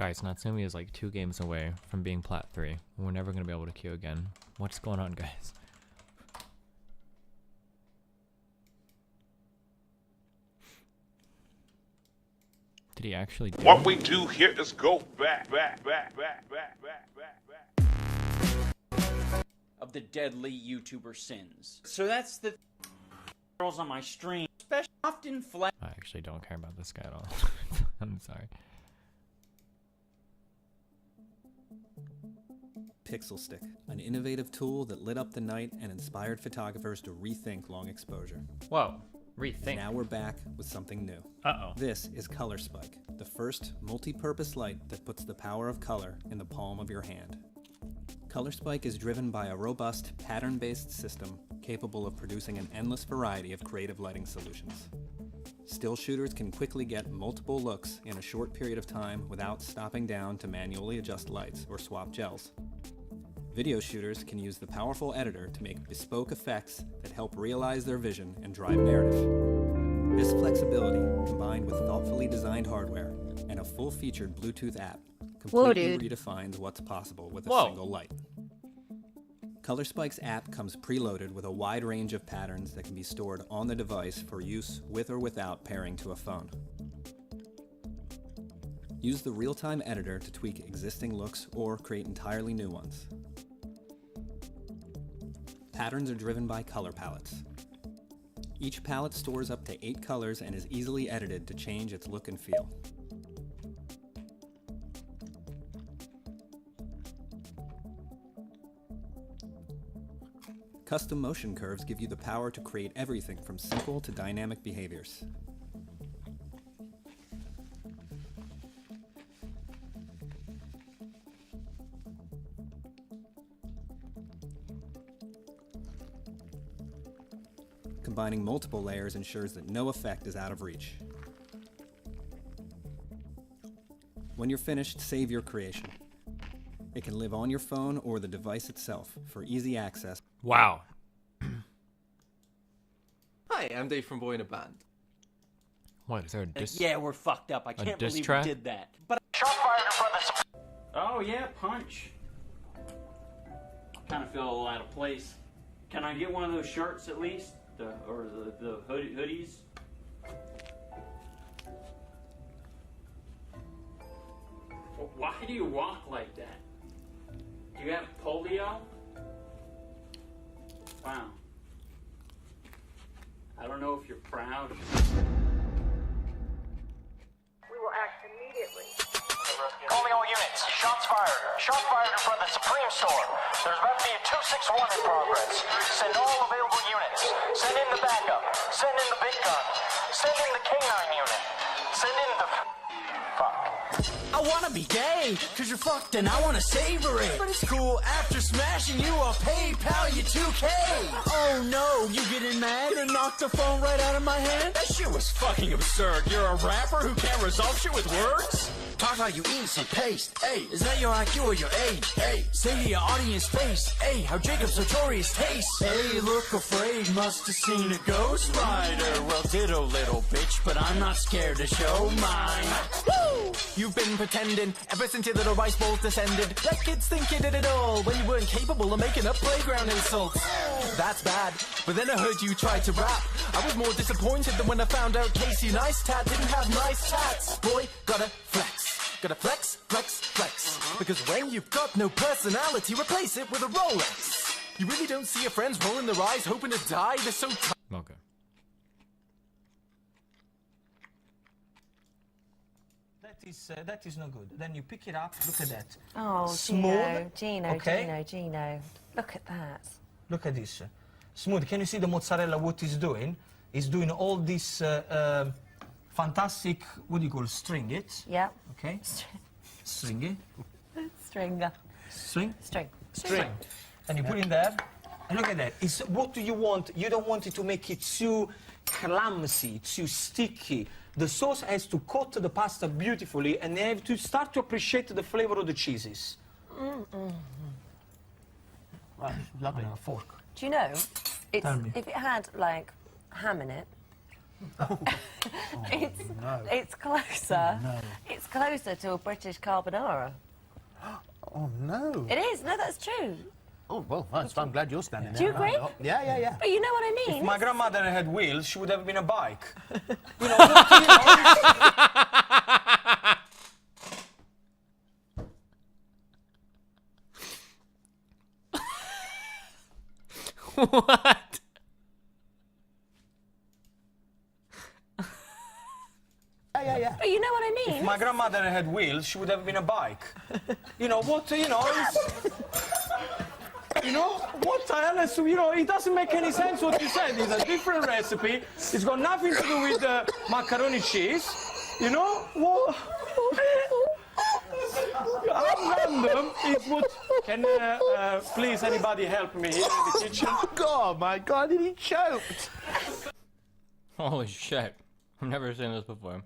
Guys, Natsumi is like 2 games away from being Plat 3. We're never gonna be able to queue again. What's going on, guys? Did he actually do What it? we do here is go back. Of the deadly YouTuber sins. So that's the girls on my stream, especially often flat. I actually don't care about this guy at all. I'm sorry. Pixel Stick, an innovative tool that lit up the night and inspired photographers to rethink long exposure. Whoa. Rethink. Now we're back with something new. Uh-oh. This is Color Spike, the first multi-purpose light that puts the power of color in the palm of your hand. Color Spike is driven by a robust, pattern-based system capable of producing an endless variety of creative lighting solutions. Still shooters can quickly get multiple looks in a short period of time without stopping down to manually adjust lights or swap gels. Video shooters can use the powerful editor to make bespoke effects that help realize their vision and drive narrative. This flexibility, combined with thoughtfully designed hardware and a full-featured Bluetooth app, completely redefines what's possible with a single light. Color Spike's app comes preloaded with a wide range of patterns that can be stored on the device for use with or without pairing to a phone. Use the real-time editor to tweak existing looks or create entirely new ones. Patterns are driven by color palettes. Each palette stores up to 8 colors and is easily edited to change its look and feel. Custom motion curves give you the power to create everything from simple to dynamic behaviors. Combining multiple layers ensures that no effect is out of reach. When you're finished, save your creation. It can live on your phone or the device itself for easy access. Wow. Hi, I'm Dave from Boy in a Band. What, is there a diss? Yeah, we're fucked up. I can't believe track? we did that. But Shot fired in front of the... oh yeah, punch. Kind of feel a little out of place. Can I get one of those shirts at least? Or the hoodies? Why do you walk like that? Do you have polio? Wow. I don't know if you're proud. We will act immediately. Calling all units. Shots fired. Shots fired in front of the Supreme store. There's about to be a 261 in progress. Send all available units. Send in the backup. Send in the big gun. Send in the K9 unit. Send in the... Fuck. I wanna be gay, cause you're fucked and I wanna savor it. But it's cool, after smashing you, I'll PayPal you 2K. Oh no, you getting mad? Gonna knock the phone right out of my hand? That shit was fucking absurd. You're a rapper who can't resolve shit with words? Talk like you eat some paste. Hey, is that your IQ or your age? Hey, say to your audience face. Hey, how Jacob Sartorius tastes. Hey, look afraid, must have seen a ghost rider. Well, ditto, little bitch, but I'm not scared to show mine. Woo! You've been pretending ever since your little rice bowls descended. Like kids think you did it all when you weren't capable of making up playground insults. That's bad, but then I heard you tried to rap. I was more disappointed than when I found out Casey Neistat didn't have nice tats. Boy, gotta flex. Gotta flex, flex, flex. Because when you've got no personality, replace it with a Rolex. You really don't see your friends rolling their eyes, hoping to die? They're so tired. Okay. That is no good. Then you pick it up, look at that. Oh, Smooth. Gino, okay? Gino. Look at that. Look at this. Smooth. Can you see the mozzarella, what it's doing? It's doing all this fantastic, what do you call it, string it? Yep. Okay. String it. Stringer. String? String. And you put in there, and look at that. It's, what do you want? You don't want it to make it too clumsy, too sticky. The sauce has to coat the pasta beautifully, and they have to start to appreciate the flavor of the cheeses. Right, lovely. On a fork. Do you know, if it had, like, ham in it, it's closer. it's closer to a British carbonara. Oh, no. It is. No, that's true. Oh, well, I'm glad you're standing there. Do you agree? Yeah. But you know what I mean? If my grandmother had wheels, she would have been a bike. You know, what, you know, What? Yeah. But you know what I mean? if my grandmother had wheels, she would have been a bike. You know, what, you know, you know, what honestly, you know, it doesn't make any sense what you said. It's a different recipe. It's got nothing to do with macaroni cheese. You know? What? I'm random. It's what... Can, please, anybody help me here in the kitchen? Oh, my God, he choked. Holy shit. I've never seen this before.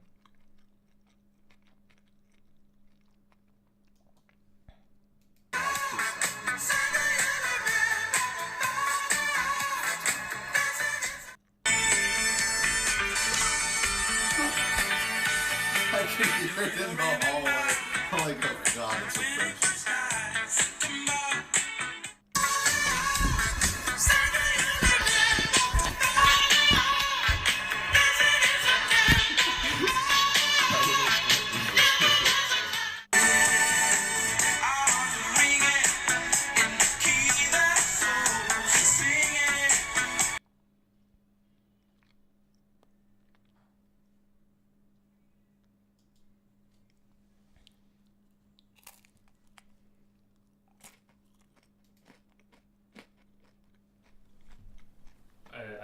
I think you're in the hallway. Oh my God, it's so precious.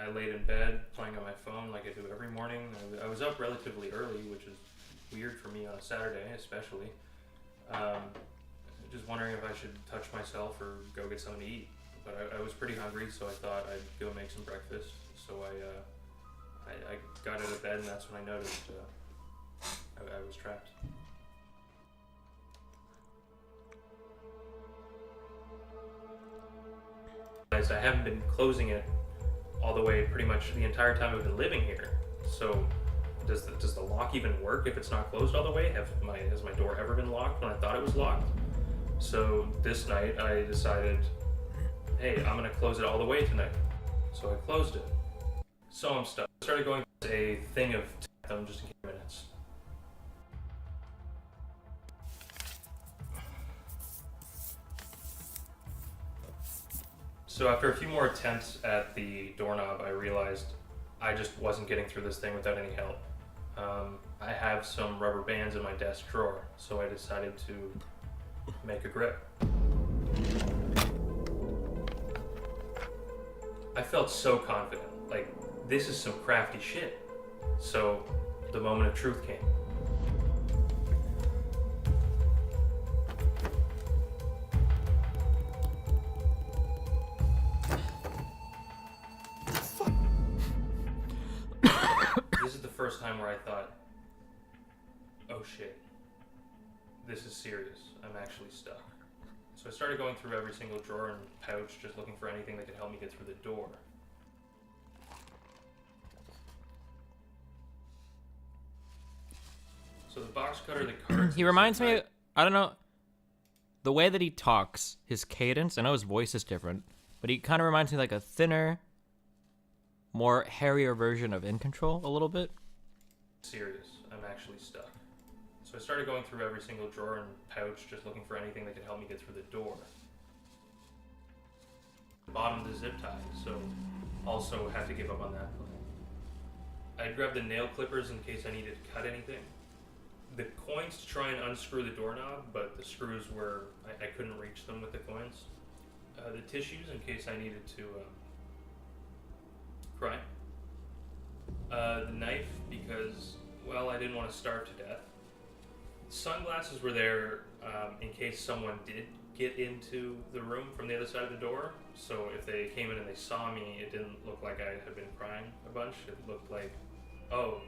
I laid in bed playing on my phone like I do every morning. I was up relatively early, which is weird for me on a Saturday, especially. Just wondering if I should touch myself or go get something to eat. But I was pretty hungry, so I thought I'd go make some breakfast. So I got out of bed, and that's when I noticed I was trapped. I haven't been closing it all the way pretty much the entire time I've been living here. So does the lock even work if it's not closed all the way? Has my door ever been locked when I thought it was locked? So this night I decided, hey, I'm gonna close it all the way tonight. So I closed it. So I'm stuck. I started going to a thing of them just in minutes. So after a few more attempts at the doorknob, I realized I just wasn't getting through this thing without any help. I have some rubber bands in my desk drawer, so I decided to make a grip. I felt so confident, like this is some crafty shit. So the moment of truth came. This is the first time where I thought, oh shit, this is serious. I'm actually stuck. So I started going through every single drawer and pouch, just looking for anything that could help me get through the door. So the box cutter, the cards... He reminds me, I don't know, the way that he talks, his cadence, I know his voice is different, but he kind of reminds me like a thinner, more hairier version of In Control a little bit. Serious. I'm actually stuck. So I started going through every single drawer and pouch, just looking for anything that could help me get through the door. Bottom of the zip tie, so also had to give up on that plan. I grabbed the nail clippers in case I needed to cut anything. The coins to try and unscrew the doorknob, but the screws were, I couldn't reach them with the coins. The tissues in case I needed to cry. The knife because, well, I didn't want to starve to death. Sunglasses were there in case someone did get into the room from the other side of the door. So if they came in and they saw me, it didn't look like I had been crying a bunch. It looked like, oh.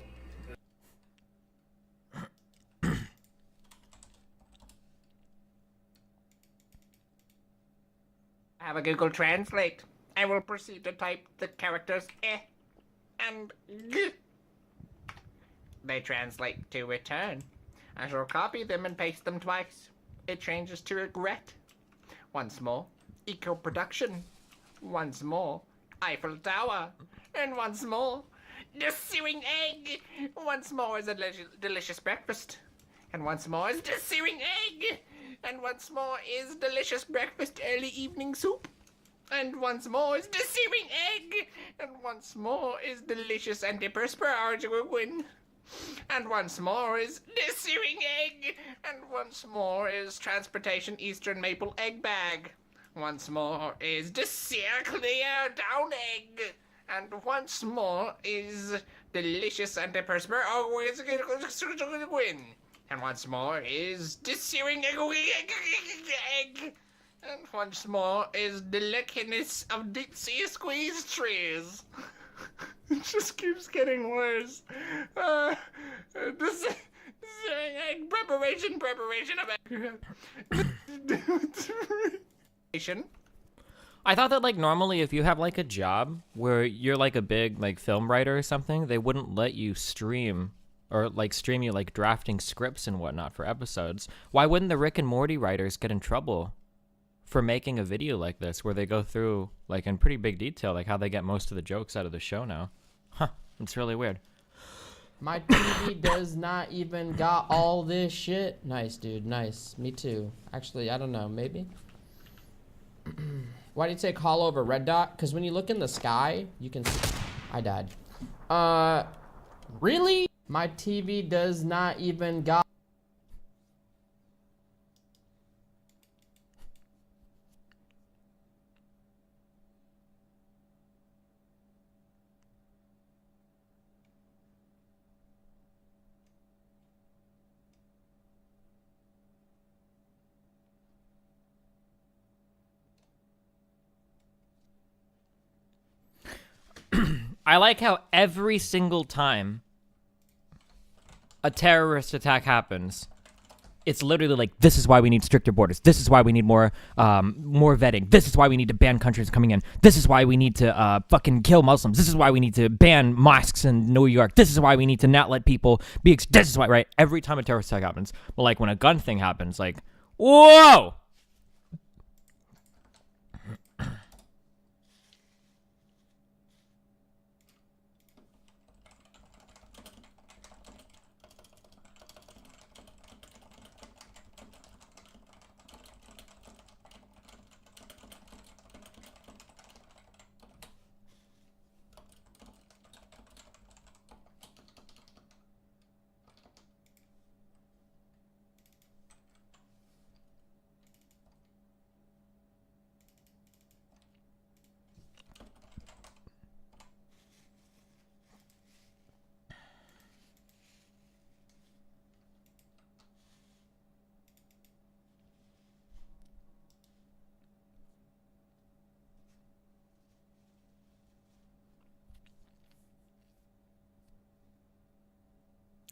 Have a Google Translate. I will proceed to type the characters and G. They translate to return. I shall copy them and paste them twice. It changes to regret. Once more, eco-production. Once more, Eiffel Tower. And once more, the sewing egg. Once more is a delicious breakfast. And once more is the sewing egg. And once more is delicious breakfast early evening soup. And once more is the sewing egg. And once more is delicious antiperspirant. And once more is the sewing egg. And once more is transportation Eastern maple egg bag. Once more is the sear clear down egg. And once more is delicious antiperspirant. And once more is the sewing egg. And once more is the lickiness of deep sea squeeze trees. It just keeps getting worse. This preparation of I thought that, like, normally if you have, like, a job where you're, like, a big, like, film writer or something, they wouldn't let you stream or, like, stream you, like, drafting scripts and whatnot for episodes. Why wouldn't the Rick and Morty writers get in trouble for making a video like this where they go through, like, in pretty big detail, like, how they get most of the jokes out of the show now? Huh, it's really weird. My TV does not even got all this shit. Nice, dude, nice. Me too. Actually, I don't know, maybe? Why do you take hollow over red dot? Because when you look in the sky, you can see... I died. Really? My TV does not even got... I like how every single time a terrorist attack happens, it's literally like, this is why we need stricter borders. This is why we need more vetting. This is why we need to ban countries coming in. This is why we need to fucking kill Muslims. This is why we need to ban mosques in New York. This is why we need to not let people be... This is why, right? Every time a terrorist attack happens. But, like, when a gun thing happens, like, whoa!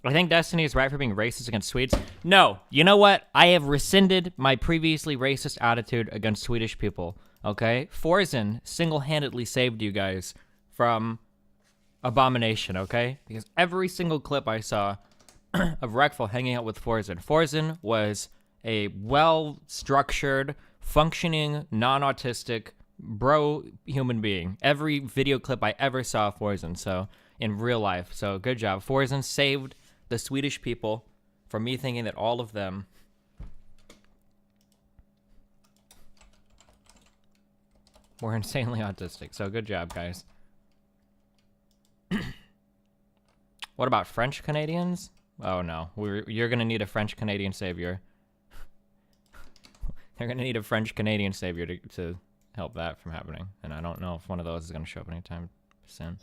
I think Destiny is right for being racist against Swedes. No, you know what? I have rescinded my previously racist attitude against Swedish people, okay? Forzen single-handedly saved you guys from abomination, okay? Because every single clip I saw of Reckful hanging out with Forzen was a well-structured, functioning, non-autistic, bro human being. Every video clip I ever saw of Forzen, so in real life. So good job. Forzen saved the Swedish people from me thinking that all of them were insanely autistic. So good job, guys. What about French Canadians? Oh no, you're gonna need a French Canadian savior. You're gonna need a French Canadian savior to help that from happening. And I don't know if one of those is gonna show up anytime soon.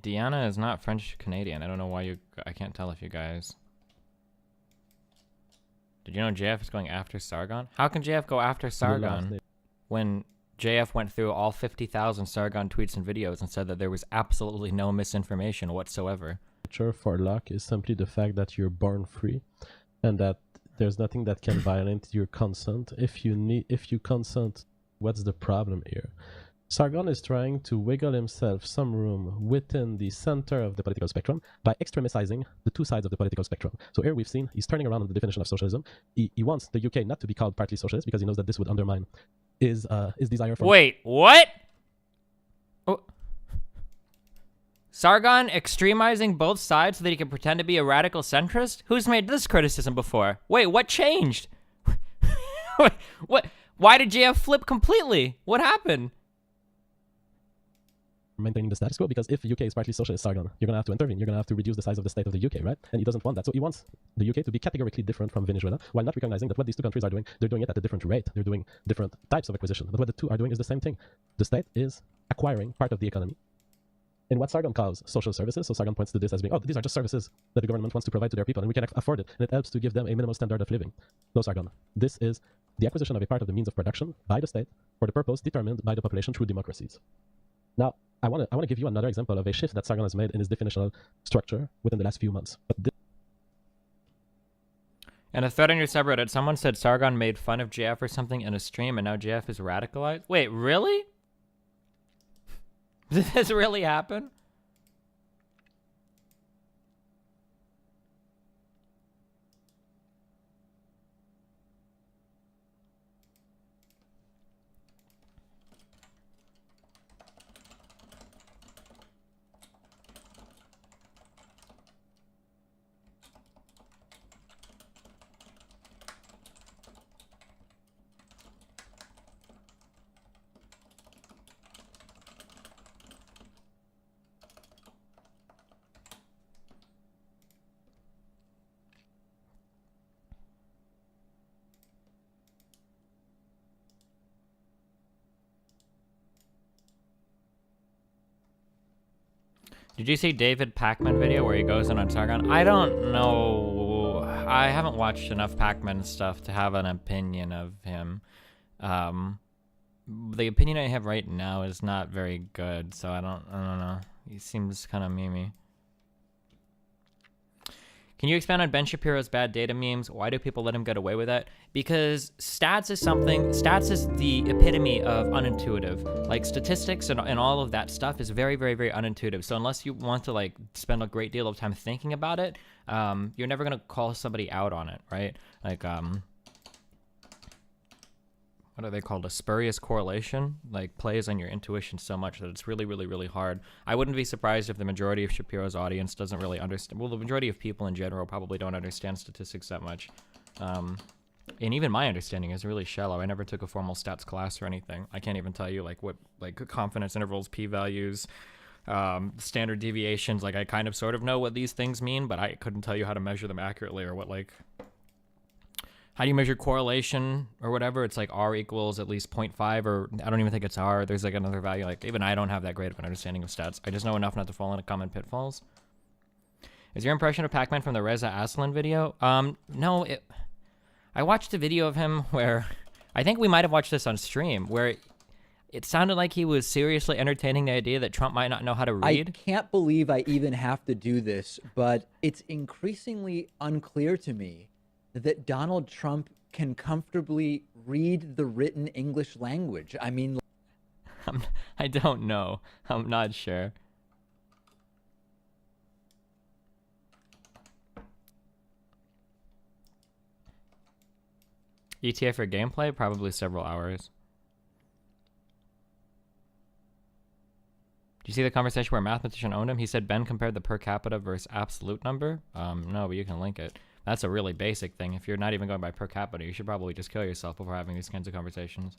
Diana is not French Canadian. I don't know why you... I can't tell if you guys... Did you know JF is going after Sargon? How can JF go after Sargon when JF went through all 50,000 Sargon tweets and videos and said that there was absolutely no misinformation whatsoever? For luck is simply the fact that you're born free and that There's nothing that can violate your consent. If you consent, what's the problem here? Sargon is trying to wiggle himself some room within the center of the political spectrum by extremicizing the two sides of the political spectrum. So here we've seen he's turning around on the definition of socialism. He wants the UK not to be called partly socialist because he knows that this would undermine his desire for... Wait, what? Oh. Sargon extremizing both sides so that he can pretend to be a radical centrist? Who's made this criticism before? Wait, what changed? What? Why did JF flip completely? What happened? Maintaining the status quo, because if the UK is partly socialist, Sargon, you're going to have to intervene. You're going to have to reduce the size of the state of the UK, right? And he doesn't want that. So he wants the UK to be categorically different from Venezuela, while not recognizing that what these two countries are doing, they're doing it at a different rate. They're doing different types of acquisition. But what the two are doing is the same thing. The state is acquiring part of the economy in what Sargon calls social services. So Sargon points to this as being, oh, these are just services that the government wants to provide to their people, and we can afford it. And it helps to give them a minimum standard of living. No, Sargon. This is the acquisition of a part of the means of production by the state for the purpose determined by the population through democracies. Now, I want to give you another example of a shift that Sargon has made in his definitional structure within the last few months. In a thread on your subreddit, someone said Sargon made fun of JF or something in a stream, and now JF is radicalized. Wait, really? Did this really happen? Did you see David Pacman video where he goes in on Sargon? I don't know. I haven't watched enough Pacman stuff to have an opinion of him. The opinion I have right now is not very good, so I don't know. He seems kind of memey. Can you expand on Ben Shapiro's bad data memes? Why do people let him get away with that? Because stats is the epitome of unintuitive. Like statistics and all of that stuff is very, very, very unintuitive. So unless you want to like spend a great deal of time thinking about it, you're never gonna call somebody out on it, right? Like, what are they called? A spurious correlation, like plays on your intuition so much that it's really, really, really hard. I wouldn't be surprised if the majority of Shapiro's audience doesn't really understand. Well, the majority of people in general probably don't understand statistics that much. And even my understanding is really shallow. I never took a formal stats class or anything. I can't even tell you like what like confidence intervals, p-values, standard deviations. Like I kind of sort of know what these things mean, but I couldn't tell you how to measure them accurately or what like. How do you measure correlation or whatever? It's like R equals at least 0.5, or I don't even think it's R. There's like another value. Like even I don't have that great of an understanding of stats. I just know enough not to fall into common pitfalls. Is your impression of Pac-Man from the Reza Aslan video? No. I watched a video of him where I think we might have watched this on stream where it sounded like he was seriously entertaining the idea that Trump might not know how to read. I can't believe I even have to do this, but it's increasingly unclear to me that Donald Trump can comfortably read the written English language. I mean, I don't know. I'm not sure. ETA for gameplay? Probably several hours. Do you see the conversation where a mathematician owned him? He said Ben compared the per capita versus absolute number. No, but you can link it. That's a really basic thing. If you're not even going by per capita, you should probably just kill yourself before having these kinds of conversations.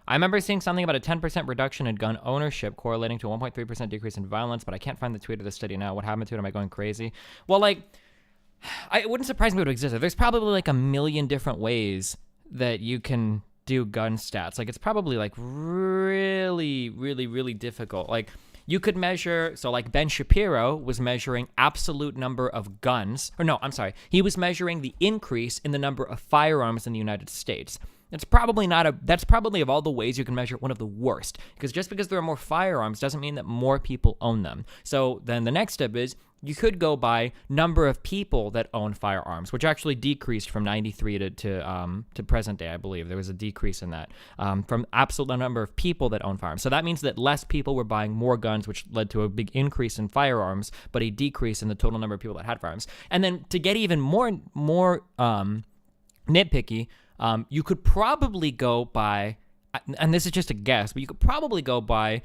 I remember seeing something about a 10% reduction in gun ownership correlating to a 1.3% decrease in violence, but I can't find the tweet of the study now. What happened to it? Am I going crazy? Well, like, it wouldn't surprise me if it existed. There's probably like a million different ways that you can do gun stats. Like, it's probably like really, really, really difficult. Like, you could measure, so like Ben Shapiro was measuring absolute number of guns, or no, I'm sorry, he was measuring the increase in the number of firearms in the United States. It's probably not a, that's probably of all the ways you can measure one of the worst, because just because there are more firearms doesn't mean that more people own them. So then the next step is you could go by number of people that own firearms, which actually decreased from 93 to present day, I believe. There was a decrease in that from absolute number of people that own firearms. So that means that less people were buying more guns, which led to a big increase in firearms, but a decrease in the total number of people that had firearms. And then to get even more nitpicky, you could probably go by, and this is just a guess, but you could probably go by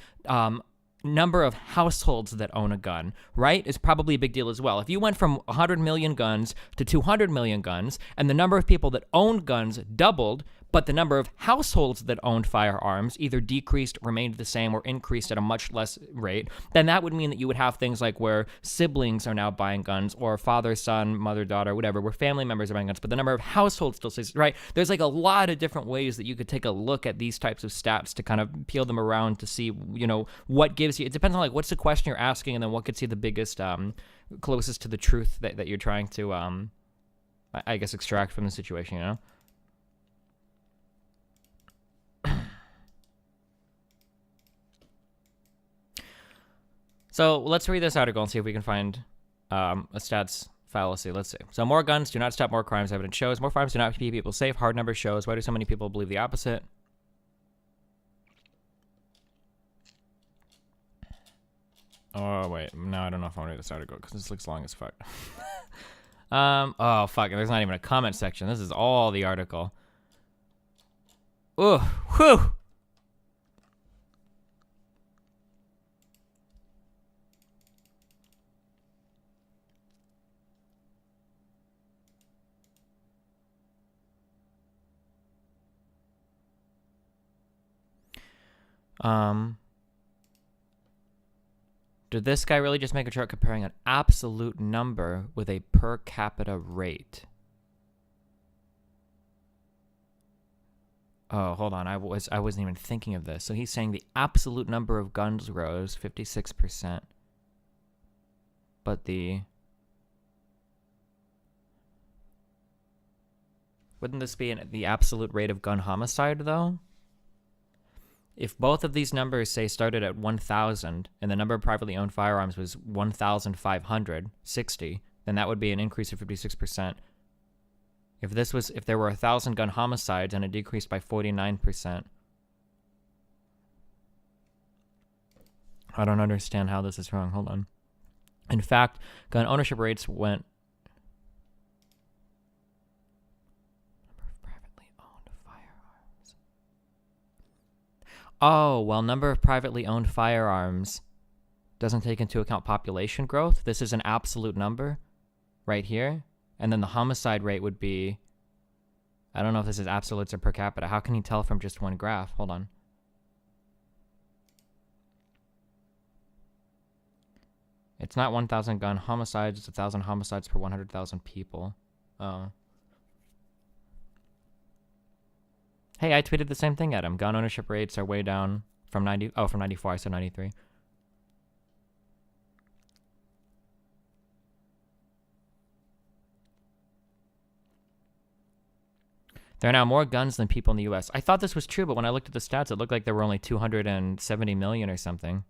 number of households that own a gun, right? Is probably a big deal as well. If you went from 100 million guns to 200 million guns, and the number of people that owned guns doubled, but the number of households that owned firearms either decreased, remained the same, or increased at a much less rate, then that would mean that you would have things like where siblings are now buying guns, or father, son, mother, daughter, whatever, where family members are buying guns, but the number of households still stays, right? There's like a lot of different ways that you could take a look at these types of stats to kind of peel them around to see, you know, what gives you, it depends on like what's the question you're asking, and then what gets you the biggest, closest to the truth that you're trying to, I guess, extract from the situation, you know? So let's read this article and see if we can find a stats fallacy. Let's see. So more guns do not stop more crimes. Evidence shows. More firearms do not keep people safe. Hard numbers shows. Why do so many people believe the opposite? Oh, wait. No, I don't know if I want to read this article because this looks long as fuck. Oh, fuck. There's not even a comment section. This is all the article. Ooh, whew. Did this guy really just make a chart comparing an absolute number with a per capita rate? Oh, hold on. I wasn't even thinking of this. So he's saying the absolute number of guns rose 56%. But wouldn't this be the absolute rate of gun homicide though? If both of these numbers, say, started at 1,000 and the number of privately owned firearms was 1,560, then that would be an increase of 56%. If there were 1,000 gun homicides and it decreased by 49%. I don't understand how this is wrong. Hold on. In fact, gun ownership rates went... Oh, well, number of privately owned firearms doesn't take into account population growth. This is an absolute number right here. And then the homicide rate would be, I don't know if this is absolutes or per capita. How can you tell from just one graph? Hold on. It's not 1,000 gun homicides. It's 1,000 homicides per 100,000 people. Oh. Hey, I tweeted the same thing at him. Gun ownership rates are way down from 94. I said 93. There are now more guns than people in the U.S. I thought this was true, but when I looked at the stats, it looked like there were only 270 million or something.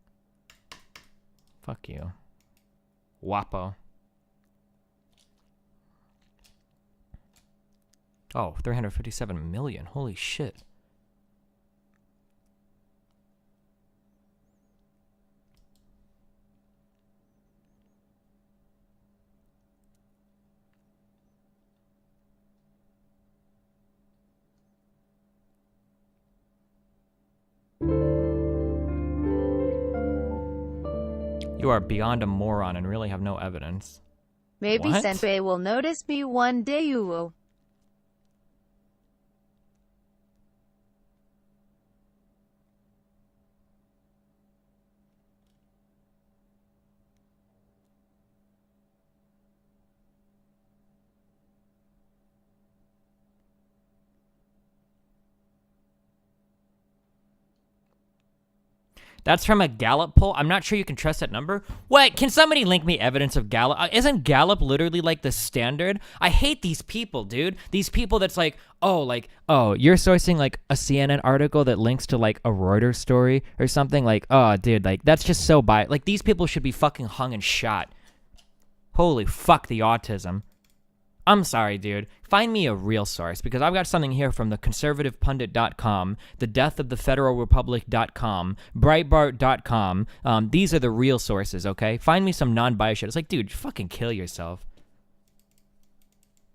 Fuck you. Wapo. Oh, 357 million. Holy shit. You are beyond a moron and really have no evidence. Maybe What? Senpai will notice me one day. You will. That's from a Gallup poll. I'm not sure you can trust that number. What? Can somebody link me evidence of Gallup? Isn't Gallup literally like the standard? I hate these people, dude. These people that's like, oh, you're sourcing like a CNN article that links to like a Reuters story or something. Like, oh, dude, like that's just so biased. Like these people should be fucking hung and shot. Holy fuck the autism. I'm sorry, dude. Find me a real source, because I've got something here from theconservativepundit.com, thedeathofthefederalrepublic.com, Breitbart.com. These are the real sources, okay? Find me some non-biased shit. It's like, dude, fucking kill yourself.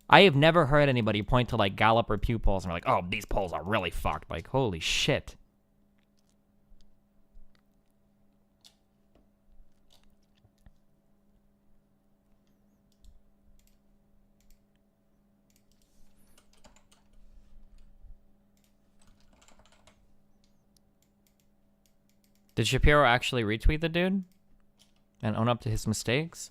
I have never heard anybody point to, like, Gallup or Pew polls and be like, oh, these polls are really fucked. Like, holy shit. Did Shapiro actually retweet the dude and own up to his mistakes?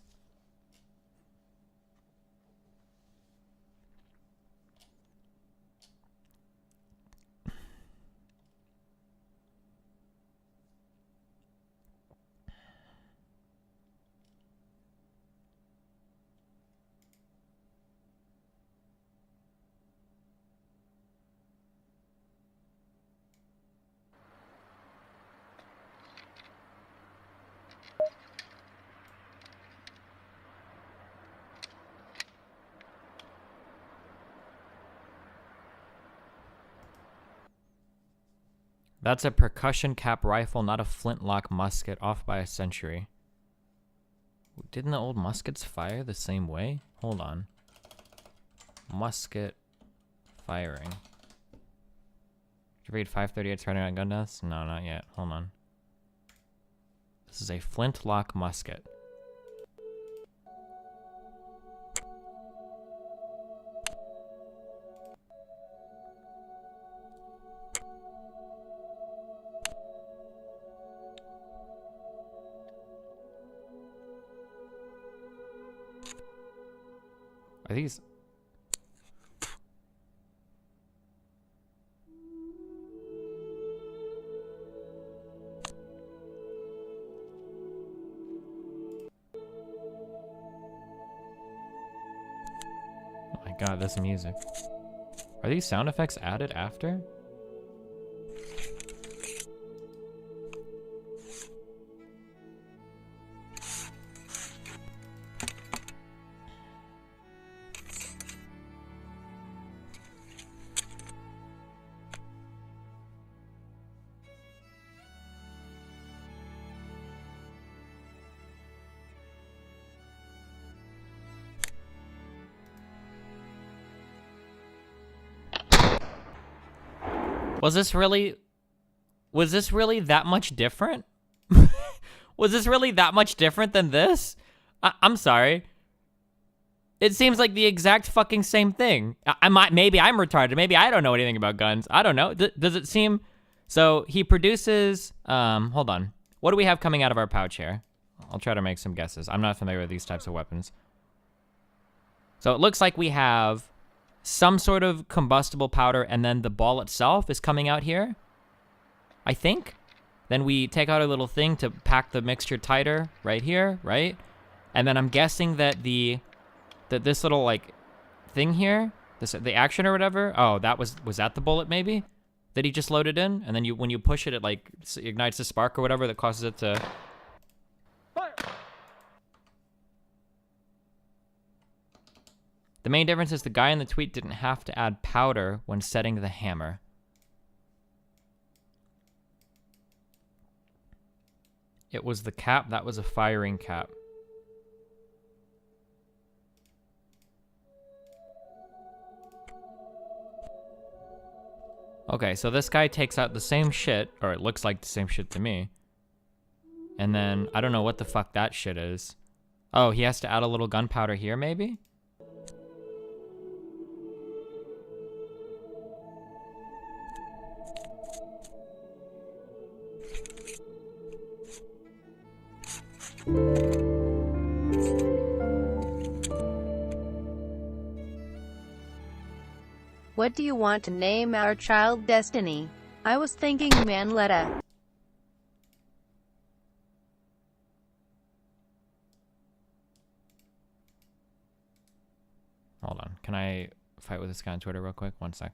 That's a percussion cap rifle, not a flintlock musket, off by a century. Didn't the old muskets fire the same way? Hold on. Musket firing. Did you read 538's Running on Gun Deaths? No, not yet. Hold on. This is a flintlock musket. Are these... Oh my god, this music. Are these sound effects added after? Was this really that much different? Was this really that much different than this? I'm sorry. It seems like the exact fucking same thing. Maybe I'm retarded. Maybe I don't know anything about guns. I don't know. Does it seem... So he produces... hold on. What do we have coming out of our pouch here? I'll try to make some guesses. I'm not familiar with these types of weapons. So it looks like we have some sort of combustible powder, and then the ball itself is coming out here, I think. Then we take out a little thing to pack the mixture tighter right here, right? And then I'm guessing that this little like thing here, the action or whatever. Oh, was that the bullet maybe that he just loaded in? And then when you push it, it like ignites a spark or whatever that causes it to. Fire. The main difference is the guy in the tweet didn't have to add powder when setting the hammer. It was the cap, that was a firing cap. Okay, so this guy takes out the same shit, or it looks like the same shit to me. And then, I don't know what the fuck that shit is. Oh, he has to add a little gunpowder here, maybe? What do you want to name our child? Destiny. I was thinking Manletta. Hold on. Can I fight with this guy on Twitter real quick? One sec.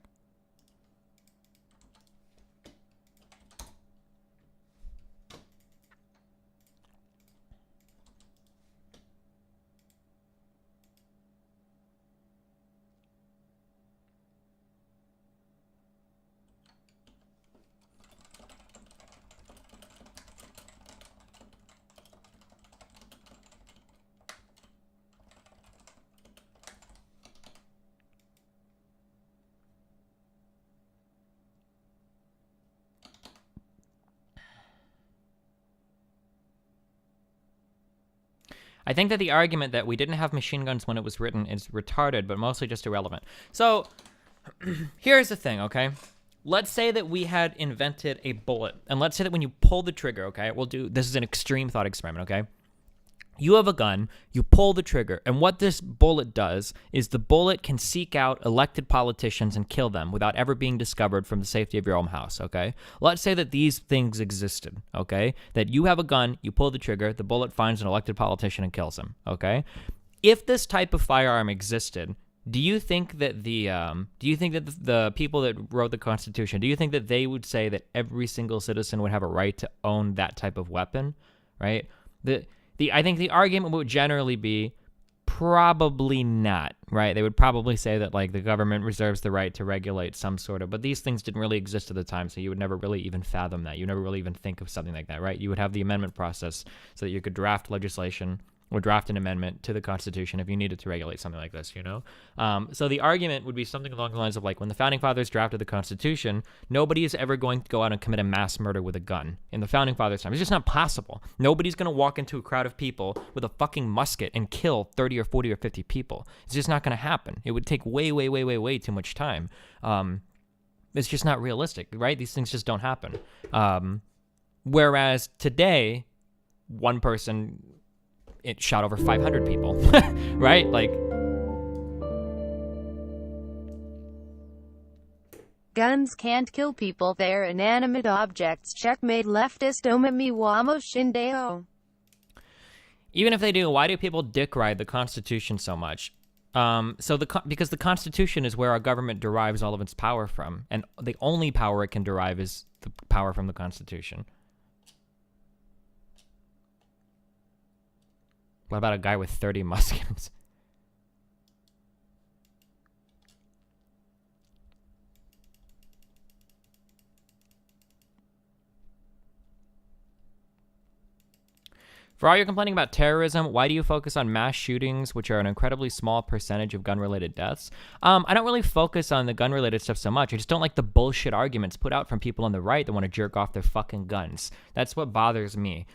I think that the argument that we didn't have machine guns when it was written is retarded, but mostly just irrelevant. So, here's the thing, okay? Let's say that we had invented a bullet, and let's say that when you pull the trigger, okay? This is an extreme thought experiment, okay? You have a gun, you pull the trigger, and what this bullet does is the bullet can seek out elected politicians and kill them without ever being discovered from the safety of your own house, okay? Let's say that these things existed, okay? That you have a gun, you pull the trigger, the bullet finds an elected politician and kills him, okay? If this type of firearm existed, do you think that the people that wrote the Constitution, do you think that they would say that every single citizen would have a right to own that type of weapon, right? I think the argument would generally be probably not, right? They would probably say that, like, the government reserves the right to regulate some sort of, but these things didn't really exist at the time, so you would never really even fathom that. You never really even think of something like that, right? You would have the amendment process so that you could draft legislation or draft an amendment to the Constitution if you needed to regulate something like this, you know? So the argument would be something along the lines of, like, when the Founding Fathers drafted the Constitution, nobody is ever going to go out and commit a mass murder with a gun. In the Founding Fathers' time, it's just not possible. Nobody's going to walk into a crowd of people with a fucking musket and kill 30 or 40 or 50 people. It's just not going to happen. It would take way, way, way, way, way too much time. It's just not realistic, right? These things just don't happen. Whereas today, one person... it shot over 500 people, right? Like, guns can't kill people, they're inanimate objects. Checkmate leftist omimi wamo shindeo. Even if they do, why do people dick ride the Constitution so much? Because the Constitution is where our government derives all of its power from, and the only power it can derive is the power from the Constitution. What about a guy with 30 muskets? For all you're complaining about terrorism, why do you focus on mass shootings, which are an incredibly small percentage of gun-related deaths? I don't really focus on the gun-related stuff so much. I just don't like the bullshit arguments put out from people on the right that want to jerk off their fucking guns. That's what bothers me.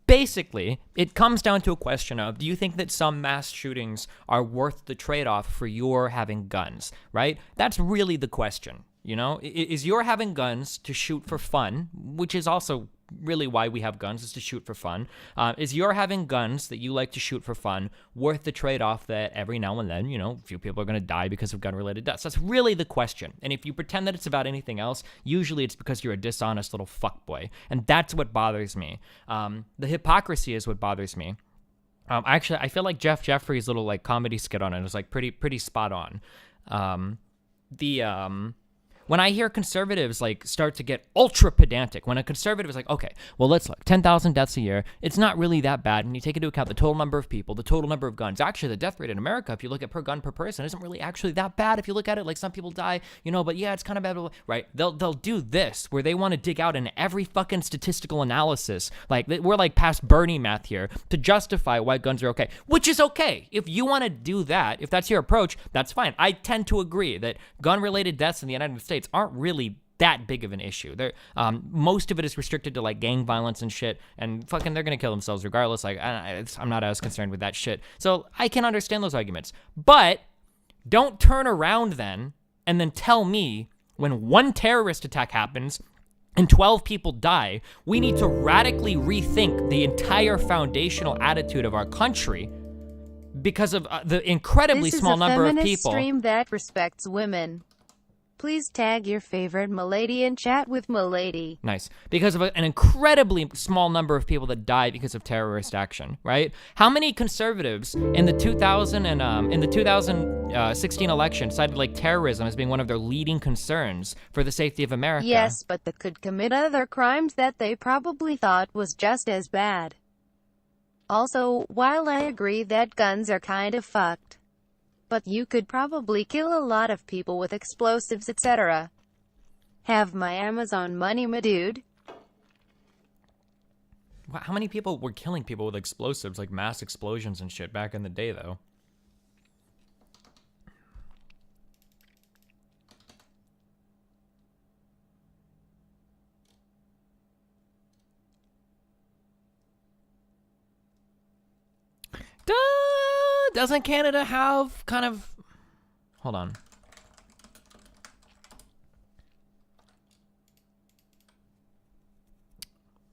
Basically, it comes down to a question of, do you think that some mass shootings are worth the trade-off for your having guns, right? That's really the question, you know? Is your having guns to shoot for fun, which is also really why we have guns, is to shoot for fun. Is your having guns that you like to shoot for fun worth the trade-off that every now and then, you know, a few people are going to die because of gun-related deaths? That's really the question. And if you pretend that it's about anything else, usually it's because you're a dishonest little fuckboy. And that's what bothers me. The hypocrisy is what bothers me. Actually, I feel like Jeff Jeffrey's little, like, comedy skit on it is, like, pretty spot on. When I hear conservatives, like, start to get ultra pedantic, when a conservative is like, okay, well, let's look, 10,000 deaths a year, it's not really that bad, and you take into account the total number of people, the total number of guns. Actually, the death rate in America, if you look at per gun per person, isn't really actually that bad if you look at it. Like, some people die, you know, but yeah, it's kind of bad, right? They'll do this, where they want to dig out in every fucking statistical analysis, like, we're like past Bernie math here, to justify why guns are okay, which is okay. If you want to do that, if that's your approach, that's fine. I tend to agree that gun-related deaths in the United States aren't really that big of an issue. Most of it is restricted to, like, gang violence and shit, and fucking they're gonna kill themselves regardless. Like, I'm not as concerned with that shit. So I can understand those arguments, but don't turn around then and then tell me when one terrorist attack happens and 12 people die, we need to radically rethink the entire foundational attitude of our country because of the incredibly small number of people. This is a feminist stream that respects women. Please tag your favorite Milady and chat with Milady. Nice. Because of an incredibly small number of people that died because of terrorist action, right? How many conservatives in the 2016 election cited like terrorism as being one of their leading concerns for the safety of America? Yes, but they could commit other crimes that they probably thought was just as bad. Also, while I agree that guns are kind of fucked, but you could probably kill a lot of people with explosives, etc. Have my Amazon money, my dude. How many people were killing people with explosives, like mass explosions and shit back in the day, though? Doesn't Canada have kind of... Hold on.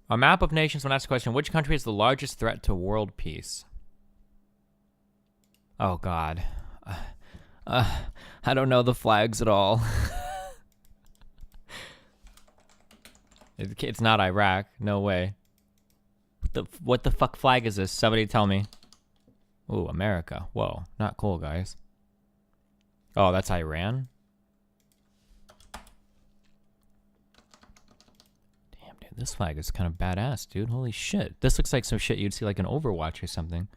A map of nations when asked the question, which country is the largest threat to world peace? Oh, God. I don't know the flags at all. It's not Iraq. No way. What the fuck flag is this? Somebody tell me. Ooh, America. Whoa, not cool, guys. Oh, that's Iran? Damn, dude, this flag is kind of badass, dude. Holy shit. This looks like some shit you'd see like in Overwatch or something.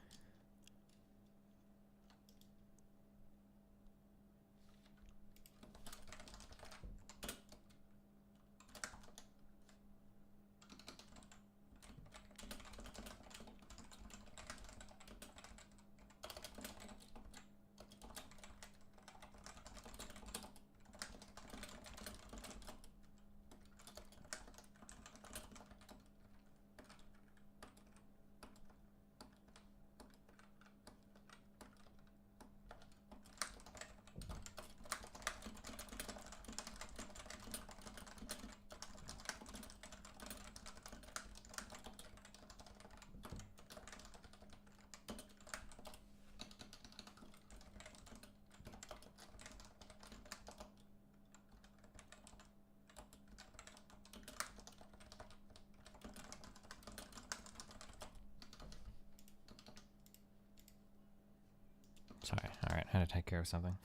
Sorry, alright, had to take care of something.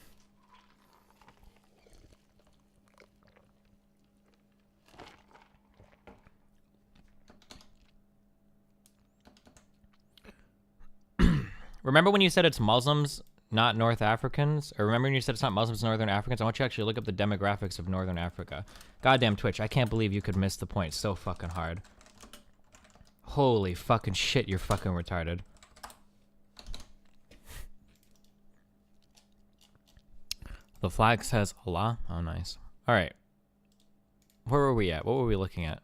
Remember when you said it's Muslims, not North Africans? Or remember when you said it's not Muslims, Northern Africans? I want you to actually look up the demographics of Northern Africa. Goddamn Twitch, I can't believe you could miss the point so fucking hard. Holy fucking shit, you're fucking retarded. The flag says Allah. Oh, nice. All right. Where were we at? What were we looking at?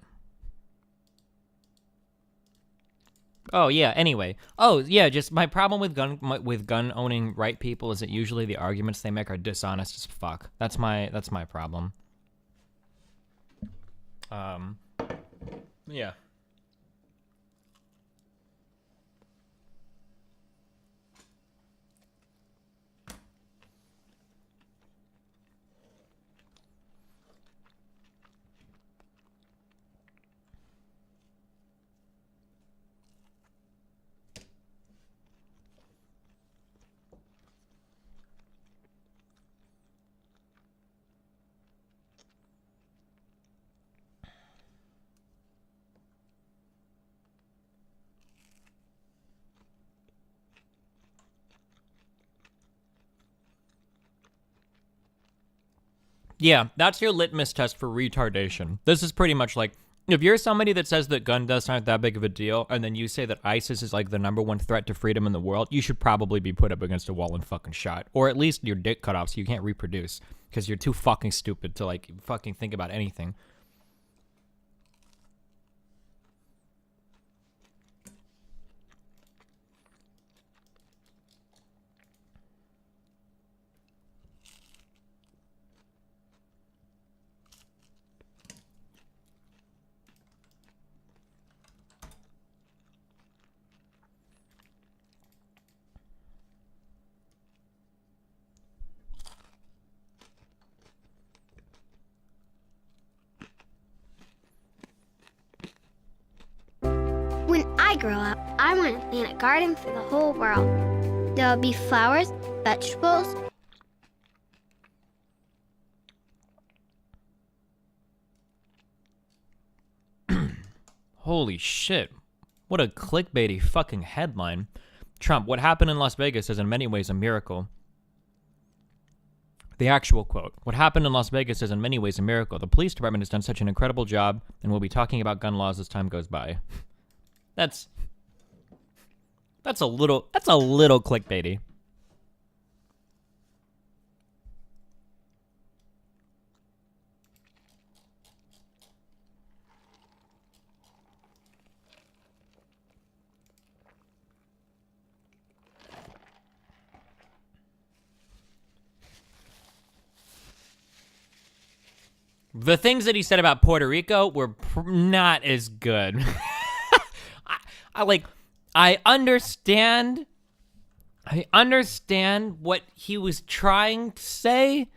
Oh, yeah, anyway. Oh, yeah, just my problem with gun owning right people is that usually the arguments they make are dishonest as fuck. That's my problem. Yeah. Yeah, that's your litmus test for retardation. This is pretty much like, if you're somebody that says that gun deaths aren't that big of a deal, and then you say that ISIS is like the #1 threat to freedom in the world, you should probably be put up against a wall and fucking shot. Or at least your dick cut off so you can't reproduce. Because you're too fucking stupid to like fucking think about anything. I grow up, I want to plant a garden for the whole world. There'll be flowers, vegetables. Holy shit. What a clickbaity fucking headline. Trump, what happened in Las Vegas is in many ways a miracle. The actual quote, what happened in Las Vegas is in many ways a miracle. The police department has done such an incredible job, and we'll be talking about gun laws as time goes by. That's a little clickbaity. The things that he said about Puerto Rico were not as good. I understand what he was trying to say,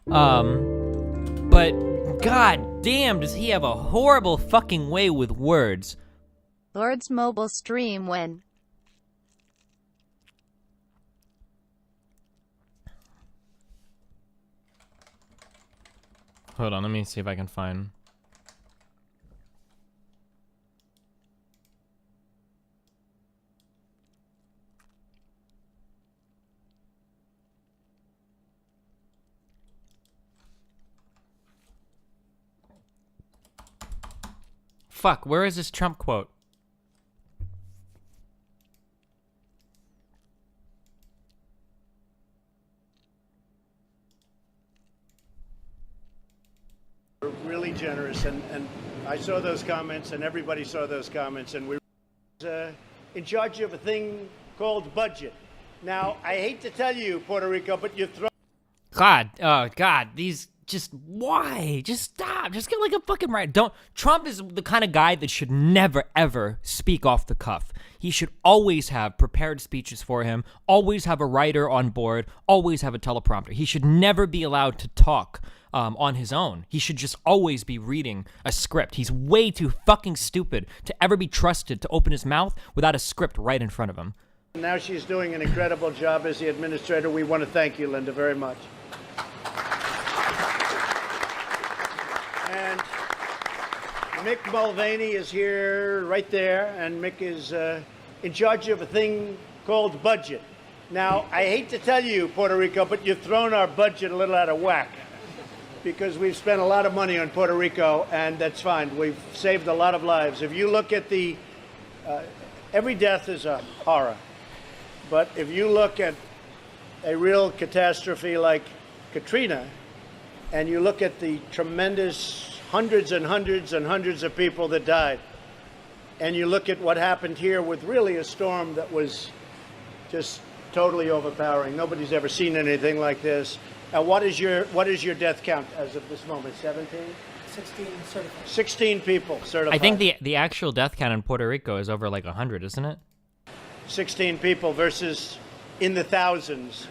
but god damn, does he have a horrible fucking way with words. Lord's mobile stream when Hold on, let me see if I can find. Fuck, where is this Trump quote? Really generous, and I saw those comments, and everybody saw those comments, and we were in charge of a thing called budget. Now, I hate to tell you, Puerto Rico, but you throw. God, oh God, these why? Just stop. Just get like a fucking right. Trump is the kind of guy that should never ever speak off the cuff. He should always have prepared speeches for him, always have a writer on board, always have a teleprompter. He should never be allowed to talk on his own. He should just always be reading a script. He's way too fucking stupid to ever be trusted to open his mouth without a script right in front of him. Now she's doing an incredible job as the administrator. We want to thank you, Linda, very much. And Mick Mulvaney is here, right there, and Mick is in charge of a thing called budget. Now, I hate to tell you, Puerto Rico, but you've thrown our budget a little out of whack because we've spent a lot of money on Puerto Rico, and that's fine. We've saved a lot of lives. If you look at the, every death is a horror, but if you look at a real catastrophe like Katrina, and you look at the tremendous hundreds and hundreds and hundreds of people that died, and you look at what happened here with really a storm that was just totally overpowering. Nobody's ever seen anything like this. What is your death count as of this moment? 17? 16 certified. 16 people certified. I think the actual death count in Puerto Rico is over like 100, isn't it? 16 people versus in the thousands.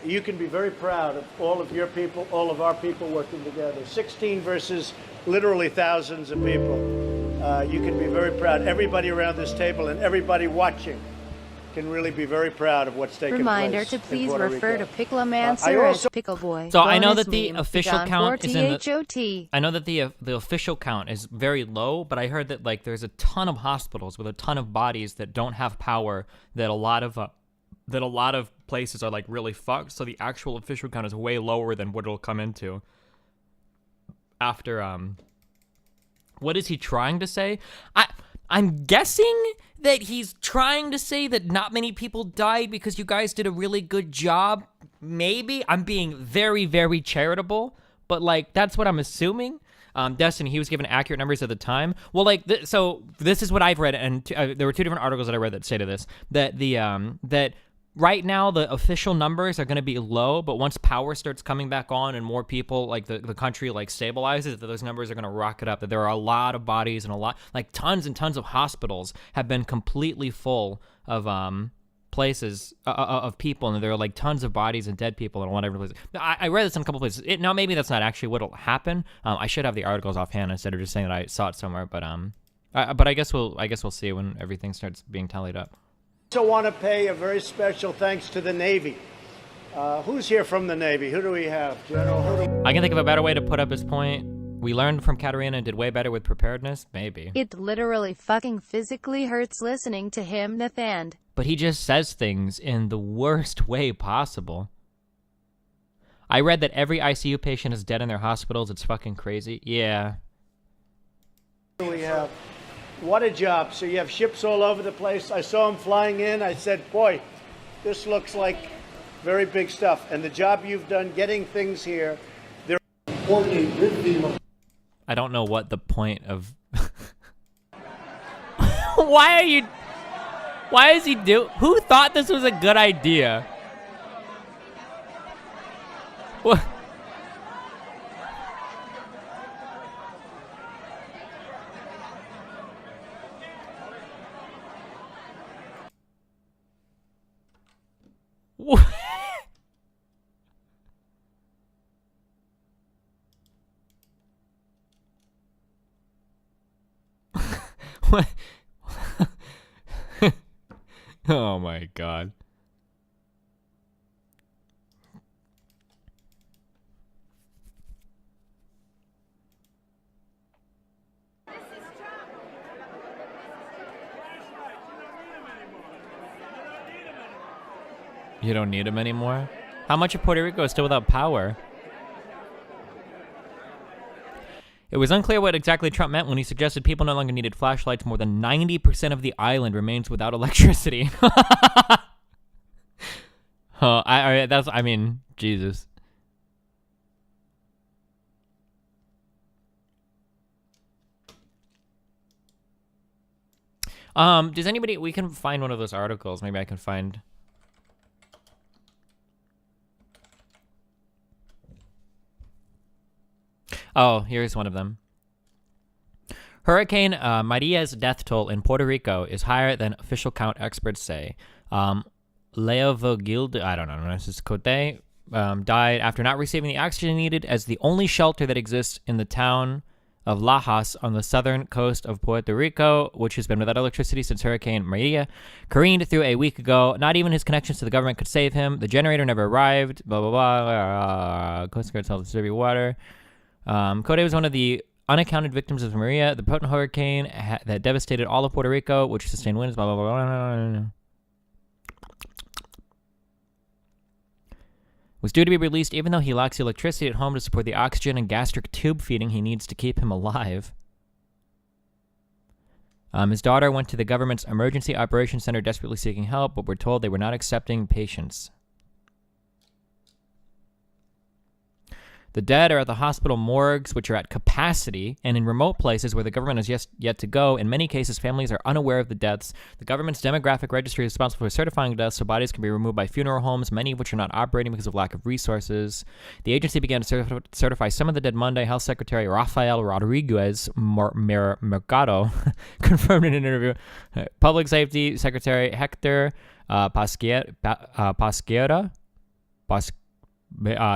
You can be very proud of all of your people, all of our people working together. 16 versus literally thousands of people. You can be very proud. Everybody around this table and everybody watching can really be very proud of what's taking Reminder place to in please Puerto refer Rico. to Picklemancer as Pickle Boy. So I know Bonus that the meme, official John count is in the. 40HOT. I know that the official count is very low, but I heard that like there's a ton of hospitals with a ton of bodies that don't have power. That a lot of places are like really fucked. So the actual official count is way lower than what it'll come into. After what is he trying to say? I'm guessing that he's trying to say that not many people died because you guys did a really good job. Maybe. I'm being very, very charitable, but like that's what I'm assuming. Destiny, he was given accurate numbers at the time. Well, like, so this is what I've read, and there were two different articles that I read that say to this, that that right now the official numbers are going to be low, but once power starts coming back on and more people, like the country like stabilizes, that those numbers are going to rocket up, that there are a lot of bodies and a lot, like tons and tons of hospitals have been completely full of places of people, and there are like tons of bodies and dead people in a lot of places. I read this in a couple places. Now maybe that's not actually what'll happen. I should have the articles offhand instead of just saying that I saw it somewhere, but But I guess we'll see when everything starts being tallied up. Also want to pay a very special thanks to the Navy. Who's here from the Navy? Who do we have? General? I can think of a better way to put up his point. We learned from Katerina and did way better with preparedness. Maybe. It literally fucking physically hurts listening to him, Nathan. But he just says things in the worst way possible. I read that every ICU patient is dead in their hospitals. It's fucking crazy. Yeah. Who do we have? What a job. So you have ships all over the place. I saw them flying in. I said, boy, this looks like very big stuff. And the job you've done getting things here, they're coordinating with the... I don't know what the point of... Why is he who thought this was a good idea? What? What? What? Oh my god. You don't need him anymore? How much of Puerto Rico is still without power? It was unclear what exactly Trump meant when he suggested people no longer needed flashlights. More than 90% of the island remains without electricity. I mean, Jesus. Does anybody, we can find one of those articles. Maybe I can find... Oh, here's one of them. Hurricane Maria's death toll in Puerto Rico is higher than official count, experts say. Leo Gilde, I don't know, this is Cote, died after not receiving the oxygen needed as the only shelter that exists in the town of Lajas on the southern coast of Puerto Rico, which has been without electricity since Hurricane Maria careened through a week ago. Not even his connections to the government could save him. The generator never arrived. Blah, blah, blah. Coast Guard helped distribute water. Cote was one of the unaccounted victims of Maria, the potent hurricane that devastated all of Puerto Rico, which sustained winds, blah, blah, blah, blah, blah. Was due to be released even though he lacks electricity at home to support the oxygen and gastric tube feeding he needs to keep him alive. His daughter went to the government's emergency operations center desperately seeking help, but we're told they were not accepting patients. The dead are at the hospital morgues, which are at capacity, and in remote places where the government has yet to go. In many cases, families are unaware of the deaths. The government's demographic registry is responsible for certifying deaths, so bodies can be removed by funeral homes, many of which are not operating because of lack of resources. The agency began to certify some of the dead Monday. Health Secretary Rafael Rodriguez Mercado confirmed in an interview. Public Safety Secretary Hector Pasquera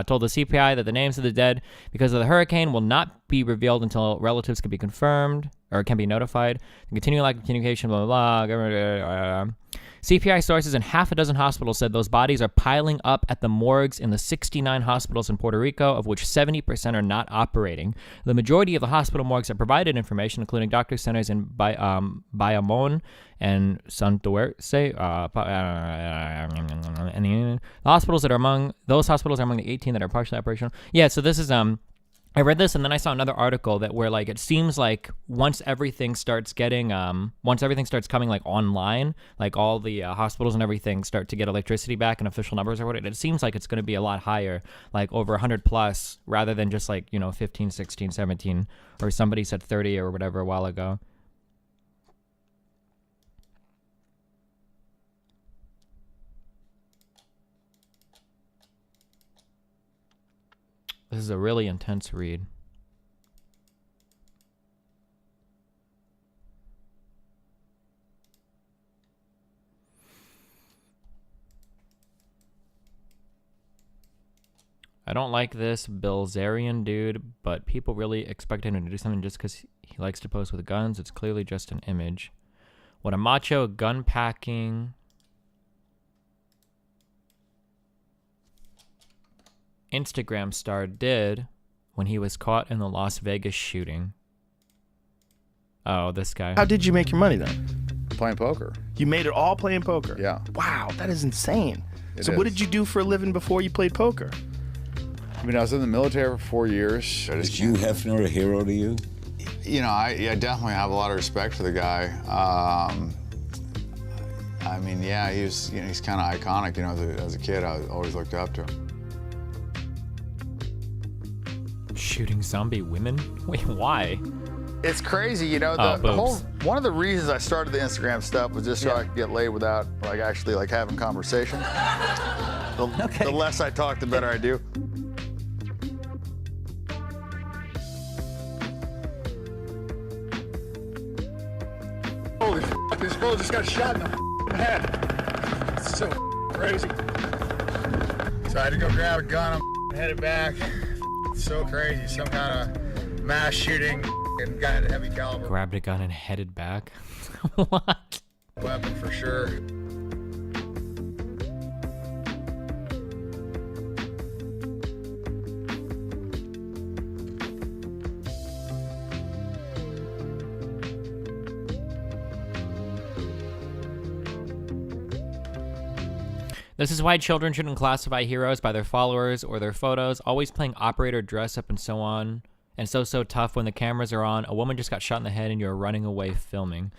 told the CPI that the names of the dead because of the hurricane will not be revealed until relatives can be confirmed or can be notified. The continuing lack of communication, blah, blah, blah. CPI sources in half a dozen hospitals said those bodies are piling up at the morgues in the 69 hospitals in Puerto Rico, of which 70% are not operating. The majority of the hospital morgues have provided information, including doctor centers in Bayamon and Santurce. And the hospitals that are among the 18 that are partially operational. Yeah, so this is I read this and then I saw another article that where like it seems like once everything starts coming like online, like all the hospitals and everything start to get electricity back and official numbers or whatever, it seems like it's going to be a lot higher, like over 100 plus rather than just like, 15, 16, 17, or somebody said 30 or whatever a while ago. This is a really intense read. I don't like this Bilzerian dude, but people really expecting him to do something just because he likes to pose with guns. It's clearly just an image. What a macho gun packing Instagram star did when he was caught in the Las Vegas shooting. Oh, this guy. How did you make your money then? Playing poker. You made it all playing poker? Yeah. Wow, that is insane. It so is. what did you do for a living before you played poker? I mean, I was in the military for 4 years. Is Hugh Hefner a hero to you? You know, I definitely have a lot of respect for the guy. I mean, yeah, he's kind of iconic. You know, as a kid, I always looked up to him. Shooting zombie women? Wait, why? It's crazy, you know. One of the reasons I started the Instagram stuff was just so I could get laid without actually having conversation. The less I talk, the better I do. Holy f***, this fool just got shot in the head. It's so crazy. So I had to go grab a gun, I'm headed back. It's so crazy, some kind of mass shooting and got a heavy caliber. Grabbed a gun and headed back? What? Weapon for sure. This is why children shouldn't classify heroes by their followers or their photos, always playing operator, dress up, and so on. And so tough when the cameras are on. A woman just got shot in the head and you're running away filming.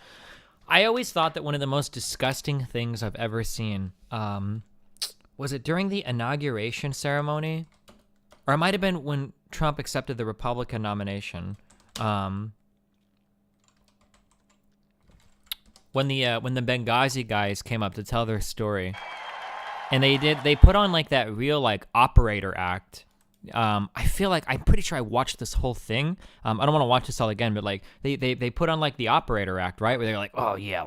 I always thought that one of the most disgusting things I've ever seen, was it during the inauguration ceremony? Or it might have been when Trump accepted the Republican nomination. When the Benghazi guys came up to tell their story. And they put on that real operator act. I feel like I'm pretty sure I watched this whole thing. I don't want to watch this all again, but they put on the operator act, right? Where they're like, oh yeah,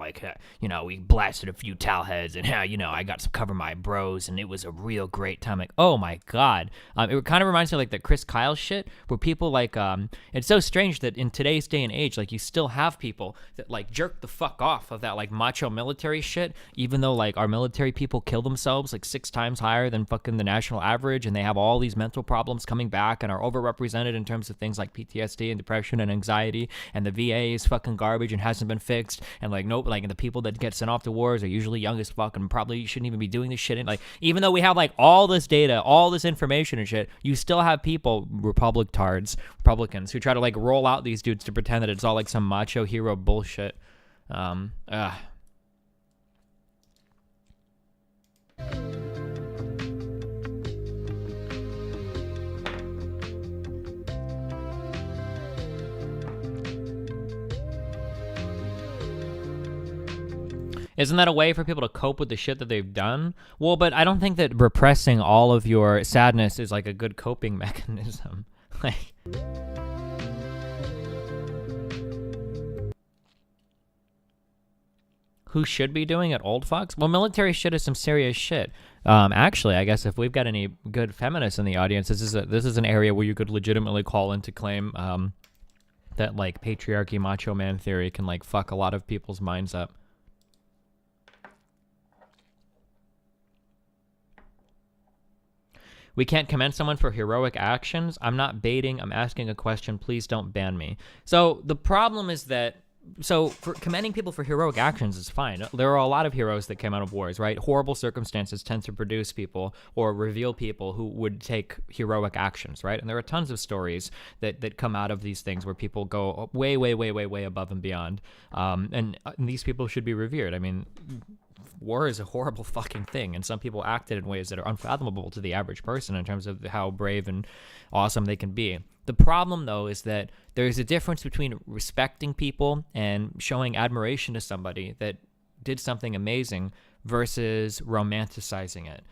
we blasted a few towel heads and I got to cover my bros and it was a real great time. Like, oh my god, it kind of reminds me of the Chris Kyle shit, where people it's so strange that in today's day and age, you still have people that jerk the fuck off of that macho military shit, even though our military people kill themselves 6 times higher than fucking the national average, and they have all these mental problems coming back and are overrepresented in terms of things like PTSD and depression and anxiety, and the VA is fucking garbage and hasn't been fixed, and the people that get sent off to wars are usually young as fuck and probably shouldn't even be doing this shit. And even though we have all this data, all this information and shit, you still have people, Republicans, who try to roll out these dudes to pretend that it's all some macho hero bullshit. Isn't that a way for people to cope with the shit that they've done? Well, but I don't think that repressing all of your sadness is a good coping mechanism. Who should be doing it? Old fucks? Well, military shit is some serious shit. Actually, I guess if we've got any good feminists in the audience, this is an area where you could legitimately call in to claim that patriarchy, macho man theory can fuck a lot of people's minds up. We can't commend someone for heroic actions. I'm not baiting. I'm asking a question. Please don't ban me. So the problem is that, for commending people for heroic actions is fine. There are a lot of heroes that came out of wars, right? Horrible circumstances tend to produce people or reveal people who would take heroic actions, right? And there are tons of stories that come out of these things where people go way, way, way, way, way above and beyond. And these people should be revered. I mean, war is a horrible fucking thing, and some people acted in ways that are unfathomable to the average person in terms of how brave and awesome they can be. The problem, though, is that there's a difference between respecting people and showing admiration to somebody that did something amazing versus romanticizing it.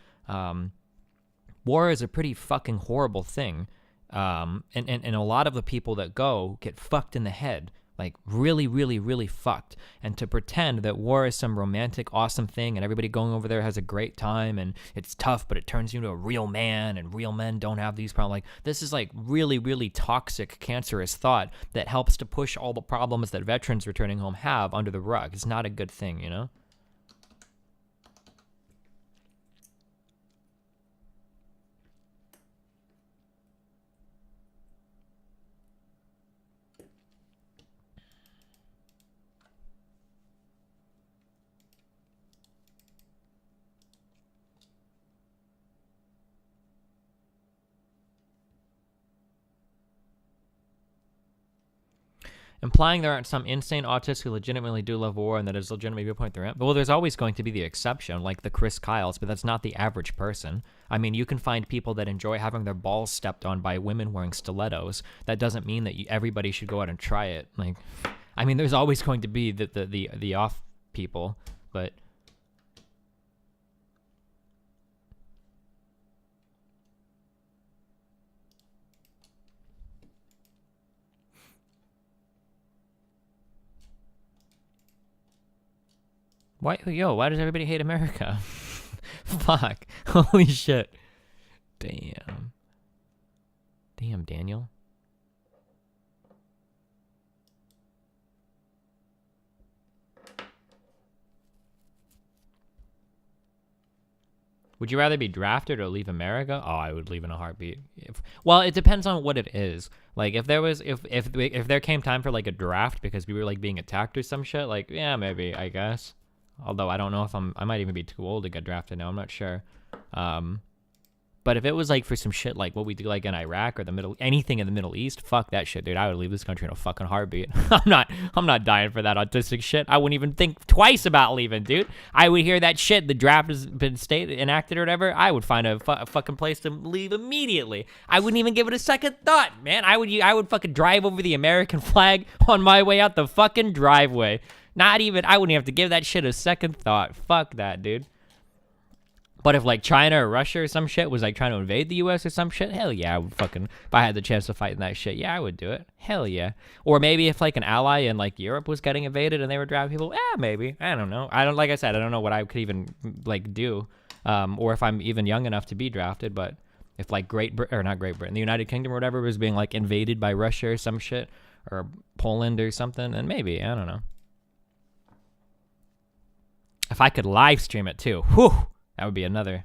War is a pretty fucking horrible thing, and a lot of the people that go get fucked in the head. Like really, really, really fucked. And to pretend that war is some romantic, awesome thing and everybody going over there has a great time and it's tough, but it turns you into a real man and real men don't have these problems. Like this is like really, really toxic, cancerous thought that helps to push all the problems that veterans returning home have under the rug. It's not a good thing, you know? Implying there aren't some insane autists who legitimately do love war and that is legitimately a viewpoint they're in. But well, there's always going to be the exception, like the Chris Kyles, but that's not the average person. I mean, you can find people that enjoy having their balls stepped on by women wearing stilettos. That doesn't mean that everybody should go out and try it. Like, I mean, there's always going to be the off people, but... Why does everybody hate America? Fuck. Holy shit. Damn. Damn, Daniel. Would you rather be drafted or leave America? Oh, I would leave in a heartbeat. Well, it depends on what it is. Like, if there came time for like a draft because we were like being attacked or some shit, like, yeah, maybe, I guess. Although I don't know if I might even be too old to get drafted now. I'm not sure. But if it was like for some shit like what we do like in Iraq or anything in the Middle East, fuck that shit, dude. I would leave this country in a fucking heartbeat. I'm not dying for that autistic shit. I wouldn't even think twice about leaving, dude. I would hear that shit. The draft has been enacted or whatever. I would find a fucking place to leave immediately. I wouldn't even give it a second thought, man. I would fucking drive over the American flag on my way out the fucking driveway. Not even, I wouldn't have to give that shit a second thought. Fuck that, dude. But if like China or Russia or some shit was like trying to invade the US or some shit, hell yeah, I would fucking, if I had the chance to fight in that shit, yeah, I would do it. Hell yeah. Or maybe if like an ally in like Europe was getting invaded and they were driving people, maybe. I don't know. Like I said, I don't know what I could even like do. Or if I'm even young enough to be drafted, but if like not Great Britain, the United Kingdom or whatever was being like invaded by Russia or some shit, or Poland or something, then maybe, I don't know. If I could live stream it too, whew, that would be another.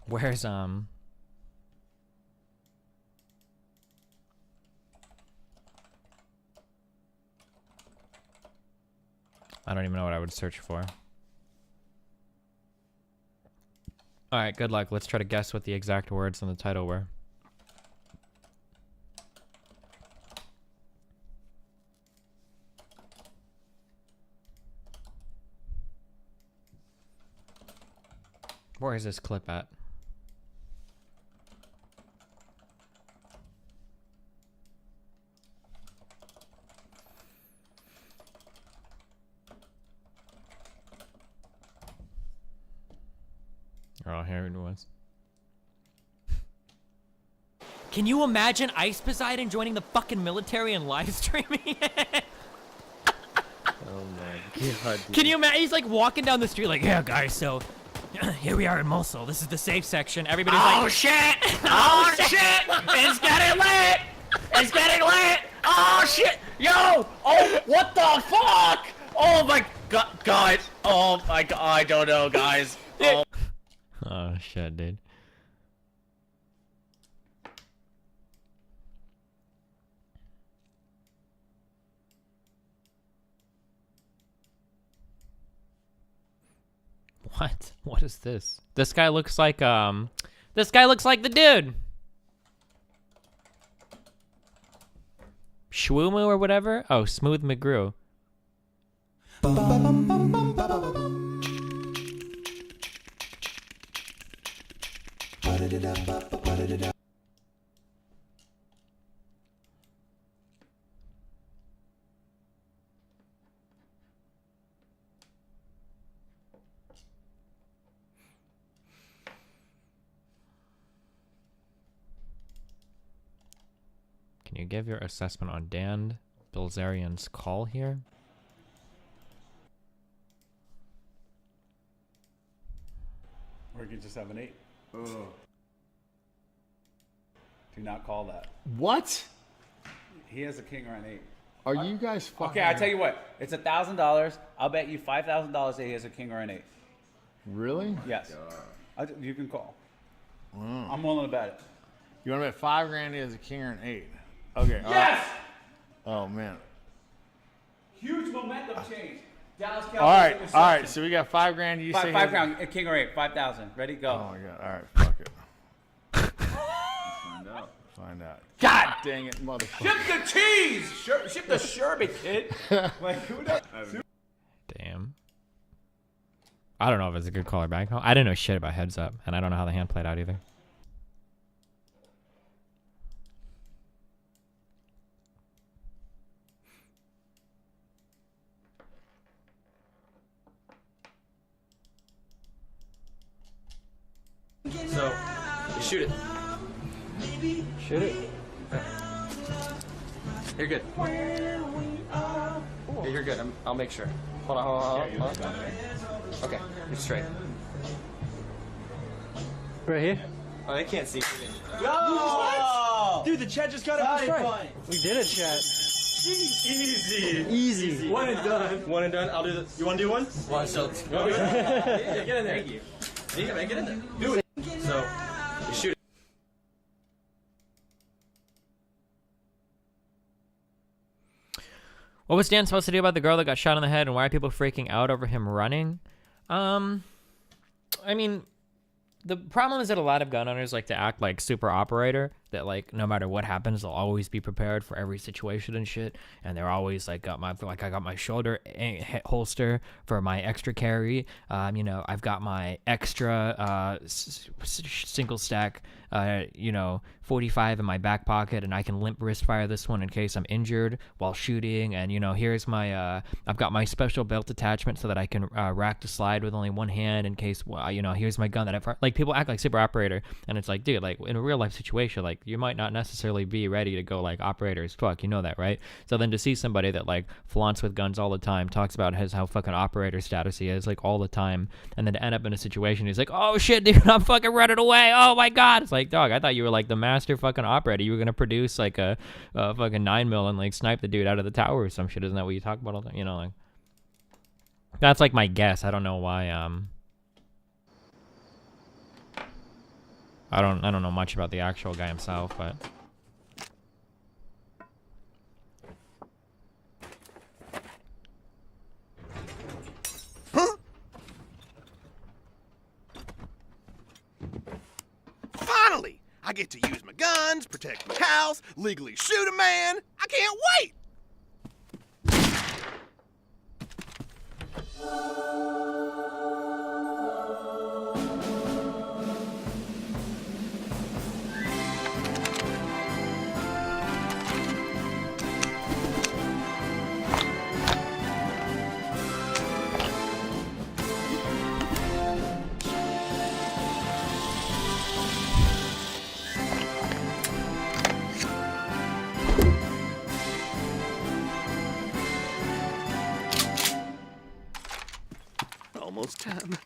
Where's I don't even know what I would search for. Alright, good luck. Let's try to guess what the exact words in the title were. Where is this clip at? Oh, here it was. Can you imagine Ice Poseidon joining the fucking military and live streaming it? Oh my god. Can you imagine? He's like walking down the street like, yeah, guys, so here we are in Mosul. This is the safe section. Everybody's like, Oh shit! Oh shit! It's getting lit! It's getting lit! Oh shit! Yo! Oh, what the fuck? Oh my god, guys! Oh my god, I don't know, guys. Oh. Oh shit, dude. What? What is this? This guy looks like the dude. Shwoomoo or whatever? Oh, Smooth McGrew. Can you give your assessment on Dan Bilzerian's call here? Or you could just have an 8. Ugh. Do not call that. What? He has a king or an 8. Are you guys fucking... Okay, I tell you what. It's $1,000. I'll bet you $5,000 that he has a king or an 8. Really? Yes. You can call. Wow. I'm willing to bet it. You want to bet $5,000 he has a king or an 8? Okay. Yes! Oh, man. Huge momentum change. Dallas Cowboys. All right. So we got $5,000. You say $5,000, a king or 8, 5,000. Ready? Go. Oh my God! All right, fuck it. Find out. God dang it, motherfucker! Ship the cheese. Ship the sherbet, kid. Like who knows? Damn. I don't know if it's a good call or bad call. I didn't know shit about heads up, and I don't know how the hand played out either. So, you shoot it. Shoot it. You're good. Yeah, you're good. I'll make sure. Hold on. Okay, you're straight. Right here? Oh, they can't see. What? Dude, the chat just got up right. We did it, chat. Easy. One and done. I'll do this. You want to do one? One. So. Yeah, get in there. Thank you. Yeah, man, get in there. Do it. So, you shoot it. What was Dan supposed to do about the girl that got shot in the head, and why are people freaking out over him running? I mean, the problem is that a lot of gun owners like to act like super operator, that like no matter what happens, they'll always be prepared for every situation and shit, and they're always like I got my shoulder holster for my extra carry. You know, I've got my extra single stack 45 in my back pocket, and I can limp wrist fire this one in case I'm injured while shooting. And you know, here's my I've got my special belt attachment so that I can rack the slide with only one hand in case here's my gun that I've like. People act like super operator, and it's like, dude, like in a real life situation, like you might not necessarily be ready to go like operator as fuck, you know that, right? So then to see somebody that like flaunts with guns all the time, talks about how fucking operator status he is like all the time, and then to end up in a situation he's like, oh shit, dude, I'm fucking running away, oh my god. It's like, dog, I thought you were like the master fucking operator. You were gonna produce like a fucking 9mm and like snipe the dude out of the tower or some shit. Isn't that what you talk about all the time? You know, like that's like my guess. I don't know why. I don't know much about the actual guy himself, but Finally! I get to use my guns, protect my house, legally shoot a man. I can't wait! Almost time.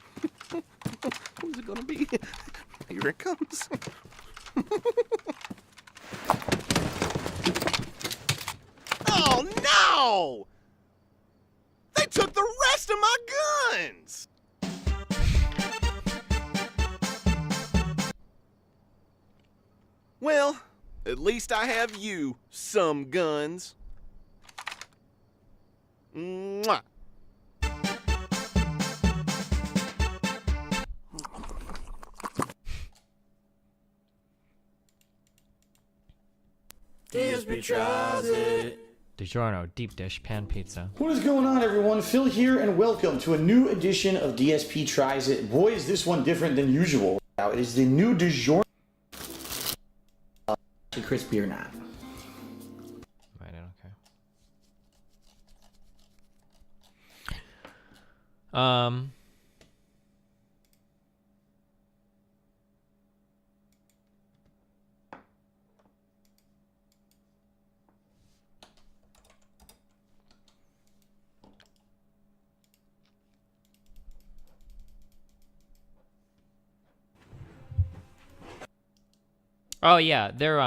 Who's it gonna be? Here it comes. Oh no! They took the rest of my guns! Well, at least I have you, some guns. Mwah. DSP tries it. DiGiorno deep dish pan pizza. What is going on, everyone? Phil here, and welcome to a new edition of DSP Tries It. Boy, is this one different than usual. Now, it is the new DiGiorno crispy or not. I don't care. Oh yeah, there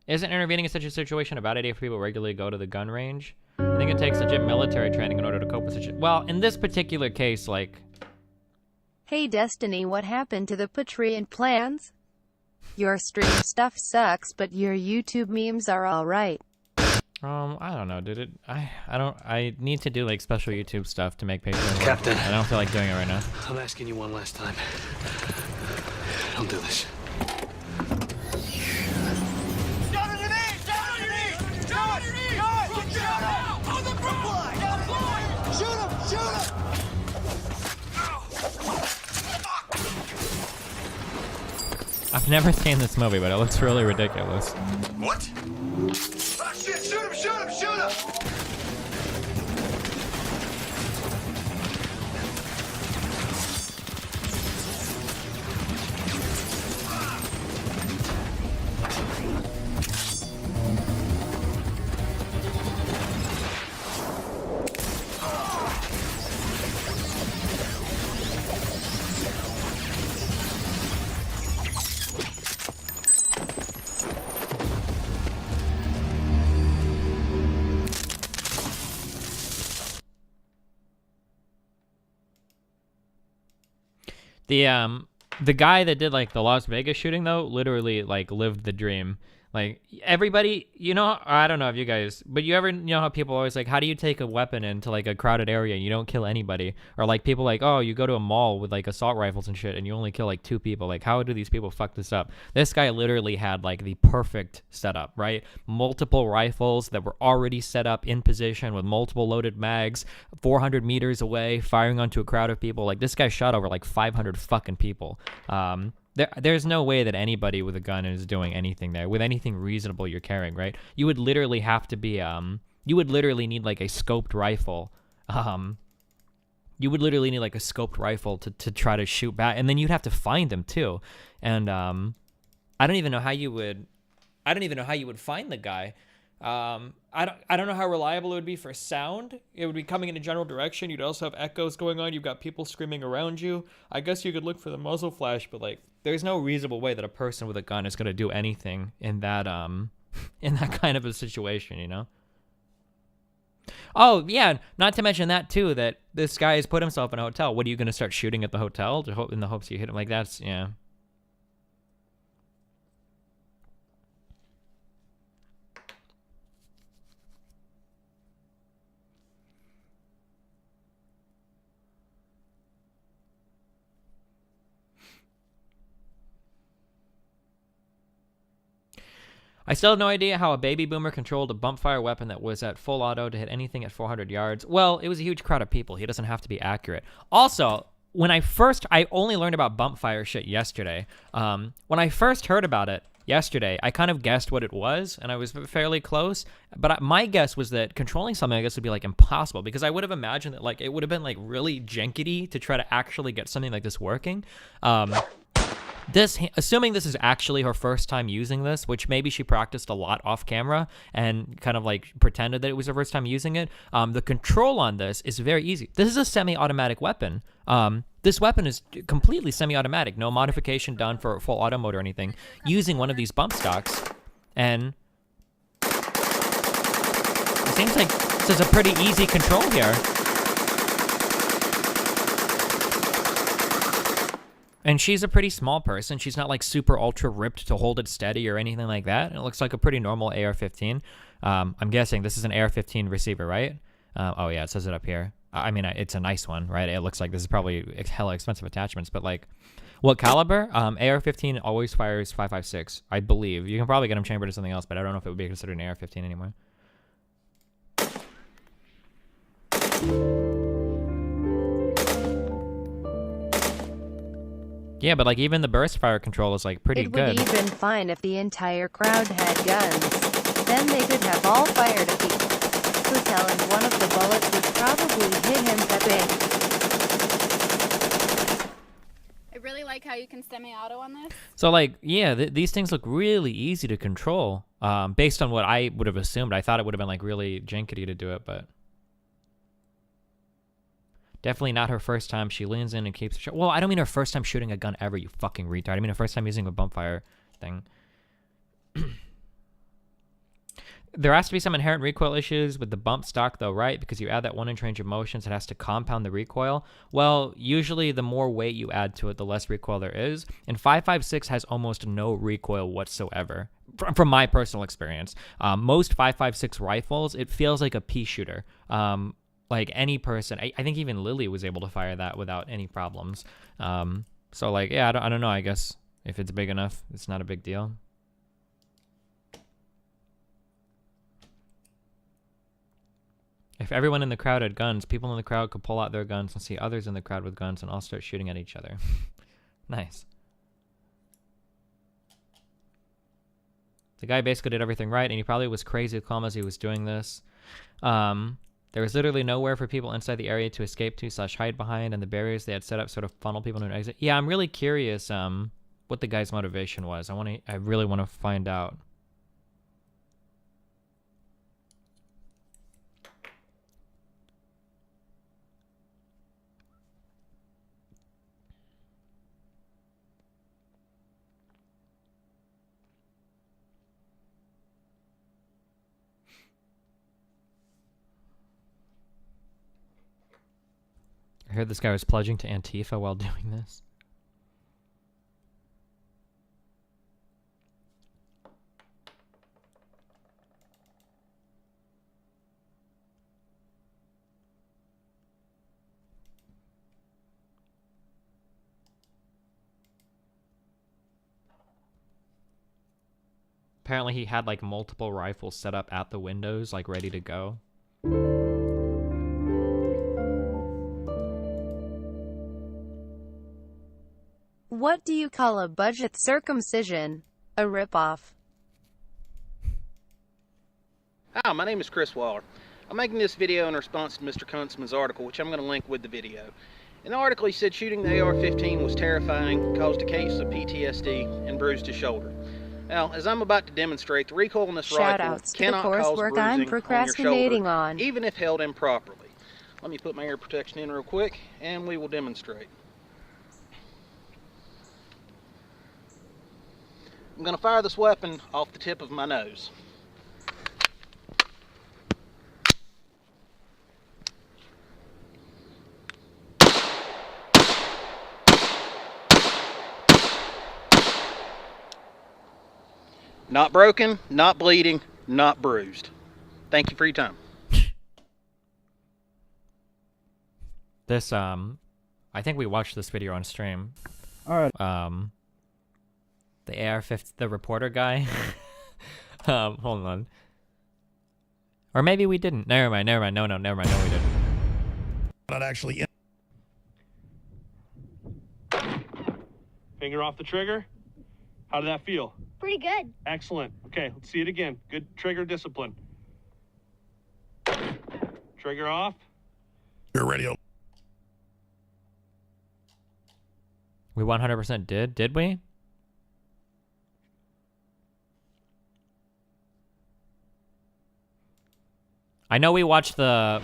isn't intervening in such a situation a bad idea for people who regularly go to the gun range. I think it takes legit military training in order to cope with such. Well, in this particular case, like. Hey Destiny, what happened to the Patreon plans? Your stream stuff sucks, but your YouTube memes are alright. I don't know, dude. I need to do like special YouTube stuff to make Patreon work. Captain. I don't feel like doing it right now. I'm asking you one last time. Don't do this. Down on your knees! Down on your knees! Down on your knees! Shoot him! On the front! Down the line! Shoot him! Shoot him! I've never seen this movie, but it looks really ridiculous. What? Ah, shit! Shoot him! Shoot him! Shoot him! The guy that did like the Las Vegas shooting though literally like lived the dream. Like everybody, you know, I don't know if you guys, but you ever know how people always like, how do you take a weapon into like a crowded area and you don't kill anybody? Or like people like, oh, you go to a mall with like assault rifles and shit and you only kill like 2 people. Like how do these people fuck this up? This guy literally had like the perfect setup, right? Multiple rifles that were already set up in position with multiple loaded mags, 400 meters away, firing onto a crowd of people. Like this guy shot over like 500 fucking people. There's no way that anybody with a gun is doing anything there with anything reasonable you're carrying, right? You would literally have to be, you would literally need like a scoped rifle. You would literally need like a scoped rifle to try to shoot back, and then you'd have to find them too. And I don't even know how you would find the guy. I don't know how reliable it would be for sound. It would be coming in a general direction. You'd also have echoes going on. You've got people screaming around you. I guess you could look for the muzzle flash, but like, there's no reasonable way that a person with a gun is going to do anything in that in that kind of a situation, you know? Oh, yeah, not to mention that too, that this guy has put himself in a hotel. What, are you going to start shooting at the hotel in the hopes you hit him? Like, that's, yeah. I still have no idea how a baby boomer controlled a bump-fire weapon that was at full auto to hit anything at 400 yards. Well, it was a huge crowd of people. He doesn't have to be accurate. Also, when I only learned about bump-fire shit yesterday. When I first heard about it yesterday, I kind of guessed what it was, and I was fairly close. But my guess was that controlling something, I guess, would be like impossible, because I would have imagined that like it would have been like really jankety to try to actually get something like this working. Assuming this is actually her first time using this, which maybe she practiced a lot off camera and kind of like pretended that it was her first time using it, the control on this is very easy. This is a semi-automatic weapon. This weapon is completely semi-automatic, no modification done for full auto mode or anything, using one of these bump stocks. And it seems like this is a pretty easy control here. And she's a pretty small person. She's not like super ultra ripped to hold it steady or anything like that. It looks like a pretty normal AR-15. I'm guessing this is an AR-15 receiver, right? Oh yeah, it says it up here. I mean, it's a nice one, right? It looks like this is probably hella expensive attachments, but like, what caliber? AR-15 always fires 5.56, I believe. You can probably get them chambered to something else, but I don't know if it would be considered an AR-15 anymore. Yeah, but like even the burst fire control is like pretty good. It would even fine if the entire crowd had guns. Then they could have all fired at the hotel and one of the bullets would probably hit him Pepe. I really like how you can semi-auto on this. So like, yeah, these things look really easy to control. Based on what I would have assumed, I thought it would have been like really jinkety to do it, but definitely not her first time. She leans in and keeps. Well, I don't mean her first time shooting a gun ever, you fucking retard. I mean her first time using a bump fire thing. There has to be some inherent recoil issues with the bump stock though, right? Because you add that 1-inch range of motions, it has to compound the recoil. Well, usually the more weight you add to it, the less recoil there is. And 5.56 has almost no recoil whatsoever, from my personal experience. Most 5.56 rifles, it feels like a pea shooter. Like any person, I think even Lily was able to fire that without any problems. So like, yeah, I don't know. I guess if it's big enough, it's not a big deal. If everyone in the crowd had guns, people in the crowd could pull out their guns and see others in the crowd with guns and all start shooting at each other. Nice. The guy basically did everything right, and he probably was crazy calm as he was doing this. There was literally nowhere for people inside the area to escape to / hide behind, and the barriers they had set up sort of funnel people to an exit. Yeah, I'm really curious what the guy's motivation was. I really want to find out. I heard this guy was pledging to Antifa while doing this. Apparently he had like multiple rifles set up at the windows, like ready to go. What do you call a budget circumcision? A ripoff. Hi, my name is Chris Waller. I'm making this video in response to Mr. Kuntzman's article, which I'm going to link with the video. In the article, he said shooting the AR-15 was terrifying, caused a case of PTSD, and bruised his shoulder. Now, as I'm about to demonstrate, the recoil in this rifle cannot cause bruising I'm procrastinating on your shoulder, even if held improperly. Let me put my ear protection in real quick, and we will demonstrate. I'm going to fire this weapon off the tip of my nose. Not broken, not bleeding, not bruised. Thank you for your time. This, I think we watched this video on stream. Alright. The AR-15, the reporter guy. Hold on. Or maybe we didn't. Never mind. No, never mind. No, we didn't. Not actually. Finger off the trigger. How did that feel? Pretty good. Excellent. Okay, let's see it again. Good trigger discipline. Trigger off. You're ready. We 100% did we? I know we watched the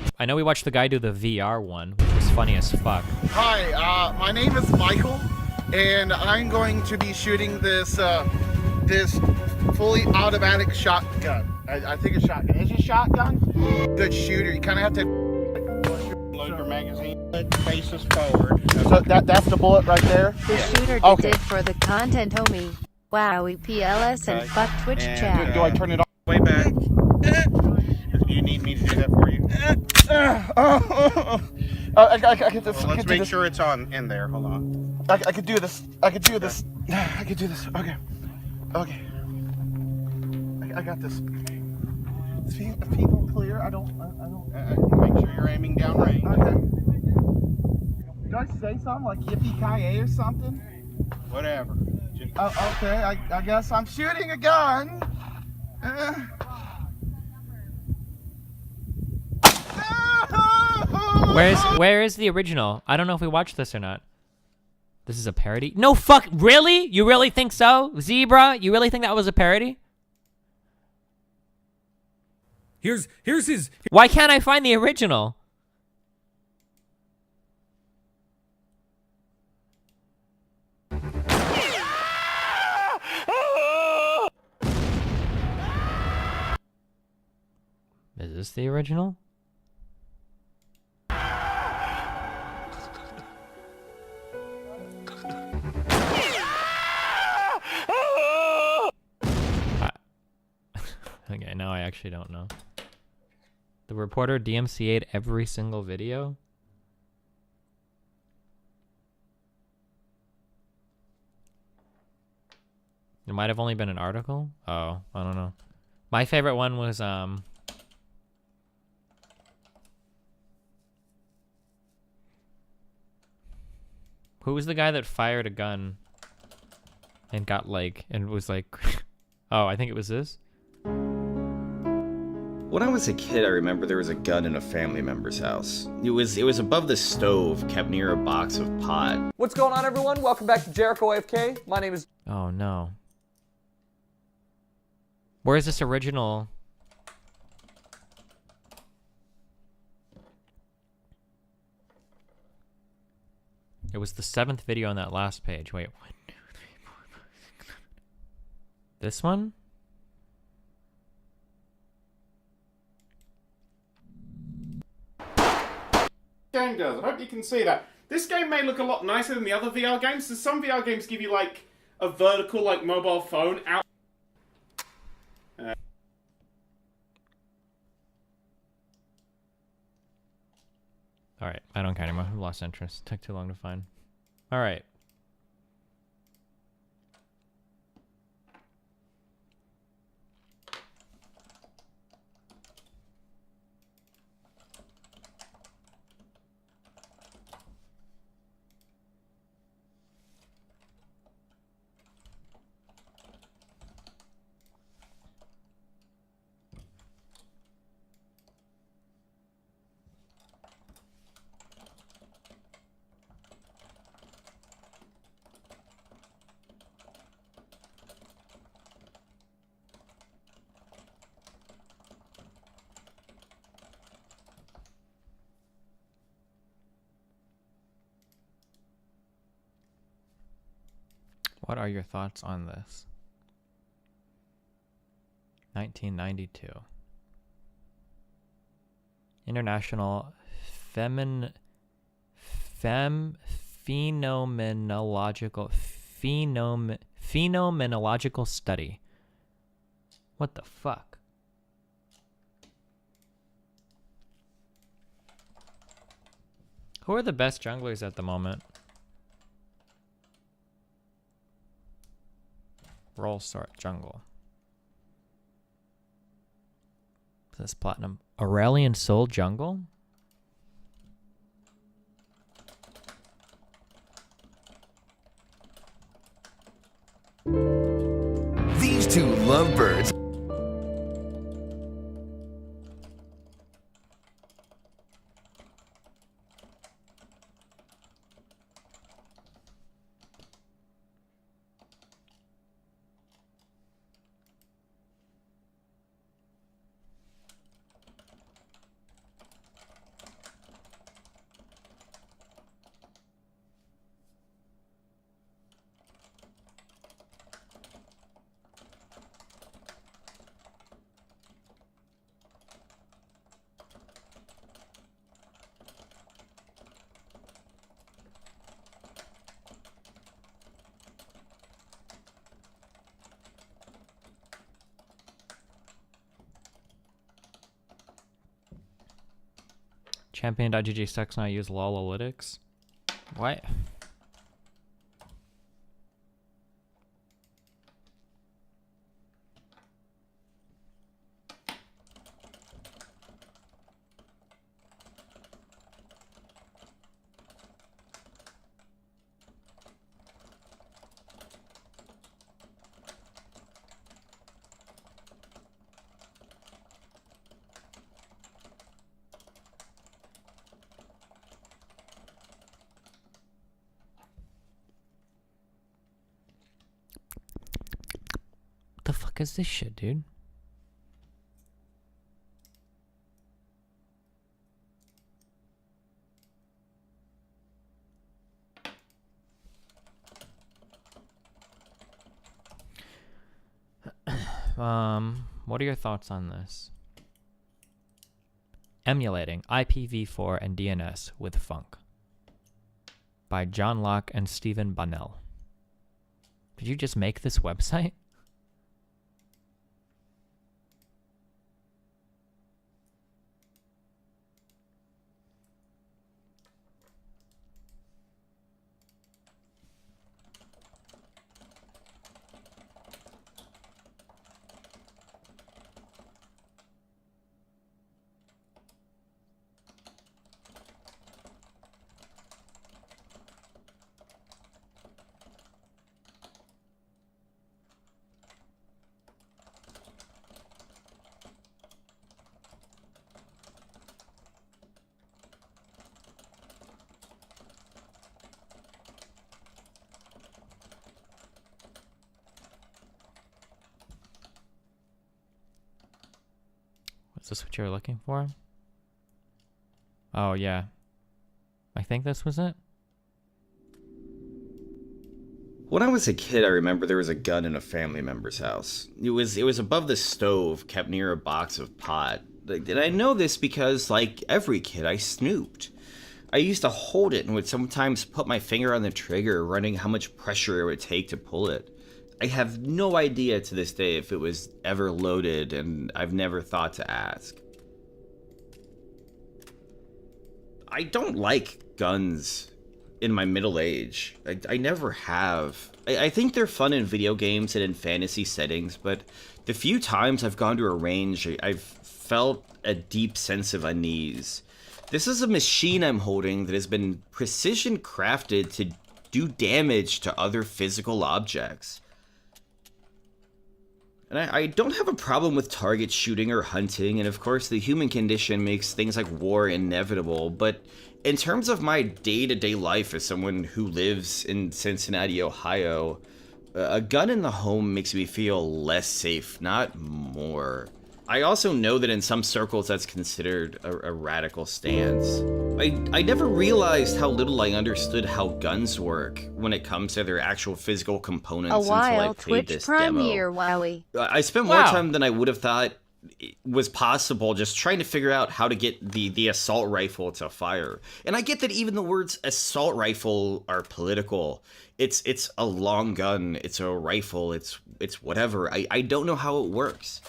guy do the VR one, which was funny as fuck. Hi, my name is Michael, and I'm going to be shooting this this fully automatic shotgun. I think a shotgun. Is it a shotgun? Good shooter. You kind of have to load your magazine. Faces forward. So that's the bullet right there. The shooter did for the content, homie. Wow, we PLS and fuck Twitch chat. Do I turn it off? Way back. You need me to do that for you? I could just, let's make sure it's on in there. Hold on. I could do this. I could do this. I could do this. Okay. Okay. I got this. It's feeling clear. I don't. Make sure you're aiming down range. Okay. Did I say something like yippee-ki-yay or something? Whatever. Oh, okay, I guess I'm shooting a gun. Where is the original? I don't know if we watched this or not. This is a parody? No fuck, really? You really think so? Zebra, you really think that was a parody? Here's his. Why can't I find the original? Is this the original? Okay, now I actually don't know. The reporter DMCA'd every single video? It might have only been an article? Oh, I don't know. My favorite one was, who was the guy that fired a gun and got like, and was like, oh, I think it was this? When I was a kid, I remember there was a gun in a family member's house. It was above the stove, kept near a box of pot. What's going on, everyone? Welcome back to Jericho AFK. My name is... Oh, no. Where is this original? It was the 7th video on that last page. Wait, 1, 2, 3, 4, 5, 6, 7. This one? Game does. I hope you can see that. This game may look a lot nicer than the other VR games. So some VR games give you like a vertical, like mobile phone out. All right, I don't care anymore. I've lost interest. Took too long to find. All right. What are your thoughts on this? 1992. International phenomenological study. What the fuck? Who are the best junglers at the moment? Roll start jungle. This platinum. Aurelian Soul Jungle? These two lovebirds. Champion.gg sucks and I use lolalytics. What? fuck is this shit, dude? What are your thoughts on this? Emulating IPv4 and DNS with Funk by John Locke and Stephen Bonnell. Did you just make this website? Is this what you were looking for? Oh, yeah. I think this was it. When I was a kid, I remember there was a gun in a family member's house. It was above the stove, kept near a box of pot. And I know this because, like every kid, I snooped. I used to hold it and would sometimes put my finger on the trigger, running how much pressure it would take to pull it. I have no idea to this day if it was ever loaded, and I've never thought to ask. I don't like guns in my middle age. I never have. I think they're fun in video games and in fantasy settings, but the few times I've gone to a range, I've felt a deep sense of unease. This is a machine I'm holding that has been precision crafted to do damage to other physical objects. And I don't have a problem with target shooting or hunting, and of course the human condition makes things like war inevitable, but in terms of my day-to-day life as someone who lives in Cincinnati, Ohio, a gun in the home makes me feel less safe, not more. I also know that in some circles that's considered a radical stance. I never realized how little I understood how guns work when it comes to their actual physical components until I played this demo. Wowie. I spent more time than I would have thought was possible just trying to figure out how to get the assault rifle to fire. And I get that even the words assault rifle are political. It's a long gun, it's a rifle, it's whatever. I don't know how it works.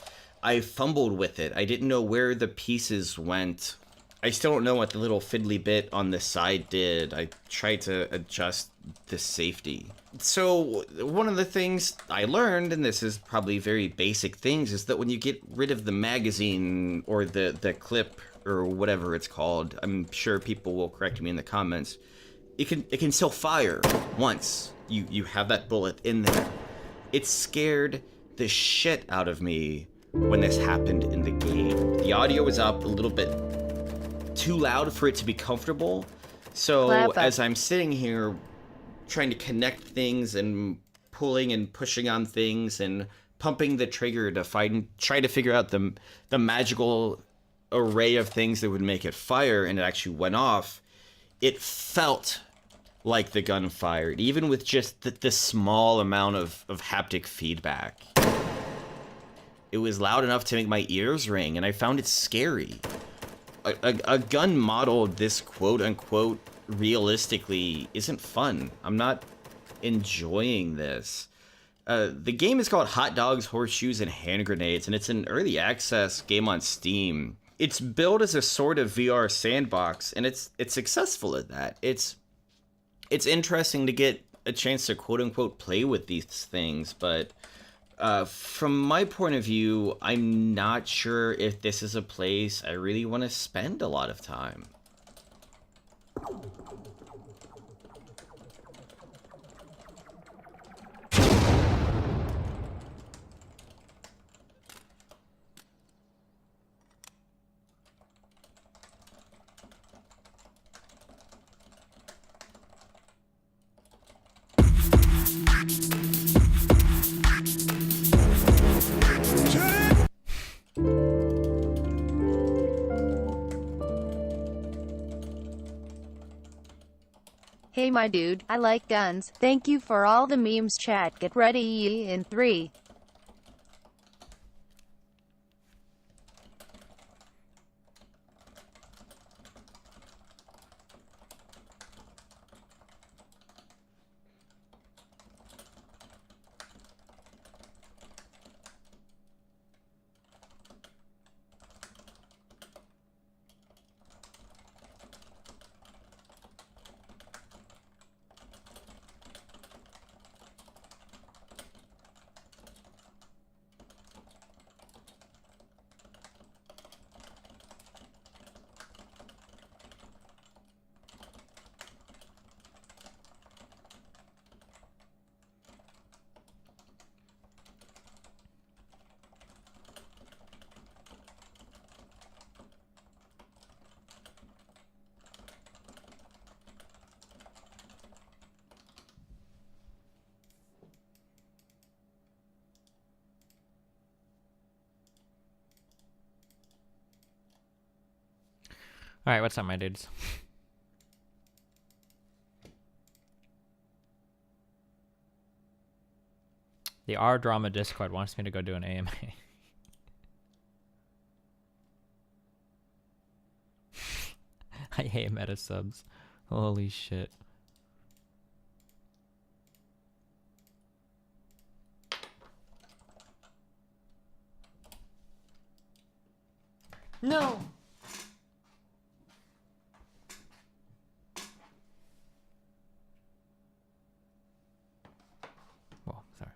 I fumbled with it. I didn't know where the pieces went. I still don't know what the little fiddly bit on the side did. I tried to adjust the safety. So one of the things I learned, and this is probably very basic things, is that when you get rid of the magazine or the clip or whatever it's called, I'm sure people will correct me in the comments, it can still fire once you have that bullet in there. It scared the shit out of me when this happened in the game. The audio was up a little bit too loud for it to be comfortable, so as I'm sitting here trying to connect things and pulling and pushing on things and pumping the trigger to try to figure out the magical array of things that would make it fire, and it actually went off, it felt like the gun fired, even with just the small amount of haptic feedback. It was loud enough to make my ears ring, and I found it scary. A gun modeled this quote-unquote realistically isn't fun. I'm not enjoying this. The game is called Hot Dogs, Horseshoes, and Hand Grenades, and it's an early access game on Steam. It's billed as a sort of VR sandbox, and it's successful at that. It's interesting to get a chance to quote-unquote play with these things, but from my point of view, I'm not sure if this is a place I really want to spend a lot of time. Hey my dude, I like guns. Thank you for all the memes chat. Get ready in 3. Alright, what's up, my dudes? The R Drama Discord wants me to go do an AMA. I hate meta subs. Holy shit. No. Whoa, sorry.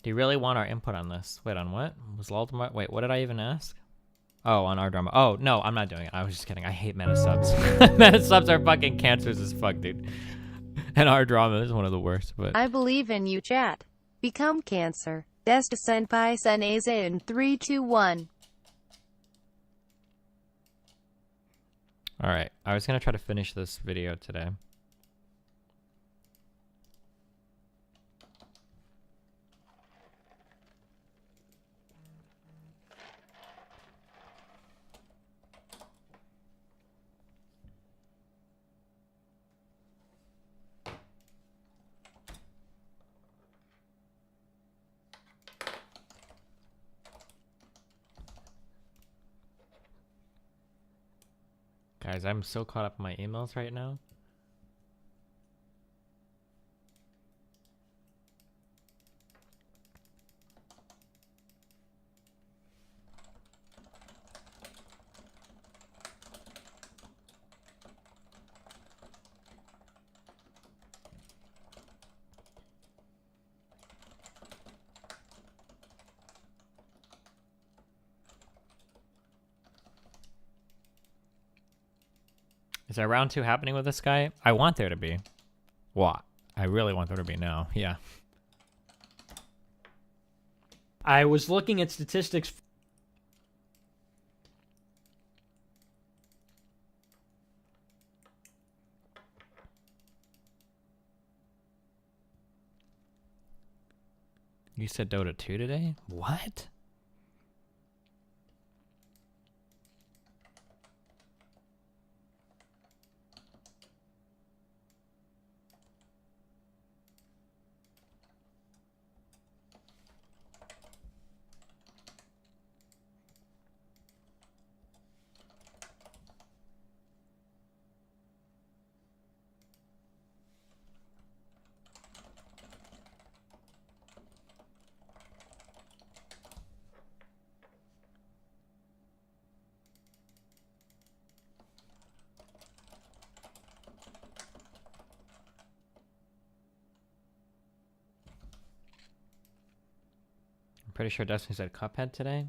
Do you really want our input on this? Wait, on what? Was Laldemar? Wait, what did I even ask? Oh, on our drama. Oh, no, I'm not doing it. I was just kidding. I hate meta subs. Meta subs are fucking cancers as fuck, dude. And our drama is one of the worst, but... I believe in you, chat. Become cancer. Desta senpai seneze in 3, 2, 1. Alright, I was gonna try to finish this video today. Guys, I'm so caught up in my emails right now. Is there round 2 happening with this guy? I want there to be. What? I really want there to be now. Yeah. I was looking at statistics. You said Dota 2 today? What? Pretty sure Destiny said Cuphead today.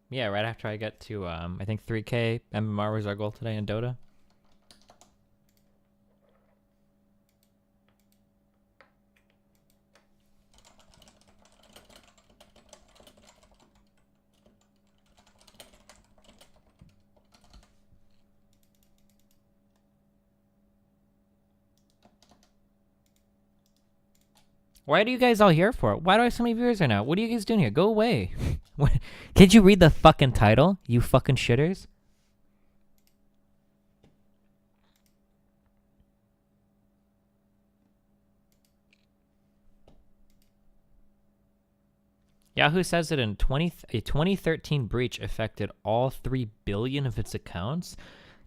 Yeah, right after I get to, I think 3K MMR was our goal today in Dota. Why are you guys all here for? Why do I have so many viewers right now? What are you guys doing here? Go away. Can't you read the fucking title, you fucking shitters? Yahoo says that a 2013 breach affected all 3 billion of its accounts.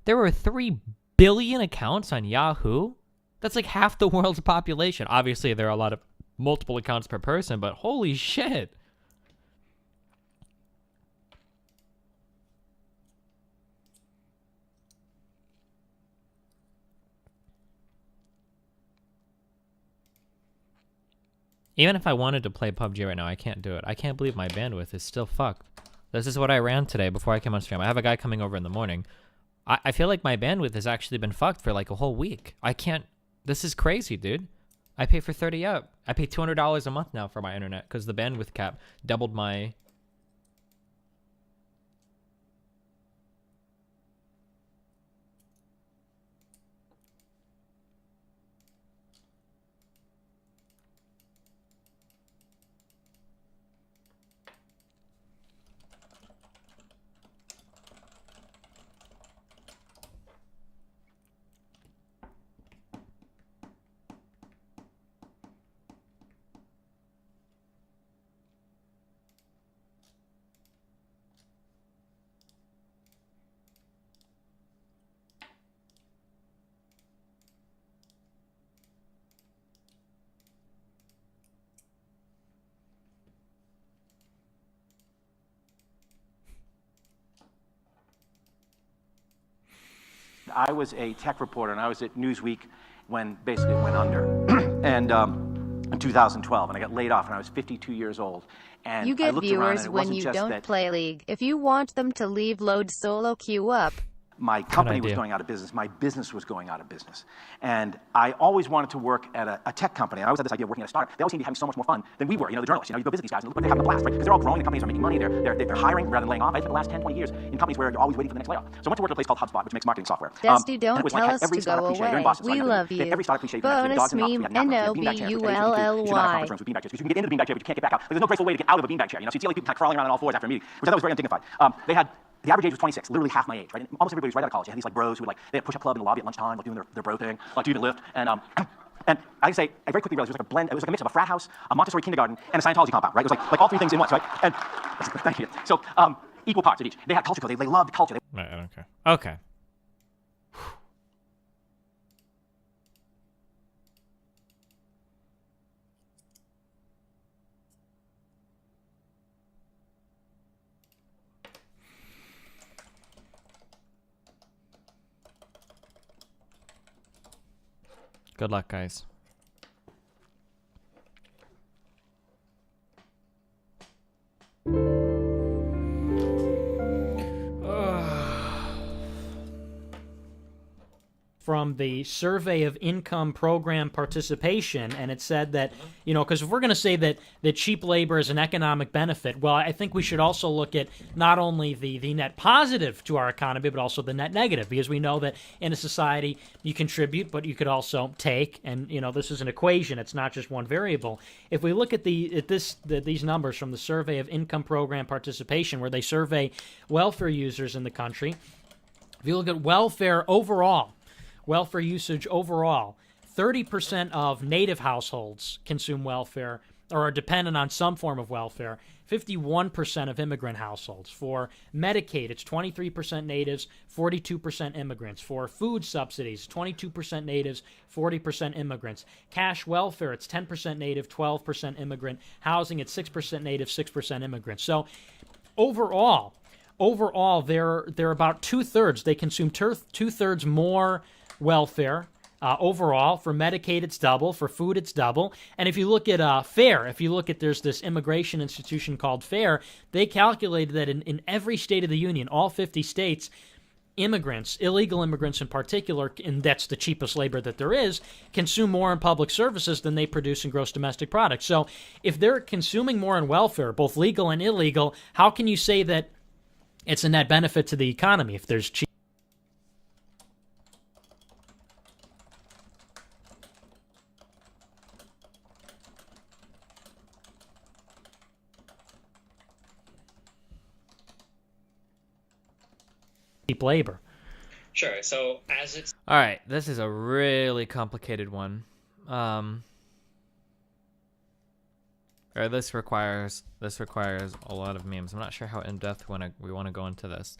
There were 3 billion accounts on Yahoo? That's like half the world's population. Obviously, there are a lot of multiple accounts per person, but holy shit. Even if I wanted to play PUBG right now, I can't do it. I can't believe my bandwidth is still fucked. This is what I ran today before I came on stream. I have a guy coming over in the morning. I feel like my bandwidth has actually been fucked for like a whole week. I can't... This is crazy, dude. I pay for 30 up. I pay $200 a month now for my internet because the bandwidth cap doubled my... I was a tech reporter, and I was at Newsweek when basically it went under, and in 2012, and I got laid off, and I was 52 years old. And you I get looked around, viewers and it when wasn't you just don't that play League. If you want them to leave, load solo queue up. my company was going out of business, my business was going out of business. And I always wanted to work at a tech company. I always had this idea of working at a startup. They always seem to be having so much more fun than we were, you know, the journalists. You know, you go visit these guys and look like they're having a blast, right? Because they're all growing, the companies are making money, they're hiring rather than laying off. I spent the last 10, 20 years in companies where you're always waiting for the next layoff. So I went to work at a place called HubSpot, which makes marketing software. Dusty, don't and it was tell like us every to startup go cliche. You're in away. Boston, so We I love they had you. every startup cliche. You had Bonus dogs in the office, meme, we had napkins, we had beanbag chairs, right? You shoot out of conference rooms with beanbag chairs. You can get into the beanbag chair, but you can't get back out. Like, there's no graceful way to get out of a beanbag chair. You know, so you see all these people kind of crawling around on all fours after a meeting, which I thought was very undignified. They had the average age was 26, literally half my age, right? And almost everybody was right out of college. You had these like bros who would, like, they had a push-up club in the lobby at lunchtime, like doing their bro thing, like do you even lift? And I can say, I very quickly realized it was like a blend. It was like a mix of a frat house, a Montessori kindergarten, and a Scientology compound, right? It was like all three things in once, right? And thank you. So equal parts of each. They had culture code. They loved culture. Right, I don't care. Okay. Good luck, guys. From the Survey of Income Program Participation, and it said that, you know, because if we're going to say that cheap labor is an economic benefit, well, I think we should also look at not only the net positive to our economy, but also the net negative, because we know that in a society you contribute, but you could also take, and, you know, this is an equation, it's not just one variable. If we look at these numbers from the Survey of Income Program Participation, where they survey welfare users in the country, if you look at welfare usage overall, 30% of native households consume welfare or are dependent on some form of welfare. 51% of immigrant households. For Medicaid, it's 23% natives, 42% immigrants. For food subsidies, 22% natives, 40% immigrants. Cash welfare, it's 10% native, 12% immigrant. Housing, it's 6% native, 6% immigrants. So overall, they're about two-thirds. They consume two-thirds more welfare Overall, for Medicaid, it's double. For food, it's double. And if you look at FAIR, there's this immigration institution called FAIR, they calculated that in every state of the union, all 50 states, immigrants, illegal immigrants in particular, and that's the cheapest labor that there is, consume more in public services than they produce in gross domestic product. So if they're consuming more in welfare, both legal and illegal, how can you say that it's a net benefit to the economy if there's cheap labor? Sure. So as it's All right, this is a really complicated one. Or this requires a lot of memes. I'm not sure how in depth we want to go into this.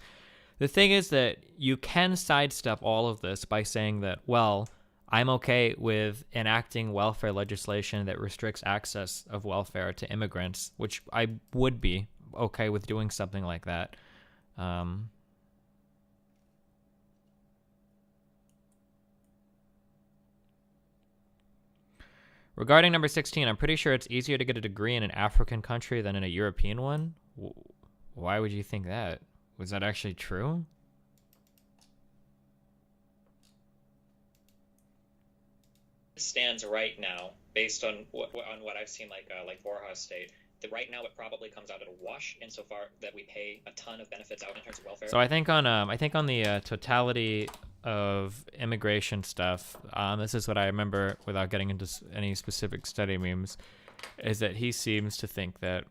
The thing is that you can sidestep all of this by saying that, well, I'm okay with enacting welfare legislation that restricts access of welfare to immigrants, which I would be okay with doing something like that. Regarding number 16, I'm pretty sure it's easier to get a degree in an African country than in a European one. Why would you think that? Was that actually true? stands right now, based on what I've seen, like Borja State, that right now it probably comes out at a wash insofar that we pay a ton of benefits out in terms of welfare. So I think on the totality of immigration stuff, this is what I remember without getting into any specific study memes, is that he seems to think that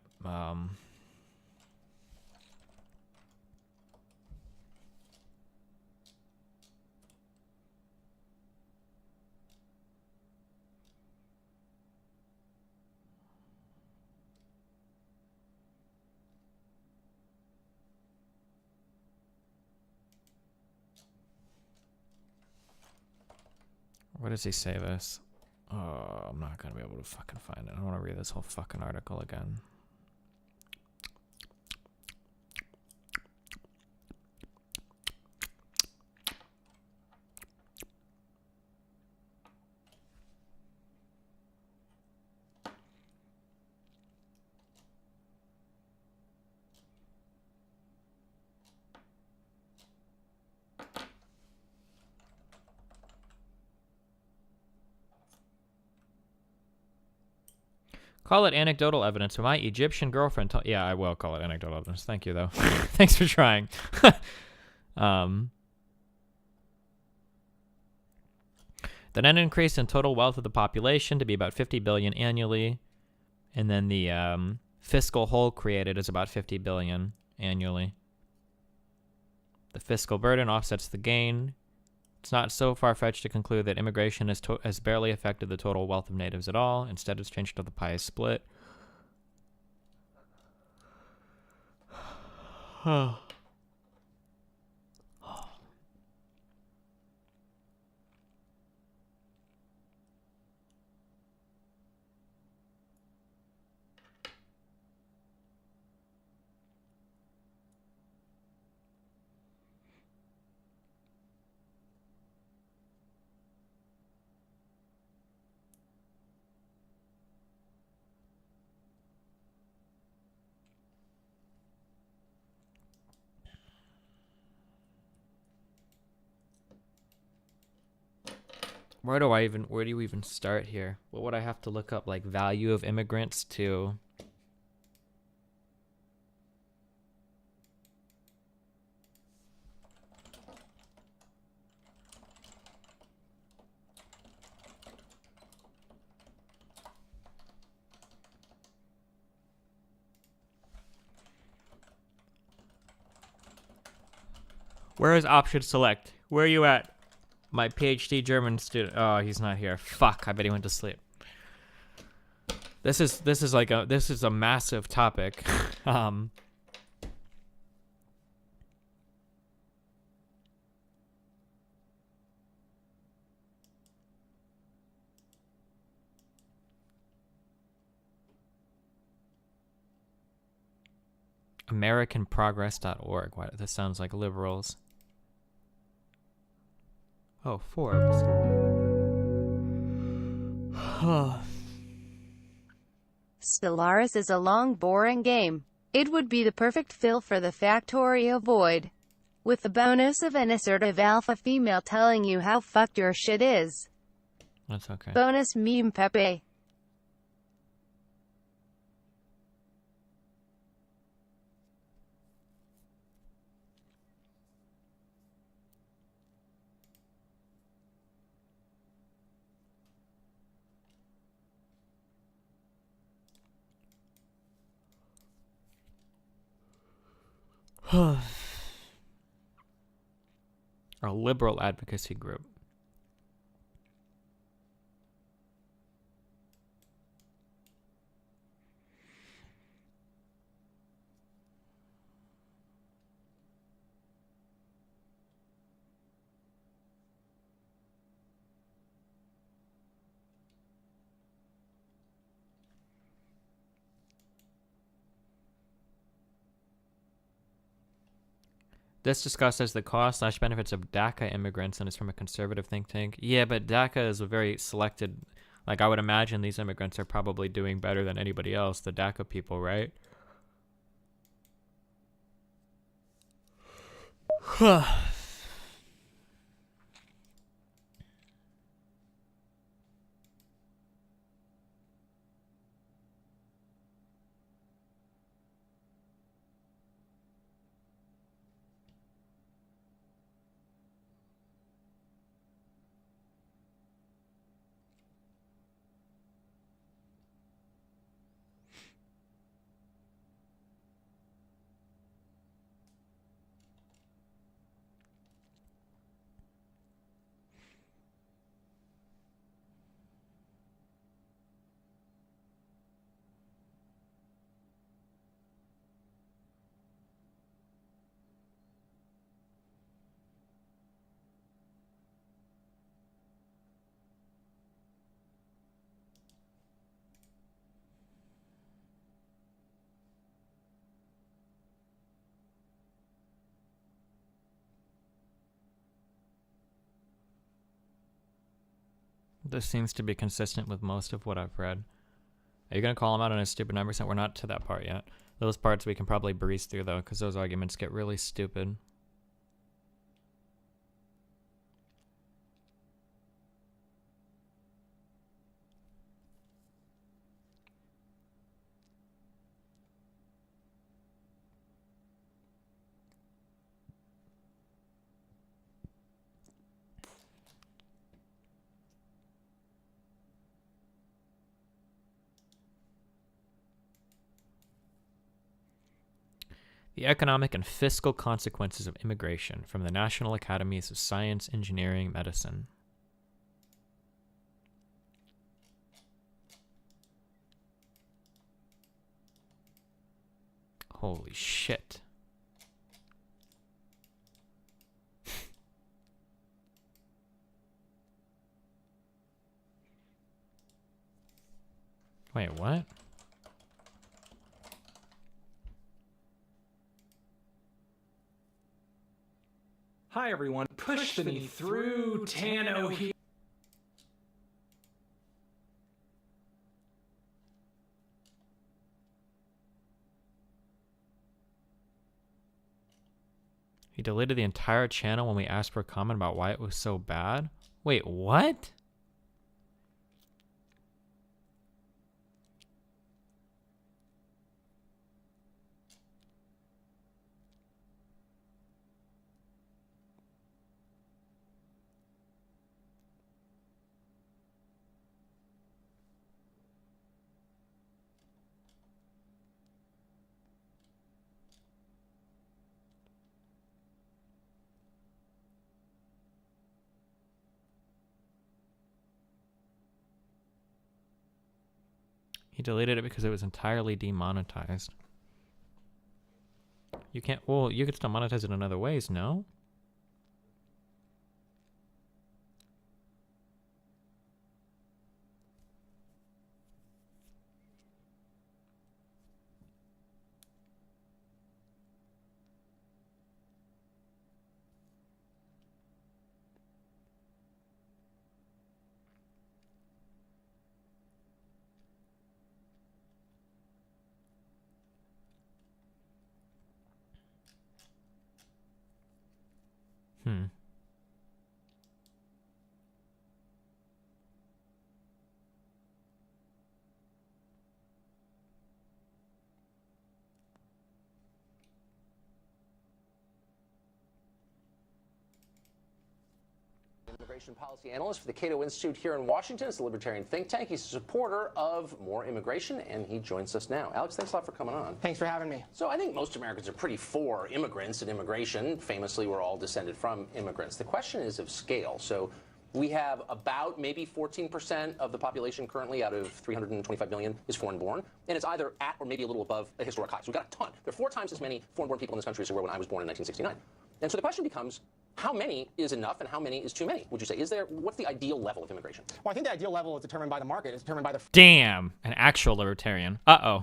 where does he say this? Oh, I'm not gonna be able to fucking find it. I don't want to read this whole fucking article again. Call it anecdotal evidence. My Egyptian girlfriend told... Yeah, I will call it anecdotal evidence. Thank you, though. Thanks for trying. The net increase in total wealth of the population to be about 50 billion annually. And then the fiscal hole created is about 50 billion annually. The fiscal burden offsets the gain. It's not so far-fetched to conclude that immigration has barely affected the total wealth of natives at all. Instead, it's changed how the pie is split. Where do you even start here? What would I have to look up? Like value of immigrants to... Where is option select? Where are you at? My PhD German student. Oh, he's not here. Fuck, I bet he went to sleep. This is a massive topic. AmericanProgress.org. Why, this sounds like liberals. Oh, Forbes. Stellaris is a long, boring game. It would be the perfect fill for the Factorio void, with the bonus of an assertive alpha female telling you how fucked your shit is. That's okay. Bonus meme Pepe. Our liberal advocacy group. This discusses the cost/benefits of DACA immigrants and is from a conservative think tank. Yeah, but DACA is a very selected... Like, I would imagine these immigrants are probably doing better than anybody else, the DACA people, right? This seems to be consistent with most of what I've read. Are you going to call him out on his stupid numbers? We're not to that part yet. Those parts we can probably breeze through, though, because those arguments get really stupid. The economic and fiscal consequences of immigration from the National Academies of Science, Engineering, Medicine. Holy shit. Wait, what? Hi everyone, push me through Tano here. He deleted the entire channel when we asked for a comment about why it was so bad? Wait, what? He deleted it because it was entirely demonetized. You can't, well, you could still monetize it in other ways, no? Immigration policy analyst for the Cato Institute here in Washington. It's a libertarian think tank. He's a supporter of more immigration, and he joins us now. Alex, thanks a lot for coming on. Thanks for having me. So I think most Americans are pretty for immigrants and immigration. Famously, we're all descended from immigrants. The question is of scale. So we have about maybe 14% of the population currently out of 325 million is foreign-born, and it's either at or maybe a little above a historic high. So we've got a ton. There are 4 times as many foreign-born people in this country as there were when I was born in 1969. And so the question becomes, how many is enough and how many is too many, would you say? What's the ideal level of immigration? Well, I think the ideal level is determined by the market. It's determined by the... Damn, an actual libertarian. Uh-oh.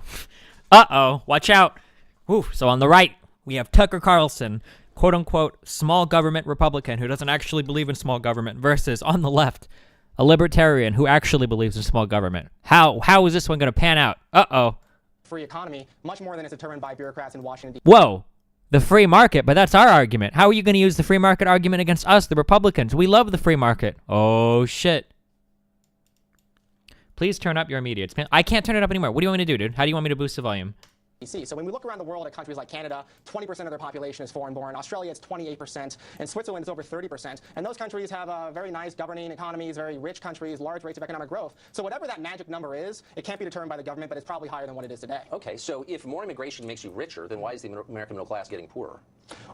Uh-oh, watch out. Woo. So on the right, we have Tucker Carlson, quote-unquote, small government Republican who doesn't actually believe in small government, versus, on the left, a libertarian who actually believes in small government. How is this one going to pan out? Uh-oh. Free economy, much more than is determined by bureaucrats in Washington, D.C. Whoa. The free market, but that's our argument. How are you going to use the free market argument against us, the Republicans? We love the free market. Oh, shit. Please turn up your immediate. I can't turn it up anymore. What do you want me to do, dude? How do you want me to boost the volume? So when we look around the world at countries like Canada, 20% of their population is foreign-born. Australia, it's 28%. And Switzerland is over 30%. And those countries have very nice governing economies, very rich countries, large rates of economic growth. So whatever that magic number is, it can't be determined by the government, but it's probably higher than what it is today. Okay, so if more immigration makes you richer, then why is the American middle class getting poorer?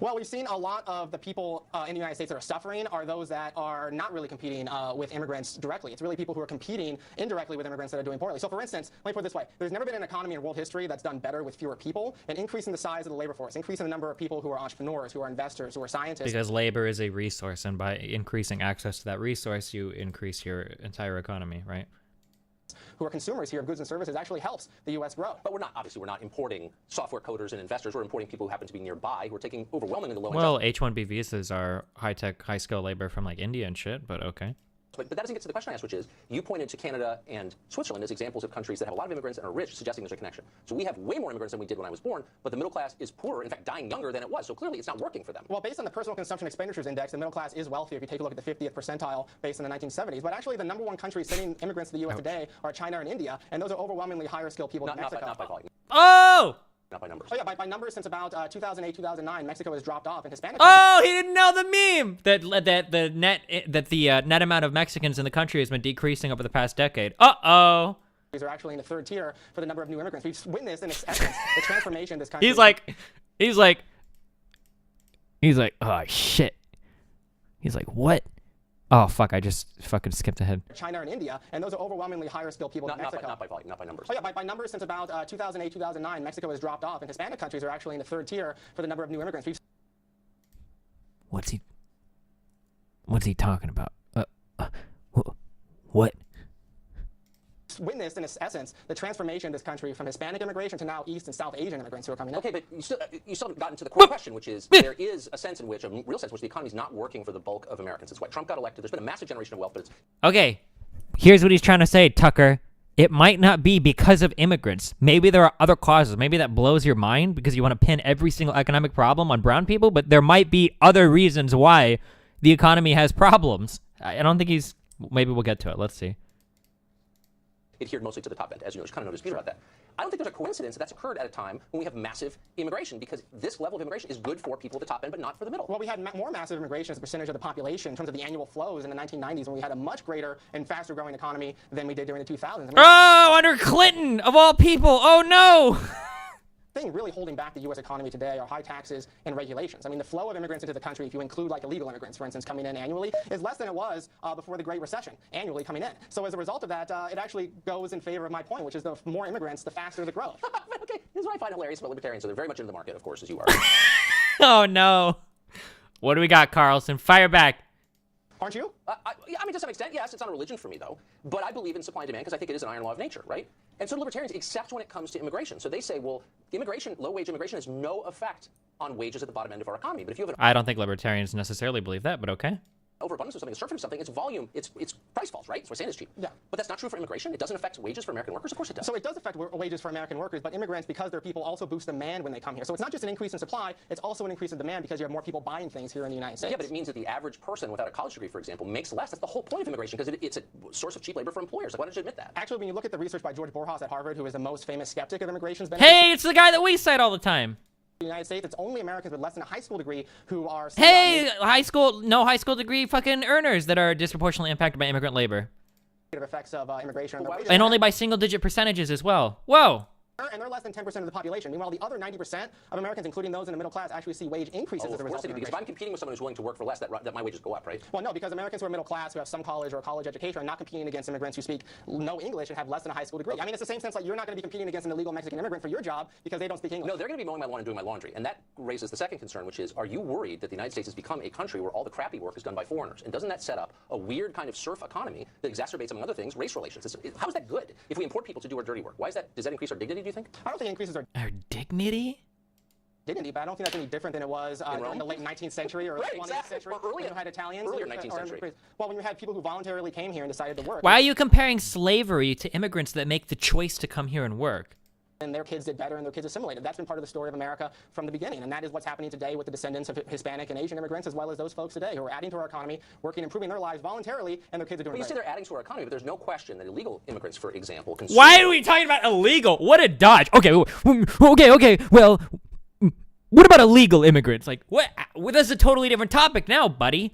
Well, we've seen a lot of the people in the United States that are suffering are those that are not really competing with immigrants directly. It's really people who are competing indirectly with immigrants that are doing poorly. So for instance, let me put it this way. There's never been an economy in world history that's done better with fewer people, and increasing the size of the labor force, increasing the number of people who are entrepreneurs, who are investors, who are scientists. Because labor is a resource, and by increasing access to that resource, you increase your entire economy, right? Who are consumers here of goods and services actually helps the U.S. grow. But obviously we're not importing software coders and investors. We're importing people who happen to be nearby, who are taking overwhelmingly low income. Well, H-1B visas are high-tech, high-skill labor from like India and shit, but okay. But that doesn't get to the question I asked, which is, you pointed to Canada and Switzerland as examples of countries that have a lot of immigrants and are rich, suggesting there's a connection. So we have way more immigrants than we did when I was born, but the middle class is poorer, in fact, dying younger than it was. So clearly it's not working for them. Well, based on the personal consumption expenditures index, the middle class is wealthier if you take a look at the 50th percentile based on the 1970s. But actually, the number one country sending immigrants to the U.S. today are China and India, and those are overwhelmingly higher skilled people than Mexico. Not by volume. Oh! Not by numbers. Oh yeah, by numbers since about 2008, 2009, Mexico has dropped off, and Hispanic. Oh, he didn't know the meme that the net amount of Mexicans in the country has been decreasing over the past decade. Uh-oh. These are actually in the third tier for the number of new immigrants. We've witnessed in its essence the transformation of this country. He's like, oh shit. He's like, what? Oh, fuck, I just fucking skipped ahead. China and India, and those are overwhelmingly higher skilled people than Mexico. Not by volume, not by numbers. Oh yeah, by numbers since about 2008, 2009, Mexico has dropped off, and Hispanic countries are actually in the third tier for the number of new immigrants. What's he talking about? What? Witnessed in its essence the transformation of this country from Hispanic immigration to now East and South Asian immigrants who are coming in. Okay, but you still haven't gotten to the core question, which is there is a sense in which, a real sense in which the economy is not working for the bulk of Americans. It's why Trump got elected. There's been a massive generation of wealth, but it's... Okay, here's what he's trying to say, Tucker. It might not be because of immigrants. Maybe there are other causes. Maybe that blows your mind because you want to pin every single economic problem on brown people, but there might be other reasons why the economy has problems. I don't think he's... Maybe we'll get to it. Let's see. Adhered mostly to the top end, as you know. There's kind of no dispute about that. I don't think there's a coincidence that that's occurred at a time when we have massive immigration, because this level of immigration is good for people at the top end, but not for the middle. Well, we had more massive immigration as a percentage of the population in terms of the annual flows in the 1990s, when we had a much greater and faster growing economy than we did during the 2000s. I mean, oh, under Clinton, of all people. Oh, no. thing really holding back the U.S. economy today are high taxes and regulations. I mean, the flow of immigrants into the country, if you include like illegal immigrants, for instance, coming in annually, is less than it was before the Great Recession, annually coming in. So as a result of that, it actually goes in favor of my point, which is the more immigrants, the faster the growth. Okay, this is what I find hilarious about libertarians. So they're very much into the market, of course, as you are. Oh, no. What do we got, Carlson? Fire back. Aren't you? I mean, to some extent, yes. It's not a religion for me, though. But I believe in supply and demand because I think it is an iron law of nature, right? And so do libertarians, except when it comes to immigration. So they say, well, immigration, low-wage immigration has no effect on wages at the bottom end of our economy. But if you have I don't think libertarians necessarily believe that, but okay. overabundance of something, a surfeit of something, its volume, its price falls, right? That's why sand is cheap. Yeah. But that's not true for immigration. It doesn't affect wages for American workers. Of course it does. So it does affect wages for American workers, but immigrants, because they're people, also boost demand when they come here. So it's not just an increase in supply, it's also an increase in demand because you have more people buying things here in the United States. Yeah, but it means that the average person without a college degree, for example, makes less. That's the whole point of immigration, because it's a source of cheap labor for employers. Like, why don't you admit that? Actually, when you look at the research by George Borjas at Harvard, who is the most famous skeptic of immigration's benefits, Hey, it's the guy that we cite all the time. the United States, it's only Americans with less than a high school degree who are... Hey, no high school degree fucking earners that are disproportionately impacted by immigrant labor. ...effects of immigration. And only by single-digit percentages as well. Whoa. And they're less than 10% of the population. Meanwhile, the other 90% of Americans, including those in the middle class, actually see wage increases as a result of because if I'm competing with someone who's willing to work for less, that my wages go up, right? Well, no, because Americans who are middle class, who have some college or a college education, are not competing against immigrants who speak no English and have less than a high school degree. I mean, it's the same sense like you're not going to be competing against an illegal Mexican immigrant for your job because they don't speak English. No, they're going to be mowing my lawn and doing my laundry. And that raises the second concern, which is, are you worried that the United States has become a country where all the crappy work is done by foreigners? And doesn't that set up a weird kind of serf economy that exacerbates, among other things, race relations? How is that good if we import people to do our dirty work? Why is that? Does that increase our dignity, do you think? I don't think it increases our dignity? Dignity, but I don't think that's any different than it was in the late 19th century or 20th century. Or early, when you had Italians. Earlier 19th century. Well, when you had people who voluntarily came here and decided to work. Why are you comparing slavery to immigrants that make the choice to come here and work? And their kids did better and their kids assimilated. That's been part of the story of America from the beginning. And that is what's happening today with the descendants of Hispanic and Asian immigrants, as well as those folks today who are adding to our economy, working, improving their lives voluntarily, and their kids are doing Well, you great. say they're adding to our economy, but there's no question that illegal immigrants, for example, Why are we talking about illegal? What a dodge. Okay, well, what about illegal immigrants? Like, what? Well, that's a totally different topic now, buddy.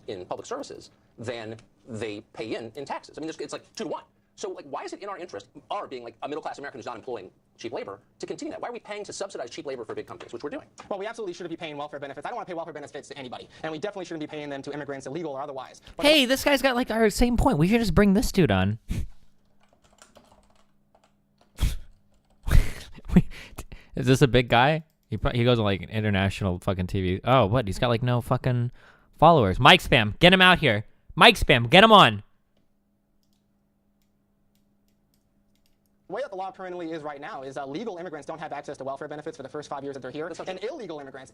in public services than they pay in taxes. I mean, it's like 2 to 1. So, like, why is it in our interest, our being like a middle-class American who's not employing cheap labor, to continue that? Why are we paying to subsidize cheap labor for big companies, which we're doing? Well, we absolutely shouldn't be paying welfare benefits. I don't want to pay welfare benefits to anybody. And we definitely shouldn't be paying them to immigrants, illegal or otherwise. But hey, this guy's got, like, our same point. We should just bring this dude on. Is this a big guy? He goes on, like, international fucking TV. Oh, what? He's got, like, no fucking followers. Mike Spam. Get him out here. Mike Spam. Get him on. the way that the law currently is right now is legal immigrants don't have access to welfare benefits for the first 5 years that they're here, and illegal immigrants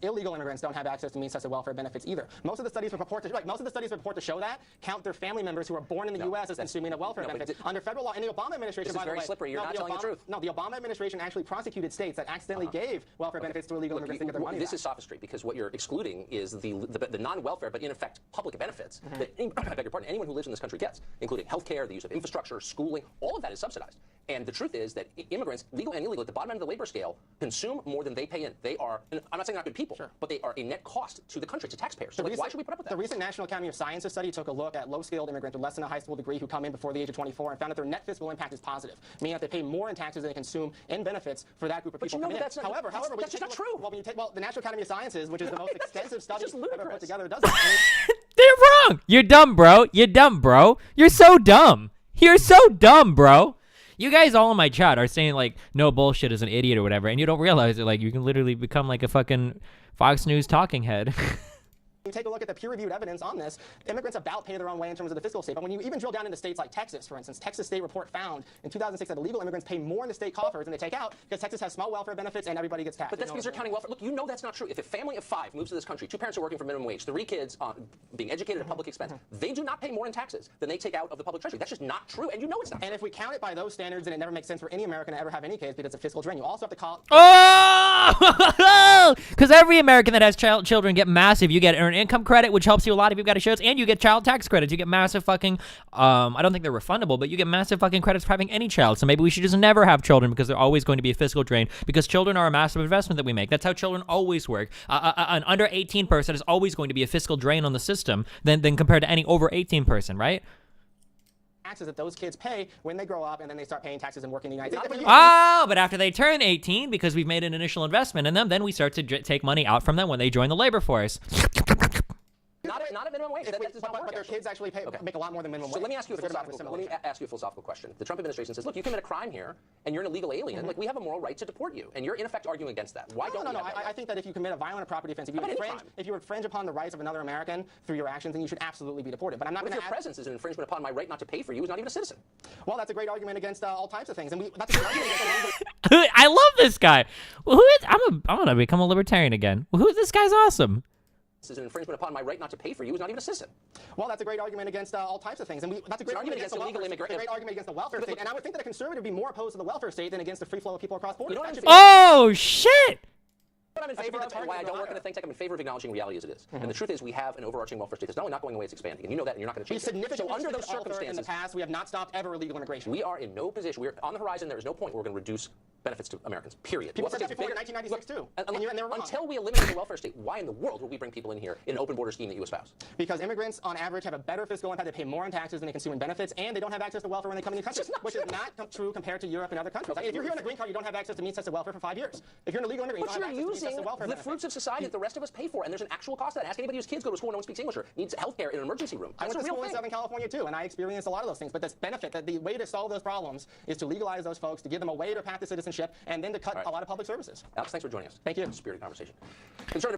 don't have access to means-tested welfare benefits either. Most of the studies report to show that count their family members who are born in the U.S. as consuming of welfare benefits under federal law. In the Obama administration, this is very slippery. You're not telling the truth. No, the Obama administration actually prosecuted states that accidentally gave welfare benefits to illegal immigrants to get their money This back. is sophistry, because what you're excluding is the non-welfare, but in effect public benefits that I beg your pardon, anyone who lives in this country gets, including healthcare, the use of infrastructure, schooling. All of that is subsidized. And the truth is that immigrants, legal and illegal, at the bottom end of the labor scale, consume more than they pay in. They are, and I'm not saying they're not good people, but they are a net cost to the country, to taxpayers. So why should we put up with that? The recent National Academy of Sciences study took a look at low-skilled immigrants with less than a high school degree who come in before the age of 24 and found that their net fiscal impact is positive, meaning that they pay more in taxes than they consume in benefits for that group of people coming in. That's not, However, that's just not true. Well, the National Academy of Sciences, which is the most extensive study ever put together, does that. They're wrong. You're dumb, bro. You're dumb, bro. You're so dumb. You're so dumb, bro. You guys all in my chat are saying, like, no bullshit is an idiot or whatever, and you don't realize that, like, you can literally become, like, a fucking Fox News talking head. You take a look at the peer-reviewed evidence on this, immigrants about pay their own way in terms of the fiscal state. But when you even drill down into states like Texas, for instance, Texas State Report found in 2006 that illegal immigrants pay more in the state coffers than they take out because Texas has small welfare benefits and everybody gets taxed. But that's because they're counting welfare. Look, you know that's not true. If a family of 5 moves to this country, 2 parents are working for minimum wage, 3 kids being educated at public expense, they do not pay more in taxes than they take out of the public treasury. That's just not true, and you know it's not. And if we count it by those standards, then it never makes sense for any American to ever have any kids because it's a fiscal drain. You also have to call. Oh! Because every American that has children get massive. You get earned income credit, which helps you a lot if you've got a shows, and you get child tax credits. You get massive fucking, I don't think they're refundable, but you get massive fucking credits for having any child. So maybe we should just never have children because they're always going to be a fiscal drain because children are a massive investment that we make. That's how children always work. An under 18 person is always going to be a fiscal drain on the system than compared to any over 18 person, right? Taxes that those kids pay when they grow up and then they start paying taxes and work in the United States. Oh, but after they turn 18, because we've made an initial investment in them, then we start to take money out from them when they join the labor force. Not a minimum wage. But their kids actually make a lot more than minimum wage. So let me ask you a philosophical question. The Trump administration says, look, you commit a crime here, and you're an illegal alien. Like, we have a moral right to deport you. And you're, in effect, arguing against that. Why don't we have that right? I think that if you commit a violent property offense, if you infringe upon the rights of another American through your actions, then you should absolutely be deported. But I'm not going to. If your presence is an infringement upon my right not to pay for you, who's not even a citizen. Well, that's a great argument against all types of things. And that's a great argument against I love this guy. Well, I'm going to become a libertarian again. Well, this guy's awesome. is an infringement upon my right not to pay for you is not even a citizen. Well, that's a great argument against all types of things, and that's a great argument against the welfare state. A great argument against the welfare state, and I would think that a conservative would be more opposed to the welfare state than against the free flow of people across borders. Oh shit! What I'm in favor of, and why I don't work in a think tank, I'm in favor of acknowledging reality as it is. And the truth is, we have an overarching welfare state that's not only not going away, it's expanding. And you know that, and you're not going to change it. So under those circumstances, in the past, we have not stopped ever illegal immigration. We are in no position. We're on the horizon. There is no point where we're going to reduce benefits to Americans. Period. People said that before in 1996 too. And they were wrong. Until we eliminate the welfare state, why in the world would we bring people in here in an open border scheme that you espouse? Because immigrants, on average, have a better fiscal impact. They pay more in taxes than they consume in benefits, and they don't have access to welfare when they come into the country, which is not true compared to Europe and other countries. If you're here on a green card, you don't have access to means-tested welfare for 5 years. If you're an illegal immigrant, you don't have access to means-tested welfare the fruits of society that the rest of us pay for, and there's an actual cost to that. Ask anybody whose kids go to school and no one speaks English or needs health care in an emergency room. I went to school in Southern California too, and I experienced a lot of those things. But this benefit, that the way to solve those problems is to legalize those folks, to give them a way to path to citizenship, and then to cut a lot of public services. Alex, thanks for joining us. Thank you. Spirited conversation.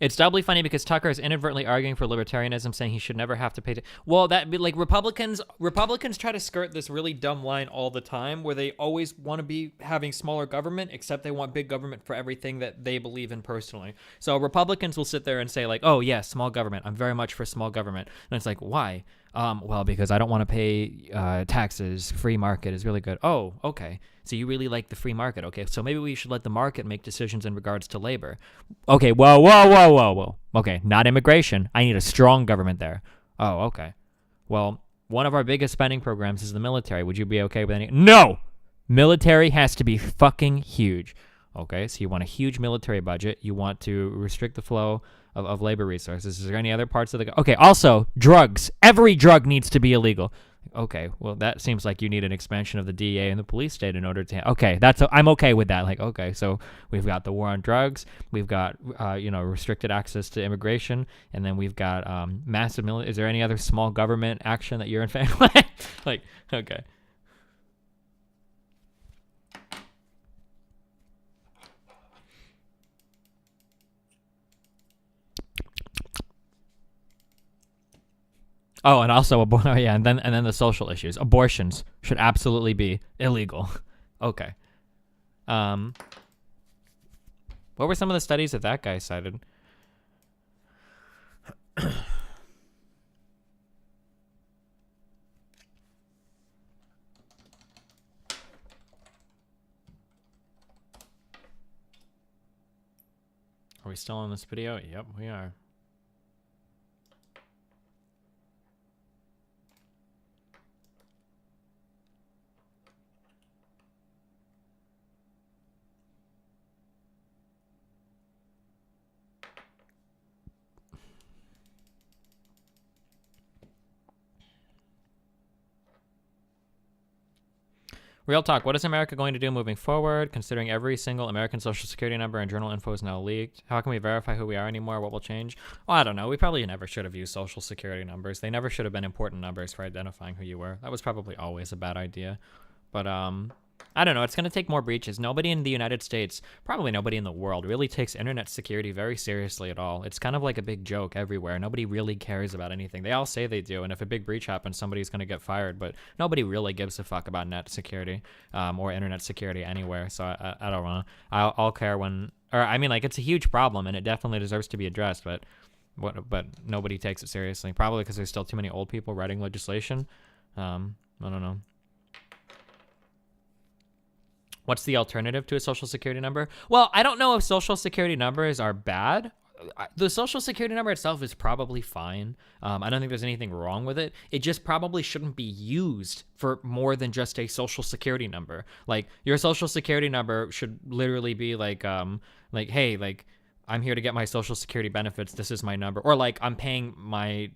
It's doubly funny because Tucker is inadvertently arguing for libertarianism, saying he should never have to pay. Well, that like Republicans try to skirt this really dumb line all the time, where they always want to be having smaller government, except they want big government for everything that they believe in personally. So Republicans will sit there and say like, "Oh yeah, small government. I'm very much for small government," and it's like, why? Well, because I don't want to pay taxes. Free market is really good. Oh, okay. So you really like the free market. Okay, so maybe we should let the market make decisions in regards to labor. Okay, whoa. Okay, not immigration. I need a strong government there. Oh, okay. Well, one of our biggest spending programs is the military. Would you be okay with any? No! Military has to be fucking huge. Okay, so you want a huge military budget. You want to restrict the flow of labor resources. Is there any other parts of the... Okay, also, drugs. Every drug needs to be illegal. Okay, well, that seems like you need an expansion of the DEA and the police state in order to... Okay, I'm okay with that. Like, okay, so we've got the war on drugs. We've got, restricted access to immigration. And then we've got massive... Is there any other small government action that you're in favor of? Like, okay. Oh, and also and then the social issues. Abortions should absolutely be illegal. Okay. What were some of the studies that guy cited? Are we still on this video? Yep, we are. Real talk, what is America going to do moving forward, considering every single American social security number and journal info is now leaked? How can we verify who we are anymore? What will change? Well, I don't know. We probably never should have used social security numbers. They never should have been important numbers for identifying who you were. That was probably always a bad idea. But, I don't know. It's going to take more breaches. Nobody in the United States, probably nobody in the world, really takes internet security very seriously at all. It's kind of like a big joke everywhere. Nobody really cares about anything. They all say they do, and if a big breach happens, somebody's going to get fired, but nobody really gives a fuck about net security or internet security anywhere, so I don't know. I'll care when... Or, I mean, like, it's a huge problem, and it definitely deserves to be addressed, but nobody takes it seriously. Probably because there's still too many old people writing legislation. I don't know. What's the alternative to a social security number? Well, I don't know if social security numbers are bad. The social security number itself is probably fine. I don't think there's anything wrong with it. It just probably shouldn't be used for more than just a social security number. Like, your social security number should literally be like, hey, like, I'm here to get my social security benefits. This is my number. Or like, I'm paying my,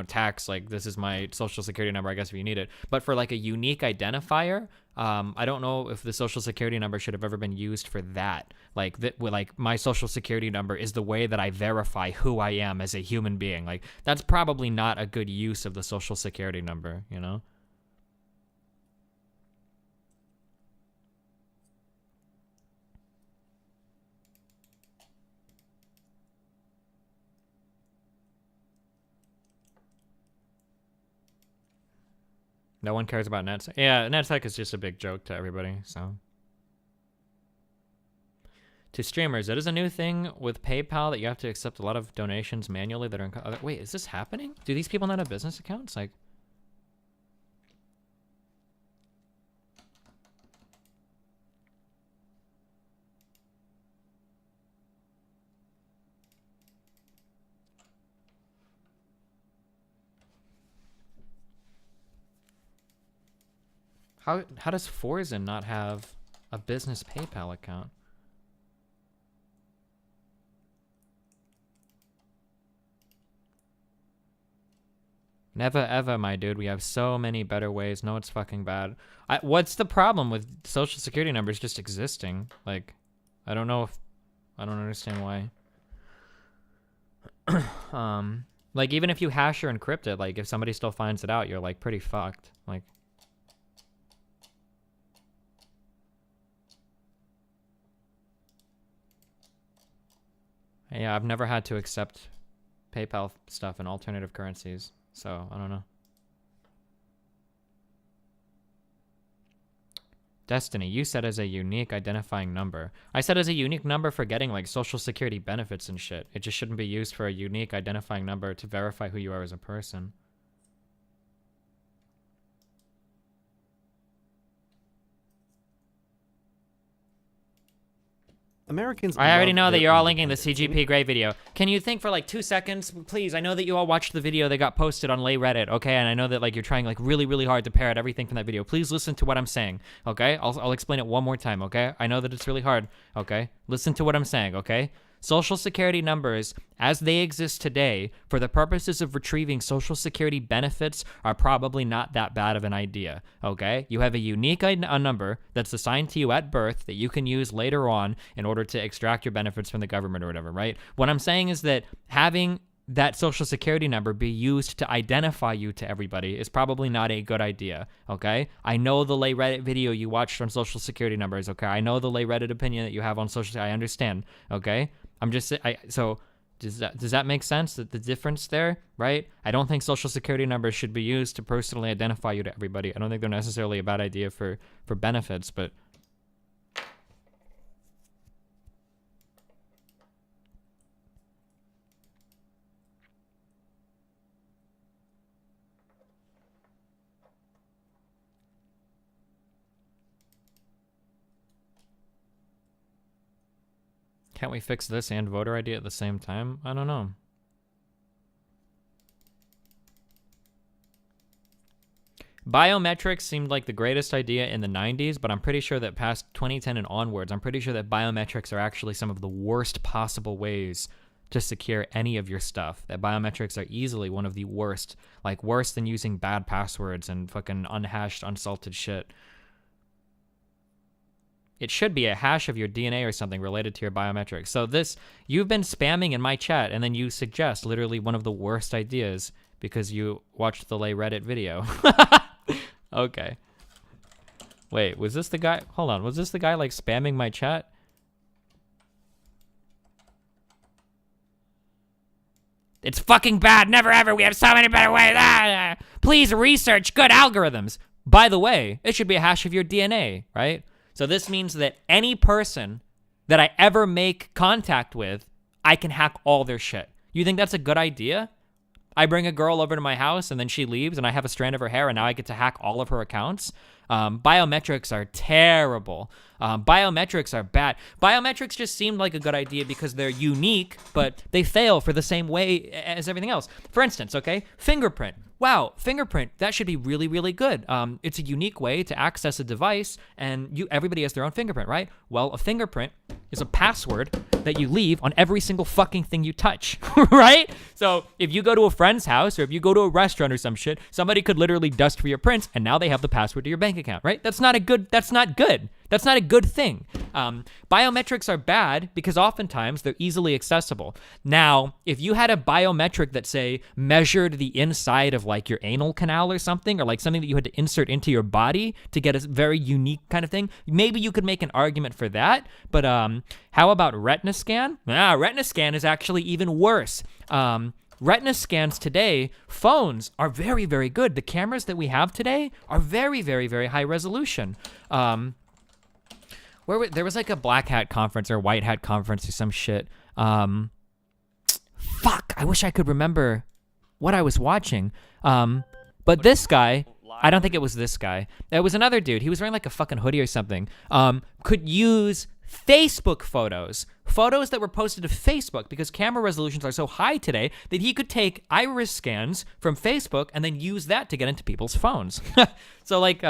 tax. Like, this is my social security number, I guess, if you need it. But for like a unique identifier, I don't know if the social security number should have ever been used for that. Like, my social security number is the way that I verify who I am as a human being. Like, that's probably not a good use of the social security number, No one cares about NetSec. Yeah, NetSec is just a big joke to everybody, so. to streamers. It is a new thing with PayPal that you have to accept a lot of donations manually that are wait, is this happening? Do these people not have business accounts? Like, how does Forzen not have a business PayPal account? Never ever, my dude. We have so many better ways. No, it's fucking bad. What's the problem with social security numbers just existing? Like, I don't know if... I don't understand why. Like, even if you hash or encrypt it, like, if somebody still finds it out, you're, like, pretty fucked. Like... Yeah, I've never had to accept PayPal stuff in alternative currencies, so I don't know. Destiny, you said as a unique identifying number. I said as a unique number for getting like social security benefits and shit. It just shouldn't be used for a unique identifying number to verify who you are as a person. Americans. I already know that you're all linking the CGP Grey video. Can you think for like 2 seconds, please? I know that you all watched the video that got posted on Lay Reddit, okay? And I know that like you're trying like really, really hard to parrot everything from that video. Please listen to what I'm saying, okay? I'll explain it one more time, okay? I know that it's really hard, okay? Listen to what I'm saying, okay? Social security numbers, as they exist today, for the purposes of retrieving social security benefits, are probably not that bad of an idea, okay? You have a unique a number that's assigned to you at birth that you can use later on in order to extract your benefits from the government or whatever, right? What I'm saying is that having that social security number be used to identify you to everybody is probably not a good idea, okay? I know the Lay Reddit video you watched on social security numbers, okay? I know the Lay Reddit opinion that you have on social, I understand, okay? I'm just, so does that make sense, that the difference there, right? I don't think social security numbers should be used to personally identify you to everybody. I don't think they're necessarily a bad idea for benefits, but... Can't we fix this and voter ID at the same time? I don't know. Biometrics seemed like the greatest idea in the 90s, but I'm pretty sure that past 2010 and onwards, I'm pretty sure that biometrics are actually some of the worst possible ways to secure any of your stuff. That biometrics are easily one of the worst, like worse than using bad passwords and fucking unhashed, unsalted shit. It should be a hash of your DNA or something related to your biometrics. So this, you've been spamming in my chat, and then you suggest literally one of the worst ideas because you watched the Lay Reddit video. Okay. Wait, was this the guy? Hold on, was this the guy like spamming my chat? It's fucking bad. Never ever. We have so many better ways. Please research good algorithms. By the way, it should be a hash of your DNA, right? So this means that any person that I ever make contact with, I can hack all their shit. You think that's a good idea? I bring a girl over to my house and then she leaves and I have a strand of her hair and now I get to hack all of her accounts. Biometrics are terrible. Biometrics are bad. Biometrics just seemed like a good idea because they're unique, but they fail for the same way as everything else. For instance, okay, fingerprint. Wow, fingerprint, that should be really, really good. It's a unique way to access a device, and everybody has their own fingerprint, right? Well, a fingerprint is a password that you leave on every single fucking thing you touch, right? So if you go to a friend's house, or if you go to a restaurant or some shit, somebody could literally dust for your prints, and now they have the password to your bank account, right? That's not good. That's not a good thing. Biometrics are bad because oftentimes they're easily accessible. Now, if you had a biometric that, say, measured the inside of like your anal canal or something, or like something that you had to insert into your body to get a very unique kind of thing, maybe you could make an argument for that. But how about retina scan? Retina scan is actually even worse. Retina scans today, phones are very, very good. The cameras that we have today are very, very, very high resolution. Where there was like a black hat conference or white hat conference or some shit. Fuck, I wish I could remember what I was watching. But this guy, I don't think it was this guy. It was another dude. He was wearing like a fucking hoodie or something. Could use Facebook photos that were posted to Facebook because camera resolutions are so high today that he could take iris scans from Facebook and then use that to get into people's phones. So like,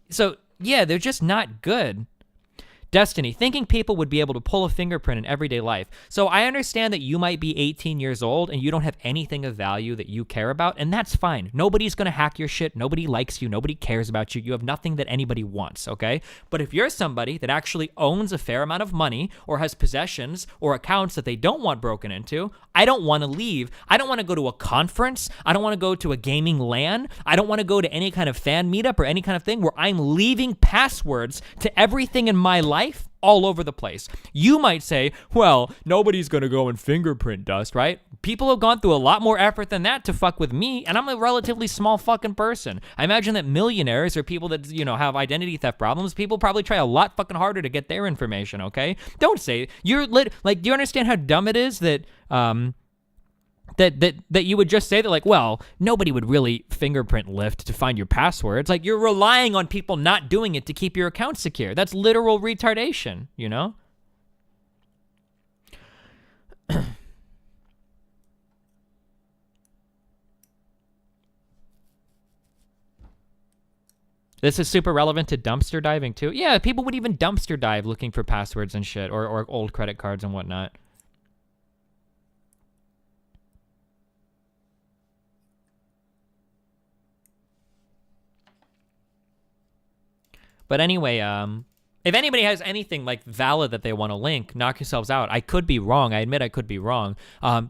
so yeah, they're just not good. Destiny, thinking people would be able to pull a fingerprint in everyday life. So I understand that you might be 18 years old and you don't have anything of value that you care about, and that's fine. Nobody's gonna hack your shit. Nobody likes you. Nobody cares about you. You have nothing that anybody wants, okay? But if you're somebody that actually owns a fair amount of money or has possessions or accounts that they don't want broken into, I don't want to leave. I don't want to go to a conference. I don't want to go to a gaming LAN. I don't want to go to any kind of fan meetup or any kind of thing where I'm leaving passwords to everything in my life all over the place. You might say, well, nobody's going to go and fingerprint dust, right? People have gone through a lot more effort than that to fuck with me, and I'm a relatively small fucking person. I imagine that millionaires or people that, you know, have identity theft problems, people probably try a lot fucking harder to get their information, okay? Don't say, like, do you understand how dumb it is that, that you would just say that, like, well, nobody would really fingerprint lift to find your passwords. Like, you're relying on people not doing it to keep your account secure. That's literal retardation, you know? This is super relevant to dumpster diving, too. Yeah, people would even dumpster dive looking for passwords and shit, or old credit cards and whatnot. But anyway, if anybody has anything like valid that they want to link, knock yourselves out. I could be wrong. I admit I could be wrong.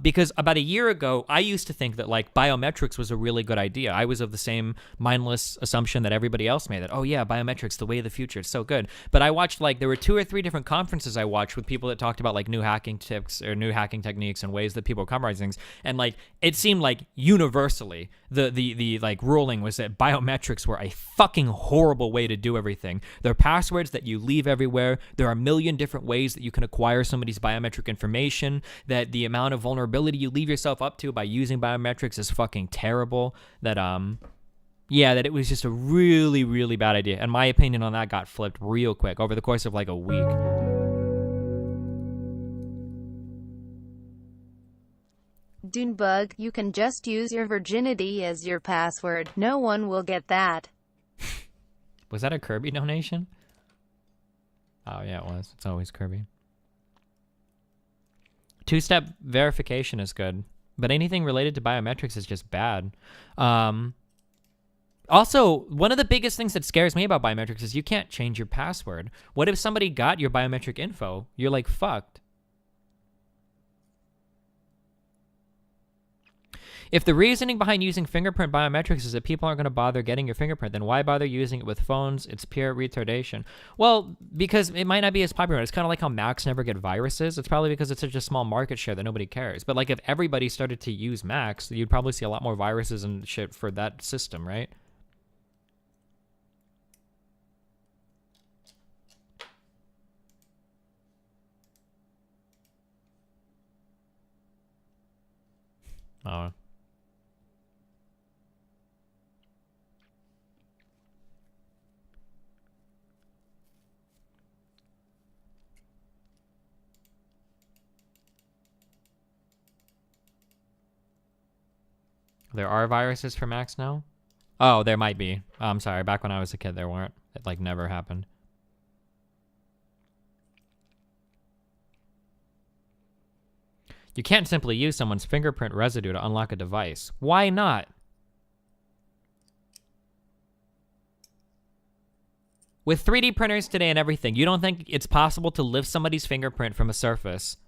Because about a year ago, I used to think that like biometrics was a really good idea. I was of the same mindless assumption that everybody else made, that, oh yeah, biometrics, the way of the future, it's so good. But I watched, like, there were 2 or 3 different conferences I watched with people that talked about like new hacking tips or new hacking techniques and ways that people are compromising things. And like, it seemed like universally the like ruling was that biometrics were a fucking horrible way to do everything. They're passwords that you leave everywhere. There are a million different ways that you can acquire somebody's biometric information, that the amount of vulnerability you leave yourself up to by using biometrics is fucking terrible. That yeah, that it was just a really, really bad idea. And my opinion on that got flipped real quick over the course of like a week. Dunebug, you can just use your virginity as your password. No one will get that. Was that a Kirby donation? Oh, yeah, it was. It's always Kirby. 2-step verification is good, but anything related to biometrics is just bad. Also, one of the biggest things that scares me about biometrics is you can't change your password. What if somebody got your biometric info? You're like, fucked. If the reasoning behind using fingerprint biometrics is that people aren't going to bother getting your fingerprint, then why bother using it with phones? It's pure retardation. Well, because it might not be as popular. It's kind of like how Macs never get viruses. It's probably because it's such a small market share that nobody cares. But like if everybody started to use Macs, you'd probably see a lot more viruses and shit for that system, right? Oh. There are viruses for Macs now? Oh, there might be. I'm sorry. Back when I was a kid, there weren't. It, like, never happened. You can't simply use someone's fingerprint residue to unlock a device. Why not? With 3D printers today and everything, you don't think it's possible to lift somebody's fingerprint from a surface,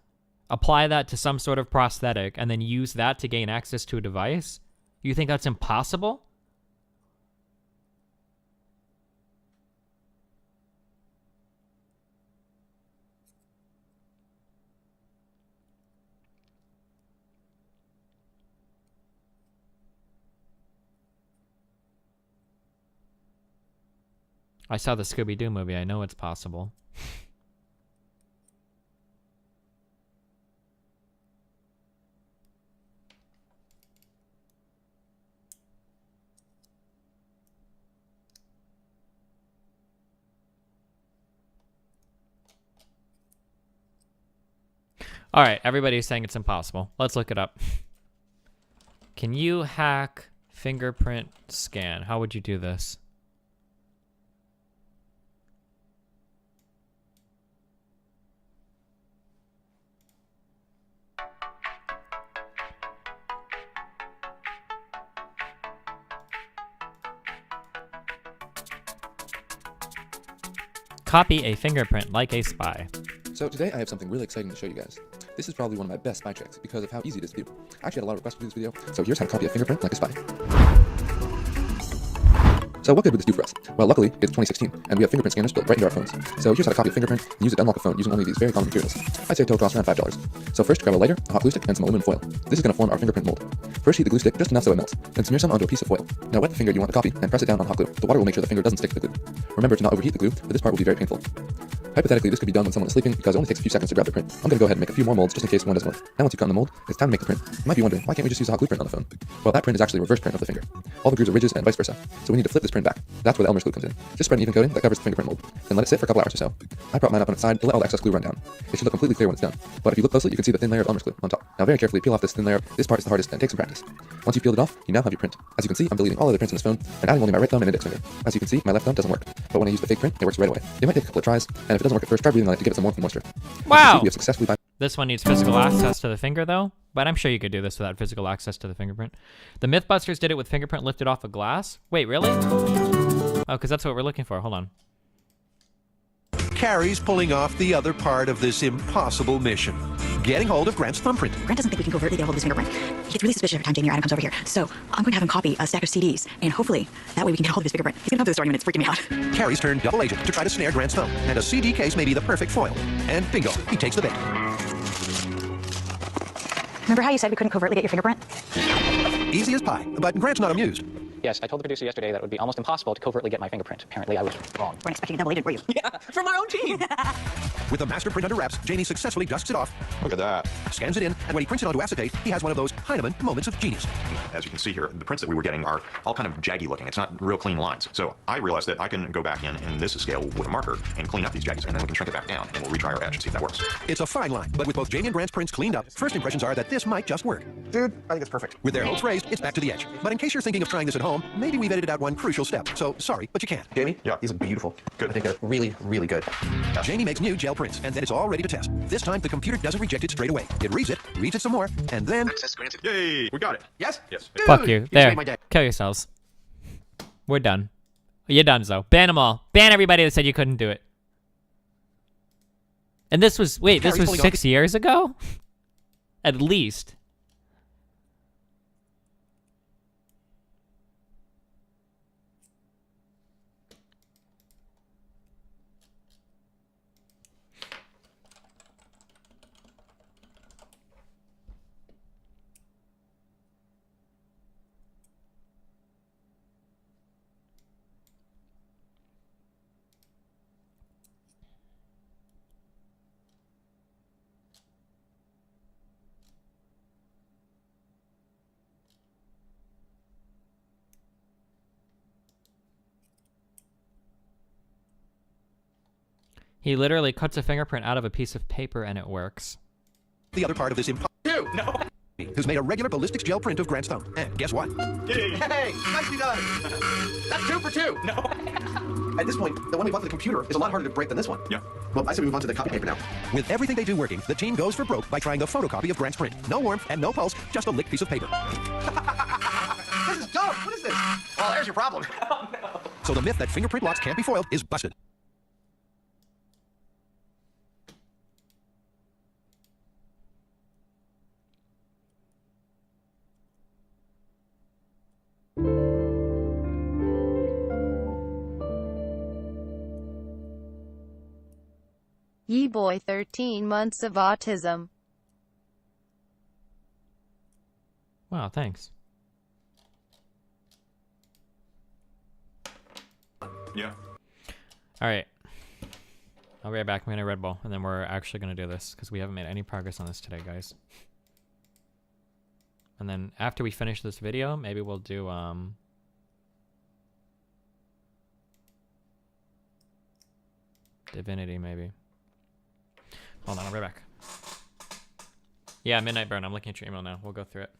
apply that to some sort of prosthetic, and then use that to gain access to a device? You think that's impossible? I saw the Scooby-Doo movie. I know it's possible. All right, everybody's saying it's impossible. Let's look it up. Can you hack fingerprint scan? How would you do this? Copy a fingerprint like a spy. So today I have something really exciting to show you guys. This is probably one of my best spy tricks because of how easy it is to do. I actually had a lot of requests for this video, so here's how to copy a fingerprint like a spy. So what good would this do for us? Well, luckily, it's 2016, and we have fingerprint scanners built right into our phones. So here's how to copy a fingerprint and use it to unlock a phone using only these very common materials. I'd say a total cost around $5. So first, grab a lighter, a hot glue stick, and some aluminum foil. This is going to form our fingerprint mold. First, heat the glue stick just enough so it melts. Then smear some onto a piece of foil. Now wet the finger you want to copy and press it down on hot glue. The water will make sure the finger doesn't stick to the glue. Remember to not overheat the glue, but this part will be very painful. Hypothetically, this could be done when someone is sleeping because it only takes a few seconds to grab the print. I'm going to go ahead and make a few more molds just in case one doesn't work. Now once you've gotten the mold, it's time to make the print. You might be wondering, why can't we just use a hot glue print on the phone? Well, that print is actually a reverse print of the finger. All the grooves are ridges and vice versa. So we need to flip this print back. That's where the Elmer's glue comes in. Just spread an even coating that covers the fingerprint mold. Then let it sit for a couple hours or so. I prop mine up on its side to let all the excess glue run down. It should look completely clear when it's done. But if you look closely, you can see the thin layer of Elmer's glue on top. Now very carefully peel off this thin layer. This part is the hardest and takes some practice. Once you've peeled it off, you now have your print. As you can see, I'm deleting all other prints in this phone and adding only my right thumb and index finger. As you can see, my left thumb doesn't work. But when I use the fake print, it works right away. It might take a couple of tries, and if it doesn't work at first, try breathing on it to give it some warmth and moisture. Wow! We have successfully This one needs physical access to the finger, though. But I'm sure you could do this without physical access to the fingerprint. The Mythbusters did it with fingerprint lifted off a glass. Wait, really? Oh, because that's what we're looking for. Hold on. Carrie's pulling off the other part of this impossible mission. Getting hold of Grant's thumbprint. Grant doesn't think we can covertly get hold of his fingerprint. He gets really suspicious every time Jamie or Adam comes over here. So I'm going to have him copy a stack of CDs, and hopefully that way we can get hold of his fingerprint. He's going to come to the store and it's freaking me out. Carrie's turned double agent to try to snare Grant's thumb, and a CD case may be the perfect foil. And bingo, he takes the bait. Remember how you said we couldn't covertly get your fingerprint? Easy as pie, but Grant's not amused. Yes, I told the producer yesterday that it would be almost impossible to covertly get my fingerprint. Apparently, I was wrong. Weren't expecting a double agent, were you? Yeah, from our own team. With the master print under wraps, Jamie successfully dusts it off. Look at that. Scans it in, and when he prints it onto acetate, he has one of those Heinemann moments of genius. As you can see here, the prints that we were getting are all kind of jaggy looking. It's not real clean lines. So I realized that I can go back in this scale with a marker and clean up these jaggies, and then we can shrink it back down, and we'll retry our edge and see if that works. It's a fine line, but with both Jamie and Grant's prints cleaned up, first impressions are that this might just work. Dude, I think it's perfect. With their hopes raised, it's back to the edge. But in case you're thinking of trying this at home, maybe we've edited out one crucial step. So sorry, but you can't. Jamie? Yeah, these are beautiful. Good. I think they're really, really good. Jamie makes new gel prints, and then it's all ready to test. This time, the computer doesn't reject it straight away. It reads it some more, and then... Access granted. Yay! We got it. Yes? Yes. Dude, fuck you. There. Kill yourselves. We're done. You're done, so. Ban them all. Ban everybody that said you couldn't do it. And this was... Wait, this was 6 years ago? At least. He literally cuts a fingerprint out of a piece of paper and it works. The other part of this who's made a regular ballistics gel print of Grant's thumb. And guess what? Hey, nicely done. That's 2 for 2. No. At this point, the one we bought for the computer is a lot harder to break than this one. Yeah. Well, I say we move on to the copy paper now. With everything they do working, the team goes for broke by trying the photocopy of Grant's print. No warmth and no pulse, just a licked piece of paper. This is dumb. What is this? Well, there's your problem. Oh, no. So the myth that fingerprint blocks can't be foiled is busted. Ye boy 13 months of autism. Wow, thanks. Yeah. Alright. I'll be right back. I'm gonna Red Bull, and then we're actually gonna do this, because we haven't made any progress on this today, guys. And then after we finish this video, maybe we'll do, Divinity, maybe. Hold on, I'll be back. Yeah, Midnight Burn. I'm looking at your email now. We'll go through it.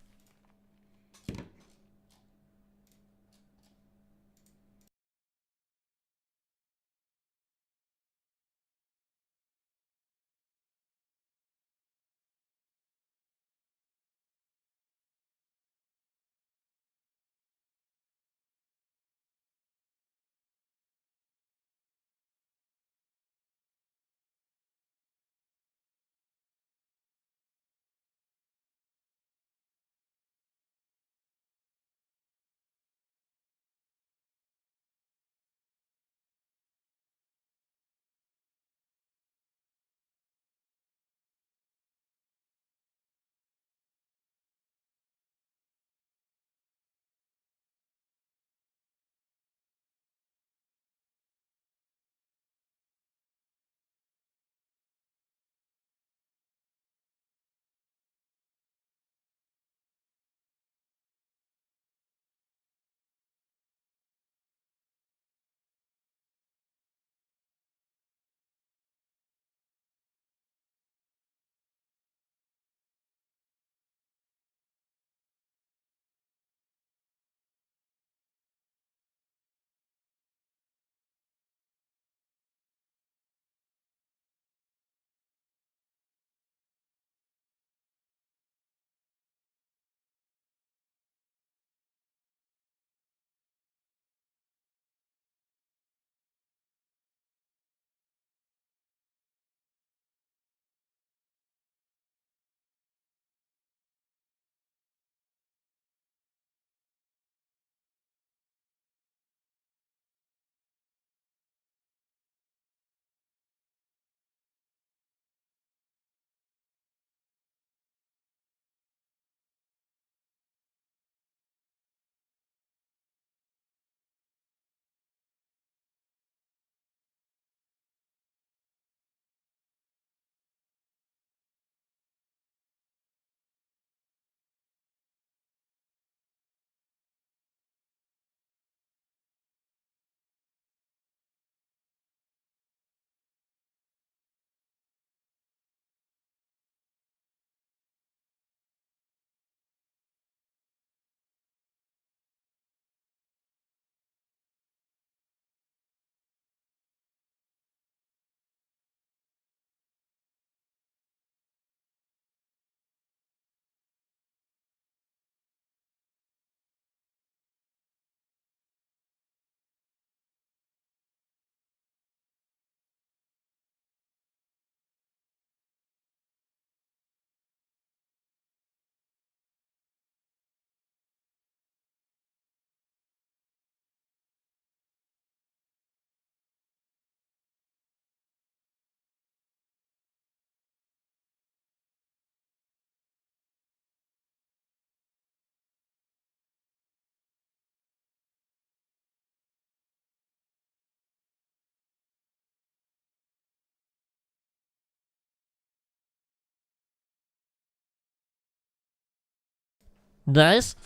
Nice.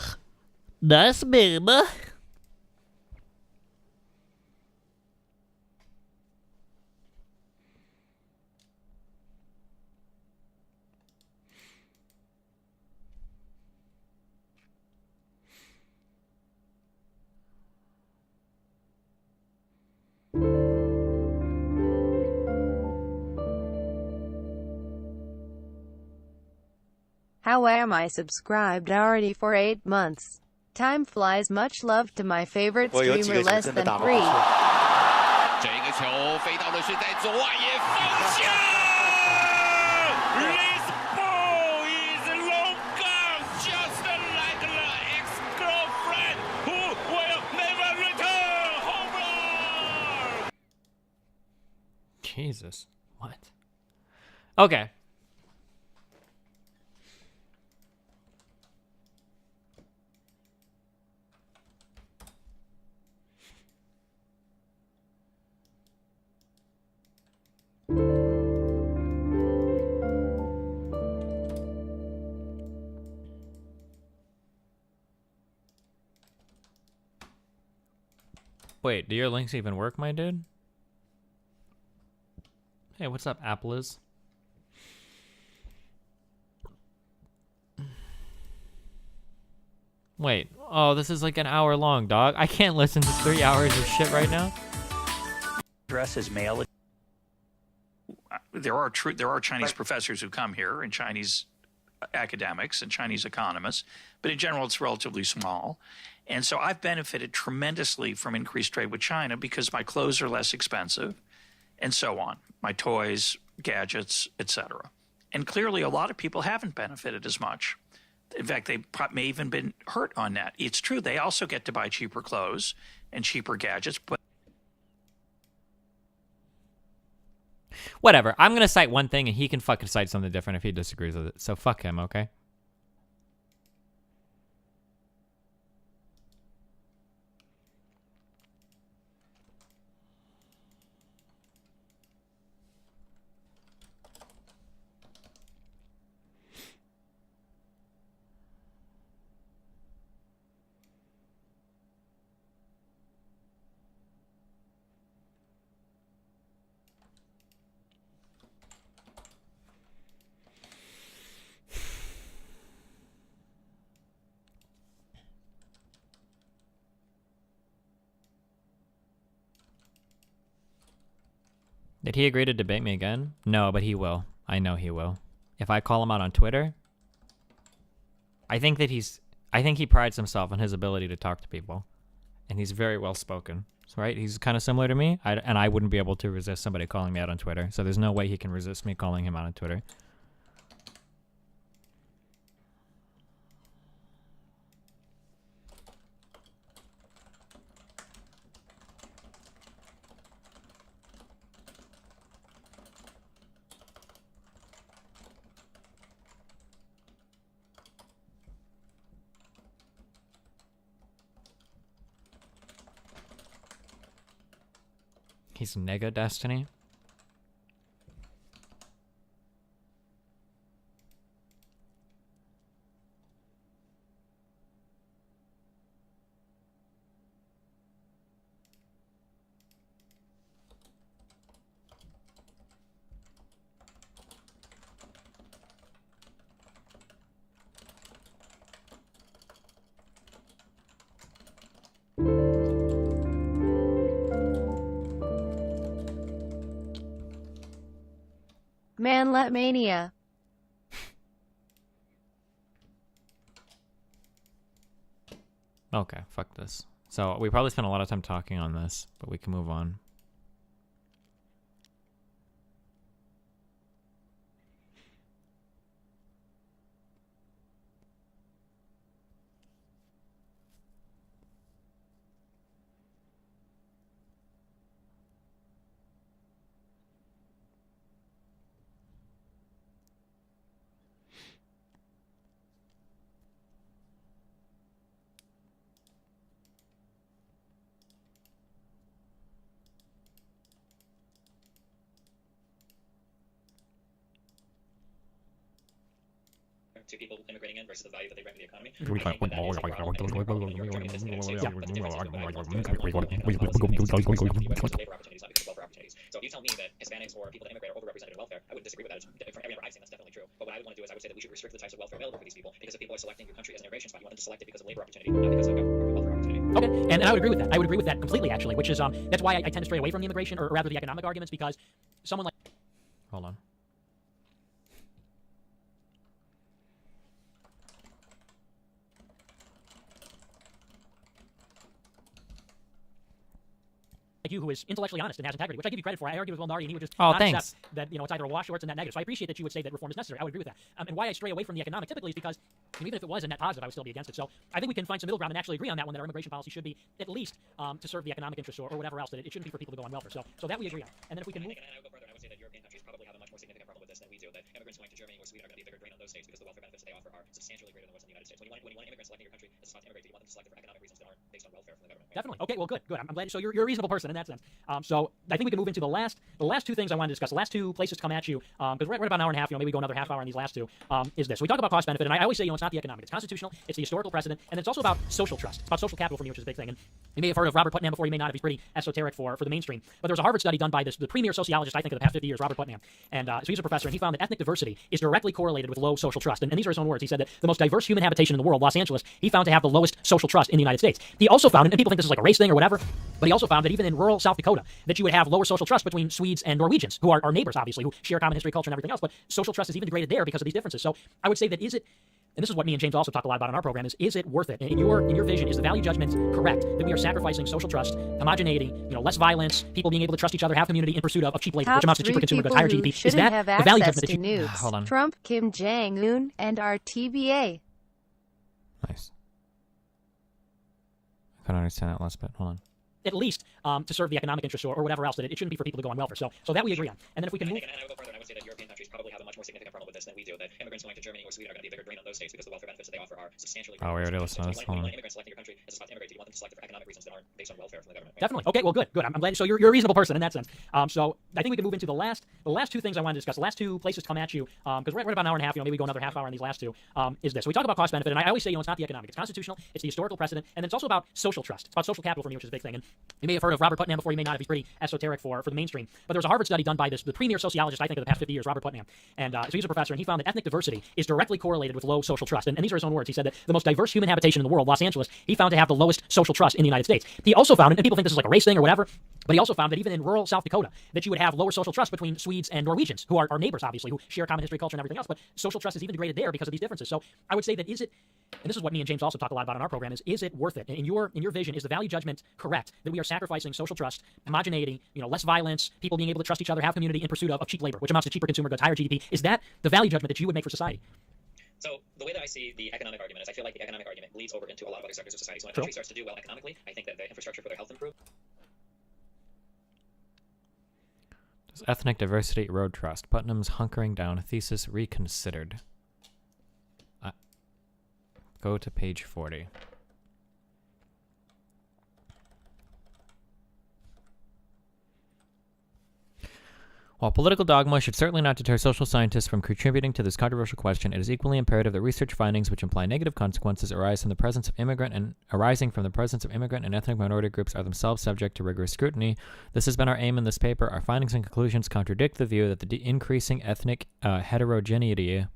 Nice baby. How am I subscribed already for 8 months? Time flies. Much love to my favorite 我有几 streamer 个球 less 真的 than 打不 3. 好。这个球飞到的是在左外野方向。This ball is long gone, just like the ex-girlfriend who will never return. Home run. Jesus. What? Okay. Wait, do your links even work, my dude? Hey, what's up, Apples? Wait. Oh, this is like an hour long, dog. I can't listen to 3 hours of shit right now. Dress as male. There are Chinese professors who come here, and Chinese academics and Chinese economists, but in general, it's relatively small. And so I've benefited tremendously from increased trade with China because my clothes are less expensive, and so on. My toys, gadgets, etc. And clearly, a lot of people haven't benefited as much. In fact, they may even been hurt on that. It's true. They also get to buy cheaper clothes and cheaper gadgets, but Whatever. I'm gonna cite one thing, and he can fucking cite something different if he disagrees with it. So fuck him, okay? Did he agree to debate me again? No, but he will. I know he will. If I call him out on Twitter, I think he prides himself on his ability to talk to people. And he's very well spoken. Right? He's kind of similar to me. And I wouldn't be able to resist somebody calling me out on Twitter. So there's no way he can resist me calling him out on Twitter. He's nega Destiny. Manlet Mania. Okay, fuck this. So we probably spent a lot of time talking on this, but we can move on. to people immigrating in versus the value that they bring to the economy. Mhm. I think that is a problem, and it's a problem in New York, Germany, this United States. But the difference is that when I want to labor opportunities, not because labor opportunities. So if you tell me that Hispanics or people that immigrate are overrepresented in welfare, I wouldn't disagree with that. I've seen that's definitely true. But what I would want to do is I would say that we should restrict the types of welfare available for these people, because if people are selecting your country as an immigration spot, you want them to select it because of labor opportunity, not because of welfare opportunity. Okay, and I would agree with that. I would agree with that completely, actually, which is that's why I tend to stray away from the immigration, or rather the economic arguments, because someone like... Hold on. Like you, who is intellectually honest and has integrity, which I give you credit for. I argued with Will Nari, and he would just Oh, not thanks. accept that it's either a wash or it's a net negative. So I appreciate that you would say that reform is necessary. I would agree with that. And why I stray away from the economic typically is because even if it was a net positive, I would still be against it. So I think we can find some middle ground and actually agree on that one, that our immigration policy should be at least to serve the economic interests or whatever else, that it shouldn't be for people to go on welfare. So that we agree on. And then if we can move... And I would go further, and I would say that European countries probably have a much more significant problem with this than we do, that immigrants going to Germany or Sweden are going to be a bigger drain on those states because the welfare benefits that they offer are substantially greater than what's in the United States. When you want an immigrant selecting your country as a spot to immigrate, do you want them to select it for economic reasons that aren't based on welfare from the government? Definitely. Okay, well, good. I'm glad. So you're a reasonable person in that sense. So I think we can move into the last two things I wanted to discuss. The last two places to come at you, because we're at about an hour and a half. Maybe we go another half hour on these last two. Is this? So we talk about cost benefit, and I always say, it's not the economic. It's constitutional. It's the historical precedent, and it's also about social trust. It's about social capital for me, which is a big thing. And you may have heard of Robert Putnam before. You may not have. He's pretty esoteric for the mainstream. But there was a Harvard study done by the premier sociologist, I think, of the past 50 years, Robert Putnam. And so he's a professor, and he found that ethnic diversity is directly correlated with low social trust. And these are his own words. He said that the most diverse human habitation in the world, Los Angeles, he found to have the lowest social trust in the United States. He also found, and people think this is like a race thing or whatever, but he also found that even in rural South Dakota, that you would have lower social trust between Swedes and Norwegians, who are our neighbors, obviously, who share common history, culture, and everything else. But social trust is even degraded there because of these differences. So I would say that and this is what me and James also talk a lot about on our program, is it worth it? In your vision, is the value judgment correct that we are sacrificing social trust, homogeneity, less violence, people being able to trust each other, have community in pursuit of cheap labor, which amounts to cheaper consumer goods, higher GDP? Is that the value judgment that you... Nukes, hold on. Trump, Kim Jong-un, and our TBA. Nice. I couldn't understand that last bit. Hold on. At least to serve the economic interests or whatever else, that it shouldn't be for people to go on welfare. So that we agree on. And then if we can move... And I would go further, and I would say that European countries probably have a much more significant problem with this than we do, that immigrants going to Germany or Sweden are going to be a bigger drain on those states because the welfare benefits that they offer are substantially Oh, we already listened to this. When you want immigrants selecting your country as a spot to immigrate, do you want them to select it for economic reasons that aren't based on welfare from the government? Right? Definitely. Okay, well, good. I'm glad. So you're a reasonable person in that sense. So I think we can move into the last two things I want to discuss. The last two places to come at you, because we're at about an hour and a half. Maybe we go another half hour on these last two. Is this? So we talk about cost benefit, and I always say, it's not the economic. It's constitutional. It's the historical precedent, and it's also about social trust. It's about social capital for me, which is a big thing. And you may have heard of Robert Putnam before. You may not, if he's pretty esoteric for the mainstream. But there was a Harvard study done by the premier sociologist, I think, of the past 50 years, Robert Putnam. And so he's a professor, and he found that ethnic diversity is directly correlated with low social trust. And these are his own words. He said that the most diverse human habitation in the world, Los Angeles, he found to have the lowest social trust in the United States. He also found, and people think this is like a race thing or whatever, but he also found that even in rural South Dakota, that you would have lower social trust between Swedes and Norwegians, who are our neighbors, obviously, who share common history, culture, and everything else. But social trust is even degraded there because of these differences. So I would say that and this is what me and James also talk a lot about on our program, is it worth it? In your vision, is the value judgment correct that we are sacrificing social trust, homogeneity, less violence, people being able to trust each other, have community in pursuit of cheap labor, which amounts to cheaper consumer goods, higher GDP? Is that the value judgment that you would make for society? So the way that I see the economic argument is I feel like the economic argument bleeds over into a lot of other sectors of society. So when a country starts to do well economically, I think that the infrastructure for their health improves. Does ethnic diversity erode trust? Putnam's hunkering down thesis reconsidered. Go to page 40. While political dogma should certainly not deter social scientists from contributing to this controversial question, it is equally imperative that research findings which imply negative consequences arising from the presence of immigrant and ethnic minority groups are themselves subject to rigorous scrutiny. This has been our aim in this paper. Our findings and conclusions contradict the view that the increasing ethnic heterogeneity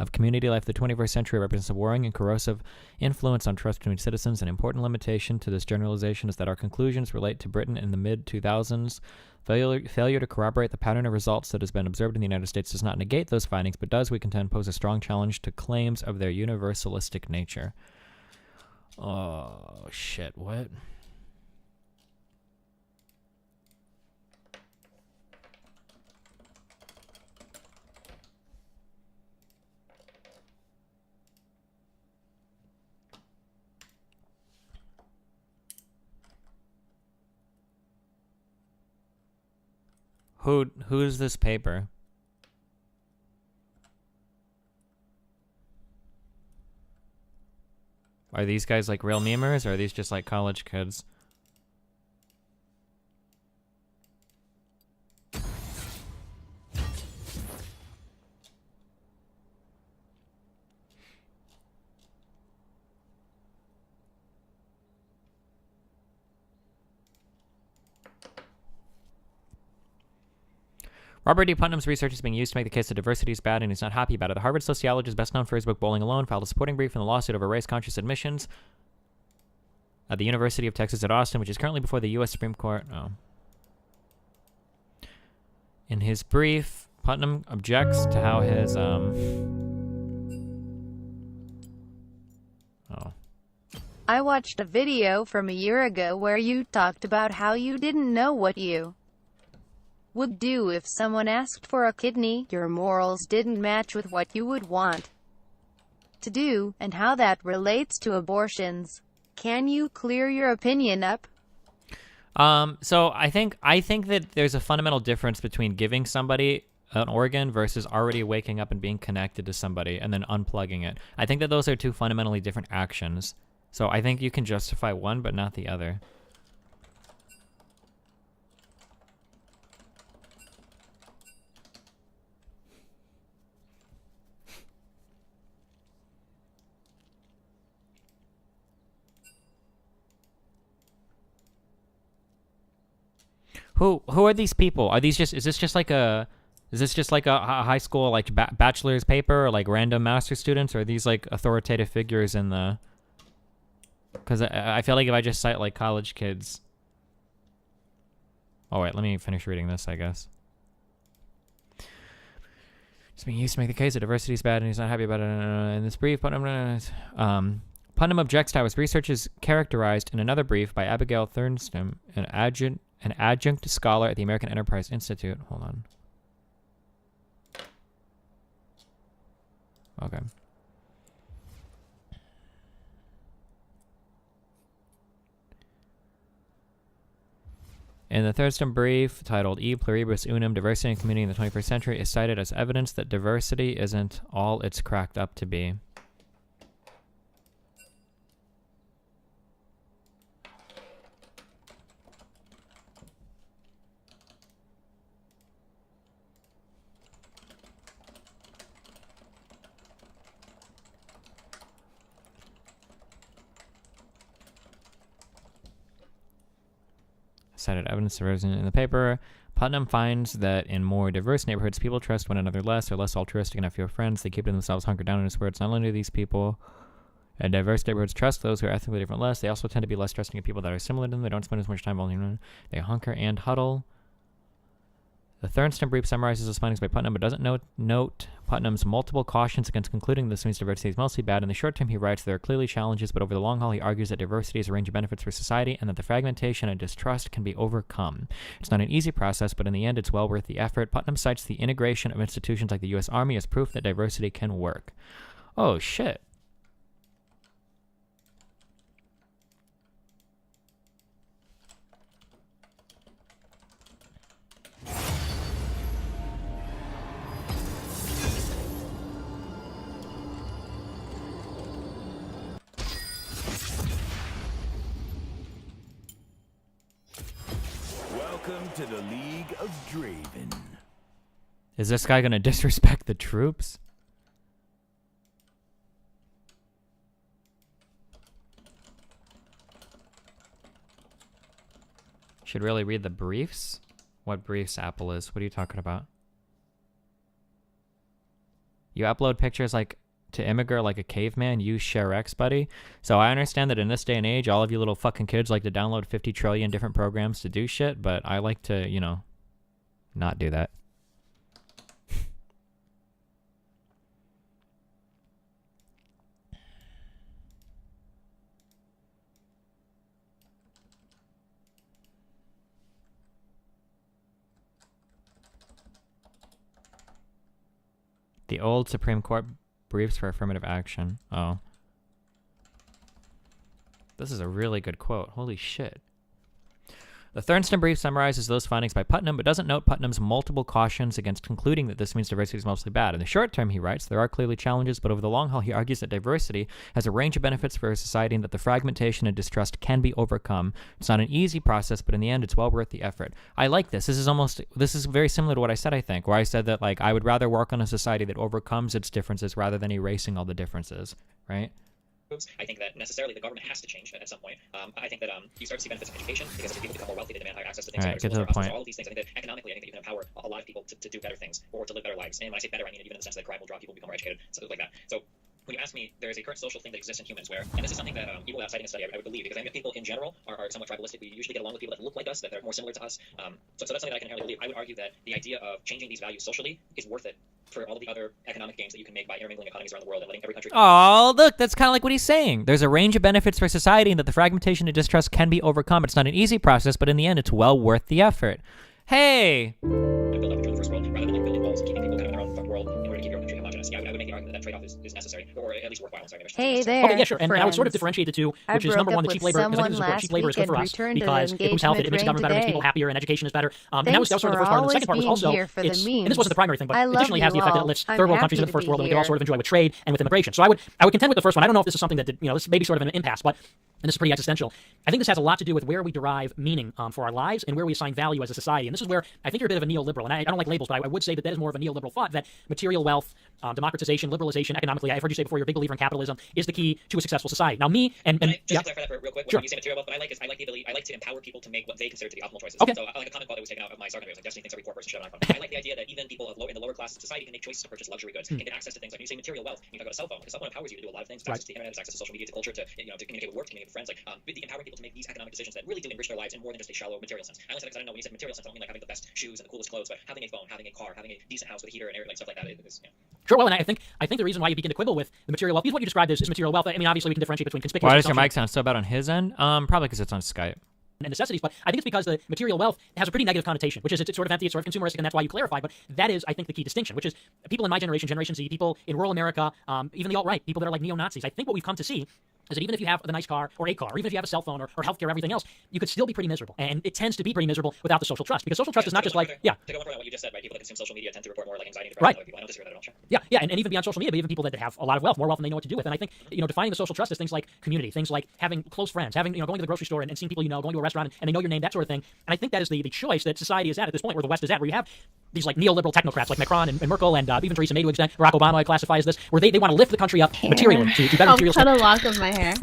of community life, the 21st century represents a worrying and corrosive influence on trust between citizens. An important limitation to this generalization is that our conclusions relate to Britain in the mid-2000s. Failure to corroborate the pattern of results that has been observed in the United States does not negate those findings, but does, we contend, pose a strong challenge to claims of their universalistic nature. Oh, shit, what? Who's this paper? Are these guys like real memers, or are these just like college kids? Robert D. Putnam's research is being used to make the case that diversity is bad, and he's not happy about it. The Harvard sociologist, best known for his book Bowling Alone, filed a supporting brief in the lawsuit over race-conscious admissions at the University of Texas at Austin, which is currently before the U.S. Supreme Court. In his brief, Putnam objects to how his I watched a video from a year ago where you talked about how you didn't know what you would do if someone asked for a kidney. Your morals didn't match with what you would want to do, and how that relates to abortions. Can you clear your opinion up? So I think that there's a fundamental difference between giving somebody an organ versus already waking up and being connected to somebody and then unplugging it. I think that those are two fundamentally different actions. So I think you can justify one but not the other. Who are these people? Are these just? Is this just like a high school like bachelor's paper or like random master students, or are these like authoritative figures in the? Because I feel like if I just cite like college kids. Oh wait, let me finish reading this, I guess. It's being used to make the case that diversity is bad and he's not happy about it. In this brief, Putnam objects to how his research is characterized in another brief by Abigail Thurnston, an adjunct scholar at the American Enterprise Institute. Hold on. Okay. In the Thurston brief, titled E Pluribus Unum, Diversity and Community in the 21st Century, is cited as evidence that diversity isn't all it's cracked up to be. Cited evidence of diversity in the paper. Putnam finds that in more diverse neighborhoods, people trust one another less, are less altruistic, and have fewer friends. They keep to themselves, hunker down. In his words, not only do these people in diverse neighborhoods trust those who are ethnically different less, they also tend to be less trusting of people that are similar to them. They don't spend as much time volunteering. They hunker and huddle. The Thurston brief summarizes his findings by Putnam, but doesn't note Putnam's multiple cautions against concluding this means diversity is mostly bad. In the short term, he writes, there are clearly challenges, but over the long haul, he argues that diversity is a range of benefits for society and that the fragmentation and distrust can be overcome. It's not an easy process, but in the end, it's well worth the effort. Putnam cites the integration of institutions like the U.S. Army as proof that diversity can work. Oh, shit. Welcome to the League of Draven. Is this guy gonna disrespect the troops? Should really read the briefs? What briefs Apple is? What are you talking about? You upload pictures like to Immigrant like a caveman, use ShareX, buddy. So I understand that in this day and age, all of you little fucking kids like to download 50 trillion different programs to do shit, but I like to, you know, not do that. The old Supreme Court briefs for affirmative action. Oh. This is a really good quote. Holy shit. The Thurston brief summarizes those findings by Putnam, but doesn't note Putnam's multiple cautions against concluding that this means diversity is mostly bad. In the short term, he writes, there are clearly challenges, but over the long haul, he argues that diversity has a range of benefits for society and that the fragmentation and distrust can be overcome. It's not an easy process, but in the end, it's well worth the effort. I like this. This is very similar to what I said, I think, where I said that, like, I would rather work on a society that overcomes its differences rather than erasing all the differences, right? I think that necessarily the government has to change at some point. I think that you start to see benefits of education because as people become more wealthy, they demand higher access to things. All right, get to the point. All of these things. I think that economically, I think that you can empower a lot of people to do better things or to live better lives. And when I say better, I mean even in the sense that crime will drop, people become more educated, stuff like that. So when you ask me, there is a current social thing that exists in humans where, and this is something that even without citing a study, I would believe, because I think people in general are somewhat tribalistic. We usually get along with people that look like us, that are more similar to us. So that's something that I can inherently believe. I would argue that the idea of changing these values socially is worth it for all of the other economic gains that you can make by intermingling economies around the world and letting every country... Oh, look, that's kind of like what he's saying. There's a range of benefits for society and that the fragmentation and distrust can be overcome. It's not an easy process, but in the end, it's well worth the effort. Hey! Build up the first world rather than like building walls and keeping people kind of in their own world in order to keep your own country homogenous. Yeah, I would make the argument that trade-off is necessary, or at least worthwhile. Sorry, hey there, okay, yeah, sure. And I would sort of friends. differentiate the two, I which is number broke one, up the cheap with labor, because I think someone this is cheap labor is good for us last week and because returned it boosts to health, the it makes the government better, it makes people engagement happier, and education is better. And that was Thanks sort of the for first part. And the second part was always also, being here for the and this memes. wasn't the primary thing, but I it love additionally has the you effect that it all. lifts I'm third world happy countries into the to first be world, and we can all here. sort of enjoy with trade and with immigration. So I would contend with the first one. I don't know if this is something that, you know, this may be sort of an impasse, but and this is pretty existential. I think this has a lot to do with where we derive meaning for our lives and where we assign value as a society. And this is where I think you're a bit of a neoliberal. And I don't like labels, but I would say that is more of a neoliberal thought, that material wealth democratization, liberalization, economically. I've heard you say before you're a big believer in capitalism is the key to a successful society. Now, me and Just yeah. to clarify that real quick, Sure. when you say material wealth, what I like is I like the ability, I like to empower people to make what they consider to be optimal choices. Okay. So like a common quote that was taken out of my sarcasm was like, Destiny thinks every poor person should have an iPhone. I like the idea that even people in the lower classes of society can make choices to purchase luxury goods, can get access to things like when you say material wealth. You talk about a cell phone. A cell phone empowers you to do a lot of things. Access to the internet, access to social media, to culture, to to communicate with work, to communicate with friends. Like empowering people to make these economic decisions that really do enrich their lives in more than just a shallow material sense. I only said it because I don't know when you said material sense, I don't mean like having the best shoes and the coolest clothes, but having a phone, having a car, having a decent house with a heater and air, like stuff like that. Sure. Well, and I think the reason why you begin to quibble with the material wealth is what you described as material wealth. I mean, obviously we can differentiate between conspicuous. Why does your mic sound so bad on his end? Probably because it's on Skype. And necessities, but I think it's because the material wealth has a pretty negative connotation, which is it's sort of empty, it's sort of consumeristic, and that's why you clarify. But that is, I think, the key distinction, which is people in my generation, Generation Z, people in rural America, even the alt-right, people that are like neo-Nazis. I think what we've come to see is that even if you have the nice car or a car, or even if you have a cell phone or healthcare or everything else, you could still be pretty miserable. And it tends to be pretty miserable without the social trust, because social trust is not just like, yeah. To go on what you just said, right? People that consume social media tend to report more like anxiety and depression than other people. I don't disagree with that at all. Sure. Yeah, and even beyond social media, but even people that have a lot of wealth, more wealth than they know what to do with. And I think, defining the social trust is things like community, things like having close friends, having, going to the grocery store and seeing people going to a restaurant and they know your name, that sort of thing. And I think that is the choice that society is at this point, where the West is at, where you have these like neoliberal technocrats like Macron and Merkel and even Theresa May to an extent, Barack Obama I classify as this, where they want to lift the country up materially to better material. I'll cut a lock of my hair.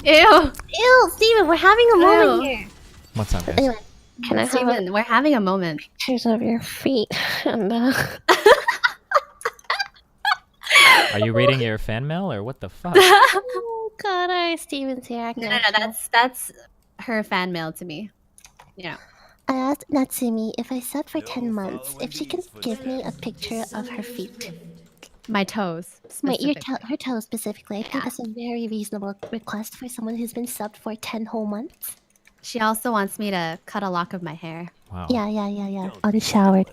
Ew, Steven, we're having a moment here. What's up, guys? Anyway, can I Steven, we're having a moment. Pictures of your feet. And, Are you reading your fan mail or what the fuck? oh God, Steven's here. No, that's her fan mail to me. Yeah. I asked Natsumi if I subbed for 10 months, if she can give me a picture of her feet. My toes. Her toes specifically. I think that's a very reasonable request for someone who's been subbed for 10 whole months. She also wants me to cut a lock of my hair. Wow. Yeah. Unshowered.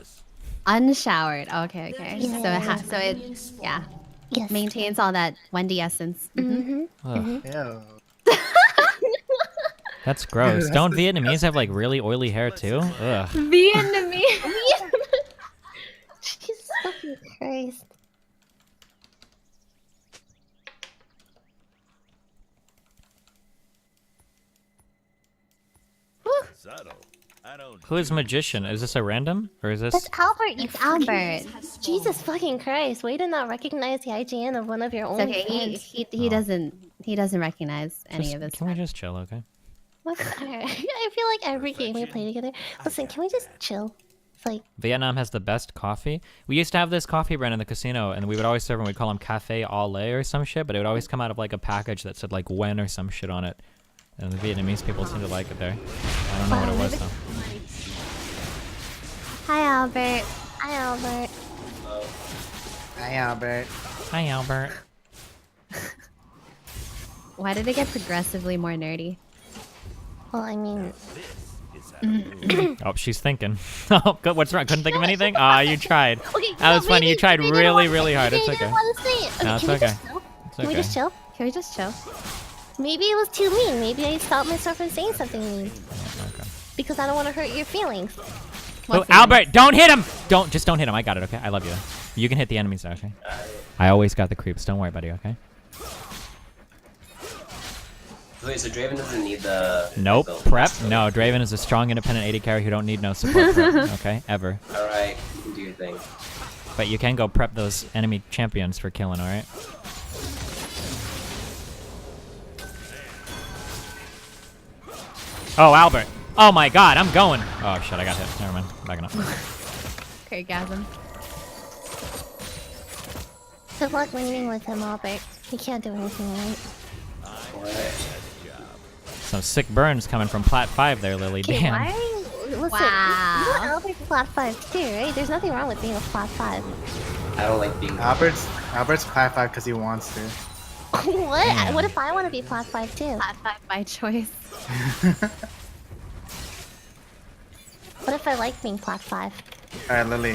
Unshowered. Okay. Yeah. So it Yes. maintains all that Wendy essence. Ugh. That's gross. Don't Vietnamese have like really oily hair too? Ugh. Vietnamese. Jesus fucking Christ. Who is magician? Is this a random or is this? That's Albert. It's Albert. Jesus fucking Christ! Way to not recognize the IGN of one of your own. It's okay. He doesn't recognize any of this. Can we just chill, okay? Alright. I feel like every game we play together. Listen, can we just chill? It's like Vietnam has the best coffee. We used to have this coffee brand in the casino, and we would always serve them. We'd call them Cafe Au Lait or some shit, but it would always come out of like a package that said like Wen or some shit on it. And the Vietnamese people seem to like it there. I don't know what it was though. Hi Albert. Hi Albert. Hi Albert. Hi Albert. Why did it get progressively more nerdy? Well, I mean, Oh, she's thinking. Oh, good. What's wrong? Couldn't think of anything? Ah, you tried. okay, That was funny. You tried really, really hard. Maybe It's I okay. didn't want to say it. No, it's can we okay. just chill? It's Can we okay. just chill? Can we just chill? Maybe it was too mean. Maybe I stopped myself from saying something mean. Okay. Because I don't want to hurt your feelings. Oh, Albert, don't hit him! Don't hit him. I got it, okay? I love you. You can hit the enemies, though, okay? I always got the creeps. Don't worry, buddy, okay? Wait, so Draven doesn't need the... Nope. Prep? No, Draven is a strong, independent AD carry who don't need no support prep, okay? Ever. Alright, you can do your thing. But you can go prep those enemy champions for killing, alright? Oh, Albert. Oh my god, I'm going. Oh shit, I got hit. Never mind. Backing up. Craygasm. Good luck winning with him, Albert. He can't do anything right. Some sick burns coming from Plat 5 there, Lily. Okay, Damn. why are you... Listen, Wow. you want Albert's flat 5 too, right? There's nothing wrong with being a flat 5. I don't like being... Albert's flat 5 because he wants to. What? Damn. What if I want to be flat 5 too? Flat 5 by choice. What if I like being flat 5? Alright, Lily.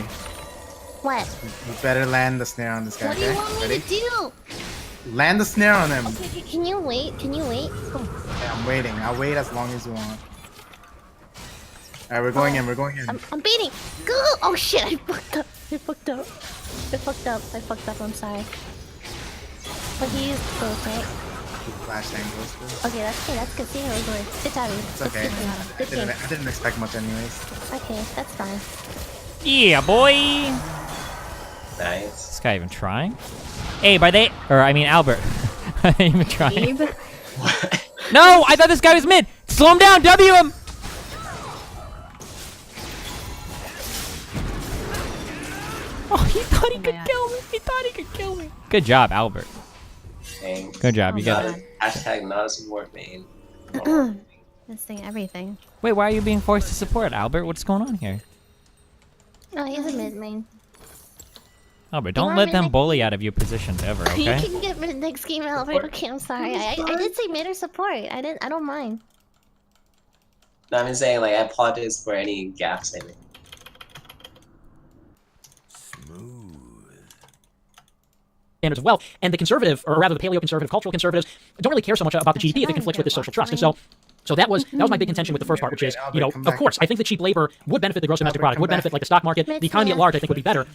What? You better land the snare on this guy, What do you okay? want me Ready? to do? Land the snare on him. Okay, can you wait? Can you wait? Okay, I'm waiting. I'll wait as long as you want. Alright, we're going in. We're going in. I'm baiting. Go! Oh shit! I fucked up. I fucked up. I fucked up. I fucked up. I'm sorry. But he used both, right? Flash angles. Okay, that's good. That's good. See how it goes. Good job, It's okay. Good game. I didn't expect much anyways. Okay, that's fine. Yeah, boy! Nice. This guy even trying? Abe, are they? Or I mean Albert. Are they even trying? Abe? No, I thought this guy was mid. Slow him down. W him. Oh, he thought he could kill me. He thought he could kill me. Good job, Albert. Thanks. Good job. You got it. Hashtag not a support main. Missing everything. Wait, why are you being forced to support, Albert? What's going on here? Oh, he's a mid main. Albert, don't let them bully out of your positions ever, You okay? can get mid next game, Albert. Okay, I'm sorry. I did say mid or support. I don't mind. No, I'm just saying, like, I apologize for any gaps I made. Standards as well. And the conservative, or rather the paleo-conservative, cultural conservatives, don't really care so much about the GDP if it conflicts with this social trust. And so that was my big contention with the first part, which is, you know, of course, I think the cheap labor would benefit the gross domestic product, would benefit like the stock market, the economy at large. I think would be better.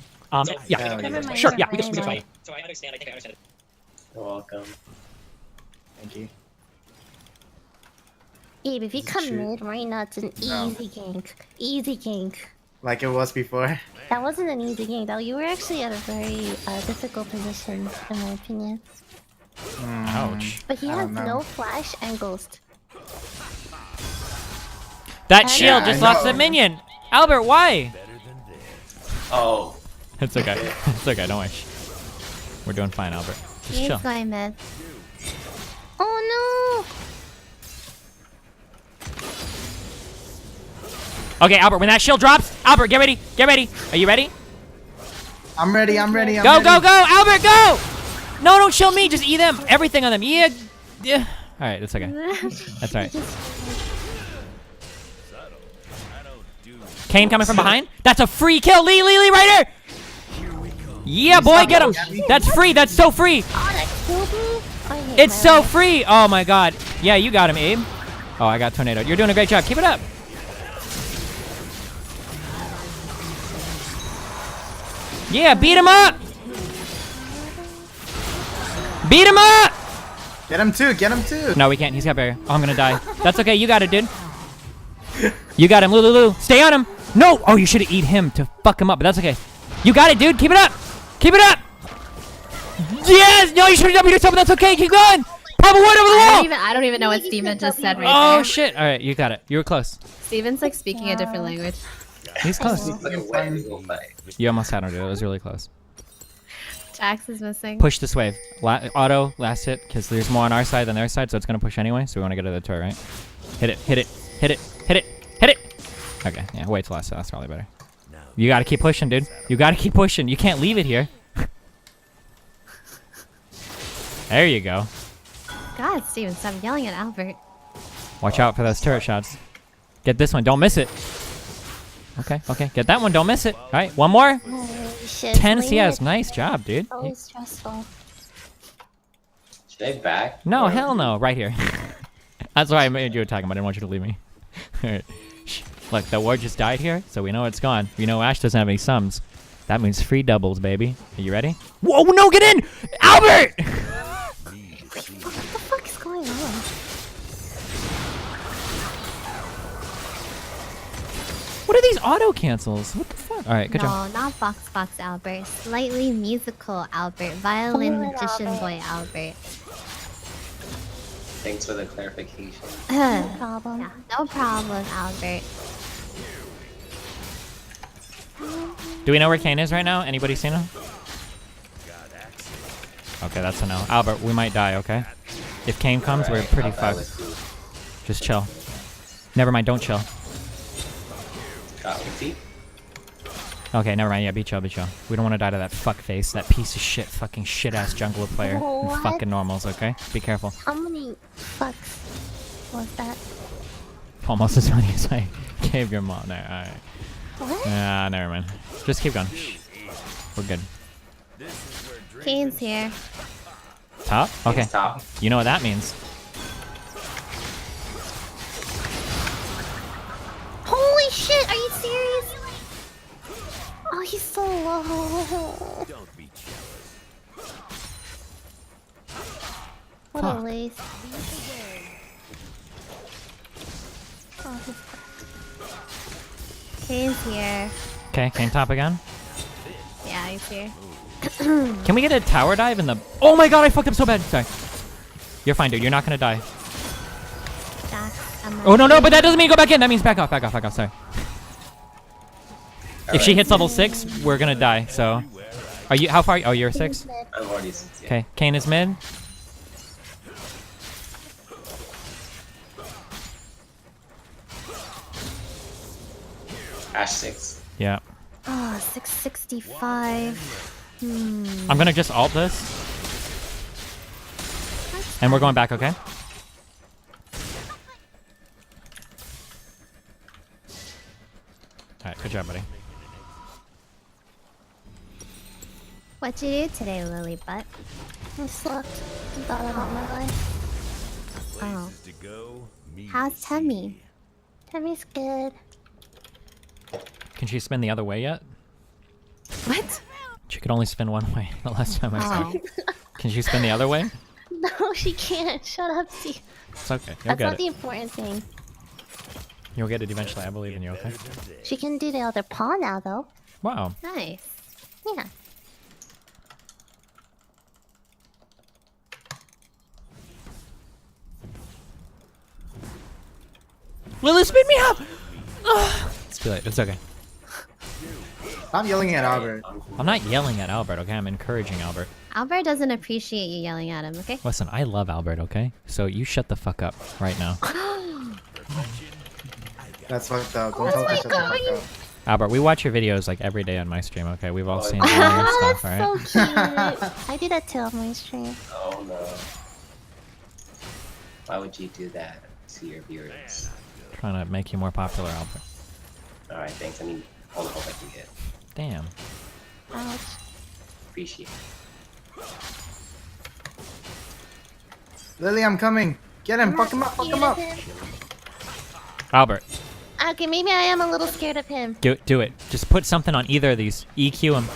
Yeah, sure, yeah, we can fight. So I understand. I think I understand. You're welcome. Thank you. Abe, if you come true? mid right now, it's an easy gank. Easy gank. Like it was before. That wasn't an easy gank, though. You were actually at a very difficult position, in my opinion. Ouch. But he has no flash and ghost. That And shield just lost a minion. Albert, why? Oh. It's okay. It's okay. Don't worry. We're doing fine, Albert. Just He's chill. going mid. Oh Okay, Albert, when that shield drops, Albert, get ready. Get ready. Are you ready? I'm ready. I'm ready. I'm Go, ready. go, go, Albert, go! No, don't shield me. Just eat them. Everything on them. Yeah. Yeah. All right, that's okay. no! That's all right. Kane coming from behind. That's a free kill. Lee, right here. Yeah, boy, get him. That's free. That's so free. Oh, that killed me? I hate It's my so life. free. Oh my god. Yeah, you got him, Abe. Oh, I got tornado. You're doing a great job. Keep it up. Yeah, beat him up. Beat him up. Get him too. Get him too. No, we can't. He's got barrier. Oh, I'm gonna die. That's okay. You got it, dude. You got him, Lulu. Stay on him. No. Oh, you should have eat him to fuck him up, but that's okay. You got it, dude. Keep it up. Keep it up. Yes. No, you should have done yourself, but that's okay. Keep going. Pop a word over the wall. I don't even know what Steven just said right Oh there. shit. All right, you got it. You were close. Steven's like speaking a different language. He's close. You almost had him, dude. It was really close. Jax is missing. Push this wave. Auto, last hit, because there's more on our side than their side, so it's going to push anyway, so we want to get to the turret, right? Hit it, hit it, hit it, hit it, hit it! Okay, yeah, wait till last hit. That's probably better. You got to keep pushing, dude. You got to keep pushing. You can't leave it here. There you go. God, Steven, stop yelling at Albert. Watch out for those turret shots. Get this one. Don't miss it. Okay, okay. Get that one. Don't miss it. All right, one more. Holy shit. 10 CS. Nice job, dude. So stressful. Should I back? No, hell no. Right here. That's why I made you attack him. I didn't want you to leave me. Alright. Look, the ward just died here, so we know it's gone. We know Ash doesn't have any sums. That means free doubles, baby. Are you ready? Whoa, no, get in! Albert! What the fuck is going on? What are these auto cancels? What the fuck? Alright, good no, job. not Box Albert. Slightly musical Albert. Violin magician boy Albert. Thanks for the clarification. No problem. Yeah, no problem, Albert. Do we know where Kane is right now? Anybody seen him? Okay, that's a no. Albert, we might die, okay? If Kane comes, we're pretty fucked. Just chill. Never mind, don't chill. Got ulti. Okay, never mind. Yeah, be chill, be chill. We don't want to die to that fuck face, that piece of shit, fucking shit-ass jungler player. What? And fucking normals, okay? Be careful. How many fucks was that? Almost as many as I gave your mom. There, alright. What? Yeah, never mind. Just keep going. We're good. Kane's here. Top? Okay. Top. You know what that means. Holy shit, are you serious? Oh, he's so low. Don't be jealous. What a waste. Oh, Kane's here. Okay, Kane top again. Yeah, he's here. Can we get a tower dive in the... Oh my god, I fucked up so bad. Sorry. You're fine, dude. You're not gonna die. Oh, no, but that doesn't mean go back in. That means back off. Sorry. If she hits level 6, we're gonna die, so... Are you... How far? Oh, you're 6? I'm already 6, yeah. Okay. Kane is mid. Ash 6. Yeah. Oh, 665. I'm gonna just ult this. And we're going back, okay? Alright, good job, buddy. What'd you do today, Lily Butt? I slept. I thought about my life. Oh. How's Tummy? Tummy's good. Can she spin the other way yet? What? She could only spin one way the last time I saw her. Oh. Can she spin the other way? No, she can't. Shut up, C. It's okay. You'll That's get not it. the important thing. You'll get it eventually. I believe in you, okay? She can do the other paw now, though. Wow. Nice. Yeah. Lily, spin me up! It's too late. It's okay. Stop yelling at Albert. I'm not yelling at Albert, okay? I'm encouraging Albert. Albert doesn't appreciate you yelling at him, okay? Listen, I love Albert, okay? So you shut the fuck up right now. That's fucked up. Don't Oh tell my me shut the fuck God. up. Albert, we watch your videos like every day on my stream, okay? We've all seen all your Oh, stuff, that's alright? so cute. I do that too on my stream. Oh no. Why would you do that to your viewers? Trying to make you more popular, Albert. Alright, thanks. I mean, all the help I can get. Damn. Ouch. Appreciate it. Lily, I'm coming. Get him. Fuck him up. Fuck him up. Albert, Okay, maybe I am a little scared of him. do it. Just put something on either of these. EQ him.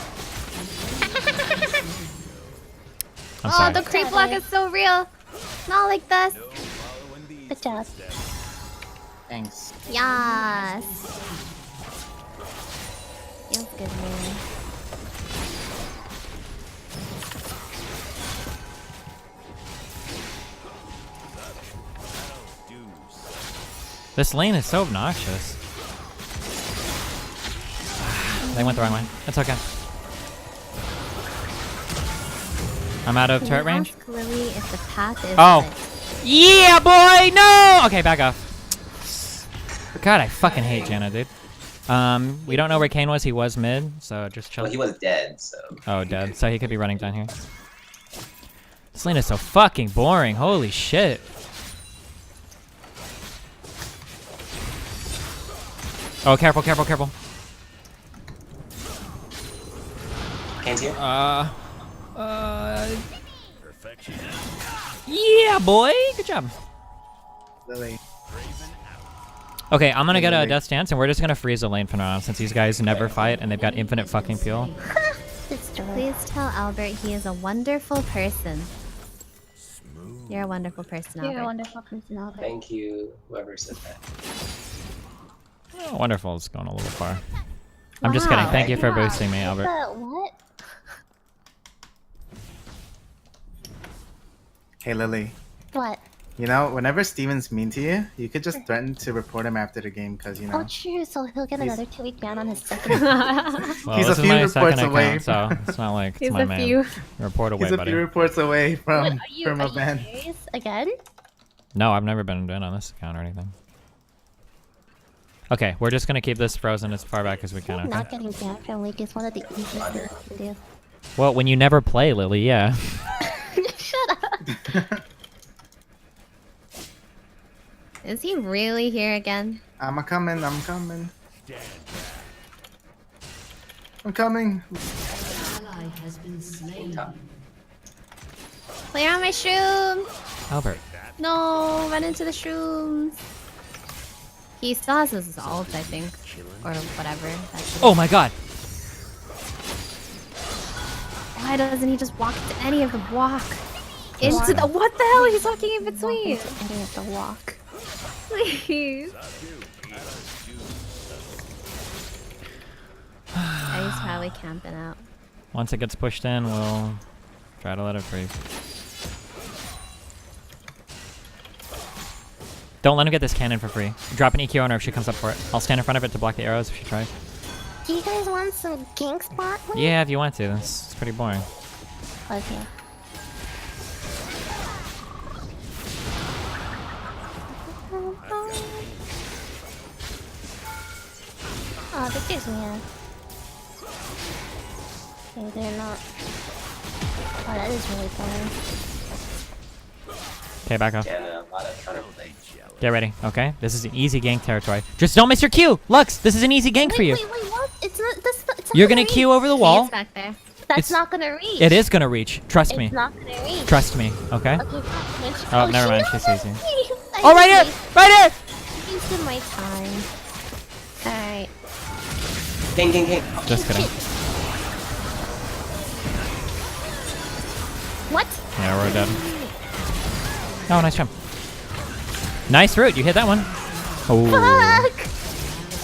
I'm Oh, sorry. the creep block is so real. Not like this. Good job. Thanks. Yes. Feels good, man. This lane is so obnoxious. They went the wrong way. It's okay. I'm out of Can turret I range. ask Lily if the path is Oh. like- Yeah, boy! No! Okay, back off. God, I fucking hate Janna, dude. We don't know where Kane was. He was mid, so just chill. Well, he was dead, so. Oh, dead. So he could be running down here. This lane is so fucking boring. Holy shit. Oh, careful, careful, careful. Kane's here? Yeah, boy! Good job. Lily. Okay, I'm gonna get a Death Stance, and we're just gonna freeze the lane for now, since these guys never fight, and they've got infinite fucking fuel. Please tell Albert he is a wonderful person. You're a wonderful person, Albert. You're a wonderful person, Albert. Thank you, whoever said that. Oh, wonderful is going a little far. I'm just kidding. Thank you for boosting me, Albert. What? Hey, Lily. What? You know, whenever Steven's mean to you, you could just threaten to report him after the game, because, you know. Oh, true. So he'll get He's- another 2-week ban on his second. Well, He's this a is few my reports second away. account, so it's not like He's it's my a man. few. Report away, He's a buddy. few reports away from Are a you ban. serious? Again? No, I've never been in on this account or anything. Okay, we're just gonna keep this frozen as far back as we can, Not okay? getting banned from League is one of the easiest things to do. Well, when you never play, Lily, yeah. Shut up. Is he really here again? I'm coming. I'm coming. I'm coming. Clear on my shrooms! Albert. No, run into the shrooms. He still has his ult, I think. Or whatever. That's Oh my god! Why doesn't he just walk into any of the walk? Into the— what the hell? He's walking in between! Any of the walk. Please. He's probably camping out. Once it gets pushed in, we'll try to let it free. Don't let him get this cannon for free. Drop an EQ on her if she comes up for it. I'll stand in front of it to block the arrows if she tries. Do you guys want some gank spot? Yeah, if you want to. It's pretty boring. Okay. Oh, Victor's mad. Okay, they're not. Oh, that is really fun. Okay, back off. Yeah, no, a lot of counterplay. Get ready, okay? This is an easy gank territory. Just don't miss your Q! Lux, this is an easy gank for you. Wait, what? It's not. It's not You're gonna Q over the wall. It's back there. That's not gonna reach. It is gonna reach. Trust me. It's not gonna reach. Trust me, okay? Okay, Oh, never mind. She's easy. Oh, right here! Right here! Wasted my time. Alright. Gang. Just kidding. What? Yeah, we're dead. Oh, nice jump. Nice root. You hit that one. Oh. Fuck!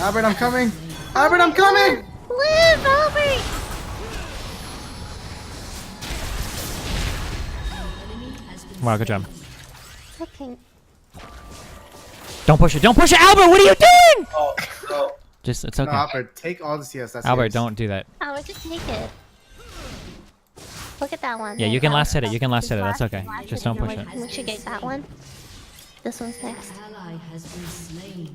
Albert, I'm coming. Albert, I'm coming. Live, Albert! Wow, good job. Okay. Don't push it. Don't push it, Albert. What are you doing? Oh. Just, it's No, okay. Albert, take all the CS. That's Albert, yours. don't do that. Albert, just take it. Look at that one. Yeah, you can last hit it. You can last hit it. That's okay. Just don't push it. We should get that one. This one's next.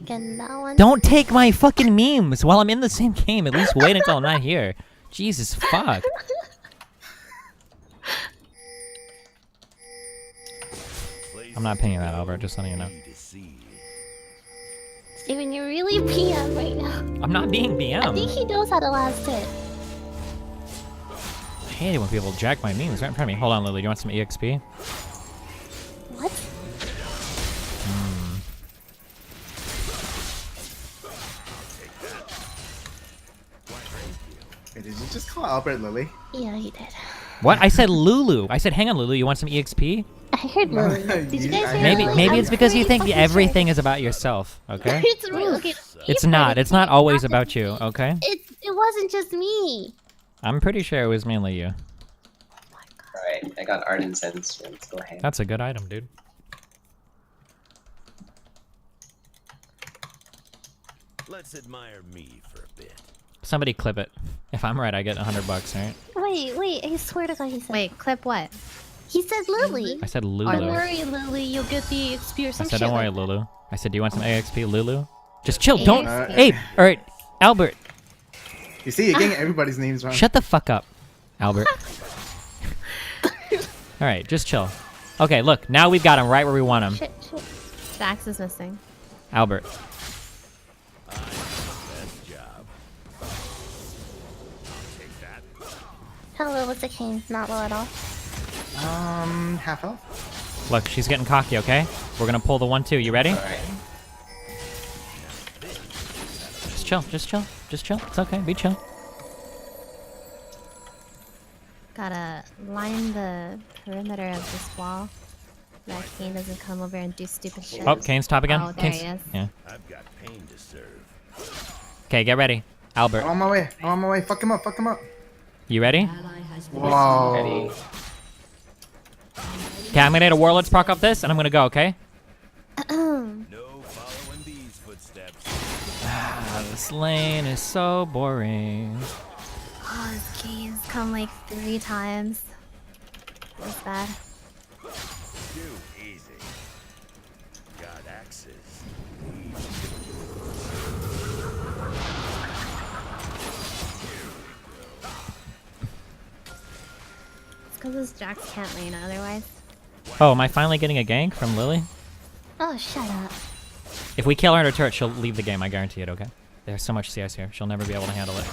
Get that one. Don't take my fucking memes while I'm in the same game. At least wait until I'm not here. Jesus fuck. I'm not paying that, Albert. Just letting you know. Steven, you're really PM right now. I'm not being I think BM. he knows how to last hit. I hate it when people jack my memes right in front of me. Hold on, Lily. You want some EXP? What? Wait, did you just call Albert Lily? Yeah, he did. What? I said Lulu. I said, hang on, Lulu. You want some EXP? I heard Lily. Did you guys hear Maybe Lily? maybe I'm it's because you pretty think fucking everything is about yourself. Okay? It's real. Okay. It's not. It's not always about you. Okay? It wasn't just me. I'm pretty sure it was mainly you. Alright, I got art incense. Let's go ahead. That's a good item, dude. Let's admire me for a bit. Somebody clip it. If I'm right, I get $100, right? Wait, I swear to God he said. Wait, clip what? He said Lily. I said Lulu. Don't worry, Lily, you'll get the XP or I some said, shit. don't worry, like Lulu. I said, do you want some AXP, Lulu? Just chill. Don't. AXP. Abe. All right, Albert. You see, you're getting everybody's names wrong. Shut the fuck up, Albert. All right, just chill. Okay, look. Now we've got him right where we want him. Shit. Dax is missing. Albert. Hello, what's the king? Not low at all. Half health. Look, she's getting cocky, okay? We're gonna pull the 1-2. You ready? Alright. Just chill, just chill, just chill. It's okay, be chill. Gotta line the perimeter of this wall. That Kane doesn't come over and do stupid shit. Oh, Kane's top again. Oh, there Kane's, he is. Yeah. I've got pain to serve. Okay, get ready. Albert. I'm on my way. I'm on my way. Fuck him up. Fuck him up. You ready? Whoa. Ready. Okay, I'm gonna hit a Warlord's proc off this, and I'm gonna go, okay? No following these footsteps. This lane is so boring. Oh, his keys come like 3 times. That's bad. Too easy. Got axes. It's because his Jax can't lane otherwise. Oh, am I finally getting a gank from Lily? Oh, shut up. If we kill her in her turret, she'll leave the game, I guarantee it, okay? There's so much CS here, she'll never be able to handle it.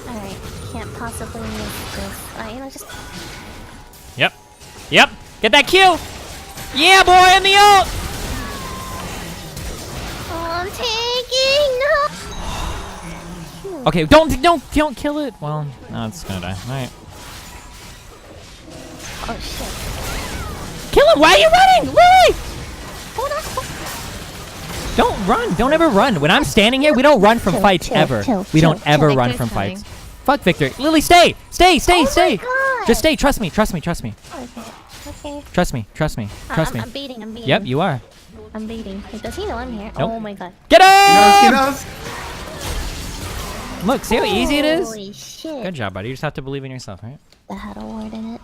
Alright, can't possibly miss this. You know, just. Yep. Yep! Get that Q! Yeah, boy, in the ult! Oh, I'm taking. No! Okay, don't kill it! Well, no, it's gonna die. Alright. Oh, shit. Kill him! Why are you running? Lily! Don't run. Don't ever run. When I'm standing here, we don't run from fights ever. We don't ever run from coming. fights. Fuck Victor. Lily, stay. Stay. Stay. Oh Stay. my God. Just stay. Trust me. Trust me. Trust me. Okay. Trust me. Trust me. Trust me. I'm beating. I'm beating. Yep, you are. I'm beating. Wait, does he know I'm here? Nope. Oh my God. Get him! He knows. Look, see how easy it is? Holy shit. Good job, buddy. You just have to believe in yourself, right? That had a word in it.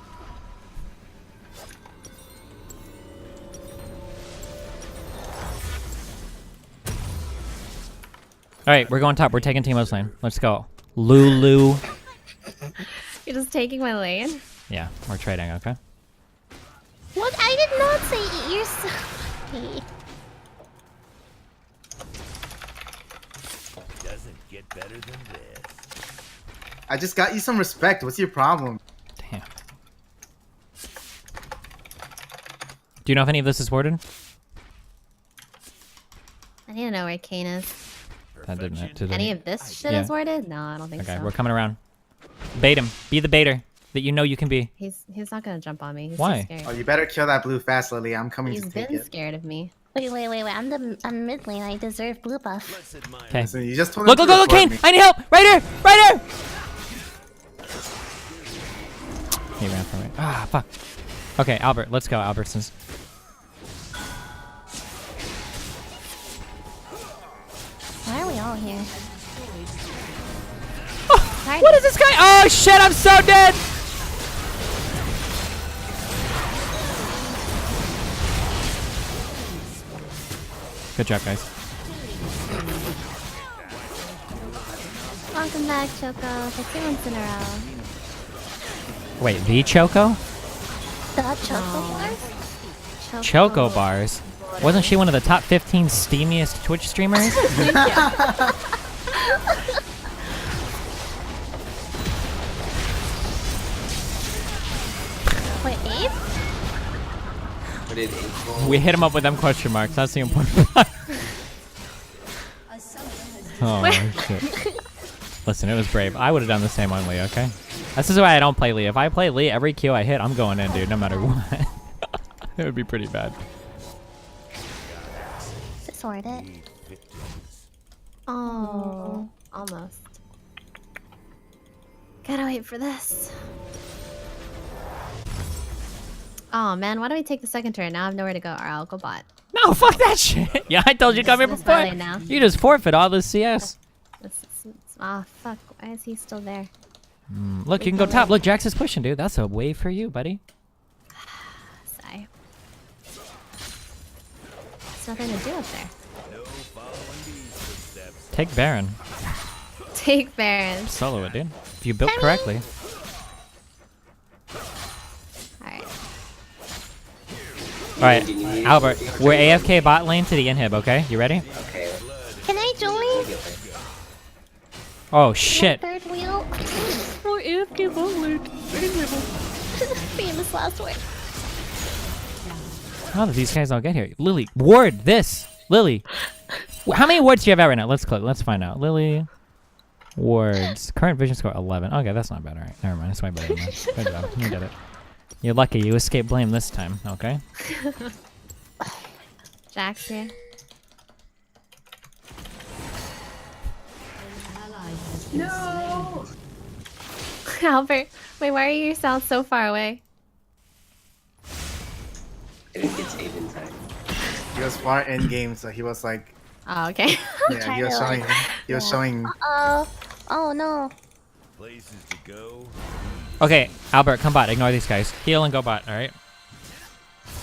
Alright, we're going top. We're taking Teemo's lane. Let's go. Lulu. You're just taking my lane? Yeah, we're trading, okay? What? I did not say it. You're so funny. Doesn't get better than this. I just got you some respect. What's your problem? Damn. Do you know if any of this is worded? I need to know where Kane is. That didn't. Any of this shit is worded? No, I don't think Okay, so. we're coming around. Bait him. Be the baiter that you know you can be. He's not gonna jump on me. He's Why? too scared. Oh, you better kill that blue fast, Lily. I'm coming He's to take been it. scared of me. Wait. I'm mid lane. I deserve blue buff. Okay. Listen, you just told Look, him look, to look, report Kane! me. I need help! Right here! Right here! He ran from it. Ah, fuck. Okay, Albert, let's go, Albertsons. Why are we all here? What is this guy? Oh shit, I'm so dead! Good job, guys. Welcome back, Choco. For 2 months in a row. Wait, the Choco? The Choco bars? Choco bars? Wasn't she one of the top 15 steamiest Twitch streamers? Wait, Abe? What did April? We hit him up with them question marks. That's the important part. Oh, shit. Listen, it was brave. I would have done the same on Lee, okay? This is why I don't play Lee. If I play Lee, every Q I hit, I'm going in, dude, no matter what. It would be pretty bad. Sword it. Oh, almost. Gotta wait for this. Oh man, why don't we take the second turn? Now I have nowhere to go. Alright, I'll go bot. No, fuck that shit. Yeah, I told you to come here This is before. my lane now. You just forfeit all this CS. Ah, fuck. Why is he still there? Look, you can go top. Look, Jax is pushing, dude. That's a wave for you, buddy. Sigh. There's nothing to do up there. Take Baron. Take Baron. Solo it, dude. If you built correctly. Alright. Alright, Albert, we're AFK bot lane to the inhib, okay? You ready? Okay. Can I join? Oh, shit. Third wheel? Or AFK bot Famous last word. How did these guys all get here? Lily, ward this! Lily! How many wards do you have out right now? Let's click. Let's find out. Lily, wards. Current vision score 11. Okay, that's not bad. Alright, never mind. It's way better than that. Good job. You did it. You're lucky. You escaped blame this time, okay? Jax here. No! Albert, wait, why are you sound so far away? I didn't get to Abe in time. He was far in game, so he was like, Oh, okay. yeah, he was showing. He was showing. Oh no. Places to go. Okay, Albert, come bot. Ignore these guys. Heal and go bot, alright?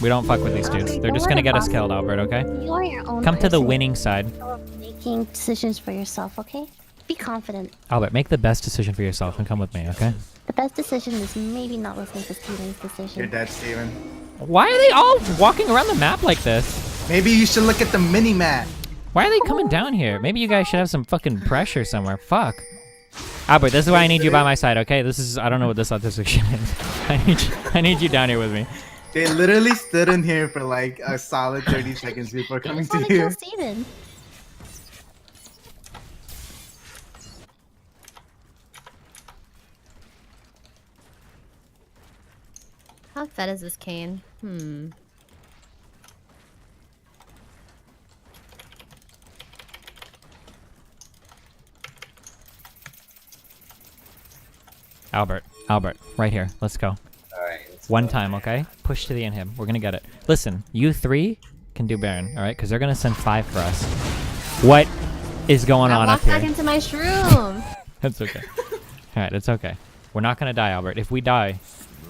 We don't fuck with these dudes. They're just gonna get us killed, Albert, okay? You're your own Come to the person. winning side. You're making decisions for yourself, okay? Be confident. Albert, make the best decision for yourself and come with me, okay? The best decision is maybe not listening to Steven's decision. You're dead, Steven. Why are they all walking around the map like this? Maybe you should look at the mini map. Why are they coming down here? Maybe you guys should have some fucking pressure somewhere. Fuck. Albert, this is why I need you by my side, okay? This is, I don't know what this autistic shit is. I need you down here with me. They literally stood in here for like a solid 30 seconds before coming to here. Steven. How fed is this cane? Albert, right here. Let's go. Alright. One time, okay? Push to the inhib. We're gonna get it. Listen, you three can do Baron, alright? Because they're gonna send 5 for us. What is going on up Walk back here? into my shroom. That's okay. Alright, it's okay. We're not gonna die, Albert. If we die,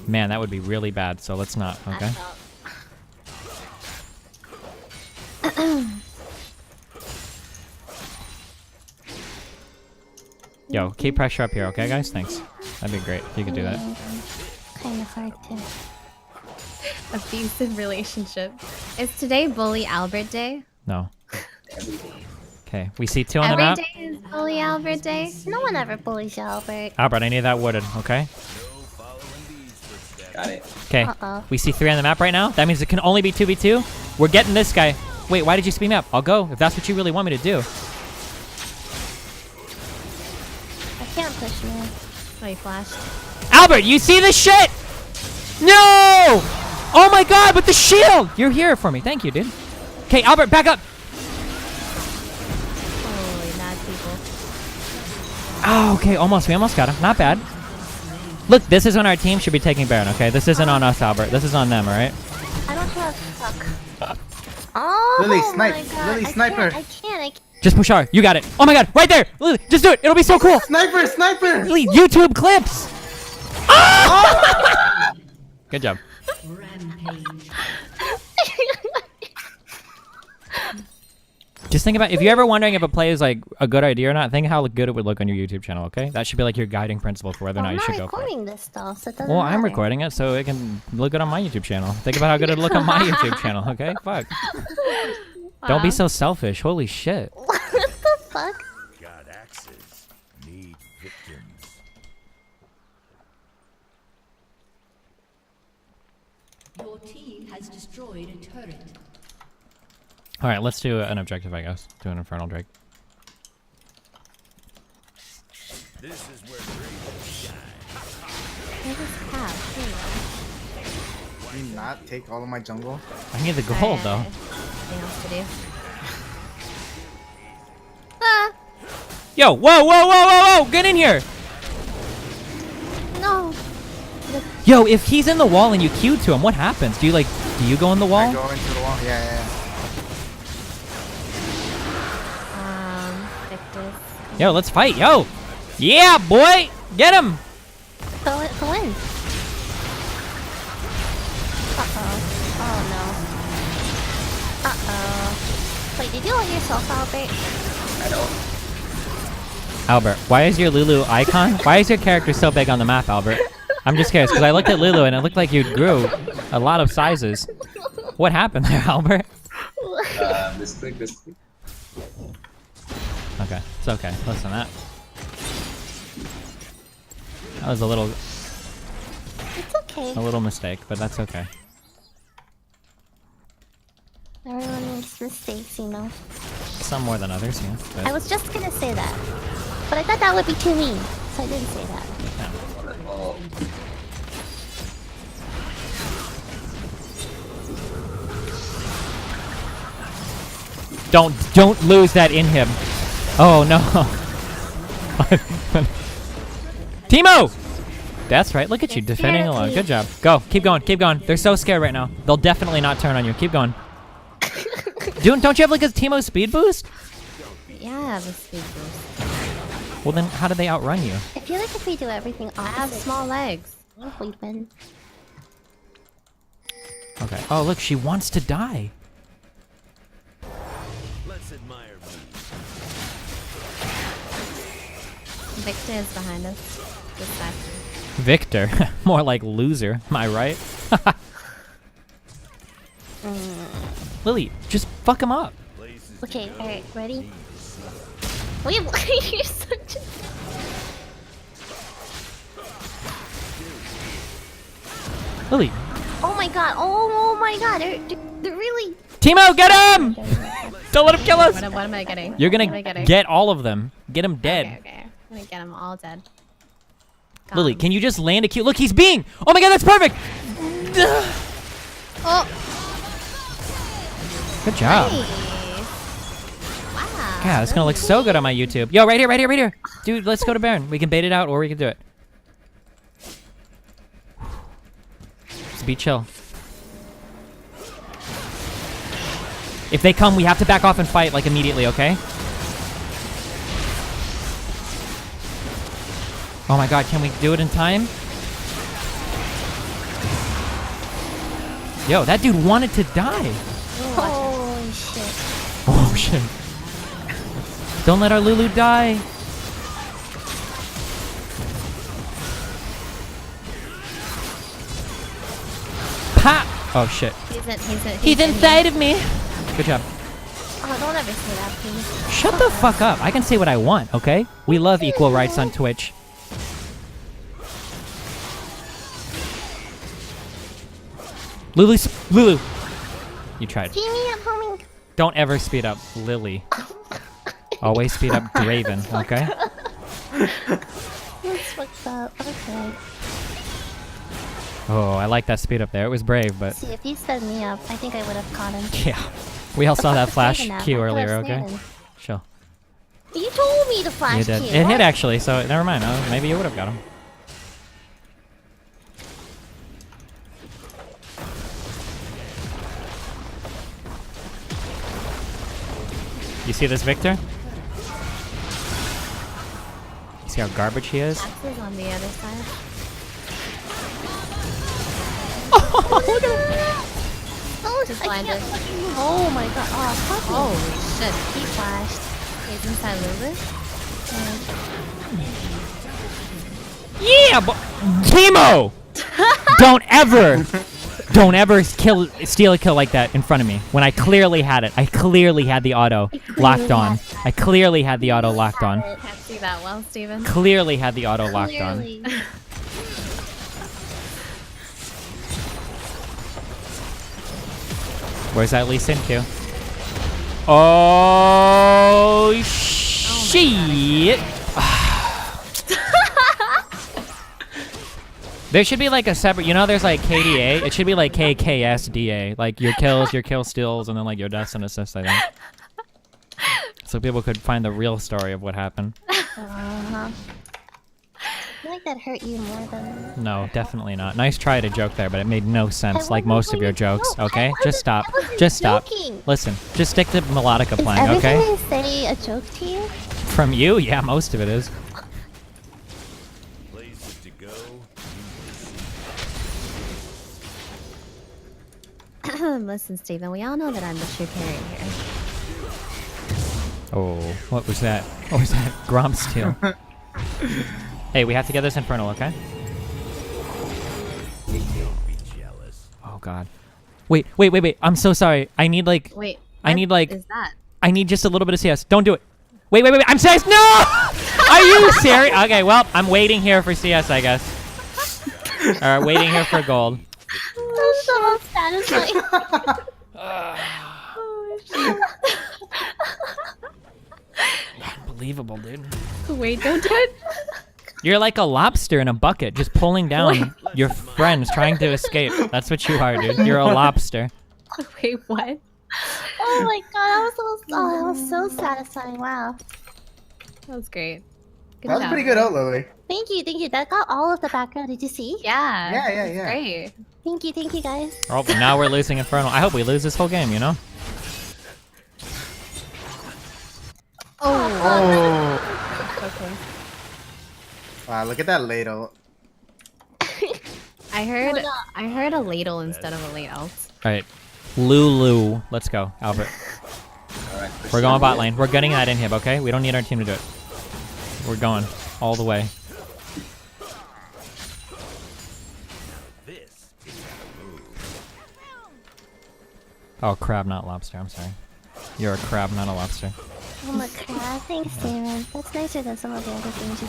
man, that would be really bad, so let's not, okay? Yo, keep pressure up here, okay, guys? Thanks. That'd be great if you could do that. Kind of hard to. Abusive relationship. Is today Bully Albert Day? No. Okay, we see 2 on the map. Every day is Bully Albert Day. No one ever bullies Albert. Albert, I need that wooded, okay? Got it. Okay, Uh-oh. we see 3 on the map right now. That means it can only be 2v2. We're getting this guy. Wait, why did you speed me up? I'll go, if that's what you really want me to do. I can't push me. Oh, he flashed. Albert, you see this shit? No! Oh my god, with the shield! You're here for me. Thank you, dude. Okay, Albert, back up. Holy mad people. Oh, okay, almost. We almost got him. Not bad. Look, this is when our team should be taking Baron, okay? This isn't on us, Albert. This is on them, alright? I don't have fuck. Oh, Lily, my snipe. God. Lily, I sniper. can't. Just push R. You got it. Oh my god, right there! Lily, just do it. It'll be so cool. Sniper, sniper! Lily, YouTube clips! Ah! Good job. Just think about, if you're ever wondering if a play is like a good idea or not, think how good it would look on your YouTube channel, okay? That should be like your guiding principle for whether or not you should go for it. I'm not recording this though, so it doesn't Well, I'm matter. recording it so it can look good on my YouTube channel. Think about how good it'll look on my YouTube channel, okay? Fuck. Don't be so selfish. Holy shit. What the fuck? Got axes. Need victims. Your team has destroyed a turret. Alright, let's do an objective, I guess. Do an Infernal Drake. This is where dreams shine. Where's this path? Can you not take all of my jungle? I need the gold, though. Nothing else to do. Ah! Yo, whoa, whoa, whoa, whoa, whoa! Get in here! No. Yo, if he's in the wall and you Q to him, what happens? Do you go in the wall? I go into the wall. Yeah. Victor's. Yo, let's fight, yo! Yeah, boy! Get him! Go in. Uh-oh. Oh no. Uh-oh. Wait, did you let yourself out, Albert? I don't. Albert, why is your Lulu icon? Why is your character so big on the map, Albert? I'm just curious, because I looked at Lulu and it looked like you grew a lot of sizes. What happened there, Albert? Misclick. Okay, it's okay. Listen, that was a little It's okay. mistake, but that's okay. Everyone makes mistakes, you know. Some more than others, yeah. But I was just gonna say that. But I thought that would be too mean, so I didn't say that. Don't lose that in him. Oh no. Timo! That's right. Look at you defending alone. Good job. Go. Keep going. They're so scared right now. They'll definitely not turn on you. Keep going. Don't you have like a Timo speed boost? Yeah, I have a speed boost. Well then, how did they outrun you? I feel like if we do everything opposite, I have small legs. we'd win. Okay. Oh look, she wants to die. Let's admire me. Victor is behind us. This side. Victor. More like loser. Am I right? Lily, just fuck him up. Okay, alright, ready? Wait, you're such a... Lily. Oh my god, they're really... Timo, get him! Don't let him kill us! What am I getting? You're What am gonna I getting? get all of them. Get him dead. Okay. I'm gonna get them all dead. Lily, can you just land a Q? Look, he's being! Oh my god, that's perfect! Oh! Good job. Wow. Yeah, it's gonna look so good on my YouTube. Yo, right here. Dude, let's go to Baron. We can bait it out or we can do it. Just be chill. If they come, we have to back off and fight, like, immediately, okay? Oh my god, can we do it in time? Yo, that dude wanted to die. Holy shit. Oh shit. Don't let our Lulu die. Ha! Oh shit. He's inside of me. Good job. Oh, don't ever say that, please. Shut the fuck up. I can say what I want, okay? We love equal rights on Twitch. Lulu. You tried. See me, I'm homing. Don't ever speed up Lily. Always speed up Draven, okay? That's fucked up. Okay. Oh, I like that speed up there. It was brave, but See, if he sped me up, I think I would have caught him. yeah. We all saw that flash Snared him. Q I could've earlier, okay? snared him. Chill. You told me to flash You did. Q. It hit actually, so never mind. Maybe you would have got him. You see this Victor? You see how garbage he is? Jax is on the other side. Look at him. Oh, Just I blinded. can't fucking move. Oh my god. Oh, fuck me. Holy shit. He flashed. He's inside Lulu. Yeah, but Timo! Don't ever steal a kill like that in front of me when I clearly had it. I clearly had the auto locked on. I clearly had the auto locked on. Can't see that well, Steven. Clearly had the auto locked on. Where's that Lee Sin Q? Oh, shit! There should be like a separate, you know, there's like KDA. It should be like KKSDA, like your kills, your kill steals, and then like your deaths and assists, I think. So people could find the real story of what happened. I feel like that hurt you more than... No, definitely not. Nice try to joke there, but it made no sense, like most of your jokes, okay? Just stop. Just stop. joking. Listen, just stick to melodica playing, Is okay? everything I say a joke to you? From you? Yeah, most of it is. Listen, Steven, we all know that I'm the true carry here. Oh, what was that? What was that? Gromp steal. Hey, we have to get this infernal, okay? Oh god. Wait. I'm so sorry. I need like... Wait, I need like... is that? I need just a little bit of CS. Don't do it. Wait. I'm serious. No! Are you serious? Okay, well, I'm waiting here for CS, I guess. Alright, waiting here for gold. That's so satisfying. Unbelievable, dude. Wait, don't do it. You're like a lobster in a bucket, just pulling down your friends trying to escape. That's what you are, dude. You're a lobster. Wait, what? Oh my god, that was so satisfying. Wow. That was great. Good That was job. pretty good out, Lily. Thank you. That got all of the background. Did you see? Yeah. Yeah. Great. Thank you guys. Oh, but now we're losing Infernal. I hope we lose this whole game, you know? Oh. Okay. Wow, look at that ladle. I heard a ladle instead of a late alt. Alright. Lulu. Let's go, Albert. We're going bot lane. We're getting that inhib, okay? We don't need our team to do it. We're going all the way. Oh, crab, not lobster. I'm sorry. You're a crab, not a lobster. Oh my god, thanks, Steven. That's nicer than some of the other things you...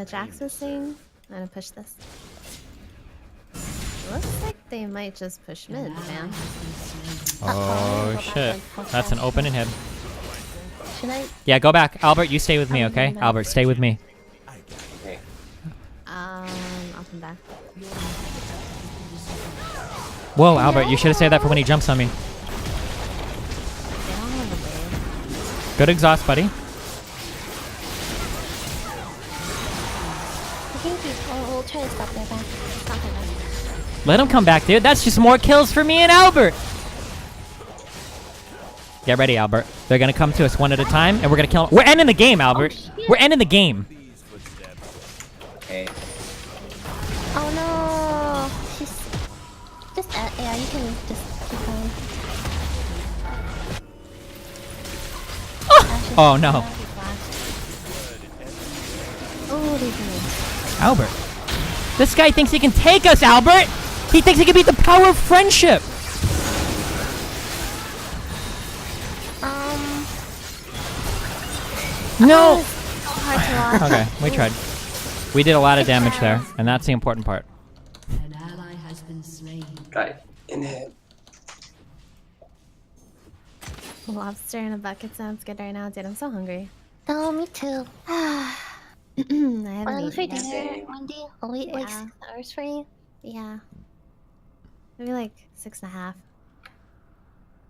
Jax was saying, I'm gonna push this. Looks like they might just push mid, man. Oh, shit. That's an open inhib. Should I? Yeah, go back. Albert, you stay with me, okay? Albert, stay with me. I'll come back. Whoa, Albert, you should have saved that for when he jumps on me. Good exhaust, buddy. I think he's old. try to stop their back. It's not gonna. Let him come back, dude. That's just more kills for me and Albert. Get ready, Albert. They're gonna come to us one at a time, and we're gonna kill them. We're ending the game, Albert. We're ending the game. Okay. Oh no! She's just yeah. You can just keep going. Oh no, Oh, they do. Albert. This guy thinks he can take us, Albert. He thinks he can beat the power of friendship. No. Hard to watch. Okay, we tried. We did a lot of damage there, and that's the important part. An ally has been slain. Right. In here. Lobster in a bucket sounds good right now, dude. I'm so hungry. Oh, me too. I haven't Well, for eaten yet. dinner, Wendy. I'll wait like Yeah. 6 hours for you. Yeah. Maybe like 6.5.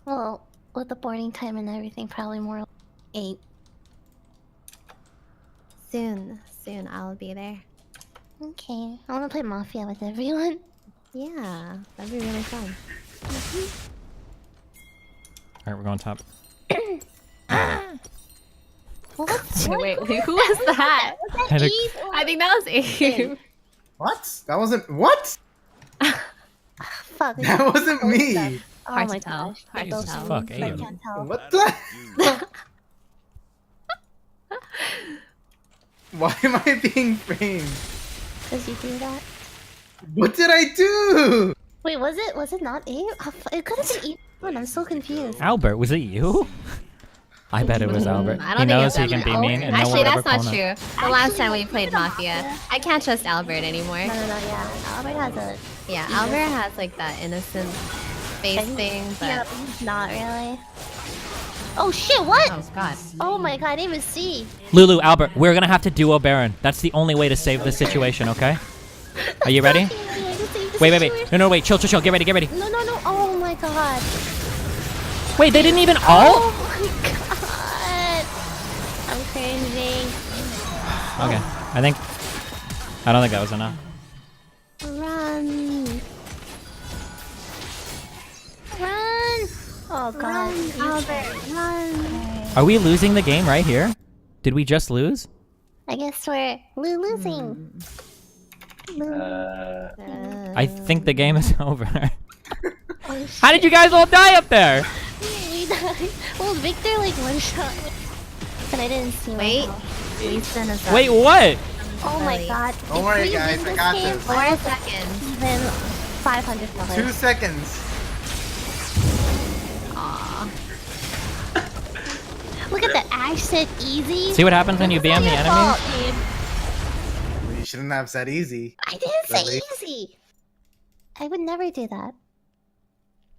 Well, with the boarding time and everything, probably more like 8. Soon I'll be there. Okay. I want to play Mafia with everyone. Yeah, that'd be really fun. All right, we're going top. Wait, who was that? Had a- I think that was Abe. What? That wasn't what? Fuck. That wasn't me. Oh Hard my to tell. gosh. Hard to Jesus tell. fuck, I Abe. can't tell. What the? Why am I being framed? Did you do that? What did I do? Wait, was it not Abe? Oh, it could have been Abe. I'm so confused. Albert, was it you? I bet it was Albert. I don't He think knows it's he can be Albert. mean, and no Actually, one will that's ever not call him. true. The last time we played Mafia, I can't trust Albert anymore. No, yeah. Albert has a... Yeah, Albert has like that innocent face thing, but Yeah, but he's not really. Oh shit, what? oh god. Oh my god, I didn't even see. Lulu, Albert, we're gonna have to duo Baron. That's the only way to save this situation, okay? Are you ready? Wait. No, wait. Chill. Get ready. No. Oh my god. Wait, they didn't even all? Oh my god. I'm cringing. Okay, I don't think that was enough. Run. Oh god. Albert, run. Are we losing the game right here? Did we just lose? I guess we're losing. I think the game is over. How did you guys all die up there? We died. Well, Victor like one shot, but I didn't see. Wait. Wait, what? Oh my god. Don't worry, guys. I got this. 4 seconds. Even $500. 2 seconds. Aw. Look at that. Ash said easy. See what happens when you BM the enemy? You shouldn't have said easy. I didn't say Really? easy. I would never do that.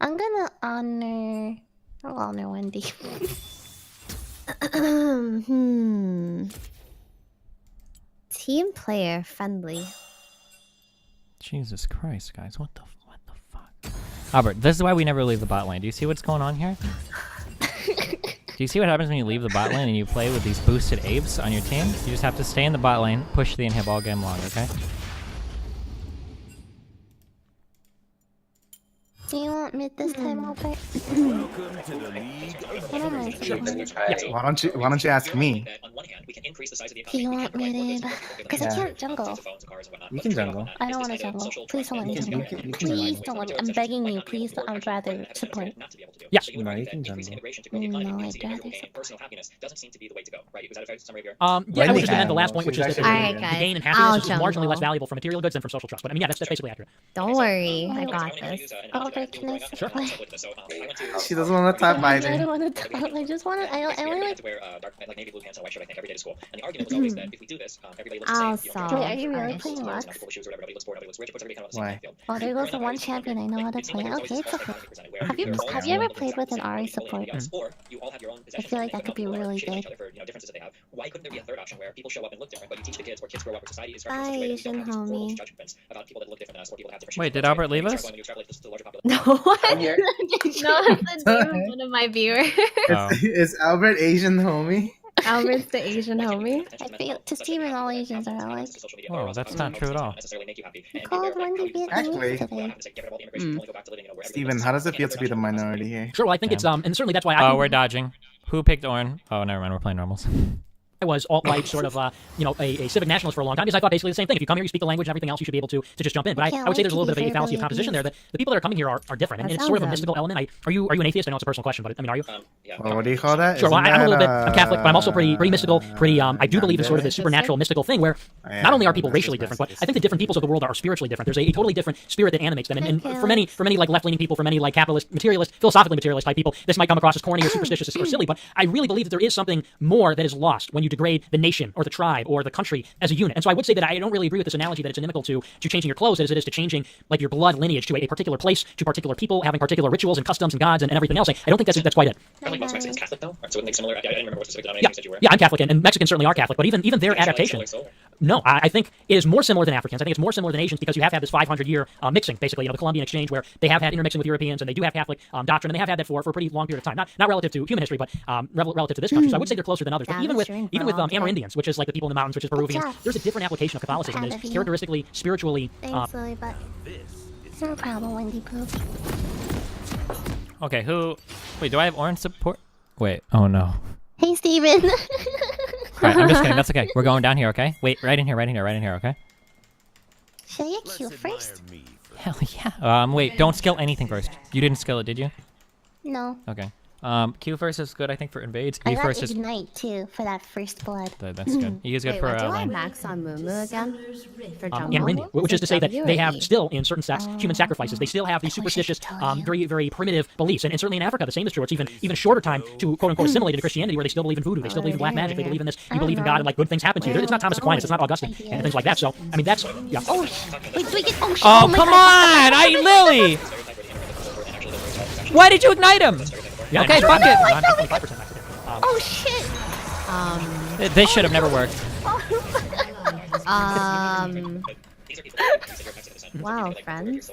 I'm gonna honor. I'll honor Wendy. Team player friendly. Jesus Christ, guys, what the fuck? Albert, this is why we never leave the bot lane. Do you see what's going on here? Do you see what happens when you leave the bot lane and you play with these boosted apes on your team? You just have to stay in the bot lane, push the inhib all game long, okay? Do you want mid this time, Albert? I don't mind support. Why don't you ask me? Do you want mid? Because I can't jungle. You can jungle. I don't want to jungle. Please don't let me jungle. Please don't let me. I'm begging you. Please don't. I'd rather support. Yeah. No, you can jungle. No, I'd rather support. Yeah, I would just amend the last point, which is that the Alright, gain in guys. happiness is I'll marginally jungle. less valuable from material goods than from social trust. But I mean, yeah, that's basically accurate. Don't worry, I got this. Albert, can I support? She doesn't want to top I either. don't want to talk. I just want to. I only like. navy blue pants and a white shirt, I think, every day to school. And the argument was always that if we do this, everybody looks the I'll same. solve. Wait, are you really playing Lux? Lux? Everybody looks bored, everybody looks rich, it puts everybody kind of on the same Why? playing field. Oh, there goes the one champion I know how to play. Okay, it's okay. Have you ever played with an Ari support? I feel like that could be really good. Why couldn't there be a third option where people show up and look different, but you teach the kids where kids grow up, where society is Bye, Asian homie. about people that look different than us, or people that have different Wait, did Albert leave us? No, what? I'm here. No, that's the name of one of my viewers. Oh. Is Albert Asian homie? Albert's the Asian homie. I feel to Steven, all Asians are alike. Oh, that's not true at all. Called Wendy Vietnamese Actually, today. Steven, how does it feel to be the minority here? Sure, well, I think it's and certainly that's why I. Oh, we're dodging. Who picked Orin? Oh, never mind. We're playing normals. I was alt-right, sort of, a civic nationalist for a long time, because I thought basically the same thing. If you come here, you speak the language and everything else, you should be able to just jump in. But I would say there's a little bit of a fallacy of composition there. That the people that are coming here are different, and it's sort of a mystical element. Are you an atheist? I know it's a personal question, but I mean, are you? Well, what do you call that? Sure. Well, Isn't I'm a little bit. that, I'm Catholic, but I'm also pretty mystical. I do believe in sort of this supernatural, mystical thing where not only are people racially different, but I think the different peoples of the world are spiritually different. There's a totally different spirit that animates them. And for many like left-leaning people, for many like capitalist, materialist, philosophically materialist type people, this might come across as corny or superstitious or silly. But I really believe that there is something more that is lost when you degrade the nation or the tribe or the country as a unit. And so I would say that I don't really agree with this analogy that it's inimical to changing your clothes as it is to changing like your blood lineage to a particular place, to particular people, having particular rituals and customs and gods and everything else. I don't think that's quite it. Are like most Mexicans Catholic though? So wouldn't they similar? I didn't remember what specific denomination you said you were. Yeah, I'm Catholic, and Mexicans certainly are Catholic, but even their adaptation. No, I think it is more similar than Africans. I think it's more similar than Asians because you have had this 500-year mixing, basically, the Columbian exchange, where they have had intermixing with Europeans, and they do have Catholic doctrine, and they have had that for a pretty long period of time. Not relative to human history, but relative to this country. So I would say they're closer than others. But even with Amerindians, which is like the people in the mountains, which is Peruvians, there's a different application of Catholicism that is characteristically, spiritually. Thanks, Lily, but no problem, Wendy Poo. Okay, wait, do I have orange support? Wait, oh no. Hey, Steven. Alright, I'm just kidding. That's okay. We're going down here, okay? Wait, right in here, okay? Should I get Q first? Hell yeah. Wait, don't skill anything first. You didn't skill it, did you? No. Okay. Q first is good, I think, for invades. I E got first is... Ignite, too, for that first blood. That's good. E is good for... do I max on Mumu again? For Amerindian, which is to say that they have still, in certain sects, human sacrifices. They still have these superstitious, very, very primitive beliefs. And certainly in Africa, the same is true. It's even shorter time to, quote-unquote, assimilate into Christianity, where they still believe in voodoo. They still believe in black magic. They believe in this. You believe in God, and, like, good things happen to you. It's not Thomas Aquinas. It's not Augustine, and things like that. So, I mean, that's... Yeah. Oh, wait, do we get... Oh, shit. Oh, come on! Lily! Why did you ignite him? Yeah, okay, fuck it. Oh, shit. This should have never worked. Wow, friends.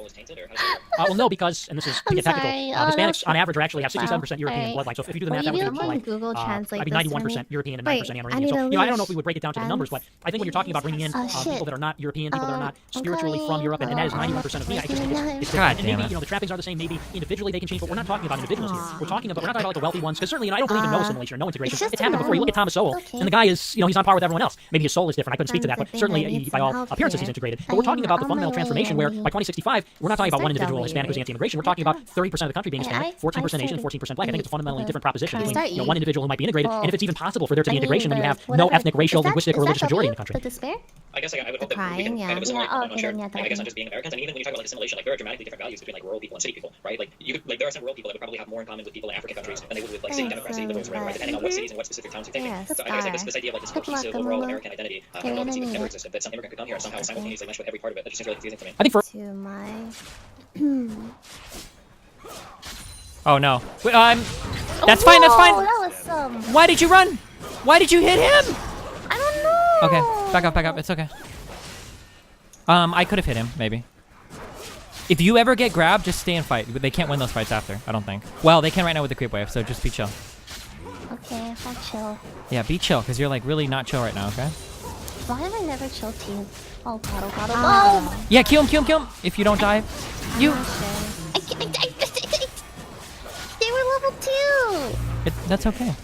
Well, no, because, and this is to get technical, Hispanics on average actually have 67% European Alright. bloodline. So if you do the math, that would be like Google Translate I'd be 91% European and 9% Amerindian. need So, to I don't know if we would break it down to the numbers, but I think when you're talking about bringing in people that are not European, people that are not spiritually from Europe, and that is 91% of me, I just think it's God and damn maybe, it. the trappings are the same, maybe individually they can change, but we're not talking about individuals here. We're not talking about like the wealthy ones, because certainly, I don't believe in no assimilation or no integration. It's happened before. You look at Thomas Sowell, and the guy is, he's on par with everyone else. Maybe his soul is different. I couldn't speak to that, but certainly, by all appearances, he's integrated. But we're talking about the fundamental transformation where, by 2065, we're not talking about one individual Hispanic who's anti-immigration. We're talking about 30% of the country being Hispanic, 14% Asian, 14% Black. I think it's a fundamentally different proposition between one individual who might be integrated, and if it's even possible for there to be integration when you have no ethnic, racial, linguistic, or religious majority in the country. The despair? I guess I would hope that we can kind of assimilate. I'm not sure. I guess not just being Americans. I mean, even when you talk about like assimilation, like there are dramatically different values between like rural people and city people, right? Like there are some rural people that would probably have more in common with people in African countries than they would with like city democracy, liberals, whatever, right? Depending on what cities and what specific towns you're thinking. So I guess like this idea of like this cohesive overall American identity, I don't know if it's even ever existed. That some immigrant could come here and somehow simultaneously mesh with every part of it. That just seems really confusing to me. I think for to my Oh no. Wait, that's fine, that's fine. That was Why did you run? Why did you hit him? I don't know. Okay, back up, it's okay. I could have hit him, maybe. If you ever get grabbed, just stay and fight. They can't win those fights after, I don't think. Well, they can right now with the creep wave, so just be chill. Okay, I'll chill. Yeah, be chill, because you're like really not chill right now, okay? Why have I never chilled to you? Oh god, oh god, oh god. Yeah, kill him. If you don't die, you... They were level 2! That's okay.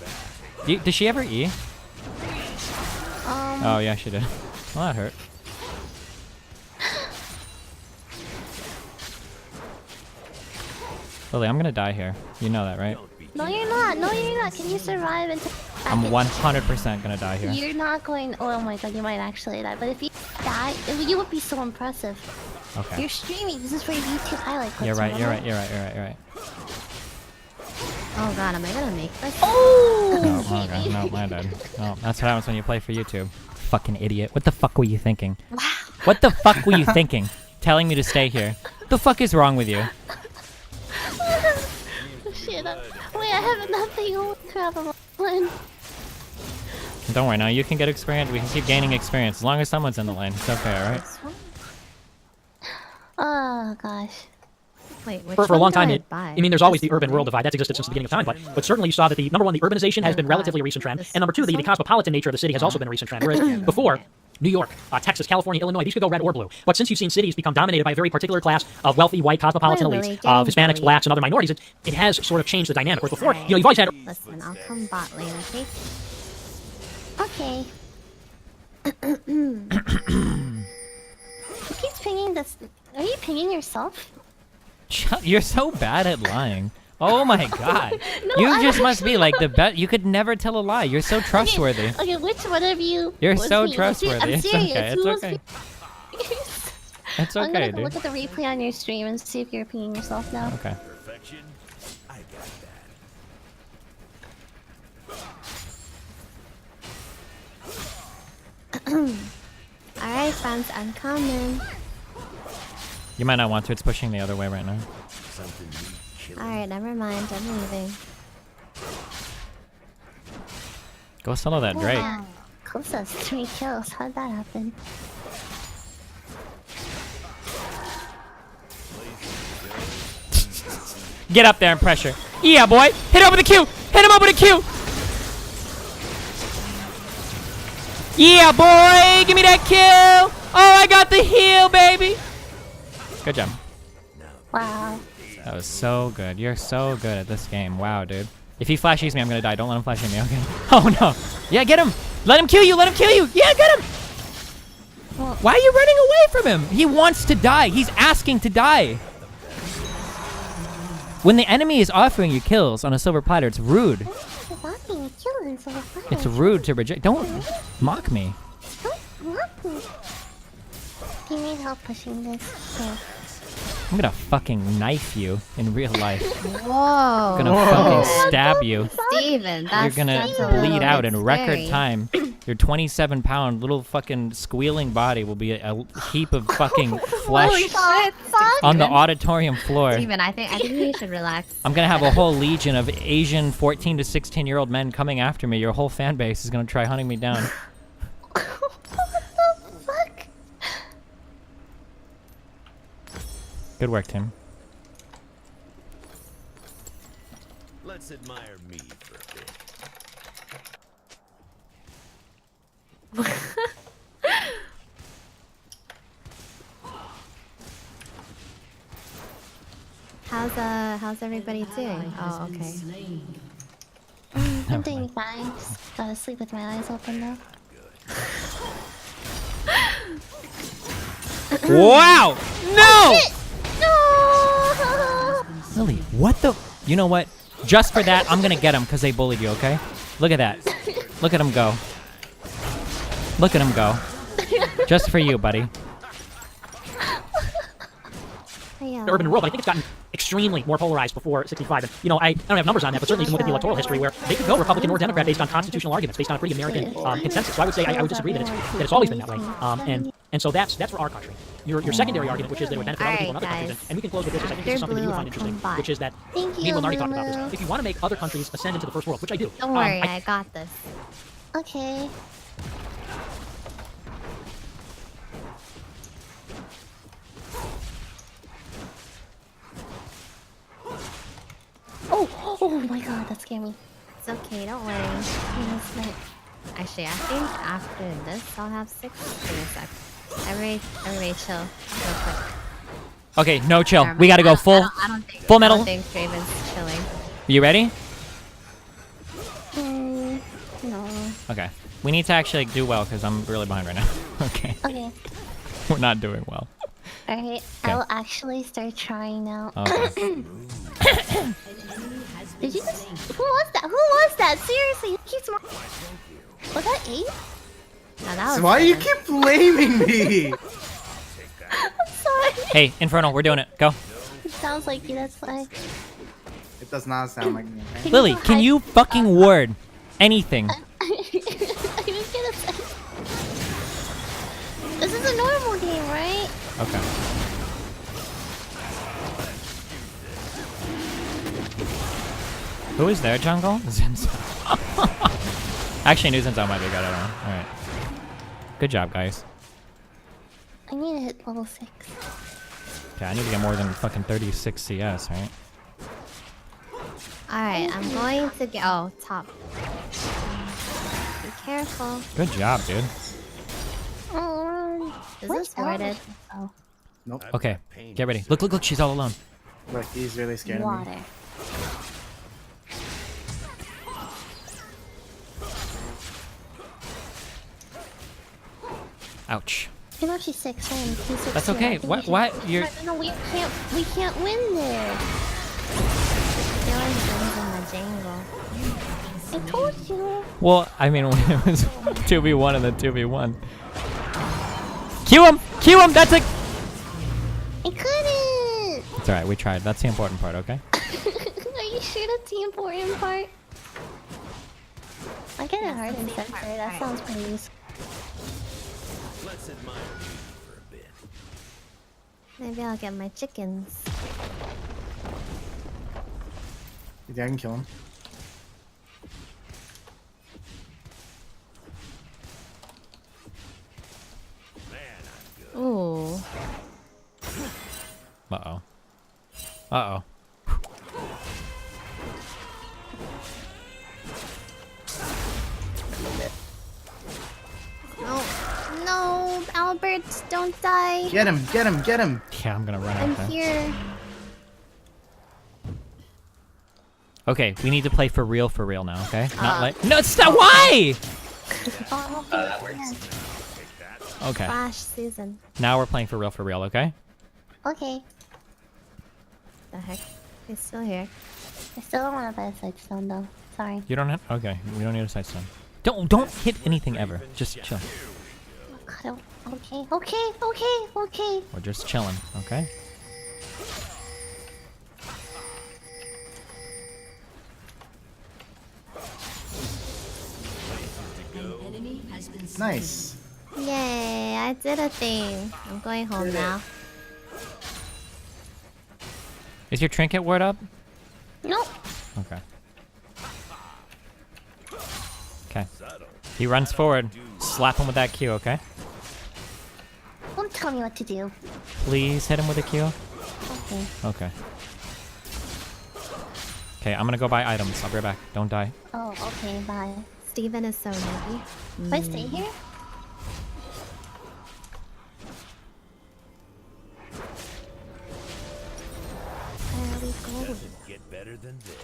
Did she ever E? Oh, yeah, she did. Well, that hurt. Lily, I'm gonna die here. You know that, right? No, you're not. No, you're not. Can you survive until... I'm 100% gonna die here. You're not going... Oh my god, you might actually die. But if you die, you would be so impressive. Okay. You're streaming. This is for your YouTube highlight clips. You're right. Oh god, am I gonna make this? Oh! No, oh god, no, my bad. No, that's what happens when you play for YouTube. Fucking idiot. What the fuck were you thinking? Wow. What the fuck were you thinking? Telling me to stay here. The fuck is wrong with you? Shit, wait, I have nothing. Oh crap, I'm on. Don't worry, now you can get experience. We can keep gaining experience as long as someone's in the lane. It's okay, alright? Oh gosh. Wait, which for a long one do time, I it, buy? I mean, there's always This the urban one, rural divide. That's existed since the beginning of time. But certainly you saw that the number one, the urbanization has been relatively a recent trend, and number two, the cosmopolitan nature of the city has also been a recent trend. Whereas before, New York, Texas, California, Illinois, these could go red or blue. But since you've seen cities become dominated by a very particular class of wealthy, white, cosmopolitan elites, of Hispanics, blacks, and other minorities, it has sort of changed the dynamic. Whereas before, you've always had... Listen, I'll come bot lane, okay? Okay. Who keeps pinging this? Are you pinging yourself? You're so bad at lying. Oh my god. No, You I'm just must be actually like the best. You could never tell a lie. You're so trustworthy. Okay, which one of you? You're was so pinging? trustworthy. I'm It's serious. okay. Who It's was okay. It's I'm okay, gonna dude. look at the replay on your stream and see if you're pinging yourself now. Okay. Perfection. I got Alright, friends, I'm coming. You might not want to. It's pushing the other way right now. Alright, never mind. I'm leaving. Go solo that Drake. Wow. Close has 3 kills. How'd that happen? Get up there and pressure. Yeah, boy. Hit him with a Q. Hit him up with a Q. Yeah, boy. Give me that kill. Oh, I got the heal, baby. Good job. Wow. That was so good. You're so good at this game. Wow, dude. If he flashes me, I'm gonna die. Don't let him flash me, okay? Oh, no. Yeah, get him. Let him kill you. Let him kill you. Yeah, get him. Why are you running away from him? He wants to die. He's asking to die. When the enemy is offering you kills on a silver platter, it's rude. It's rude to reject. Don't mock me. You need help pushing this. Here. I'm gonna fucking knife you in real life. Whoa. I'm gonna fucking stab you. Steven, You're that's gonna a bleed little out bit in record scary. time. Your 27-pound little fucking squealing body will be a heap of fucking flesh on the auditorium floor. Steven, I think you should relax. I'm gonna have a whole legion of Asian 14 to 16-year-old men coming after me. Your whole fan base is gonna try hunting me down. Good work, Tim. Let's admire me for a bit. How's everybody doing? Oh, okay. I'm doing fine. Just gotta sleep with my eyes open though. Wow! No! No! Lily, what the? You know what? Just for that, I'm gonna get him because they bullied you, okay? Look at that. Look at him go. Look at him go. Just for you, buddy. The urban and rural, but I think it's gotten extremely more polarized before 65. And, I don't have numbers on that, but certainly even within the electoral history, where they could go Republican or Democrat based on constitutional arguments, based on a pretty American consensus. So I would say I would disagree that it's always been that way. And so that's for our country. Your secondary argument, which is that it would benefit other people in other countries, and we can close with this, because I think this is something that you would find interesting, which is that me and Will already talked about this. If you want to make other countries ascend into the first world, which I do. Don't worry, I got this. Okay. Oh my god, that scared me. It's okay, don't worry. Actually, I think after this, I'll have 6. Give me a sec. Everybody chill real quick. Okay, no chill. Never We mind. gotta go full, I don't think, full I metal. don't think Draven's chilling. You ready? No. Okay. We need to actually do well because I'm really behind right now. Okay. Okay. We're not doing well. Alright, I'll actually start trying now. Okay. Did you just... Who was that? Who was that? Seriously, who keeps... Was that 8? No, that So why do you keep blaming me? I'm sorry. Hey, Infernal, we're doing it. Go. It sounds like you, that's why. It does not sound like me. Okay? Lily, can you fucking word anything? I was gonna say... This is a normal game, right? Okay. Who is there, jungle? Zinzao. Actually, I knew Zinzao might be good. I don't know. Alright. Good job, guys. I need to hit level 6. Okay, I need to get more than fucking 36 CS, right? Alright, I'm going to get. Oh, top. Be careful. Good job, dude. Is this worded? Oh. Nope. Okay, get ready. Look, look, look, she's all alone. Look, he's really scared of Water. me. Ouch. You know she's 6 and he's 6. That's okay. What? What? You're. No, we can't win this. There was guns in the jungle. I told you. Well, I mean, when it was 2v1 and then 2v1. Cue him! Cue him! That's a. I couldn't. It's alright, we tried. That's the important part, okay? Are you sure that's the important part? I get it hard and censor. That sounds pretty useful. Let's admire you for a bit. Maybe I'll get my chickens. You think I can kill him? Ooh. Uh-oh. Uh-oh. No. No, Albert, don't die. Get him! Get him! Get him! Yeah, I'm gonna run I'm out there. here. Okay, we need to play for real now, okay? Not like. No, stop! Why? That works. Okay. Flash season. Now we're playing for real, okay? Okay. The heck? He's still here. I still don't want to buy a Sightstone though. Sorry. You don't have. Okay, we don't need a sight stun. Don't hit anything ever. Just chill. God, okay. We're just chilling, okay? Nice. Yay, I did a thing. I'm going home now. Is your trinket word up? Nope. Okay. Okay. He runs forward. Slap him with that Q, okay? Don't tell me what to do. Please hit him with a Q. Okay. Okay. Okay, I'm gonna go buy items. I'll be right back. Don't die. Oh, okay, bye. Steven is so nutty. Do I stay here? Where are we going? Doesn't get better than this.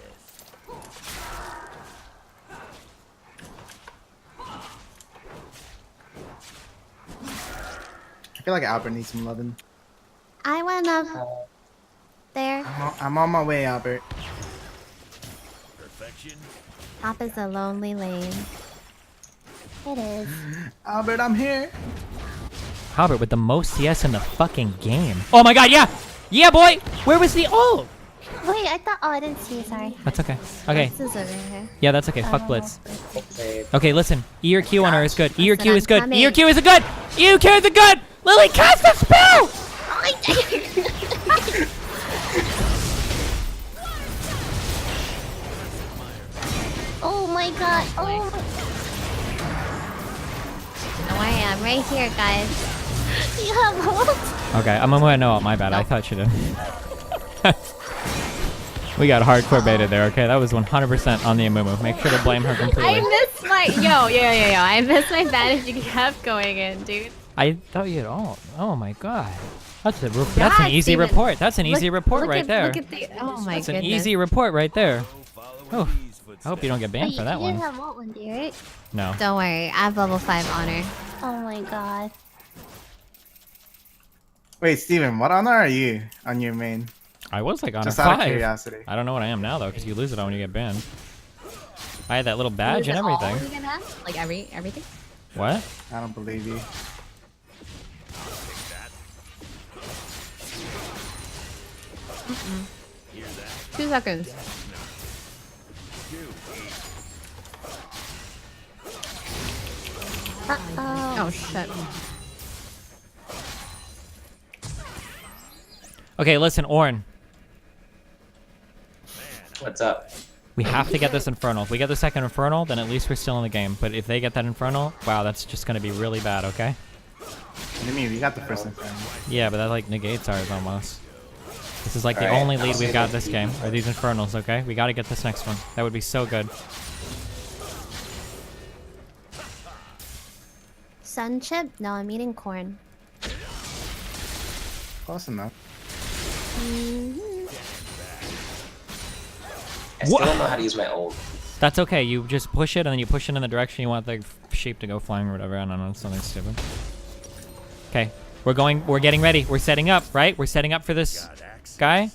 I feel like Albert needs some loving. I went up there. I'm on my way, Albert. Perfection. Top is a lonely lane. It is. Albert, I'm here. Albert with the most CS in the fucking game. Oh my god, yeah! Yeah, boy! Where was the ult? Wait, I thought. Oh, I didn't see. Sorry. That's okay. Okay. This is over here. Yeah, that's okay. Fuck Blitz. Okay. Okay, listen. E or Q on her is good. E or Q Listen, is good. I'm E or coming. Q is a good. E or Q is a good. Lily, cast a spell! Oh my god. Oh. Don't worry, I'm right here, guys. You have ult? Okay, I'm gonna know. My bad. I thought you did. We got hardcore baited there, okay? That was 100% on the Amumu. Make sure to blame her completely. I missed my yo. I missed my advantage. You kept going in, dude. I thought you had all. Oh my god. That's an God, easy Steven. report. That's an easy report Look right at- there. Look at the, oh my That's goodness. an easy report right there. Oh, I hope you don't get banned for that You one. didn't have ult one, do you, right? No. Don't worry, I have level 5 honor. Oh my god. Wait, Steven, what honor are you on your main? I was like on Just a out of 5. curiosity. I don't know what I am now though, because you lose it on when you get banned. I had that little badge and Is it all everything. you can have? Like everything? What? I don't believe you. Mm-mm. 2 seconds. Oh shit. Okay, listen, Orin. What's up? We have to get this Infernal. If we get the second Infernal, then at least we're still in the game. But if they get that Infernal, wow, that's just gonna be really bad, okay? What do you mean? We got the first Infernal. Yeah, but that like negates ours almost. This is like the Alright, only I'll lead see we've got the- this game, are these Infernals, okay? We gotta get this next one. That would be so good. Sun chip? No, I'm eating corn. Close enough. I still don't know how to use my ult. That's okay, you just push it and then you push it in the direction you want the sheep to go flying or whatever. I don't know, something stupid. Okay, we're getting ready. We're setting up, right? We're setting up for this guy?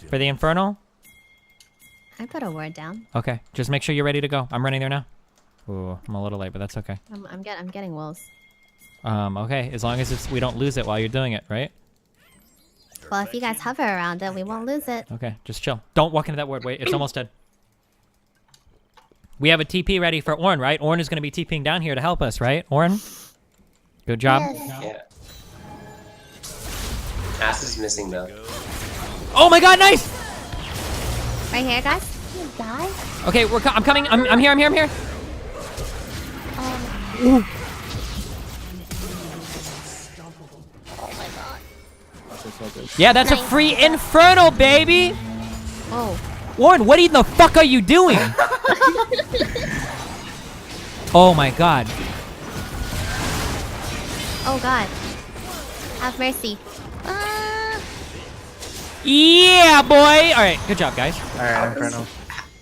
For the Infernal? I put a word down. Okay, just make sure you're ready to go. I'm running there now. Ooh, I'm a little late, but that's okay. I'm getting wolves. Okay, as long as we don't lose it while you're doing it, right? Well, if you guys hover around it, we won't lose it. Okay, just chill. Don't walk into that ward. Wait, it's almost dead. We have a TP ready for Ornn, right? Ornn is going to be TPing down here to help us, right? Ornn? Good job. Yeah. Ass is missing though. Oh my god, nice! Right here, guys. You die? Okay, I'm coming. I'm here. Oh my god. Yeah, that's a free Infernal, baby! Oh. Ornn, what in the fuck are you doing? Oh my god. Oh god. Have mercy. Yeah, boy! Alright, good job, guys. Alright, Inferno.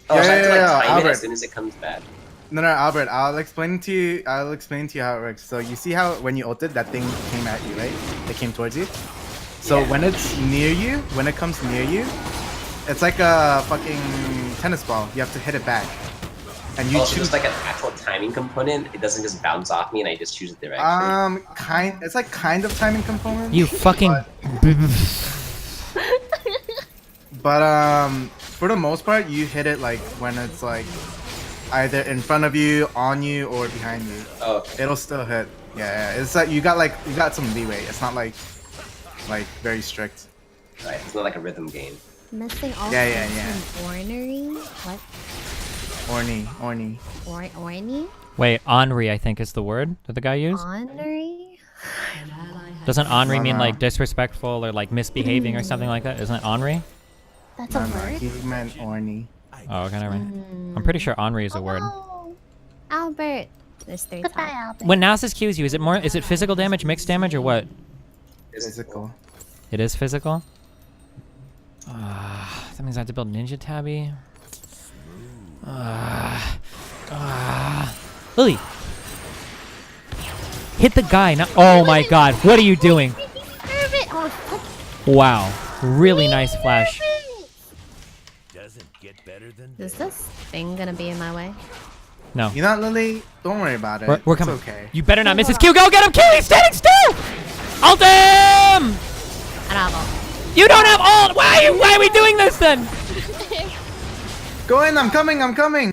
Oh, so I have to like time it Albert. as soon as it comes back. No, Albert. I'll explain to you how it works. So you see how when you ulted, that thing came at you, right? It came towards you. So when it's near you, when it comes near you, it's like a fucking tennis ball. You have to hit it back, and you Oh, so choose. just like an actual timing component. It doesn't just bounce off me, and I just choose a direction. It's like kind of timing component. You fucking. But for the most part, you hit it like when it's like either in front of you, on you, or behind you. Oh, okay. It'll still hit. Yeah, it's like you got some leeway. It's not like very strict. Right, it's not like a rhythm game. Missing all Yeah. ornery? What? Orny. Orny? Wait, Henri, I think is the word that the guy used. Ornery? Doesn't Henri mean like disrespectful or like misbehaving or something like that? Isn't it Henri? That's a word? He meant orny. Oh, okay, never mind. I'm pretty sure Henri is a word. Albert. There's 3 top. Goodbye, Albert. When Nasus Qs you, is it physical damage, mixed damage, or what? Physical. It is physical? That means I have to build Ninja Tabby. Lily! Hit the guy, not— oh my god, what are you doing? Oh, fuck. Wow, really nice flash. Is this thing gonna be in my way? No. You know, Lily, don't worry about it. We're It's coming. okay. You better not miss his Q. Go get him, Q! He's standing still! Ult him! I don't have ult. You don't have ult! Why are we doing this then? Go in, I'm coming!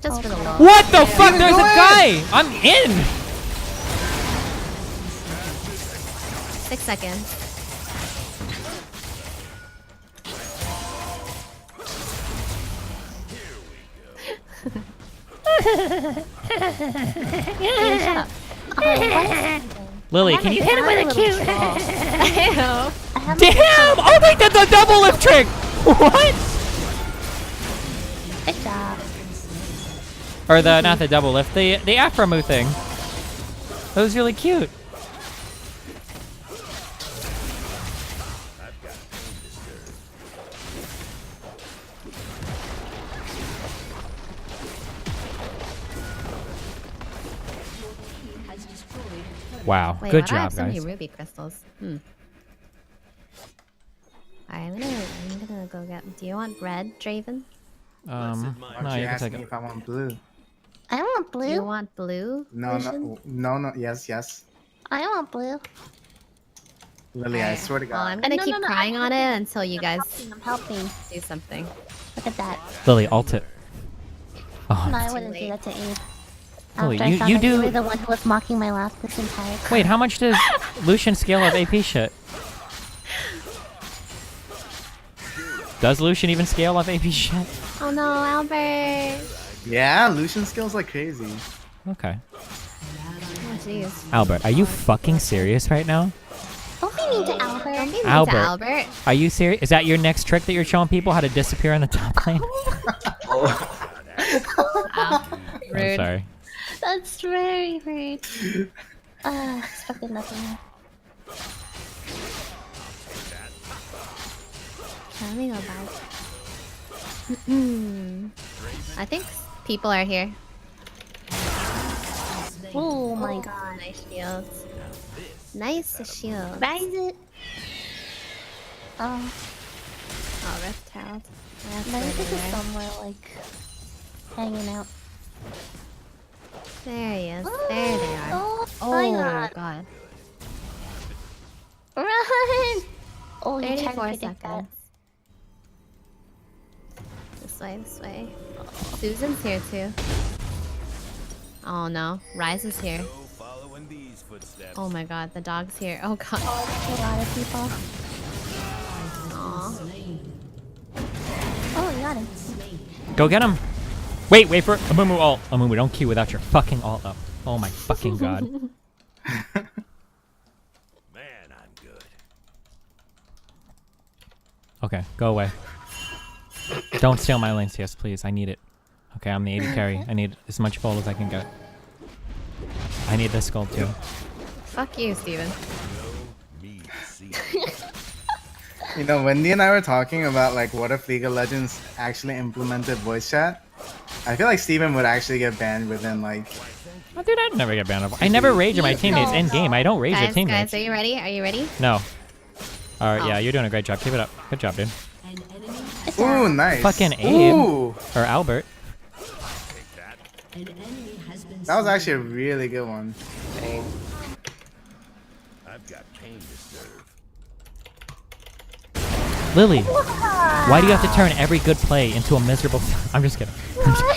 Just for the love. What the fuck? There's a guy! I'm in! 6 seconds. Shut up. Lily, can you hit him with a Q? I Damn! Oh wait, that's a double lift trick! What? Good job. Or not the double lift, the Afromu thing. That was really cute. Wow, Wait, good why do I have job, so many guys. ruby crystals? Alright, I'm gonna go get. Do you want red, Draven? No, Why you can ask take me it. if I want blue? I want blue. You want blue? No, Lucian? no, yes. I want blue. Lily, I swear to Well, God. I'm gonna keep crying on it until you guys I'm helping. do something. Look at that. Lily, ult it. Oh, No, I wouldn't do that to Eve. Lily, After I found you out do. You were the one who was mocking my laugh this entire time. Wait, how much does Lucian scale up AP shit? Does Lucian even scale up AP shit? Oh no, Albert! Yeah, Lucian skills like crazy. Okay. Oh jeez. Albert, are you fucking serious right now? mean to Albert. Don't be mean to Albert. Albert. Are you serious? Is that your next trick that you're showing people how to disappear in the top lane? Wow. I'm Rude. sorry. That's very rude. Expected nothing. Let me go back. I think people are here. Oh my god. Nice shields. Nice shield. Rise it. Oh. Oh, Rift Herald. Rise it is somewhere like hanging out. There he is. There they are. Oh, Oh my god. god. Run! Oh, you tried to 34 predict that. seconds. This way, this way. Susan's here too. Oh no, Rise is here. Oh my god, the dog's here. Oh god. Oh, there's a lot of people. Aww. Oh, you got him. Go get him. Wait for Amumu ult. Amumu, don't queue without your fucking ult up. Oh my fucking god. Man, I'm good. Okay, go away. Don't steal my lane, CS, please. I need it. Okay, I'm the 80 carry. I need as much gold as I can get. I need this gold too. Fuck you, Steven. You know, Wendy and I were talking about like what if League of Legends actually implemented voice chat. I feel like Steven would actually get banned within like. Oh, dude, I'd never get banned. I never rage at my teammates in game. I don't rage at teammates. Guys, are you ready? Are you ready? No. Alright, yeah, you're doing a great job. Keep it up. Good job, dude. Ooh, nice. Fucking Abe. Ooh. Or Albert. That was actually a really good one. I've got pain to serve. Lily, why do you have to turn every good play into a miserable... I'm just kidding.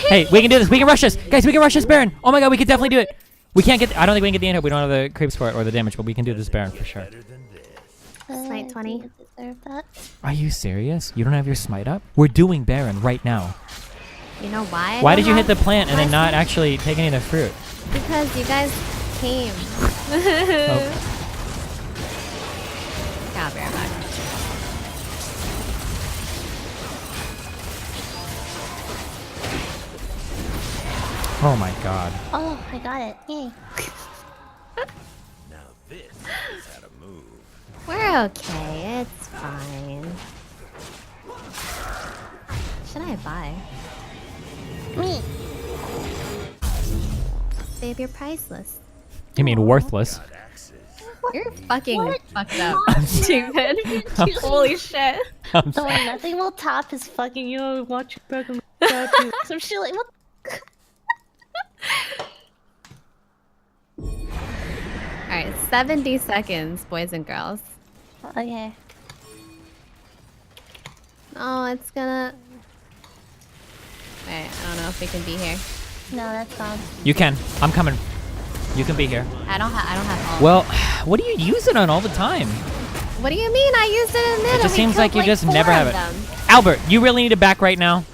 Hey, we can do this. We can rush this. Guys, we can rush this Baron. Oh my god, we can definitely do it. We can't get... I don't think we can get the inhib. We don't have the creeps for it or the damage, but we can do this Baron for sure. Smite 20. Deserve that. Are you serious? You don't have your smite up? We're doing Baron right now. You know why? Why did you hit the plant and then not actually take any of the fruit? Because you guys came. Oh. Got Baron back. Oh my god. Oh, I got it. Yay. Now this is how to move. We're okay. It's fine. Should I buy? Me. Babe, you're priceless. You mean worthless? You're fucking fucked up. Stupid. Holy shit. So nothing will top his fucking watch your program. Some shit like what? Alright, 70 seconds, boys and girls. Okay. Oh, it's gonna... Alright, I don't know if we can be here. No, that's gone. You can. I'm coming. You can be here. I don't have all. Well, what do you use it on all the time? What do you mean? I used it in mid. It just seems like you just 4 never have of it. them. Albert, you really need a back right now.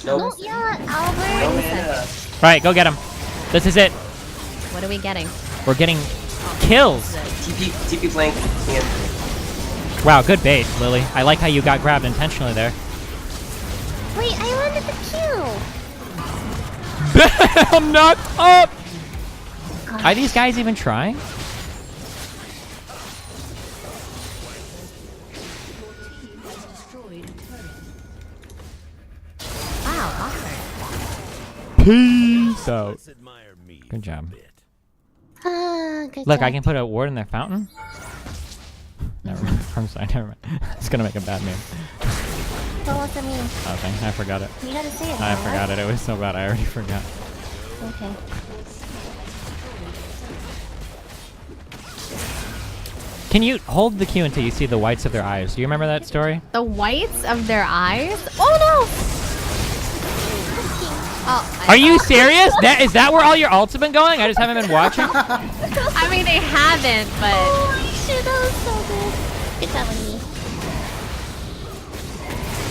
Don't yell at Albert. Right, go get him. This is it. What are we getting? We're getting kills. TP flank. Yeah. Wow, good bait, Lily. I like how you got grabbed intentionally there. Wait, I wanted the kill. I'm knocked up. Are these guys even trying? Wow, awesome. Peace out. Good job. Good Look, job. I can put a ward in their fountain. Never mind. I'm sorry, never mind. It's gonna make a bad meme. So what's that mean? Okay, I forgot it. You gotta say it. I now, forgot it. It was so bad. I already forgot. Okay. Can you hold the Q until you see the whites of their eyes? Do you remember that story? The whites of their eyes? Oh no! Oh, Are you serious? Is that where all your ults have been going? I just haven't been watching. I mean, they haven't, but... Holy shit, that was so good. Good job, Wendy.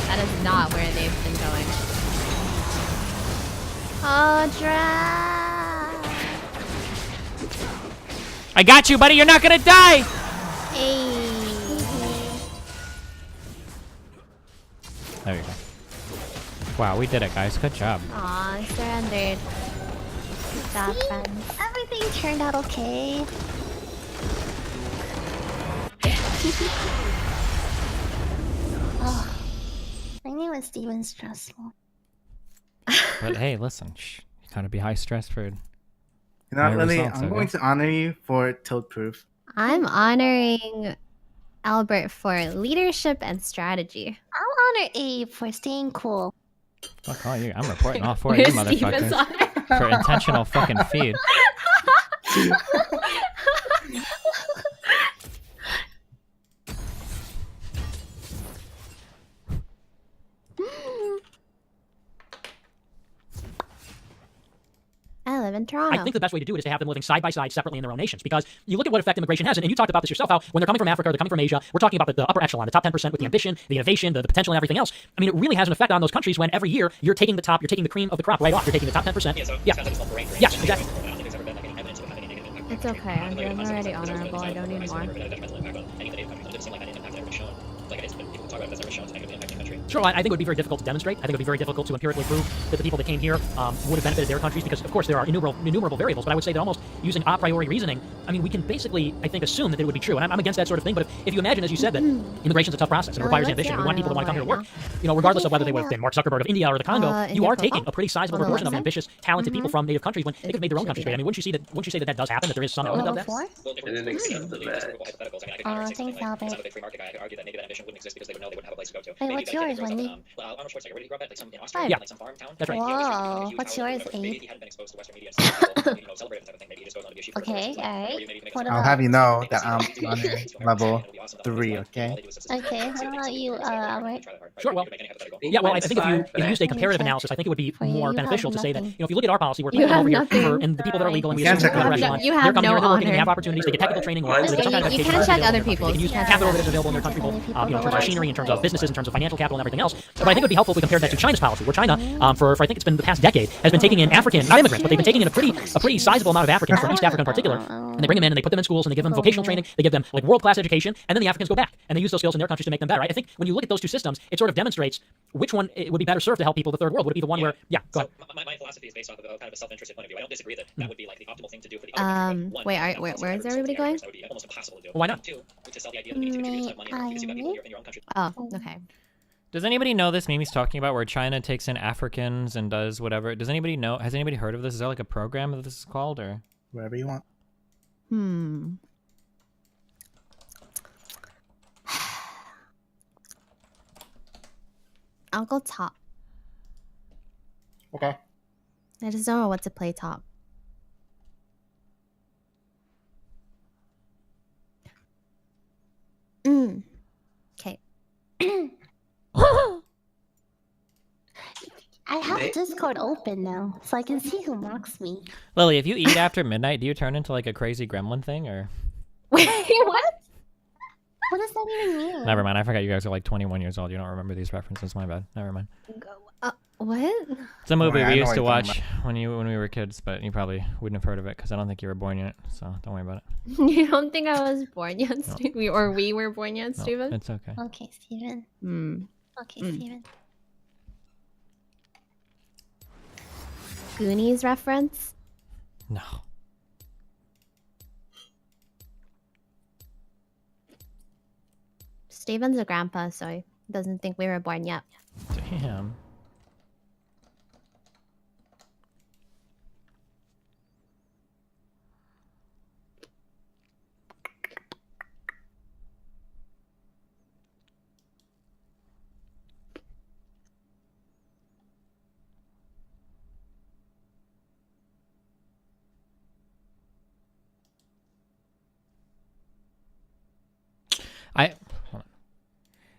That is not where they've been going. Oh, Dra. I got you, buddy. You're not gonna die. Hey. There you go. Wow, we did it, guys. Good job. Aw, I surrendered. Good job, friends. Everything turned out okay. Oh, I knew it Steven's stressful. But hey, listen, you gotta be high stress for. You know what, Lily? results, I'm okay? going to honor you for tilt proof. I'm honoring Albert for leadership and strategy. I'll honor Abe for staying cool. Fuck all you. I'm reporting all four of you Where's Steven's motherfuckers for intentional fucking feed. I live in Toronto. I think the best way to do it is to have them living side by side separately in their own nations, because you look at what effect immigration has, and you talked about this yourself, how when they're coming from Africa or they're coming from Asia, we're talking about the upper echelon, the top 10% with the ambition, the innovation, the potential, and everything else. I mean, it really has an effect on those countries when every year you're taking the top, you're taking the cream of the crop right off. You're taking the top 10%. Yeah. Yes, exactly. It's okay. I'm already honorable. I don't need more. Sure, I think it would be very difficult to demonstrate. I think it would be very difficult to empirically prove that the people that came here would have benefited their countries, because, of course, there are innumerable variables. But I would say that almost using a priori reasoning, I mean, we can basically, I think, assume that it would be true. And I'm against that sort of thing. But if you imagine, as you said, that immigration is a tough process and it requires ambition, we want people that want to come here to work. You know, regardless of whether they would have been Mark Zuckerberg of India or the Congo, you are taking a pretty sizable proportion of ambitious, talented people from native countries when they could have made their own countries great. I mean, wouldn't you say that does happen? That there is some element of that? Thanks, Albert. Wait, what's yours, Wendy? Yeah, that's right. Whoa, what's yours, Abe? Okay, alright. I'll have you know that I'm honor level 3, okay? Okay, how about you, Albert? Sure, well, yeah, well, I think if you used a comparative analysis, I think it would be more beneficial to say that, you know, if you look at our policy, we're taking over here and the people that are legal and we assume they're echelon, they're coming here, they're working, they have opportunities, they get technical training, or they get some kind of You education. can't check other people's. They can use capital that is available in their country, both you know, in terms of machinery, in terms of businesses, in terms of financial capital and everything else. But I think it would be helpful if we compared that to China's policy, where China, for I think it's been the past decade, has been taking in African, not immigrants, but they've been taking in a pretty sizable amount of Africans from East Africa in particular, and they bring them in and they put them in schools and they give them vocational training, they give them like world-class education, and then the Africans go back and they use those skills in their countries to make them better. Right? I think when you look at those two systems, it sort of demonstrates which one it would be better served to help people of the third world. Would it be the one where, go ahead. My philosophy is based off of a kind of a self-interested point of view. I don't disagree that that would be like the optimal thing to do for the other countries. Wait, where is everybody going? That would be almost impossible to do. Why not? To sell the idea that we need to contribute money because you've got people in your own country. Oh, okay. Does anybody know this meme he's talking about, where China takes in Africans and does whatever? Does anybody know? Has anybody heard of this? Is there like a program that this is called, or whatever you want? I'll go top. Okay. I just don't know what to play top. Okay. I have Discord open now, so I can see who mocks me. Lily? If you eat after midnight, do you turn into like a crazy gremlin thing, or? Wait, what? What does that even mean? Never mind. I forgot you guys are like 21 years old. You don't remember these references. My bad. Never mind. What? It's a movie I we know used what to you're talking watch when we were kids, but you probably wouldn't have heard of it because I don't think you were born yet. So don't worry about it. You don't think I was born yet, Steven? We were born yet, No, Steven? it's okay. Okay, Steven. Okay, Steven. Goonies reference? No. Steven's a grandpa, so he doesn't think we were born yet. Damn.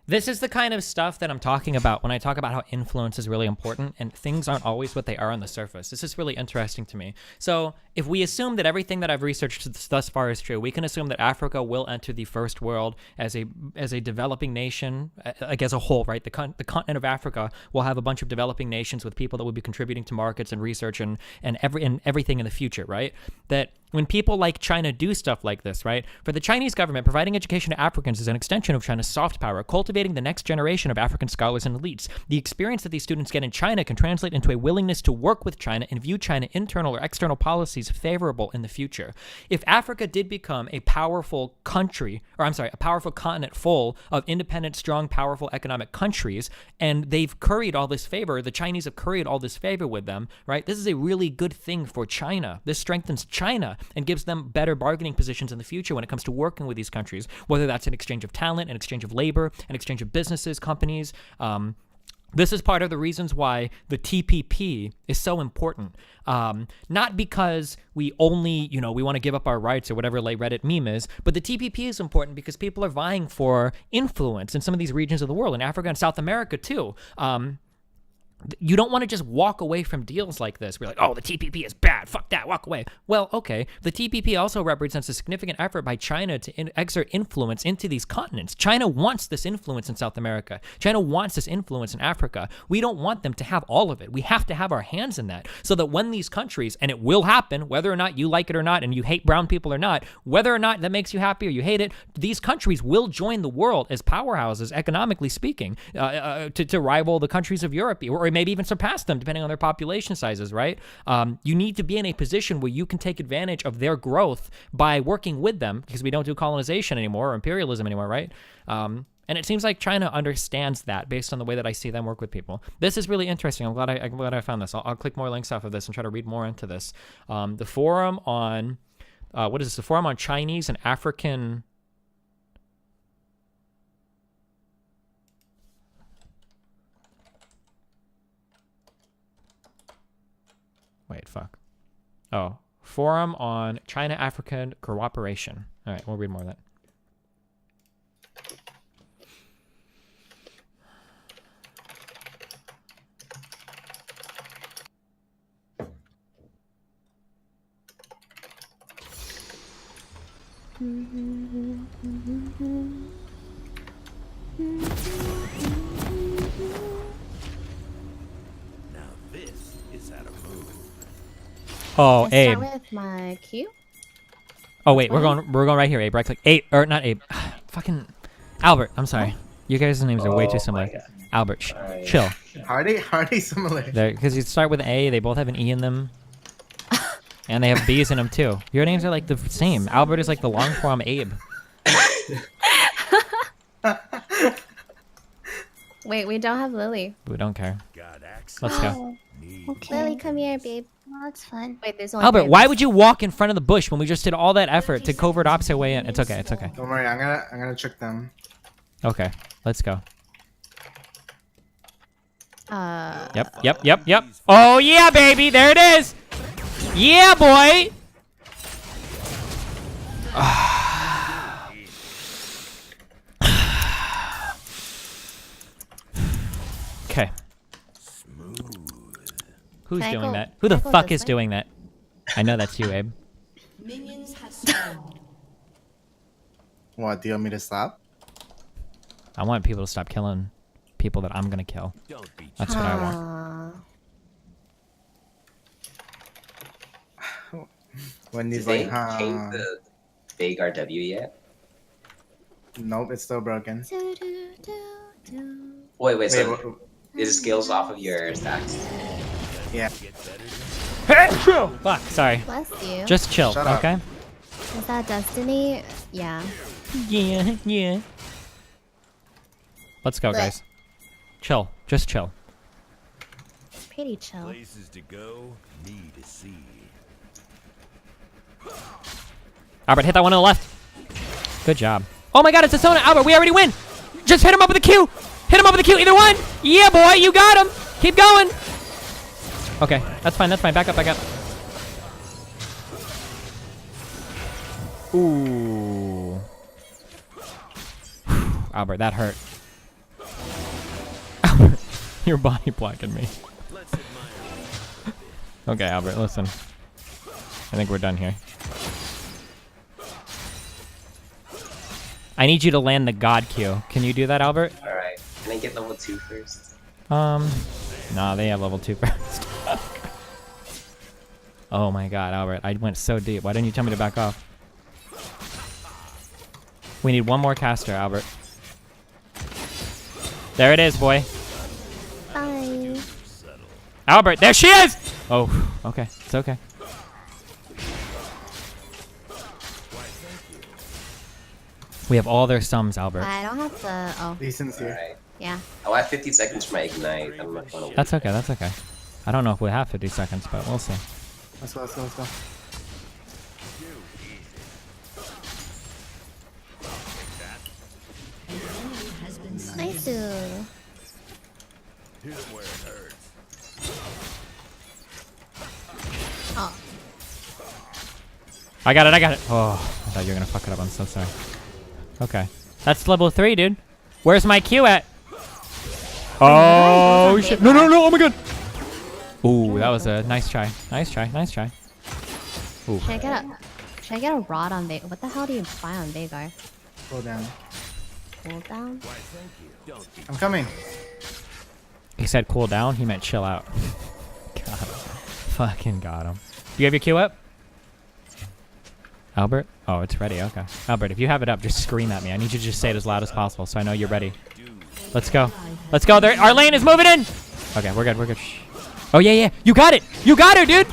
This is the kind of stuff that I'm talking about when I talk about how influence is really important and things aren't always what they are on the surface. This is really interesting to me. So if we assume that everything that I've researched thus far is true, we can assume that Africa will enter the first world as a developing nation, like as a whole, right? The continent of Africa will have a bunch of developing nations with people that will be contributing to markets and research and everything in the future, right? That when people like China do stuff like this, right? For the Chinese government, providing education to Africans is an extension of China's soft power, cultivating the next generation of African scholars and elites. The experience that these students get in China can translate into a willingness to work with China and view China internal or external policies favorable in the future. If Africa did become a powerful country, or I'm sorry, a powerful continent full of independent, strong, powerful economic countries, and they've curried all this favor, the Chinese have curried all this favor with them, right? This is a really good thing for China. This strengthens China and gives them better bargaining positions in the future when it comes to working with these countries, whether that's an exchange of talent, an exchange of labor, an exchange of businesses, companies. This is part of the reasons why the TPP is so important. Not because we only, we want to give up our rights or whatever like Reddit meme is, but the TPP is important because people are vying for influence in some of these regions of the world, in Africa and South America too. You don't want to just walk away from deals like this. We're like, oh, the TPP is bad. Fuck that. Walk away. Well, okay. The TPP also represents a significant effort by China to exert influence into these continents. China wants this influence in South America. China wants this influence in Africa. We don't want them to have all of it. We have to have our hands in that so that when these countries, and it will happen, whether or not you like it or not, and you hate brown people or not, whether or not that makes you happy or you hate it, these countries will join the world as powerhouses, economically speaking, to rival the countries of Europe, or maybe even surpass them depending on their population sizes, right? You need to be in a position where you can take advantage of their growth by working with them, because we don't do colonization anymore or imperialism anymore, right? And it seems like China understands that based on the way that I see them work with people. This is really interesting. I'm glad I found this. I'll click more links off of this and try to read more into this. The forum on, what is this? The forum on Chinese and African... Wait, fuck. Oh, forum on China-African cooperation. All right, we'll read more of that. Oh, Let's Abe. start with my Q. Oh wait, we're going right here, Abe. Right click. Abe, or not Abe. Fucking Albert. I'm sorry. You guys' names are way too similar. Albert, chill. Are they similar? Because you start with an A, they both have an E in them, and they have B's in them too. Your names are like the same. Albert is like the long form Abe. Wait, we don't have Lily. We don't care. Let's go. Okay. Lily, come here, babe. Oh, that's fun. Wait, there's only Albert, three why of us. would you walk in front of the bush when we just did all that effort to covert ops our way in? It's okay. It's okay. Don't worry, I'm gonna trick them. Okay, let's go. Yep. Yep. Oh yeah, baby, there it is. Yeah, boy. Okay. Who's Can I doing go- that? Who the can I go fuck this is way? doing that? I know that's you, Abe. Minions have spawned. What, do you want me to stop? I want people to stop killing people that I'm gonna kill. That's what I want. Wendy's Did they like, change the big RW yet? Nope, it's still broken. Wait, so what- is it skills off of your stacks? Yeah. Fuck, sorry. Bless you. Just chill, Shut up. okay? Is that Destiny? Yeah. Yeah. Let's go, guys. Chill. Just chill. Pretty chill. Places to go, me to see. Albert, hit that one on the left. Good job. Oh my god, it's a Sona. Albert, we already win. Just hit him up with a Q. Hit him up with a Q. Either one. Yeah, boy, you got him. Keep going. Okay, that's fine. Back up. Ooh. Albert, that hurt. Albert, your body blocking me. Okay, Albert, listen. I think we're done here. I need you to land the God Q. Can you do that, Albert? Alright. Can I get level 2 first? Nah, they have level 2 first. Oh my god, Albert. I went so deep. Why didn't you tell me to back off? We need one more caster, Albert. There it is, boy. Bye. Albert, there she is! Oh, okay. It's okay. We have all their sums, Albert. I don't have to. Oh. Leeson's here. Alright. Yeah. Oh, I have 50 seconds for my ignite. I'm not gonna That's okay, that's okay. I don't know if we have 50 seconds, but we'll see. Let's go, let's go, let's go. Nice. Here's where it hurts. Oh. I got it, I got it. Oh, I thought you were gonna fuck it up. I'm so sorry. Okay. That's level 3, dude. Where's my Q at? Oh, shit. No, no, no. Oh, my God. Ooh, that was a nice try. Nice try. Nice try. Ooh. Should I get a rod on Veigar? What the hell do you buy on Veigar? Cool down. Cool down? I'm coming. He said cool down. He meant chill out. Got him. Fucking got him. Do you have your Q up? Albert? Oh, it's ready. Okay. Albert, if you have it up, just scream at me. I need you to just say it as loud as possible so I know you're ready. Let's go. Let's go. There. Our lane is moving in. Okay, we're good. We're good. Shh. Oh, yeah, yeah. You got it. You got her, dude.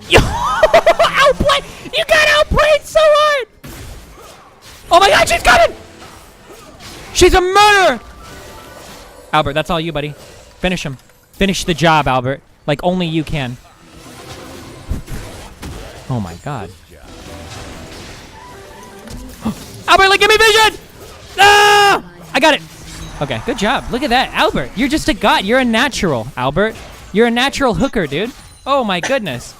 Yo! Outplay! You got outplayed so hard! Oh my god, she's coming! She's a murderer! Albert, that's all you, buddy. Finish him. Finish the job, Albert. Like only you can. Oh my god. Albert, like, give me vision! Ah! I got it. Okay, good job. Look at that, Albert. You're just a god. You're a natural, Albert. You're a natural hooker, dude. Oh my goodness.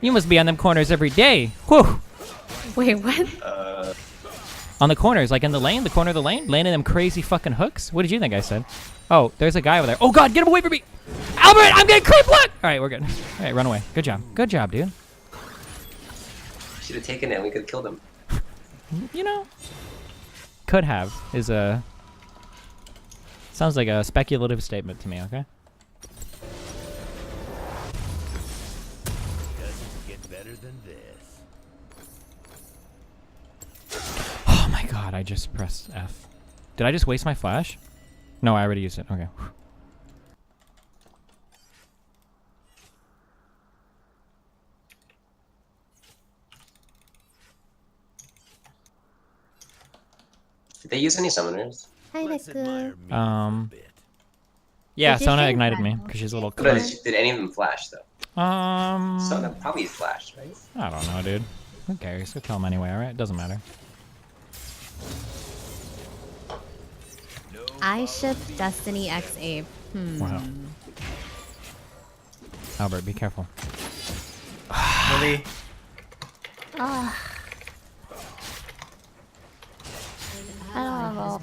You must be on them corners every day. Whew. Wait, what? On the corners, like in the lane, the corner of the lane, landing them crazy fucking hooks. What did you think I said? Oh, there's a guy over there. Oh god, get him away from me! Albert, I'm getting creep locked! Alright, we're good. Alright, run away. Good job. Good job, dude. Should have taken it and we could have killed him. You know, could have is a sounds like a speculative statement to me. Okay. Doesn't get better than this. Oh my god, I just pressed F. Did I just waste my flash? No, I already used it. Okay. Did they use any summoners? Hi, Deku. Yeah, Did you Sona say ignited that? me because she's a little. But did any of them flash though? Sona probably flashed, right? I don't know, dude. Who cares? We'll kill him anyway, alright? It doesn't matter. I ship Destiny X Ape. Wow. Albert, be careful. Really? Ah. I don't know.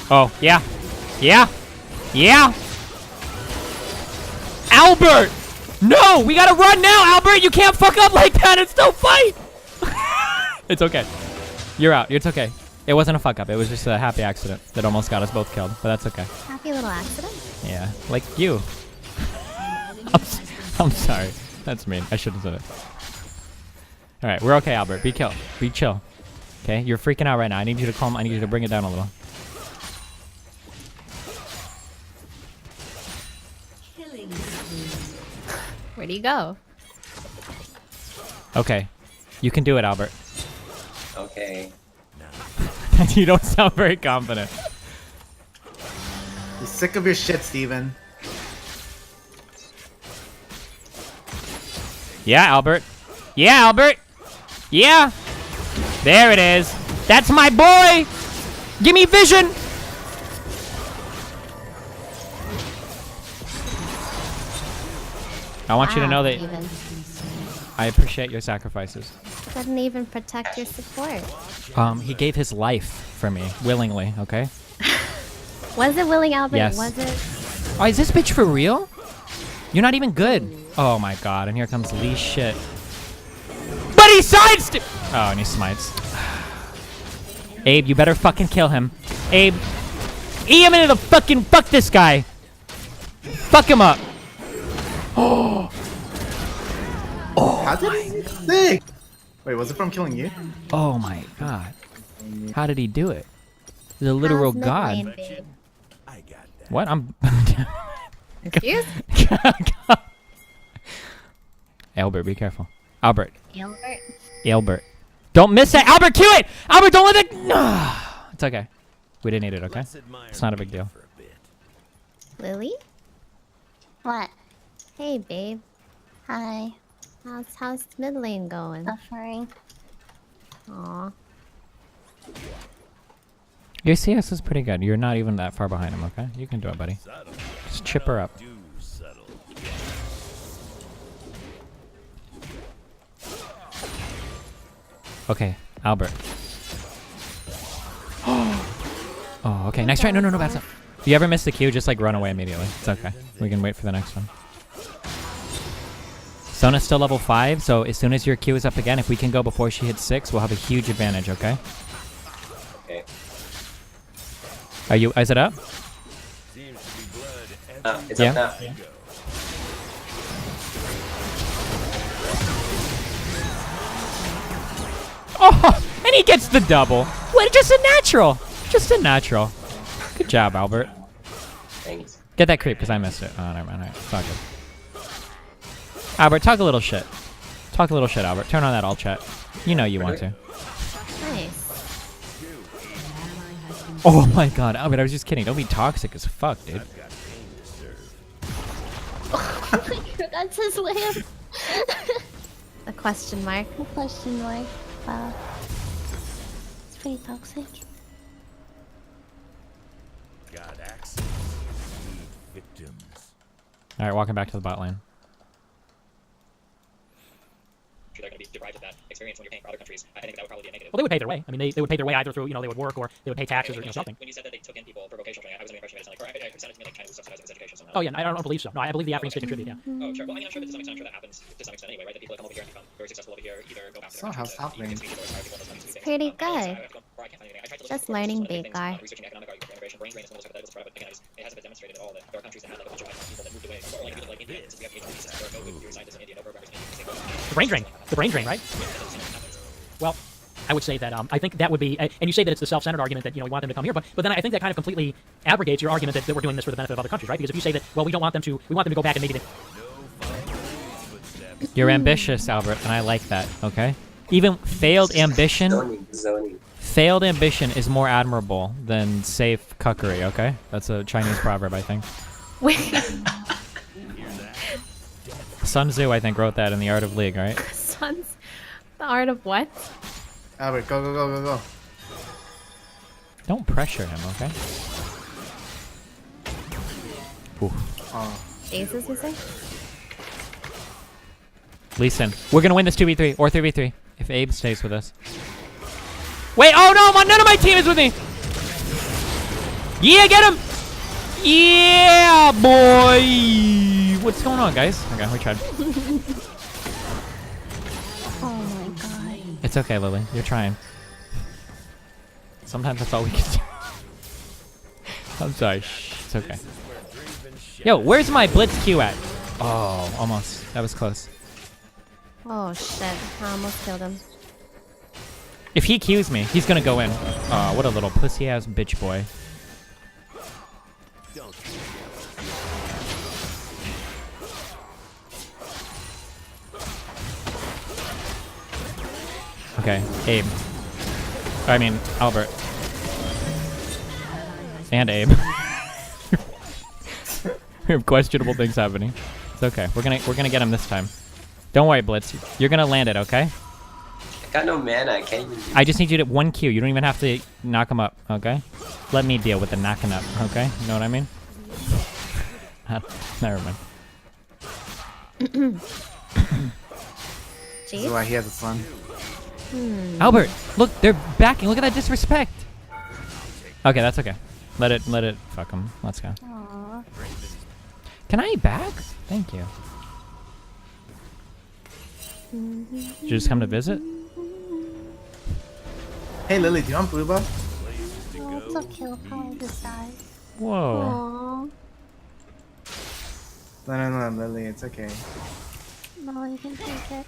Oh, yeah. Yeah. Yeah. Albert! No! We gotta run now, Albert! You can't fuck up like that and still fight! It's okay. You're out. It's okay. It wasn't a fuck up. It was just a happy accident that almost got us both killed, but that's okay. Happy little accident? Yeah. Like you. I'm sorry. That's mean. I shouldn't have said it. Alright, we're okay, Albert. Be chill. Be chill. Okay? You're freaking out right now. I need you to calm. I need you to bring it down a little. Where'd he go? Okay. You can do it, Albert. Okay. You don't sound very confident. You're sick of your shit, Steven. Yeah, Albert. Yeah, Albert. Yeah. There it is. That's my boy. Give me vision. I want you to know that I appreciate your sacrifices. Couldn't even protect your support. He gave his life for me, willingly, okay? Was it willing, Albert? Yes. Was it? Oh, is this bitch for real? You're not even good. Oh my god, and here comes Lee's shit. But he sidestepped! Oh, and he smites. Abe, you better fucking kill him. Abe, E him into the fucking... Fuck this guy. Fuck him up. Oh. How did he stick? Wait, was it from killing you? Oh my god. How did he do it? He's a literal How's god. Midlane, babe? What? I'm... Excuse? Albert, be careful. Albert. Albert? Albert. Don't miss it! Albert, cue it! Albert, don't let it... It's okay. We didn't need it, okay? It's not a big deal. Lily? What? Hey, babe. Hi. How's mid lane going? Suffering. Aw. Your CS is pretty good. You're not even that far behind him, okay? You can do it, buddy. Just chip her up. Okay, Albert. Oh, okay. Nice try. No, that's not. If you ever miss the queue, just like run away immediately. It's okay. We can wait for the next one. Sona's still level 5, so as soon as your queue is up again, if we can go before she hits 6, we'll have a huge advantage, okay? Okay. Are you... Is it up? It's Yeah? up now. Yeah. Oh, and he gets the double. What? Just a natural. Just a natural. Good job, Albert. Thanks. Get that creep, because I missed it. Oh, never mind. All right. It's all good. Albert, talk a little shit. Talk a little shit, Albert. Turn on that all chat. You know you want to. Nice. Oh my god, Albert, I was just kidding. Don't be toxic as fuck, dude. That's his way of... A question mark. A question mark. Wow. It's pretty toxic. Got access. Need victims. Alright, walking back to the bot lane. They're going to be deprived of that experience when you're paying for other countries. I think that would probably be a negative. Well, they would pay their way. I mean, they would pay their way either through, they would work or they would pay taxes or something. When you said that they took in people for vocational training, I was under the impression it sounded like, or it sounded to me like China was subsidizing this education somehow. Oh yeah, I don't believe so. No, I believe the Africans contribute. Yeah. Oh sure. Well, I mean, I'm sure that to some extent, I'm sure that happens to some extent anyway, right? That people that come over here and become very successful over here either go back to their country to either speak or hire people in those countries. It's pretty good. Just learning, big guy. Researching economic argument for immigration, brain drain is one of those that was brought up, but again, it hasn't been demonstrated at all that there are countries that had like a bunch of people that moved away, or like people like India, since we have PhD thesis, there are no good computer scientists in India, no programmers in India. The brain drain. The brain drain, right? Well, I would say that I think that would be, and you say that it's the self-centered argument that we want them to come here, but then I think that kind of completely abrogates your argument that we're doing this for the benefit of other countries, right? Because if you say that, well, we want them to go back and maybe. You're ambitious, Albert, and I like that. Okay. Even failed ambition. Failed ambition is more admirable than safe cuckery. Okay, that's a Chinese proverb, I think. Wait. Sun Tzu, I think, wrote that in The Art of League, right? Sons. The art of what? Albert, go. Don't pressure him, okay? Oof. Oh. Aces, you say? Lee Sin. We're gonna win this 2v3 or 3v3 if Abe stays with us. Wait, oh no, none of my team is with me! Yeah, get him! Yeah, boy! What's going on, guys? Okay, we tried. Oh my god. It's okay, Lily. You're trying. Sometimes that's all we can do. I'm sorry. Shh. It's okay. Yo, where's my blitz Q at? Oh, almost. That was close. Oh shit! I almost killed him. If he Qs me, he's gonna go in. Oh, what a little pussy-ass bitch boy. Okay, Abe. I mean, Albert. And Abe. We have questionable things happening. It's okay. We're gonna get him this time. Don't worry, Blitz. You're gonna land it, okay? I got no mana. I can't even. I just need you to 1 Q. You don't even have to knock him up, okay? Let me deal with the knocking up, okay? You know what I mean? Never mind. This is why he has a son. Albert, look, they're backing. Look at that disrespect. Okay, that's okay. Let it fuck him. Let's go. Aww. Can I eat back? Thank you. Did you just come to visit? Hey Lily, do you want booba? Oh, it's okay, we'll probably just die. Whoa. Aww. No, Lily, it's okay. No, you can take it.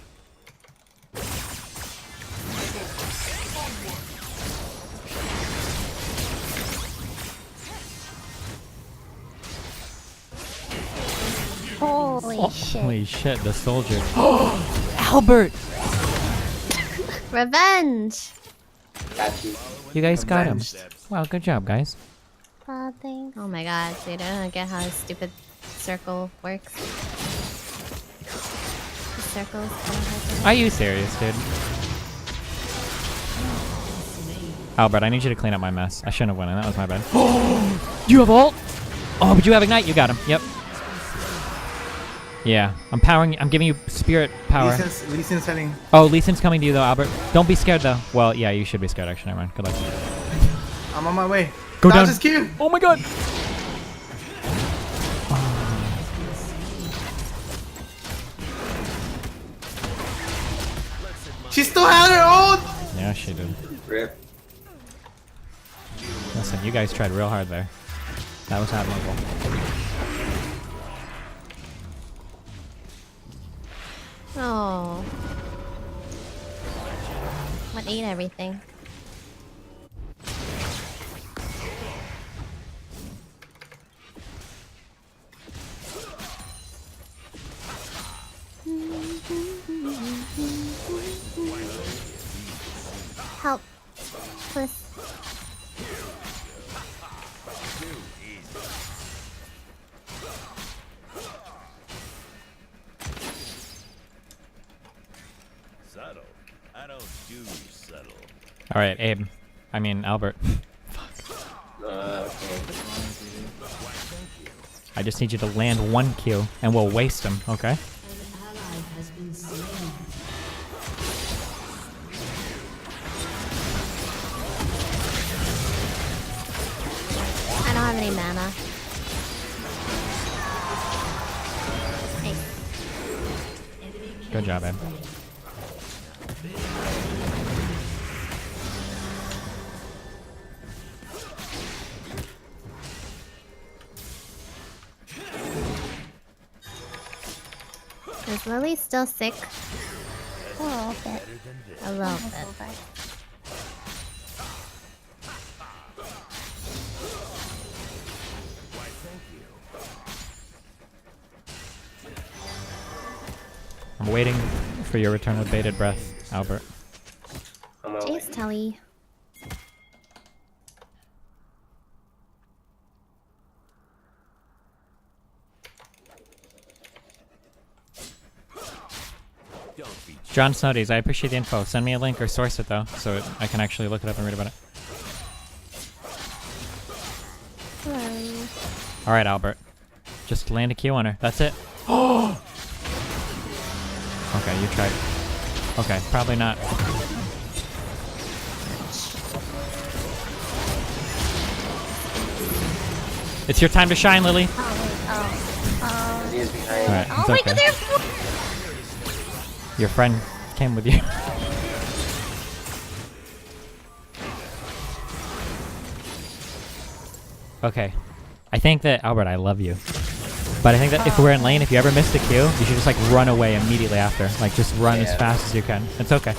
Holy shit. Holy shit, the soldier. Albert! Revenge! Got you. You guys got him. Wow, good job, guys. Thanks. Oh my god, dude, I don't get how this stupid circle works. The circle's kind of Are you serious, dude? Albert, I need you to clean up my mess. I shouldn't have went in. That was my bad. You have ult? Oh, but you have ignite. You got him. Yep. Yeah, I'm giving you spirit power. Lee Sin's heading. Oh, Lee Sin's coming to you though, Albert. Don't be scared though. Well, yeah, you should be scared actually. Never mind. Good luck. I'm on my way. Go down. His Q. Oh my god. She still had her ult. Yeah, she did. Rip. Listen, you guys tried real hard there. That was admirable. Oh. What ate everything? Help. Please. Subtle. I don't do subtle. All right, Abe. I mean Albert. Okay. I just need you to land one Q, and we'll waste him. Okay. I don't have any mana. Hey. Good job, Abe. Is Lily still sick? A little bit. A little bit. I'm waiting for your return with bated breath, Albert. Jeez, Telly. John Snowdies, I appreciate the info. Send me a link or source it though, so I can actually look it up and read about it. Hello. All right, Albert. Just land a Q on her. That's it. Okay, you tried. Okay, probably not. It's your time to shine, Lily. Alright, it's my okay. god, there's Your friend came with you. Okay. I think that, Albert, I love you. But I think that if we're in lane, if you ever miss the Q, you should just like run away immediately after. Like just run as fast as you can. It's okay.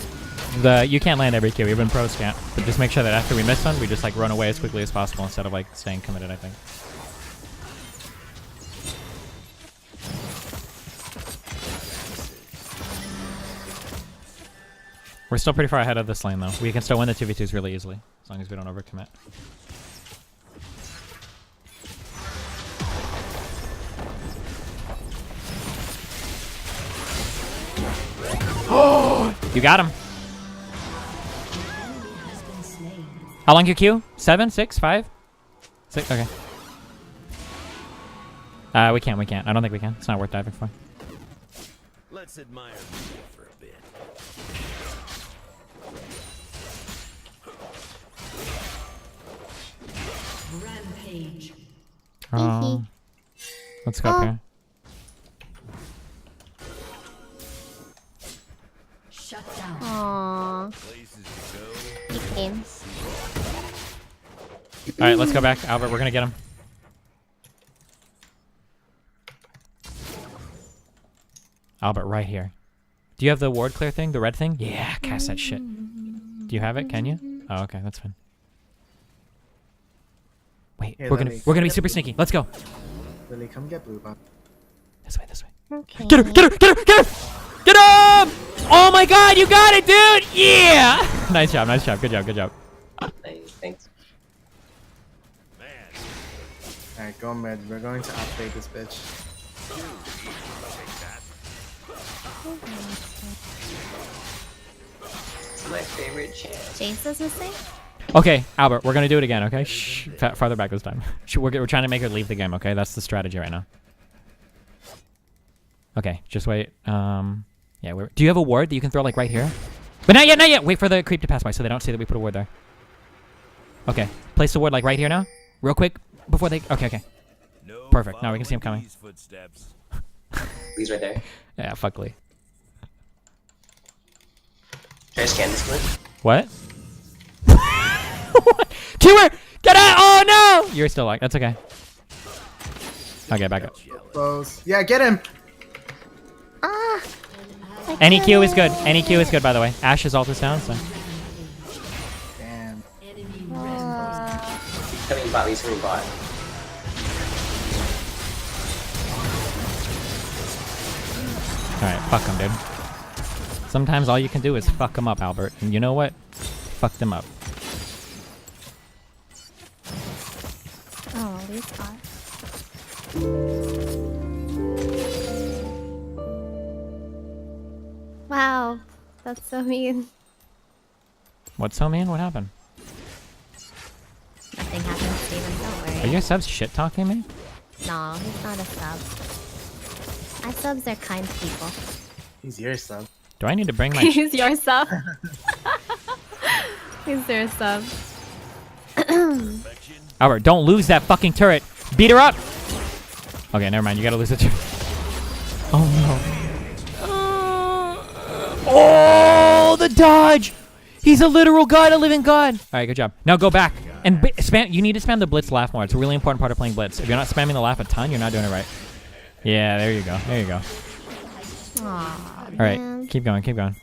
You can't land every Q, even pros can't. But just make sure that after we miss one, we just like run away as quickly as possible instead of like staying committed, I think. We're still pretty far ahead of this lane though. We can still win the 2v2s really easily, as long as we don't overcommit. You got him. How long your Q? 7, 6, 5? 6? Okay. We can't. I don't think we can. It's not worth diving for. Let's admire Mia for a bit. Rampage. stage. Let's go up here. Shut down. Aww. He came. All right, let's go back, Albert. We're gonna get him. Albert, right here. Do you have the ward clear thing, the red thing? Yeah, cast that shit. Do you have it? Can you? Oh, okay, that's fine. Wait, Here, we're gonna be super sneaky. Let's go. Lily, come get blue buff. This way, this way. Okay. Get her! Get her! Get her! Get her! Get him! Oh my God, you got it, dude! Yeah! Nice job, nice job. Good job, good job. Thanks. Alright, go mid. We're going to upgrade this bitch. It's my favorite chant. Jace is missing? Okay, Albert, we're gonna do it again, okay? Shh, farther back this time. We're trying to make her leave the game, okay? That's the strategy right now. Okay, just wait. Yeah, do you have a ward that you can throw, like, right here? But not yet, not yet! Wait for the creep to pass by so they don't see that we put a ward there. Okay, place the ward, like, right here now. Real quick, before they... Okay. Perfect, now we can see him coming. He's right there. Yeah, fuck Lee. Should I scan this one? What? Kill her! Get out! Oh no! You're still like, that's okay. Okay, back up. Close. Yeah, get him! Any Q is good. Any Q is good, by the way. Ash's ult is down, so. Damn. Coming bot, he's coming bot. Alright, fuck him, dude. Sometimes all you can do is fuck him up, Albert. And you know what? Fuck them up. Oh, these are. Wow, that's so mean. What's so mean? What happened? Nothing happened, Steven, don't worry. Are your subs shit talking me? No, he's not a sub. My subs are kind people. He's your sub. Do I need to bring my... He's your sub. He's their sub. Albert, don't lose that fucking turret. Beat her up! Okay, never mind. You gotta lose the turret. Oh no. Oh, the dodge! He's a literal god, a living god! Alright, good job. Now go back. And spam. You need to spam the blitz laugh more. It's a really important part of playing blitz. If you're not spamming the laugh a ton, you're not doing it right. Yeah, there you go. There you go. Alright, keep going, keep going.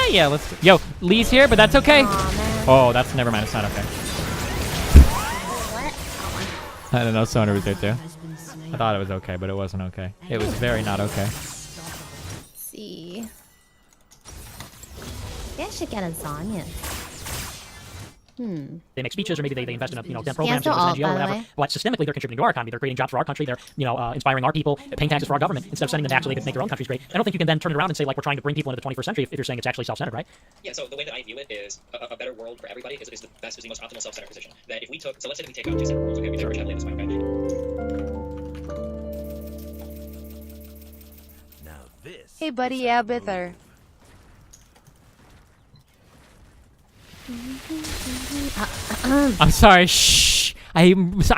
Yeah, let's... Yo, Lee's here, but that's okay. Oh, that's... Never mind, it's not okay. What? I don't know, Sonar was there too. I thought it was okay, but it wasn't okay. It was very not okay. Let's see. Maybe I should get a Zanya. They make speeches, or maybe they invest in He programs, has no or ult, NGO, by the whatever. way. But systemically, they're contributing to our economy. They're creating jobs for our country. They're, inspiring our people, paying taxes for our government instead of sending them back so they can make their own countries great. I don't think you can then turn it around and say like we're trying to bring people into the 21st century if you're saying it's actually self-centered, right? Yeah, so the way that I view it is a better world for everybody is the best, is the most optimal self-centered position. That if we took, so let's say that we take out two separate worlds, okay, we diverge heavily in this one, okay? Hey buddy, Abither. I'm sorry, shh! I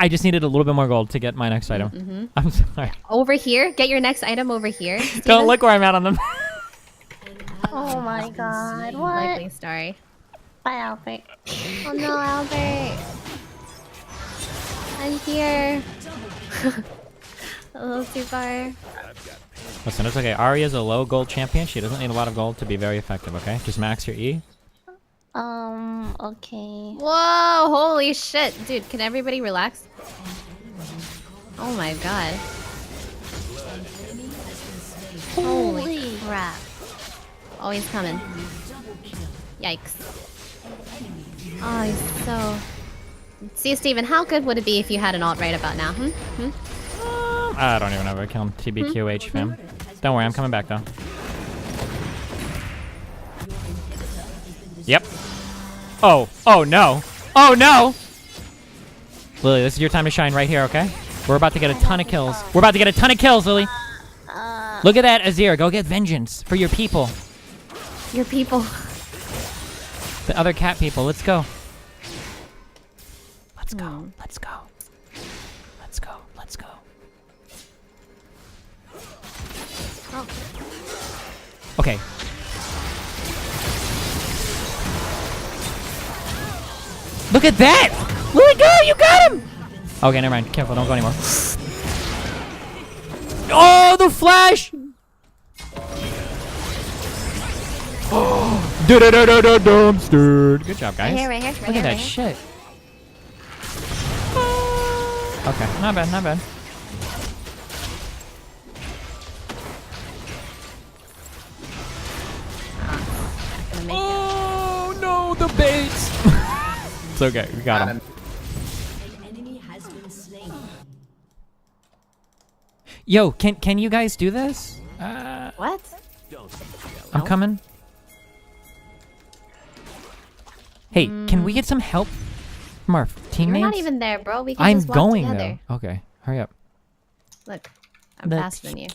just needed a little bit more gold to get my next item. I'm sorry. Over here? Get your next item over here. Don't Steven. look where I'm at on them. Oh my god, what? Likely story. Bye, Albert. Oh no, Albert. I'm here. A little too far. Listen, it's okay. Arya's a low gold champion. She doesn't need a lot of gold to be very effective, okay? Just max your E. Okay. Whoa, holy shit. Dude, can everybody relax? Oh my god. Holy crap. Oh, he's coming. Yikes. Oh, he's so... See, Steven, how good would it be if you had an alt right about now? I don't even know if I kill him. TBQH, fam. Don't worry, I'm coming back, though. Yep. Oh. Oh, no. Oh, no! Lily, this is your time to shine right here, okay? We're about to get a ton of kills. We're about to get a ton of kills, Lily! Look at that, Azir. Go get vengeance for your people. Your people. The other cat people. Let's go. Let's go. Let's go. Let's go. Let's go. Oh. Okay. Look at that! Let it go! You got him! Okay, never mind. Careful, don't go anymore. Oh, the flash! Dumpster. Good job, guys. Right here. Look at that shit. Okay, not bad, not bad. Oh no, the baits! It's okay, we got him. Yo, can you guys do this? What? I'm coming. Hey, can we get some help from our teammates? You're not even there, bro. We can I'm just walk going together. though. Okay, hurry up. Look, I'm The- faster than you.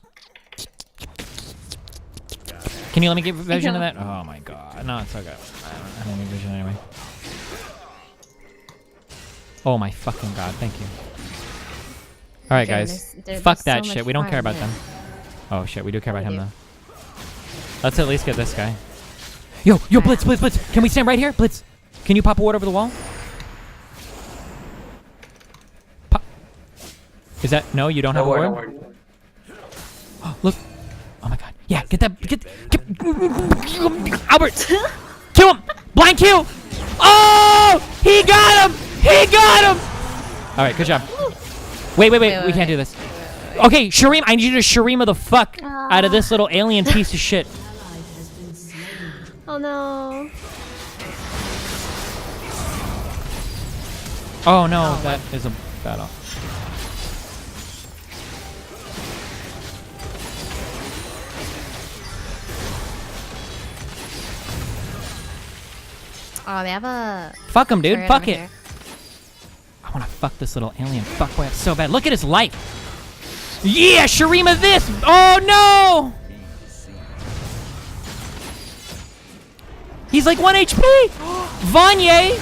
Can you let me get vision of that? Oh my god. No, it's okay. I don't need vision anyway. Oh my fucking god, thank you. Alright Okay, guys. there's Fuck so that much shit. We don't care farm about them. there. Oh shit, we do care about him do. though. Let's at least get this guy. Yo, Blitz. Can we stand right here? Blitz. Can you pop a ward over the wall? Pop. Is that no? You don't have a ward. Look. Oh my god. Yeah, get that. Get Albert. Kill him. Blind kill. Oh, he got him. He got him. All right, good job. Wait. We can't do this. Okay, Shurima, I need you to Shurima the fuck out of this little alien piece of shit. Oh no. Oh no, that is a battle. Oh, they have a. Fuck him, dude. turret Fuck over it. here. I want to fuck this little alien fuckboy up so bad. Look at his life. Yeah, Shurima this. Oh no. He's like 1 HP. Vanya.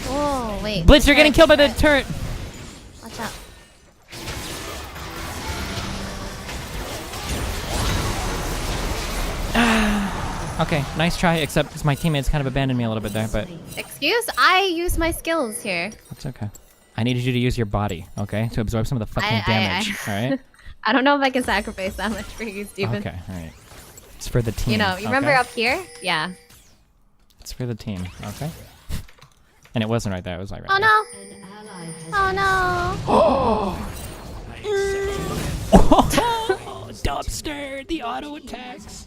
Oh wait. Blitz, you're getting killed by the turret. turret. Watch out. Okay, nice try, except my teammates kind of abandoned me a little bit there, but Excuse? I use my skills here. that's okay. I needed you to use your body, okay, to absorb some of the fucking damage, alright? I don't know if I can sacrifice that much for you, Steven. Okay, alright. It's for the team. You know, you remember okay? up here? Yeah. It's for the team, okay? And it wasn't right there, it was like right Oh there. no! Oh no! Oh, Dubster, the auto attacks.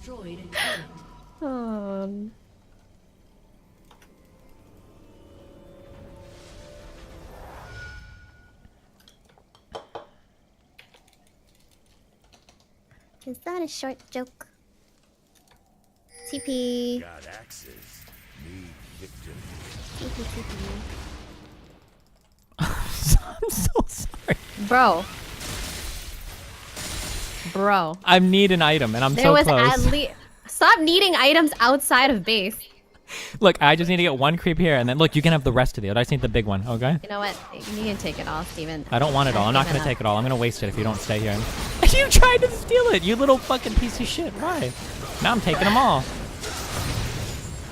Is that a short joke? TP. Got axes. Need victim. TP. I'm so sorry. Bro. I need an item, and I'm There so was close. at least. Stop needing items outside of base. Look, I just need to get one creep here, and then look, you can have the rest of the. I just need the big one, okay? You know what? You can take it all, Steven. I don't want it all. I'm not I've gonna given take it all. I'm gonna waste it if you don't stay here. You tried to steal it, you little fucking piece of shit. Why? Now I'm taking them all. up.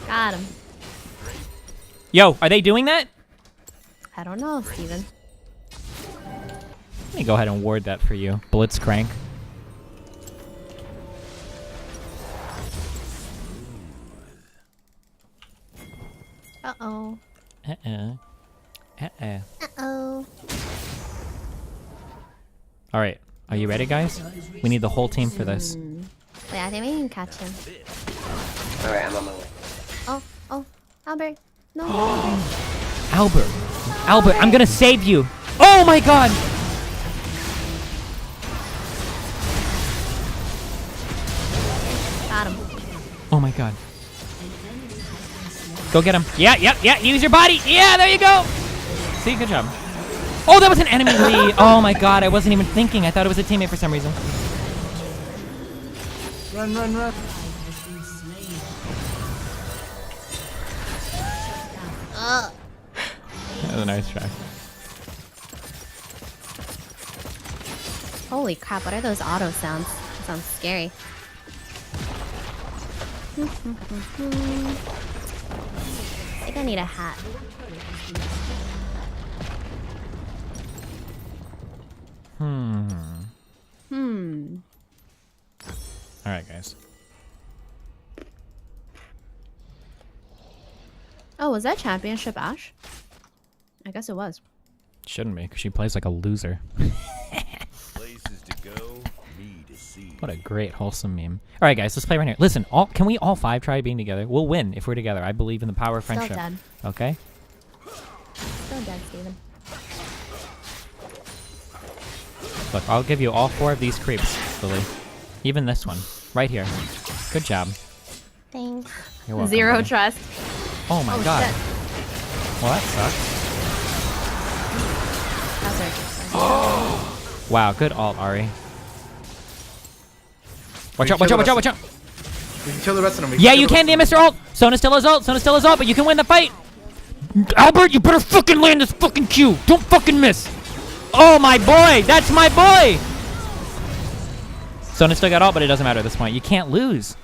Got him. Yo, are they doing that? I don't know, Steven. Let me go ahead and ward that for you, Blitzcrank. Uh-oh. Uh-uh. Uh-uh. Uh-oh. Alright, are you ready, guys? We need the whole team for this. Wait, I think we can catch him. Alright, I'm on my way. Oh, Albert. No. Albert! Albert, I'm gonna save you! Oh my god! Got him. Oh my god. Go get him. Yeah, use your body! Yeah, there you go! See, good job. Oh, that was an enemy Lee! Oh my god, I wasn't even thinking. I thought it was a teammate for some reason. Run. That was a nice try. Holy crap, what are those auto sounds? That sounds scary. I think I need a hat. Alright, guys. Oh, was that championship Ash? I guess it was. Shouldn't be, because she plays like a loser. Places to go, me to see. What a great, wholesome meme. Alright, guys, let's play right here. Listen, can we all 5 try being together? We'll win if we're together. I believe in the power of Still friendship. dead. Okay? Still dead, Steven. Look, I'll give you all 4 of these creeps, Lily. Even this one. Right here. Good job. Thanks. You're welcome, Zero buddy. trust. Oh my god. Shit. Well, that sucks. That's Wow, good ult, Ari. Watch out, watch out, watch out, watch out! We can kill the rest of them. Yeah, you can, damn Mr. Ult! Sona still has ult, Sona still has ult, but you can win the fight! Albert, you better fucking land this fucking Q! Don't fucking miss! Oh my boy! That's my boy! Sona still got ult, but it doesn't matter at this point. You can't lose.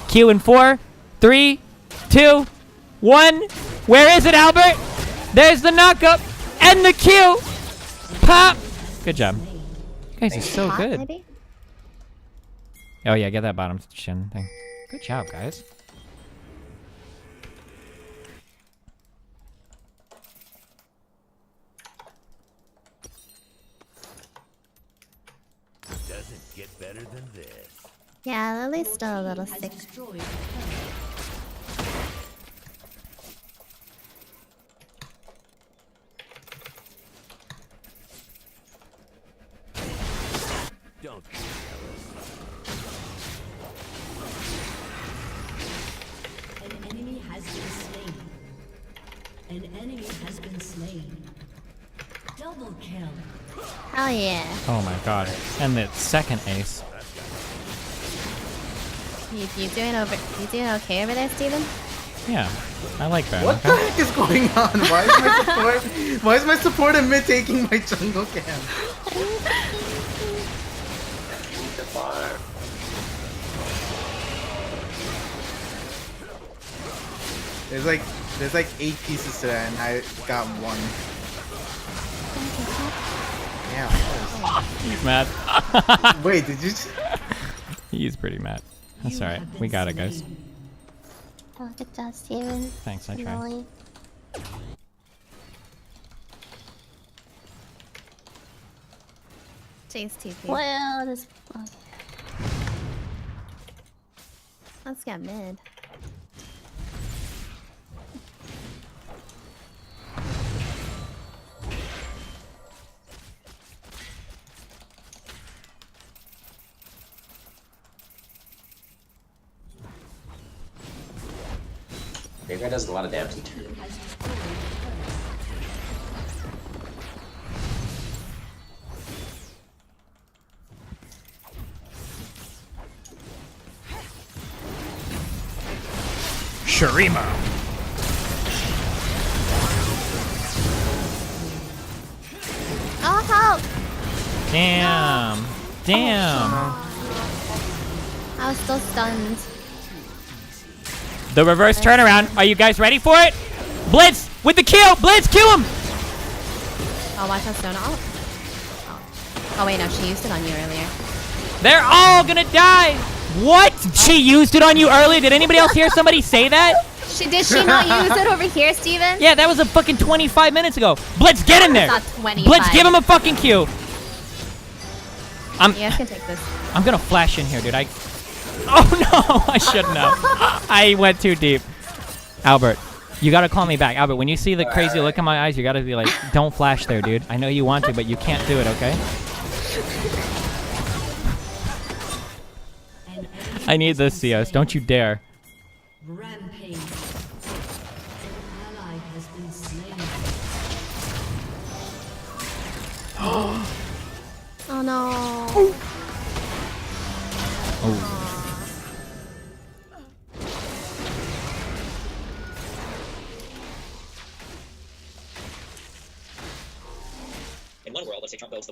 Q in 4, 3, 2, 1. Where is it, Albert? There's the knockup and the Q! Pop! Good job. You guys are so hot, good. maybe? Oh yeah, get that bottom shin thing. Good job, guys. Doesn't get better than this. Yeah, Lily's still a little sick. Don't be jealous. An enemy has been slain. An enemy has been slain. Double kill. Hell yeah. Oh my god. And the second ace. You doing okay over there, Steven? Yeah, I like that. What the heck is going on? Why is my support in mid taking my jungle camp? There's like 8 pieces to that, and I got 1. Yeah. He's mad. Wait, did you? He's pretty mad. That's alright. We got it, guys. Oh, good job, Steven. Thanks, I tried. Lily. Chase TP. Well, this. Okay. Let's get mid. Graveyard does a lot of damage. Shurima. Oh, help! Damn. No. Damn. I was still stunned. The reverse turnaround. Are you guys ready for it? Blitz with the kill. Blitz, kill him. Oh, watch out, Stone. Oh, wait, no, she used it on you earlier. They're all gonna die. What? She used it on you earlier? Did anybody else hear somebody say that? Did she not use it over here, Steven? Yeah, that was a fucking 25 minutes ago. Blitz, get in there. It's not 25. Blitz, give him a fucking Q. You guys can take this. I'm gonna flash in here, dude. Oh no, I shouldn't have. I went too deep. Albert, you gotta call me back. Albert, when you see the crazy look in my eyes, you gotta be like, don't flash there, dude. I know you want to, but you can't do it, okay? I need this, CS. Don't you dare. Rampage. An ally has been slain. Oh no. Oh.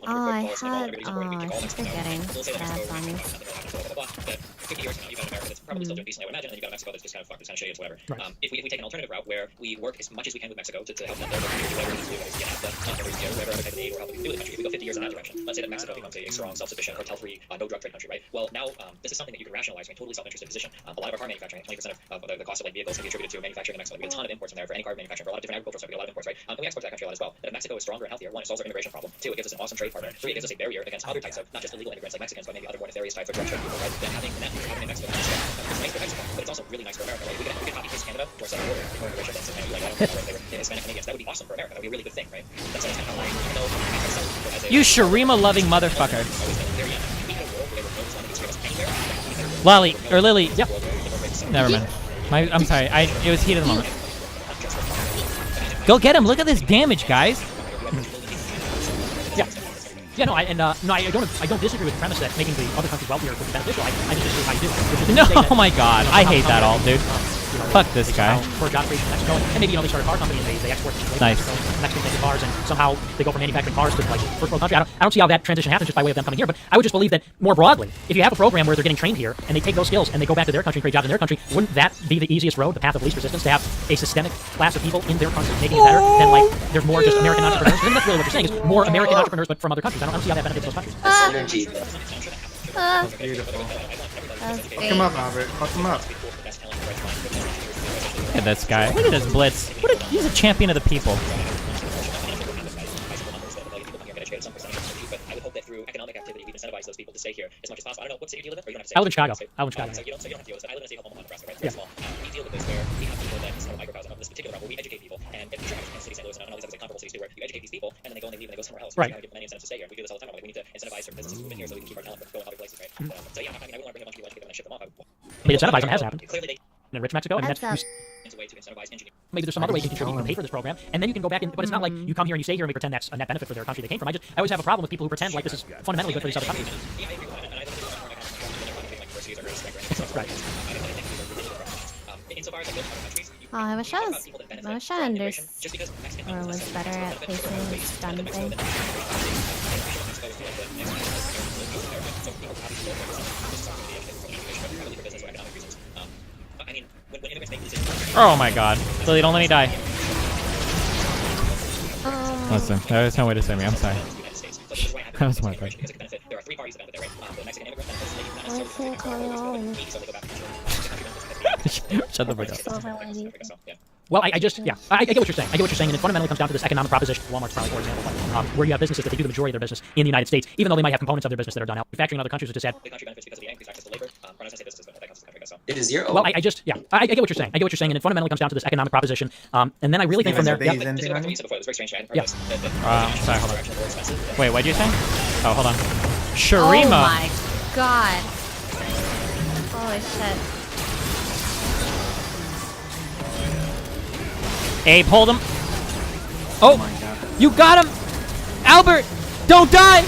results that Oh, one I of your policy, had. everybody's supporting, we Oh, take I all keep Mexico. forgetting. We'll say that Bad Mexico, bunnies. blah, blah, blah, blah. But 50 years from now, you've got America that's probably still doing decently, I would imagine, and you've got Mexico that's just kind of fucked, it's kind of shitty, it's whatever. Right. If we take an alternative route where we work as much as we can with Mexico to help them there, do whatever we need to do, whether it's get NAFTA, whatever other type of aid or help we can do with the country. If we go 50 years in that direction, let's say that Mexico becomes a strong, self-sufficient, cartel-free, no drug trade country, right? Well, now this is something that you can rationalize from a totally self-interested position. A lot of our car manufacturing, 20% of the cost of like vehicles can be attributed to manufacturing in Mexico. We get a ton of imports from there for any car manufacturing, for a lot of different agricultural stuff. We get a lot of imports, right? And we export to that country a lot as well. But if Mexico is stronger and healthier, one, it solves our immigration problem. Two, it gives us an awesome trade partner. Three, it gives us a barrier against other types of not just illegal immigrants like Mexicans, but maybe other more nefarious types of drug trade people, right? Then having Mexico is nice for Mexico, but it's also really nice for America, right? We can copy paste Canada to our southern border for immigration. That's like, I don't know if they were Hispanic Canadians. That would be awesome for America. That would be a really good thing, right? That's kind of like, even though You Sharima loving motherfucker. Lolly or Lily. Yep. Never mind. I'm sorry. It was heat of the moment. Go get him. Look at this damage, guys. Yeah. Yeah, no, I don't disagree with the premise that making the other countries wealthier would be beneficial. I just disagree with how you do it. Which is No, to say that, oh my god. I hate that all, dude. Fuck this guy. For job creation in Mexico, and maybe they start a car company and they export to Nice. Mexico. Mexicans make the cars, and somehow they go from manufacturing cars to like first world country. I don't see how that transition happens just by way of them coming here. But I would just believe that more broadly, if you have a program where they're getting trained here and they take those skills and they go back to their country and create jobs in their country, wouldn't that be the easiest road, the path of least resistance, to have a systemic class of people in their country making it better than like there's more just American entrepreneurs? I think that's really what you're saying is more American entrepreneurs but from other countries. I don't see how that benefits those countries. That's beautiful. Fuck him up, Albert. Fuck him up. Look at this guy. Look at this blitz. He's a champion of the people. I would hope that through economic activity, we incentivize those people to stay here as much as possible. I don't know what city do you live in, or you don't have to say. I live in Chicago. I live in Chicago. So you don't have to deal with it. I live in a city called Omaha, Nebraska, right? It's very small. We deal with this where we have people that sort of microcosm of this particular realm where we educate people, and if you're in city St. Louis and all these other comparable cities too, where you educate these people, and then they go and they leave and they go somewhere else. Right. We give them any incentives to stay here. We do this all the time. Like, we need to incentivize certain businesses to move in here so we can keep our talent from going other places, right? So yeah, I mean, I wouldn't want to bring a bunch of people, educate them, and ship them off. I mean, incentivize them has happened. Clearly, they Enrich Mexico, and that's maybe there's some other way you can contribute. You can pay for this program, and then you can go back and. But it's not like you come here and you stay here and we pretend that's a net benefit for their country they came from. I always have a problem with people who pretend like this is fundamentally good for these other countries. Right. Oh, I wish I understood or was better at placing the stun thing. Oh my god. Lily, don't let me die. Listen, there was no way to save me. I'm sorry. That was my bad. Shut the fuck up. Well, I get what you're saying. I get what you're saying, and it fundamentally comes down to this economic proposition. Walmart's probably, for example, but, where you have businesses that they do the majority of their business in the United States, even though they might have components of their business that are done out. Manufacturing in other countries is just It is zero. Well, I get what you're saying. I get what you're saying, and it fundamentally comes down to this economic proposition. And then I really think from there. Sorry, hold on. Wait, what'd you say? Oh, hold on. Sharima. Oh my god. Holy shit. Abe, hold him. Oh, you got him. Albert, don't die.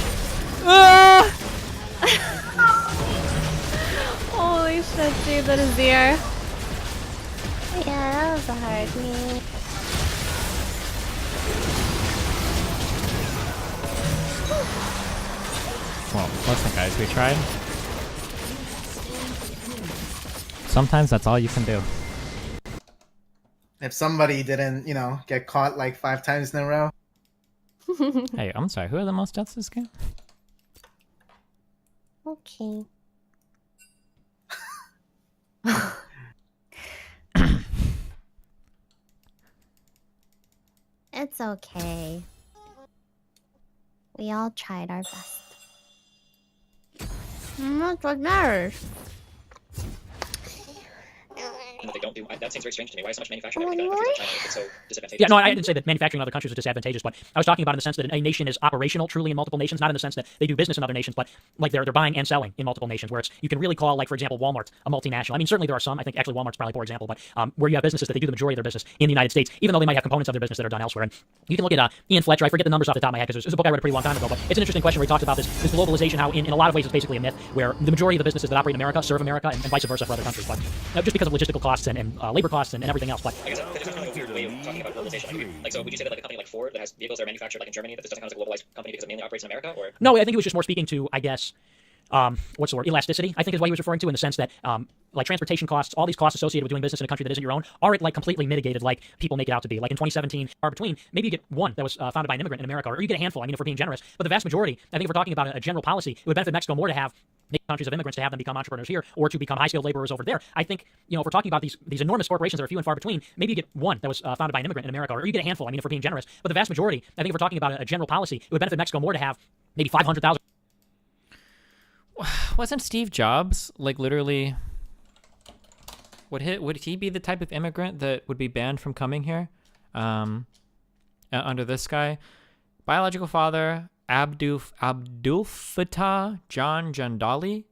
Holy shit, dude, that is zero. Yeah, that was a hard meet. Well, listen, guys, we tried. Sometimes that's all you can do. If somebody didn't, get caught like 5 times in a row. Hey, I'm sorry. Who are the most deaths this game? Okay. It's okay. We all tried our best. That's what matters. They don't do. That seems very strange to me. Why is so much manufacturing China if it's so disadvantageous? Yeah, no, I didn't say that manufacturing in other countries is disadvantageous, but I was talking about in the sense that a nation is operational truly in multiple nations, not in the sense that they do business in other nations, but like they're buying and selling in multiple nations, where you can really call, like, for example, Walmart a multinational. I mean, certainly there are some. I think actually Walmart's probably a poor example, but where you have businesses that they do the majority of their business in the United States, even though they might have components of their business that are done elsewhere. And you can look at Ian Fletcher. I forget the numbers off the top of my head because there's a book I read a pretty long time ago, but it's an interesting question where he talks about this globalization, how in a lot of ways it's basically a myth, where the majority of the businesses that operate in America serve America and vice versa for other countries, but just because of logistical costs and labor costs and everything else. But I guess there's a kind of weird way of talking about globalization. Like, so would you say that like a company like Ford that has vehicles that are manufactured like in Germany, that this doesn't count as a globalized company because it mainly operates in America, or? No, I think he was just more speaking to, I guess, what's the word? Elasticity, I think is what he was referring to, in the sense that like transportation costs, all these costs associated with doing business in a country that isn't your own, aren't like completely mitigated like people make it out to be. Like in 2017, far between. Maybe you get one that was founded by an immigrant in America, or you get a handful. I mean, if we're being generous, but the vast majority, I think, if we're talking about a general policy, it would benefit Mexico more to have countries of immigrants, to have them become entrepreneurs here, or to become high-skilled laborers over there. I think, you know, if we're talking about these enormous corporations that are few and far between, maybe you get one that was founded by an immigrant in America, or you get a handful. I mean, if we're being generous, but the vast majority, I think, if we're talking about a general policy, it would benefit Mexico more to have maybe 500,000. Wasn't Steve Jobs like literally? Would he be the type of immigrant that would be banned from coming here? Under this guy, biological father Abdul Fattah John Jandali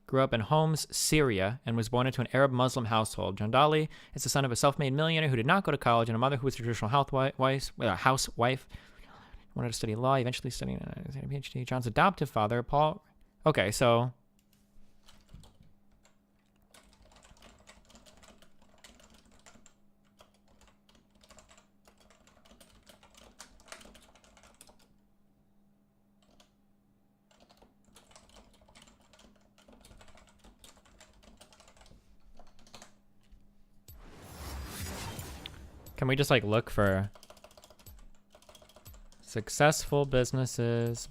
grew up in Homs, Syria, and was born into an Arab Muslim household. Jandali is the son of a self-made millionaire who did not go to college and a mother who was a traditional housewife. Wanted to study law, eventually studying a PhD. John's adoptive father, Paul. Okay, so. Can we just like look for successful businesses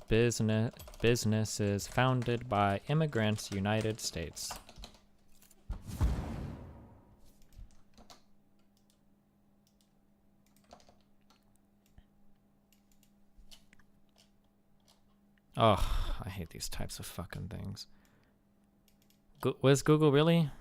founded by immigrants, United States? Oh, I hate these types of fucking things. Was Google really?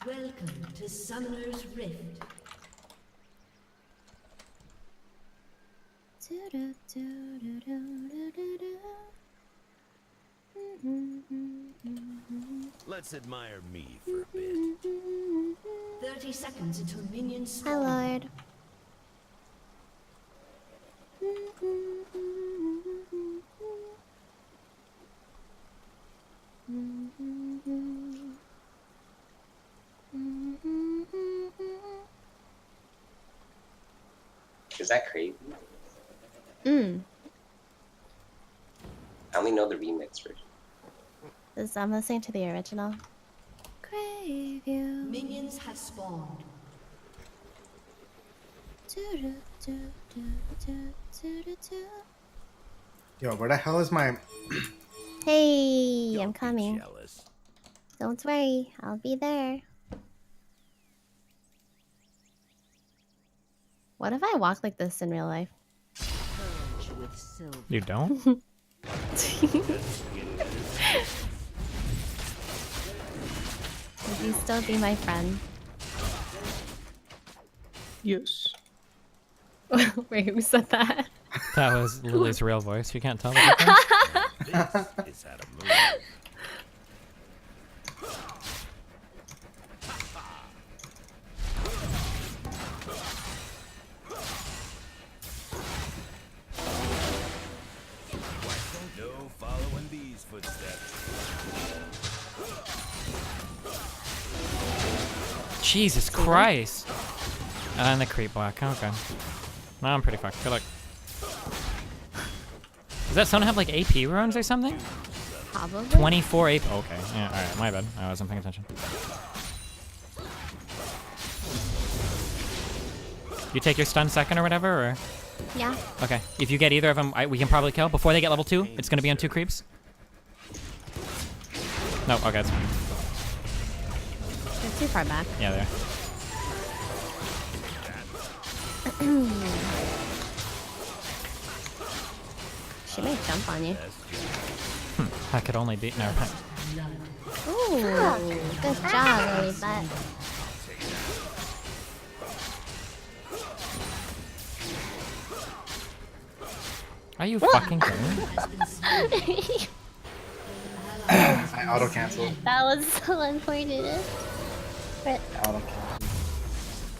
Welcome to Summoner's Rift. Let's admire me for a bit. 30 seconds until minions Hi, spawn. Lord. Is that crazy? I only know the remix version. I'm listening to the original. Crave you. Minions have spawned. Yo, where the hell is my... Hey, I'm coming. Don't worry, I'll be there. What if I walk like this in real life? You don't? Would you still be my friend? Yes. Wait, who said that? That was Lily's real voice. You can't tell the difference? This is how to move. No following these footsteps. Jesus Christ. And the creep black. Okay. No, I'm pretty fucked. Good luck. Does that someone have like AP runes or something? Probably. 24 AP. Okay. Yeah. All right. My bad. I wasn't paying attention. You take your stun second or whatever, or? Yeah. Okay. If you get either of them, we can probably kill before they get level 2. It's gonna be on 2 creeps. No. Okay. That's fine. They're too far back. Yeah, there. She may jump on you. I could only be. Never mind. Ooh, good job, Lily Butt. Are you fucking kidding me? I auto canceled. That was so unfortunate. But Auto cancel.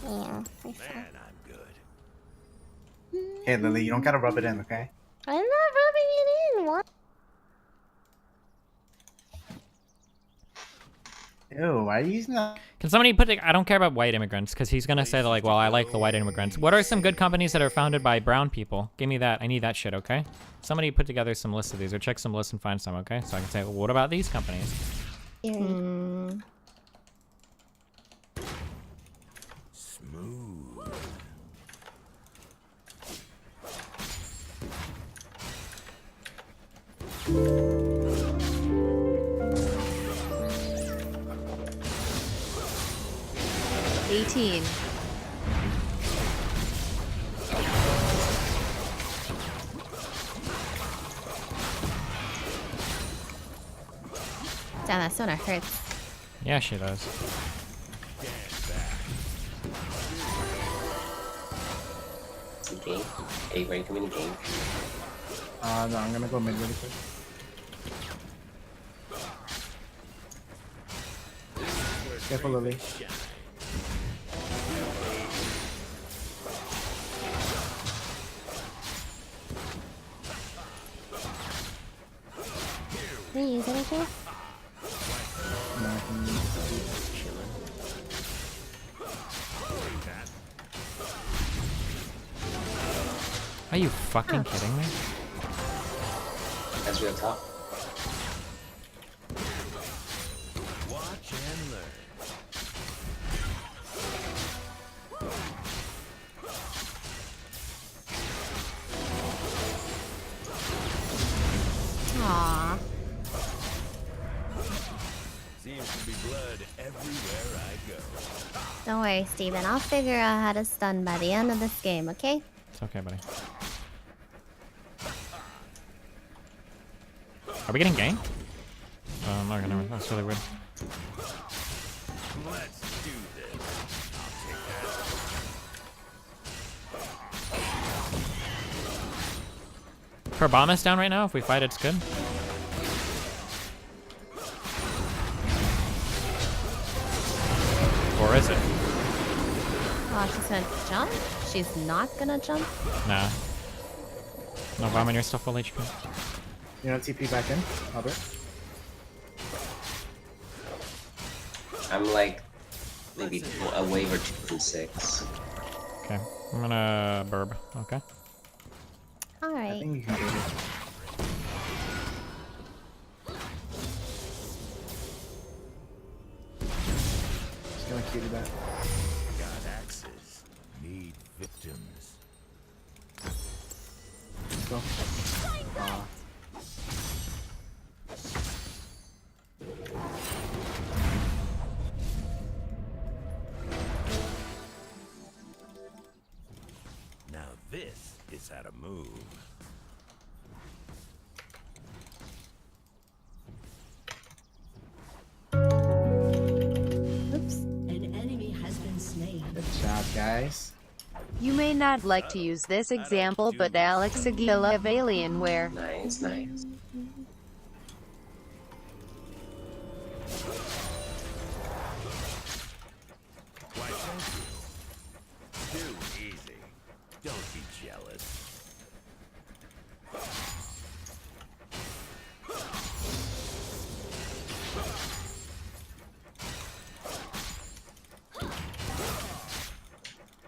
yeah, I saw. Hey Lily, you don't gotta rub it in, okay? I'm not rubbing it in. What? Ew, why are you using that? Can somebody put? I don't care about white immigrants because he's gonna say that like, well, I like the white immigrants. What are some good companies that are founded by brown people? Give me that. I need that shit. Okay. Somebody put together some lists of these, or check some lists and find some. Okay, so I can say, well, what about these companies? Mm. Smooth. Damn, that soda hurts. Yeah, she does. Game? Hey, where you coming in game? No, I'm gonna go mid really quick. Careful, Lily. Can you use anything? No, I can use Are you fucking kidding me? That's real top. Watch and learn. Aww. Seems to be blood everywhere I go. Don't worry, Steven. I'll figure out how to stun by the end of this game, okay? It's okay, buddy. Are we getting ganked? No, never mind. That's really weird. Let's do this. I'll take that. Her bomb is down right now. If we fight, it's good. Or is it? Oh, she's gonna jump? She's not gonna jump? Nah. No bomb and you're still full HP. You know, TP back in, Albert. I'm like maybe a wave or two from 6. Okay. I'm gonna burb. Okay. I Alright. think you can do it. Just gonna Q to that. Got axes. Need victims. Let's go. Now this is how to move. Oops. An enemy has been slain. Good job, guys. You may not like to use this example, but Alex Aguila of Alienware. Nice, nice. Why thank you? Too easy. Don't be jealous.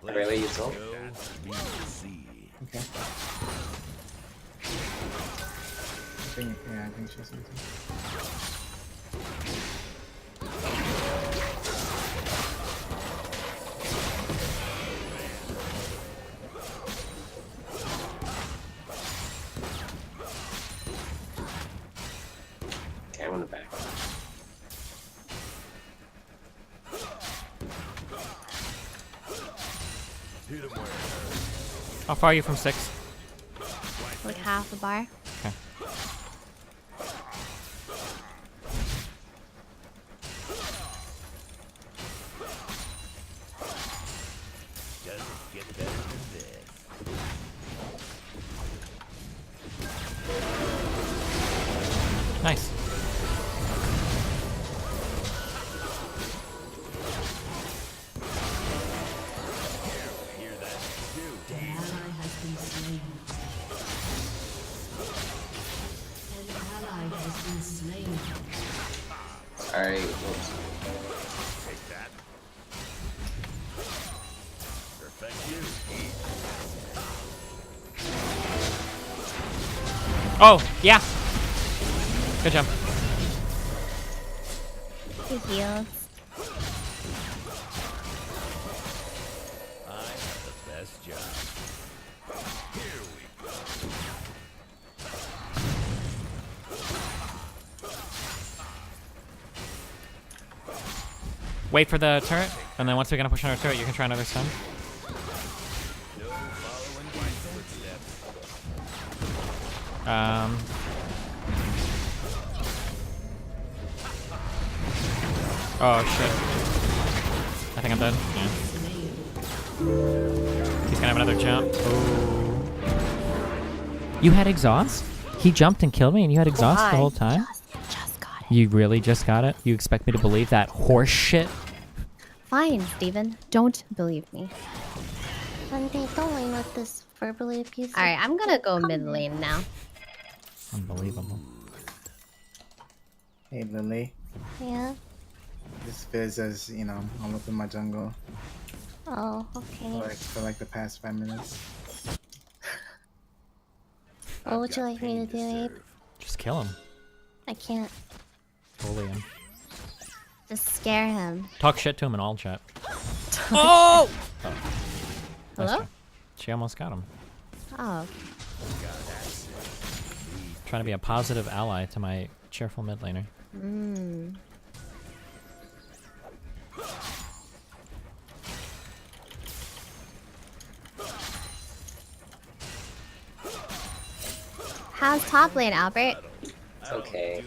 Really useful. We will see. Okay. I think she's using. Okay, I want it back. How far are you from 6? Like half a bar. Okay. Doesn't get better than this. Nice. Hear that? An ally has been slain. An ally has been slain. Sorry, whoops. Take that. Perfect you. Oh, yeah. Good job. He heals. I have the best job. Here we go. Wait for the turret, and then once we're gonna push another turret, you can try another stun. No following my footsteps. Oh shit. I think I'm dead. Yeah. He's gonna have another jump. Oh. You had exhaust? He jumped and killed me, and you had exhaust the whole time? Just got it. You really just got it? You expect me to believe that horse shit? Fine, Steven. Don't believe me. Monday, don't lane with this verbally abusive. Alright, I'm gonna go mid lane now. Unbelievable. Hey Lily, Yeah. this Fizz is, you know, all up in my jungle Oh, okay. for like the past 5 minutes. What would you like me to do, Abe? Just kill him. I can't. Bully him. Just scare him. Talk shit to him in all chat. Oh! Nice Hello? try. She almost got him. Oh, okay. Trying to be a positive ally to my cheerful mid laner. Mm. How's top lane, Albert? It's okay.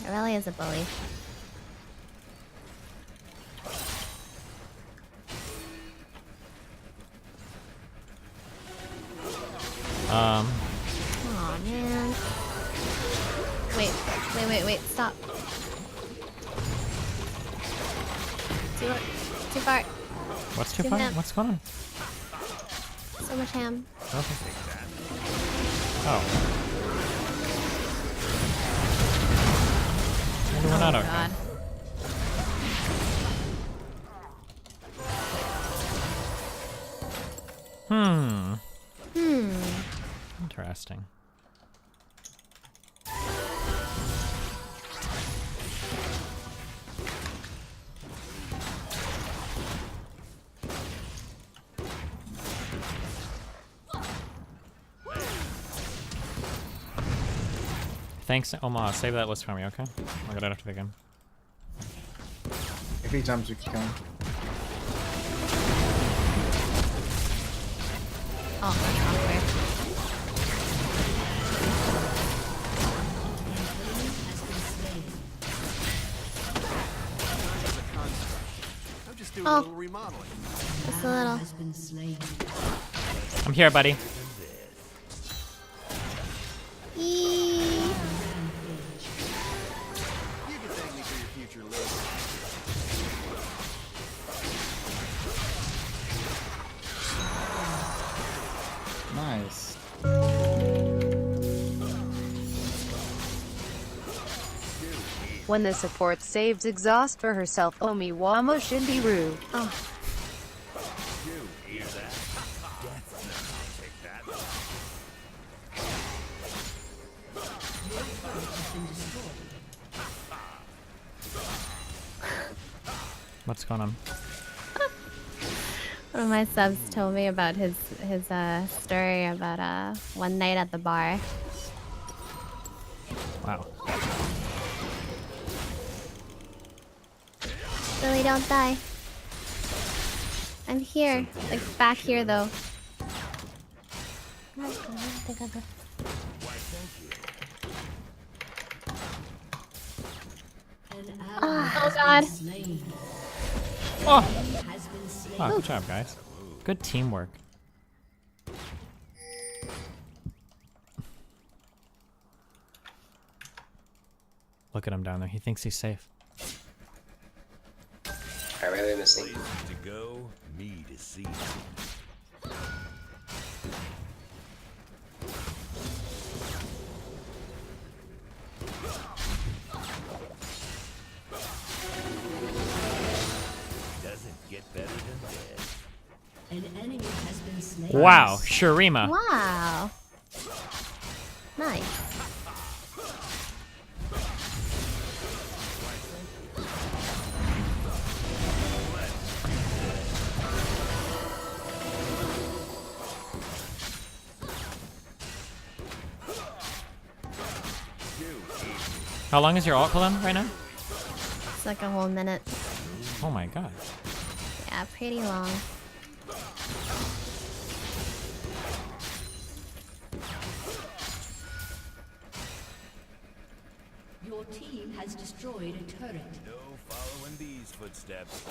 It really is a bully. Oh man. Wait, stop. Too far. What's too Too far? ham. What's going on? So much ham. Okay. Oh. Maybe we're not okay. God. Interesting. Thanks, Omar. Save that list for me, okay? I'll get it after the game. If he jumps, you can kill him. Oh, that's awkward. I'm just doing Oh. a little remodeling. Just a little. Has been slain. I'm here, buddy. Eee. You can thank me for your future later. Nice. When the support saves exhaust for herself, Omiwamo Shindiru. Oh. What's going on? One of my subs told me about his story about one night at the bar. Wow. Lily, don't die. I'm here, like back here though. Oh god. Oh. Oh, good job, guys. Good teamwork. Look at him down there. He thinks he's safe. Are we really missing? To go, me to see. Doesn't get better than dead. An enemy has been slain. Wow, Shurima. Wow. Nice. How long is your ult cooldown right now? It's like a whole minute. Oh my god. Yeah, pretty long. Your team has destroyed a turret. No following these footsteps.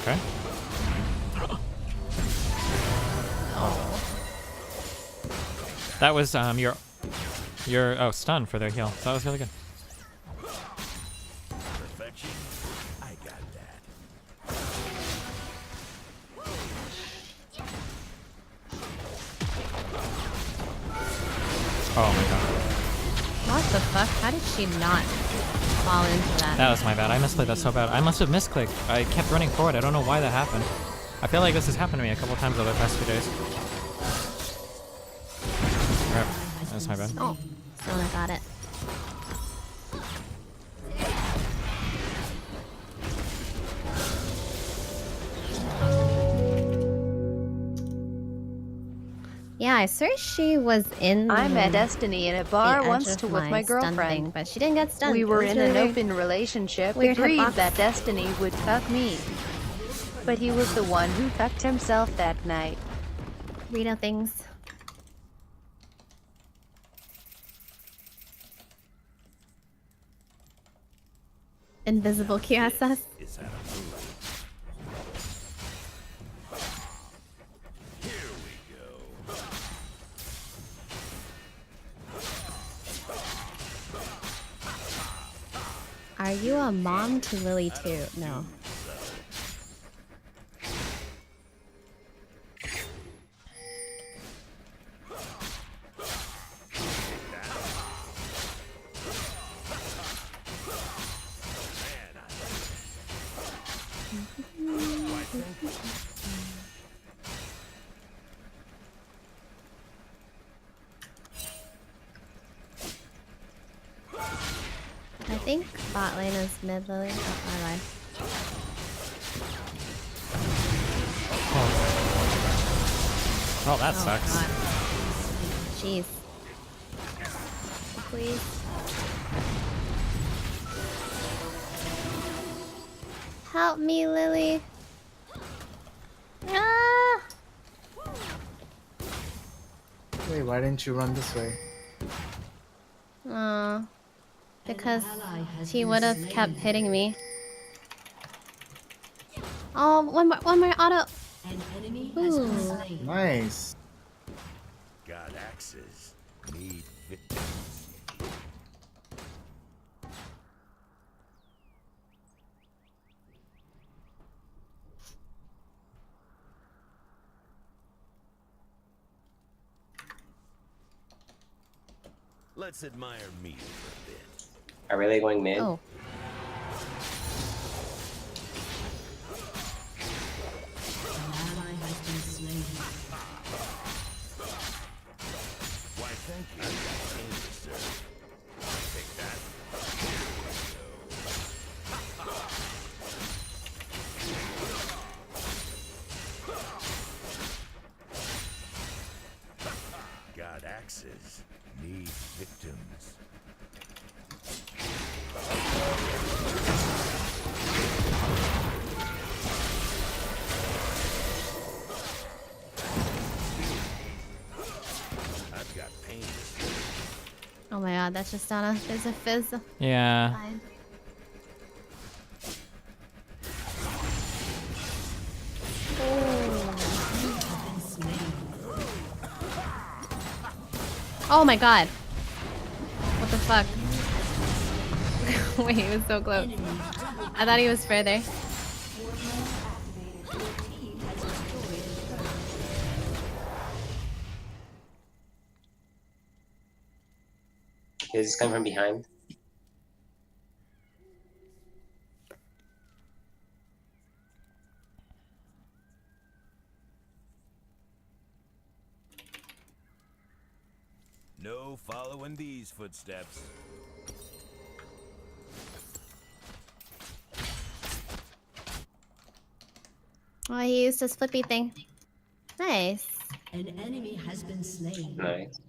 Okay. Oh. That was your stun for their heal. So that was really good. Perfection. I got that. Oh my god. What the fuck? How did she not fall into that? That was my bad. I misplayed that so bad. I must have misclicked. I kept running forward. I don't know why that happened. I feel like this has happened to me a couple times over the past few days. Crap. That's my bad. Oh, Sona got it. Yeah, I swear she was in. I met Destiny in a bar the once edge to of with my stun girlfriend, thing, but she didn't get stunned. We were It was in really an weird. open relationship, Weird agreed hitbox. that Destiny would fuck me. But he was the one who fucked himself that night. Reno things. Invisible QSS. Is that a move? Here we go. Are you a mom to Lily too? No. I think bot lane is mid Lily. Oh, my bad. Oh, that Oh, sucks. God. Jeez. Please. Help me, Lily. Ah! Wait, why didn't you run this way? Because she would have kept hitting me. Oh, one more auto. An enemy Ooh. Nice. Got axes. Need victims. Let's admire me for a bit. Are we really going mid? Oh. An ally has been slain. Why, thank you. I've got change to serve. masses need victims. I've got pain. Oh my god, that's just Donna. There's a fizz. Yeah. Fine. Oh my god. What the fuck? Wait, he was so close. I thought he was further. Is this coming from behind? No following these footsteps. Oh, he used his flippy thing. Nice. An enemy has been slain. Nice.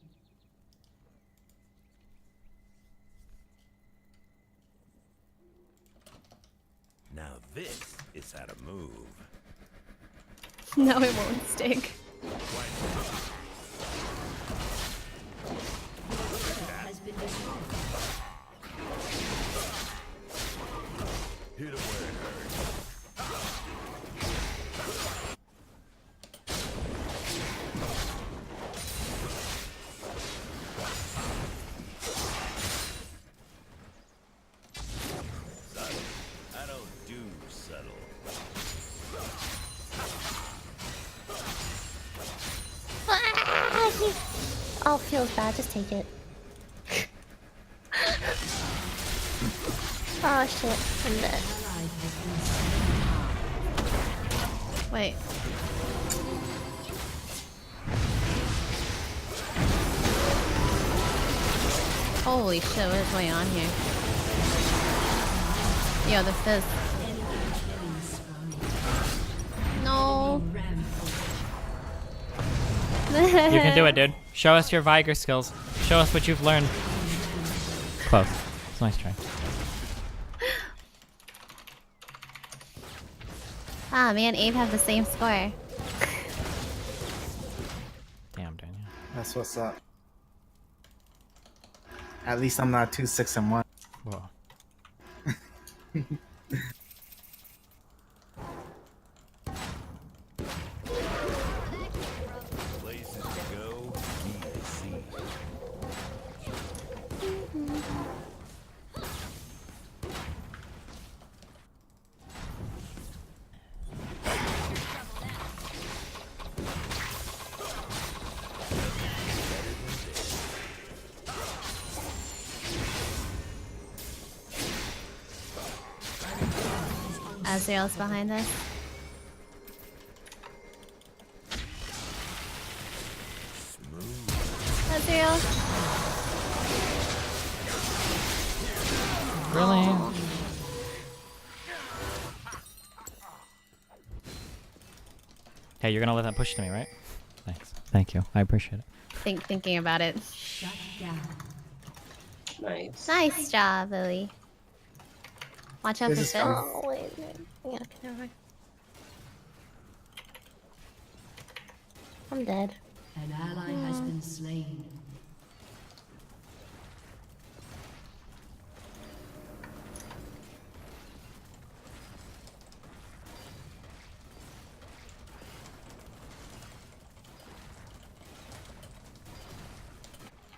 Now this is how to move. No, it won't stick. Has been destroyed. Hit him where it hurts. Subtle. I don't do subtle. Oh, feels bad. Just take it. Oh shit, I'm dead. Wait. Holy shit, what is going on here? Yo, the fizz. No. You can do it, dude. Show us your Viger skills. Show us what you've learned. Close. It's a nice try. Ah, me and Abe have the same score. Damn, Daniel. That's what's up. At least I'm not 2-6-1. Whoa. Places to go, need to see. Azrael's behind us. Azrael. Really? Hey, you're gonna let that push to me, right? Thanks. Thank you. I appreciate it. Thinking about it. Shut down. Nice. Nice job, Lily. Watch out for This is Fizz. Oh wait, yeah, okay, never mind. I'm dead. An ally has been slain.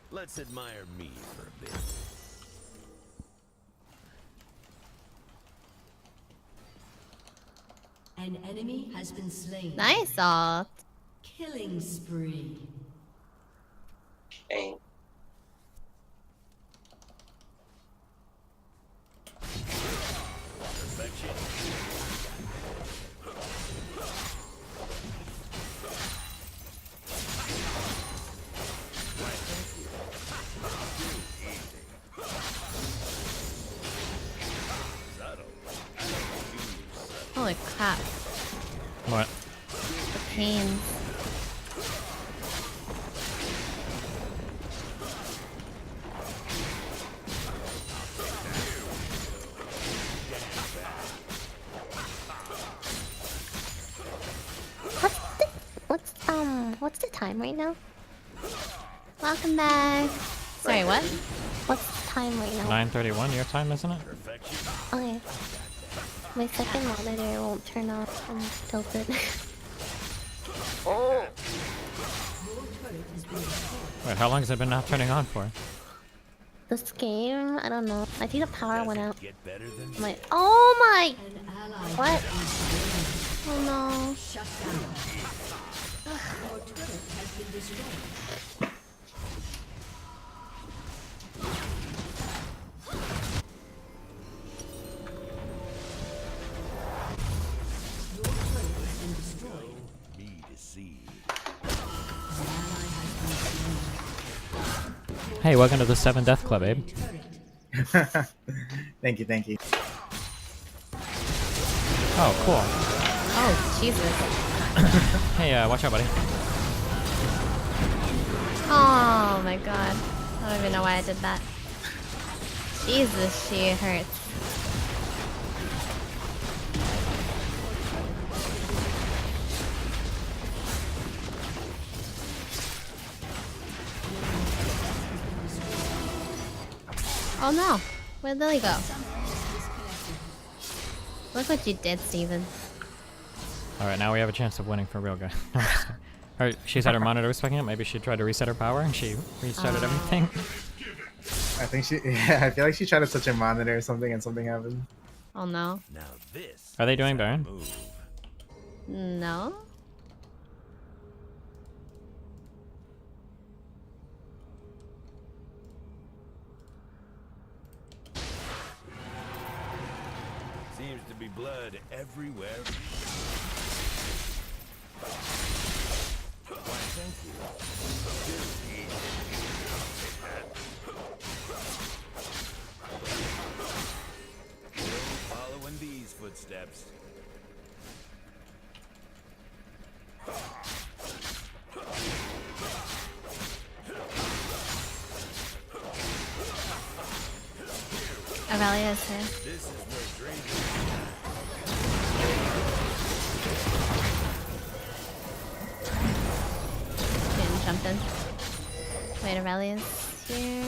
Let's admire me for a bit. An enemy has been slain. Nice ult. Killing spree. Hey. Perfection. Holy crap. What? The pains. time right now? Welcome back. Sorry, what? What's the time right now? 9:31 your time, isn't it? Okay. My second monitor won't turn off. I'm tilted. Oh! Wait, how long has it been not turning on for? This game? I don't know. I think the power went out. Oh my! What? Oh no. Hey, welcome to the 7 Death Club, Abe. Thank you, thank you. Oh, cool. Oh, Jesus. Hey, watch out, buddy. Oh my god. I don't even know why I did that. Jesus, she hurts. Oh no! Where'd Lily go? Look what you did, Steven. Alright, now we have a chance of winning for real, guys. Alright, she's had her monitor specking up. Maybe she tried to reset her power and she restarted everything. I think she. Yeah, I feel like she tried to touch her monitor or something and something happened. Oh no. Now this. Are they doing Baron? No? Seems to be blood everywhere. Why, thank you. Following these footsteps. Aurelia's here. This is where dreams. Getting jumped in. Wait, Aurelia's here.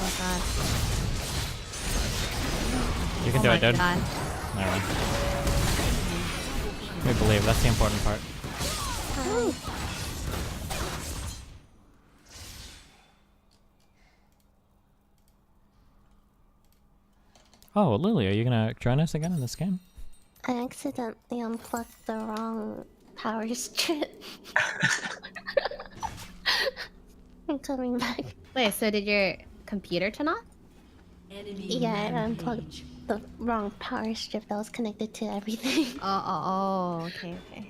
Oh god. You can do it, dude. God. Alright. We believe, that's the important part. Oh, Lily, are you gonna join us again in this game? I accidentally unplugged the wrong power strip. I'm coming back. Wait, so did your computer turn off? Yeah, I unplugged the wrong power strip that was connected to everything. Oh, okay, okay.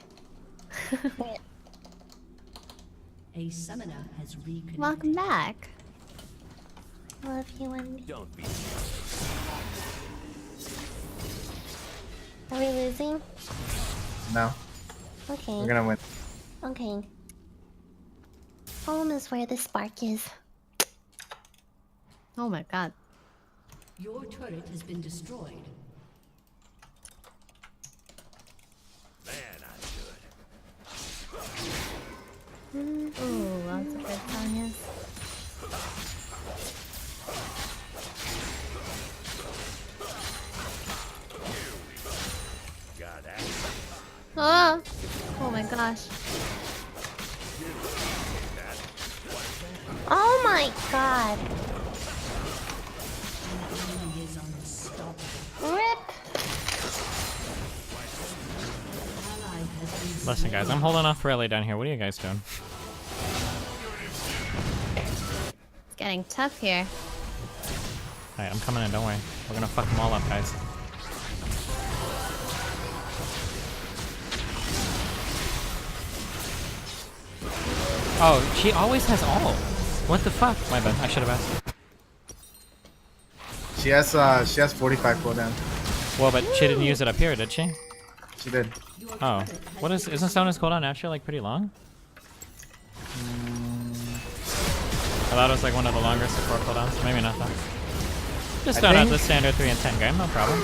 A summoner has reconnected. Welcome back. Love you, Wendy. Don't be. Are we losing? No. Okay. We're gonna win. Okay. Home is where the spark is. Oh my god. Your turret has been destroyed. Man, I'm good. Ooh, lots of good Sonya's. Got that. Oh! Oh my gosh. Oh my god. Rip. Listen, guys, I'm holding off for Ellie down here. What are you guys doing? It's getting tough here. Alright, I'm coming in, don't worry. We're gonna fuck them all up, guys. Oh, she always has all. What the fuck? My bad. I should have asked. She has 45 cooldown. Well, but she didn't use it up here, did she? She did. Oh, what is? Isn't Stoner's cooldown actually like pretty long? I thought it was like one of the longer support cooldowns. Maybe not though. Just start out the standard 3 and 10 game, no problem.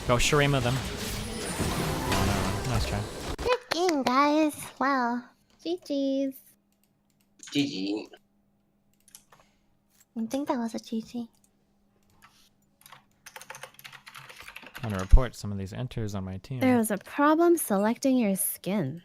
Go Shurima them. Oh, no. Nice try. Good game, guys. Wow. GG's. GG. I think that was a GG. I'm gonna report some of these enters on my team. There was a problem selecting your skin.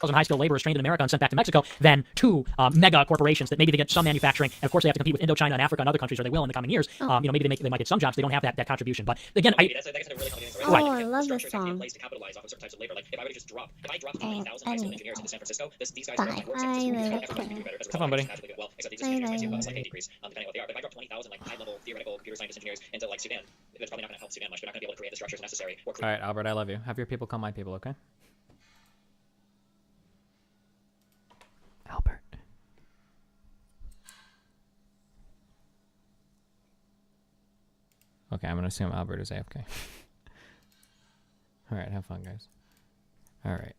And high-skilled laborers trained in America and sent back to Mexico than two mega corporations that maybe they get some manufacturing, and of course they have to compete with Indochina and Africa and other countries, or they will in the coming years. You know, maybe they might get some jobs. They don't have that contribution. But again, I love this song. If I were to just drop 20,000 high-skilled engineers into San Francisco, these guys are going to work better. Have fun, buddy. Well, except the existing engineers might see a slight decrease, depending on what they are. But if I drop 20,000 like high-level theoretical computer scientist engineers into like Sudan, it's probably not going to help Sudan much. They're not going to be able to create the structures necessary. All right, Albert, I love you. Have your people call my people, okay? Albert. Okay, I'm gonna assume Albert is AFK. All right, have fun, guys. All right,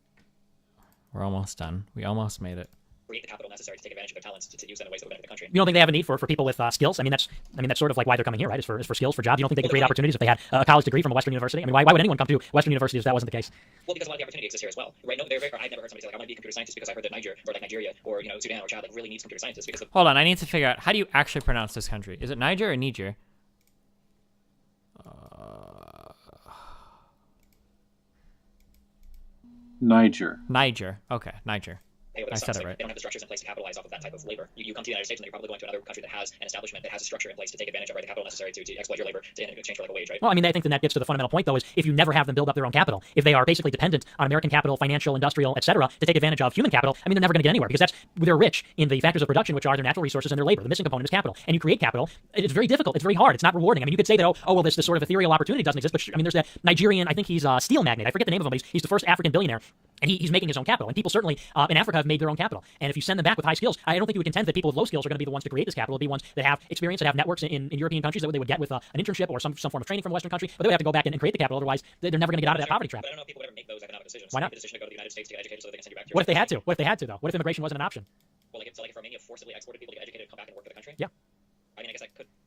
we're almost done. We almost made it. Create the capital necessary to take advantage of their talents to use them in ways that would benefit the country. You don't think they have a need for people with skills? I mean, that's sort of like why they're coming here, right? Is for skills, for jobs. You don't think they could create opportunities if they had a college degree from a Western university? I mean, why would anyone come to Western University if that wasn't the case? Well, because a lot of the opportunity exists here as well, right? No, I've never heard somebody say like, I want to be a computer scientist because I heard that Nigeria, or Sudan or Chad like really needs computer scientists because. Hold on, I need to figure out how do you actually pronounce this country? Is it Niger or Niger? Niger. Niger. Okay, Niger. I said it right. They don't have the structures in place to capitalize off of that type of labor. You come to the United States and you're probably going to another country that has an establishment that has a structure in place to take advantage of, right? The capital necessary to exploit your labor in exchange for like a wage, right? Well, I mean, I think that gets to the fundamental point, though, is if you never have them build up their own capital, if they are basically dependent on American capital, financial, industrial, etc., to take advantage of human capital, I mean, they're never going to get anywhere because they're rich in the factors of production, which are their natural resources and their labor. The missing component is capital. And you create capital, it's very difficult, it's very hard, it's not rewarding. I mean, you could say that, oh well, this sort of ethereal opportunity doesn't exist, but I mean, there's that Nigerian, I think he's a steel magnate, I forget the name of him, but he's the first African billionaire. And he's making his own capital. And people certainly in Africa have made their own capital. And if you send them back with high skills, I don't think you would contend that people with low skills are going to be the ones to create this capital. It'll be ones that have experience, that have networks in European countries that they would get with an internship or some form of training from a Western country. But they would have to go back and create the capital. Otherwise, they're never going to get out of that poverty trap. But I don't know if people would ever make those economic decisions. Why not? The decision to go to the United States to get educated so they can send you back to What if they had to? What if they had to, though? What if immigration wasn't an option? Well, like if Romania forcibly exported people to get educated and come back and work for the country? Yeah. I mean, I guess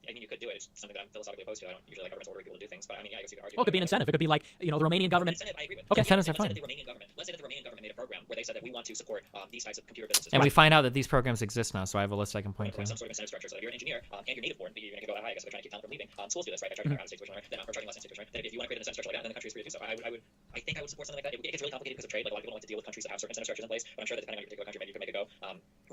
you could do it. It's something that I'm philosophically opposed to. I don't usually like governments ordering people to do things, but I mean, yeah, I guess you could argue. Well, it could be an incentive. It could be like, the Romanian government. Incentive, I agree with. Okay, incentives are fine. Let's say that the Romanian government made a program where they said that we want to support these types of computer businesses. And we find out that these programs exist now, so I have a list I can point to. Some sort of incentive structure. So if you're an engineer and you're native born, you're going to go that high. I guess they're trying to keep talent from leaving. Schools do this, right? They're charging higher state tuition, right? Then charging less in state tuition, right? Then if you want to create an incentive structure like that, then the country is free to do so. I think I would support something like that. It gets really complicated because of trade. Like a lot of people don't like to deal with countries that have certain incentive structures in place. But I'm sure that depending on your particular country, maybe you can make it go.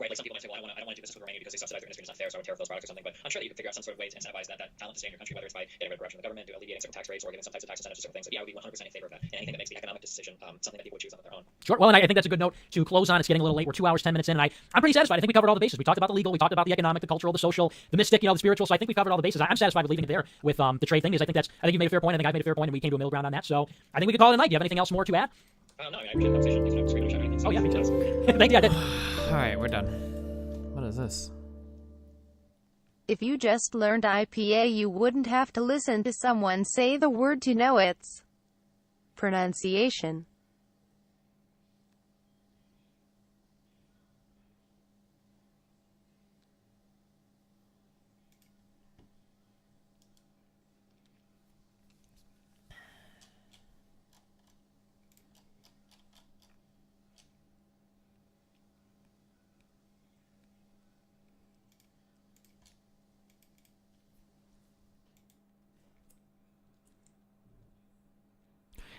Right? Like some people might say, well, I don't want to do business with Romania because they subsidize their industry. It's not fair, so I would tariff those products or something. But I'm sure that you could figure out some sort of way to incentivize that talent to stay in your country, whether it's by getting rid of corruption in the government, alleviating certain tax rates, or giving some types of tax incentives to certain things. So yeah, I would be 100% in favor of that. And anything that makes the economic decision something that people would choose on their own. Sure. Well, and I think that's a good note to close on. It's getting a little late. We're 2 hours, 10 minutes in, and I'm pretty satisfied. I think we covered all the bases. We talked about the legal, we talked about the economic, the cultural, the social, the mystic, the spiritual. So I think we covered all the bases. I'm satisfied with leaving it there with the trade thing. I think you made a fair point. I think I've made a fair point, and we came to a middle ground on that. So I think we could call it a night. Do you have anything else more to add? No, I appreciate the conversation. Thanks for having me. Oh yeah, me too. Thank you. All right, we're done. What is this? If you just learned IPA, you wouldn't have to listen to someone say the word to know its pronunciation.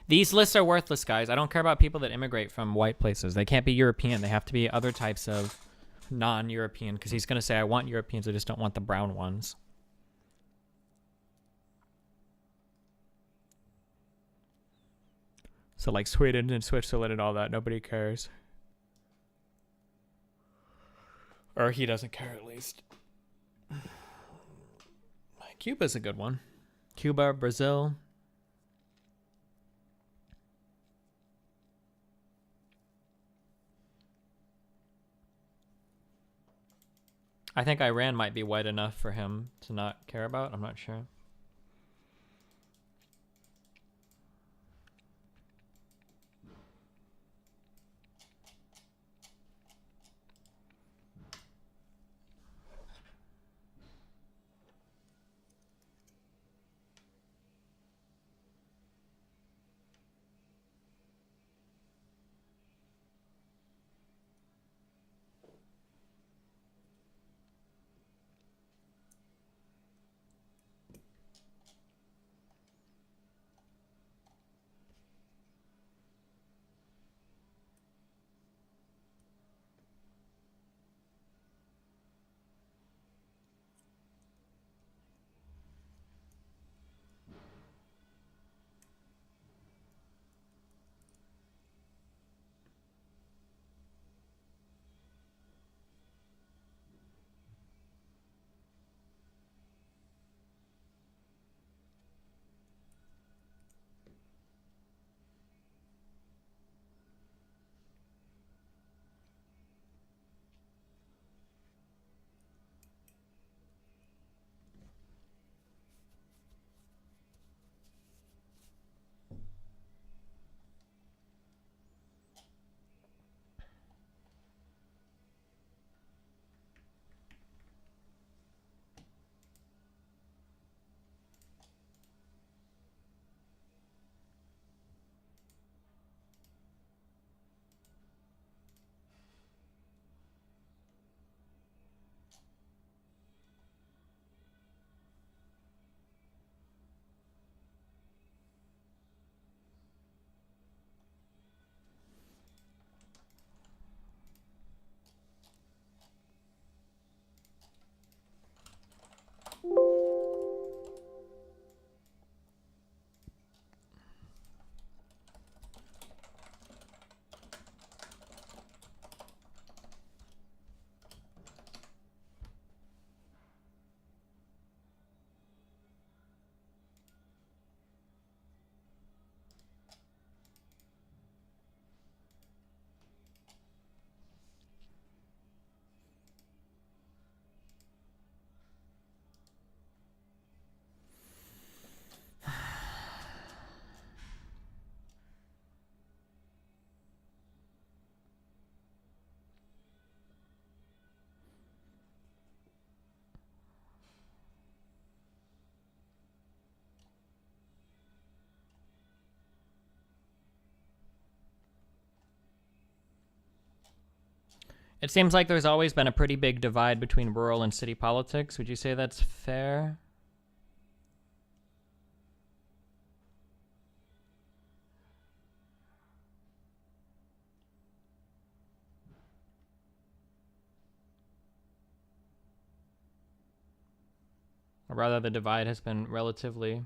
These lists are worthless, guys. I don't care about people that immigrate from white places. They can't be European. They have to be other types of non-European, because he's going to say, I want Europeans, I just don't want the brown ones. So like Sweden and Switzerland and all that, nobody cares. Or he doesn't care, at least. Cuba's a good one. Cuba, Brazil. I think Iran might be white enough for him to not care about. I'm not sure. It seems like there's always been a pretty big divide between rural and city politics. Would you say that's fair? Or rather, the divide has been relatively...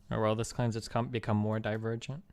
Or well, this claims it's become more divergent.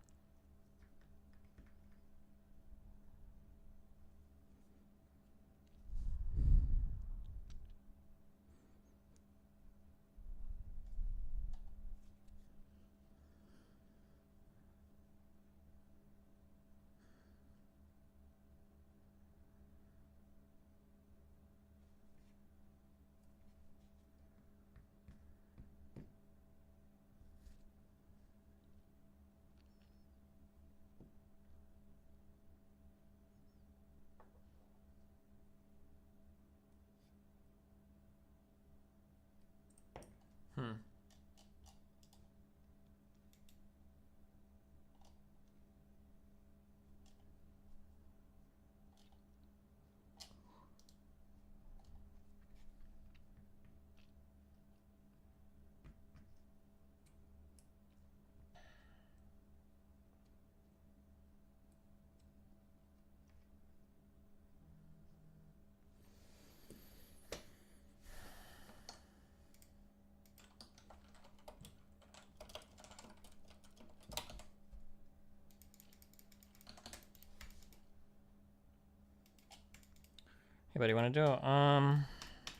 Hey, buddy, want to do?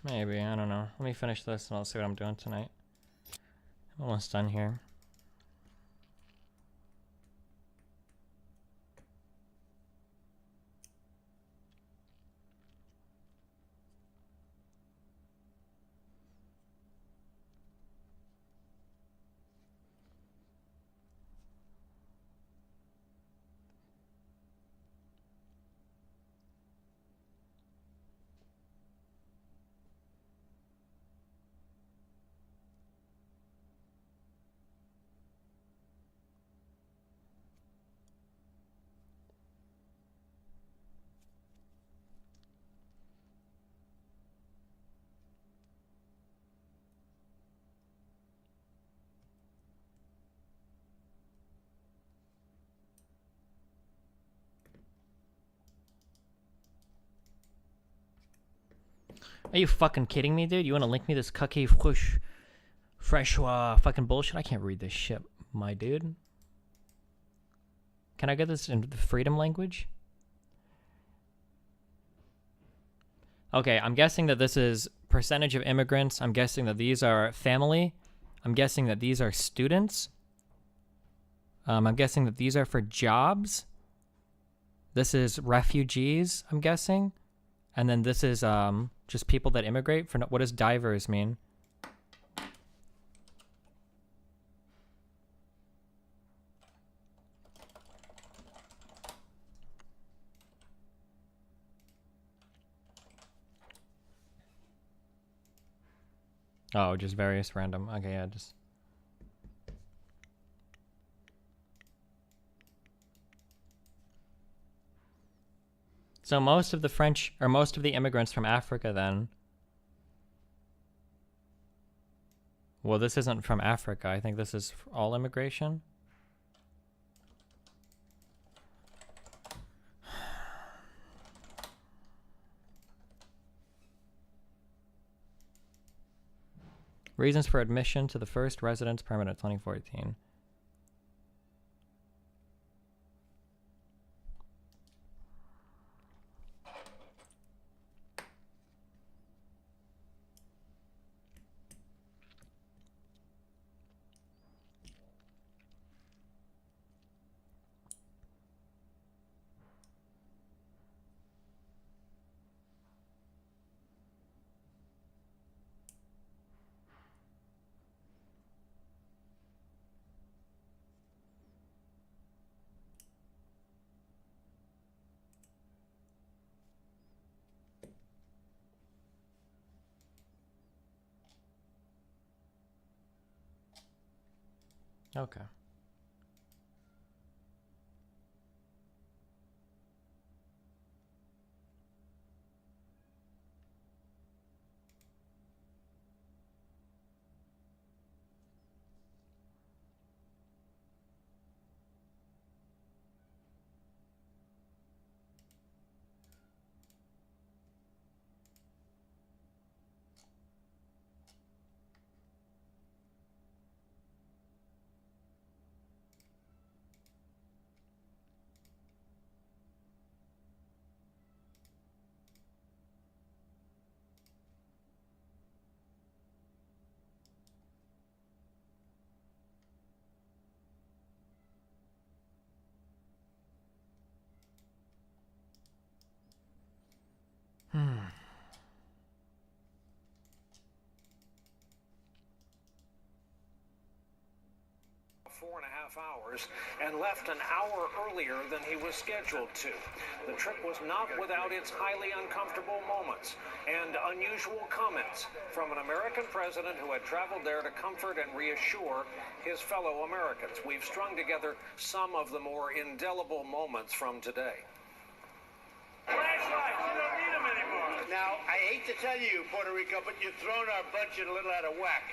Maybe, I don't know. Let me finish this and I'll see what I'm doing tonight. I'm almost done here. Are you fucking kidding me, dude? You want to link me this cucky fresh fucking bullshit? I can't read this shit, my dude. Can I get this in the freedom language? Okay, I'm guessing that this is percentage of immigrants. I'm guessing that these are family. I'm guessing that these are students. I'm guessing that these are for jobs. This is refugees, I'm guessing. And then this is just people that immigrate. For what does divers mean? Oh, just various random. Okay, yeah, just... So most of the French, or most of the immigrants from Africa then... Well, this isn't from Africa. I think this is all immigration. Reasons for admission to the first residence permit of 2014. Okay. Hmm. Four and a half hours and left an hour earlier than he was scheduled to. The trip was not without its highly uncomfortable moments and unusual comments from an American president who had traveled there to comfort and reassure his fellow Americans. We've strung together some of the more indelible moments from today. Flashlights, you don't need them anymore. Now, I hate to tell you, Puerto Rico, but you've thrown our budget a little out of whack.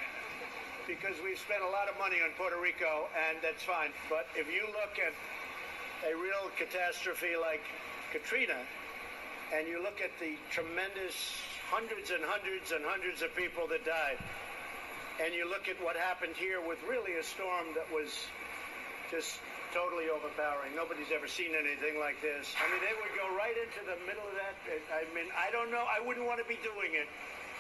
Because we've spent a lot of money on Puerto Rico, and that's fine. But if you look at a real catastrophe like Katrina, and you look at the tremendous hundreds and hundreds and hundreds of people that died, and you look at what happened here with really a storm that was just totally overpowering. Nobody's ever seen anything like this. I mean, they would go right into the middle of that. I mean, I don't know. I wouldn't want to be doing it.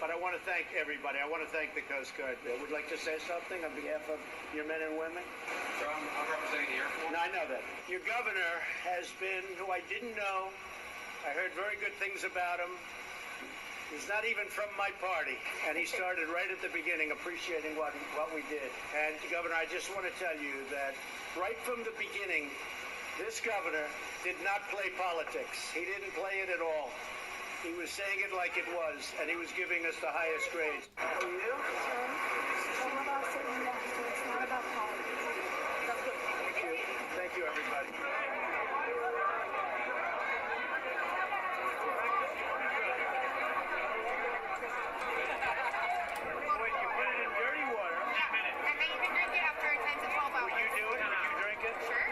But I want to thank everybody. I want to thank the Coast Guard. Would like to say something on behalf of your men and women? So I'm representing the Air Force. No, I know that. Your governor has been, who I didn't know. I heard very good things about him. He's not even from my party. And he started right at the beginning appreciating what we did. And Governor, I just want to tell you that right from the beginning, this governor did not play politics. He didn't play it at all. He was saying it like it was, and he was giving us the highest grades. How are you? It's all about sitting next to it's not about politics. That's good. Thank you. Thank you, everybody. Wait, you put it in dirty water? And then you can drink it after 10 to 12 hours. Would you do it? Would you drink it? Sure.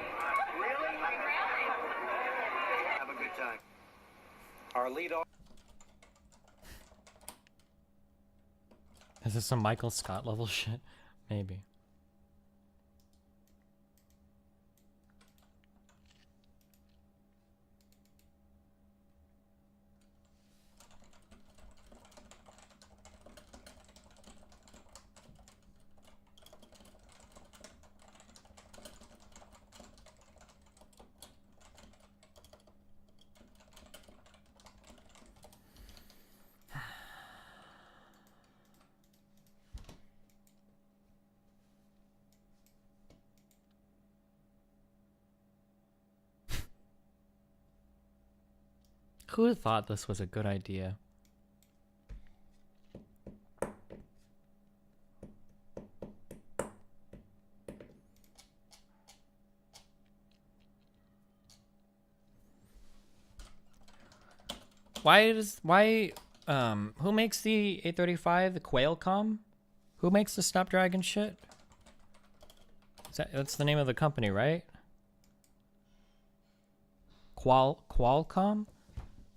Really? Have a good time. Our lead off. Is this some Michael Scott level shit? Maybe. Who thought this was a good idea? Who makes the 835, the Qualcomm? Who makes the Snapdragon shit? That's the name of the company, right? Qualcomm?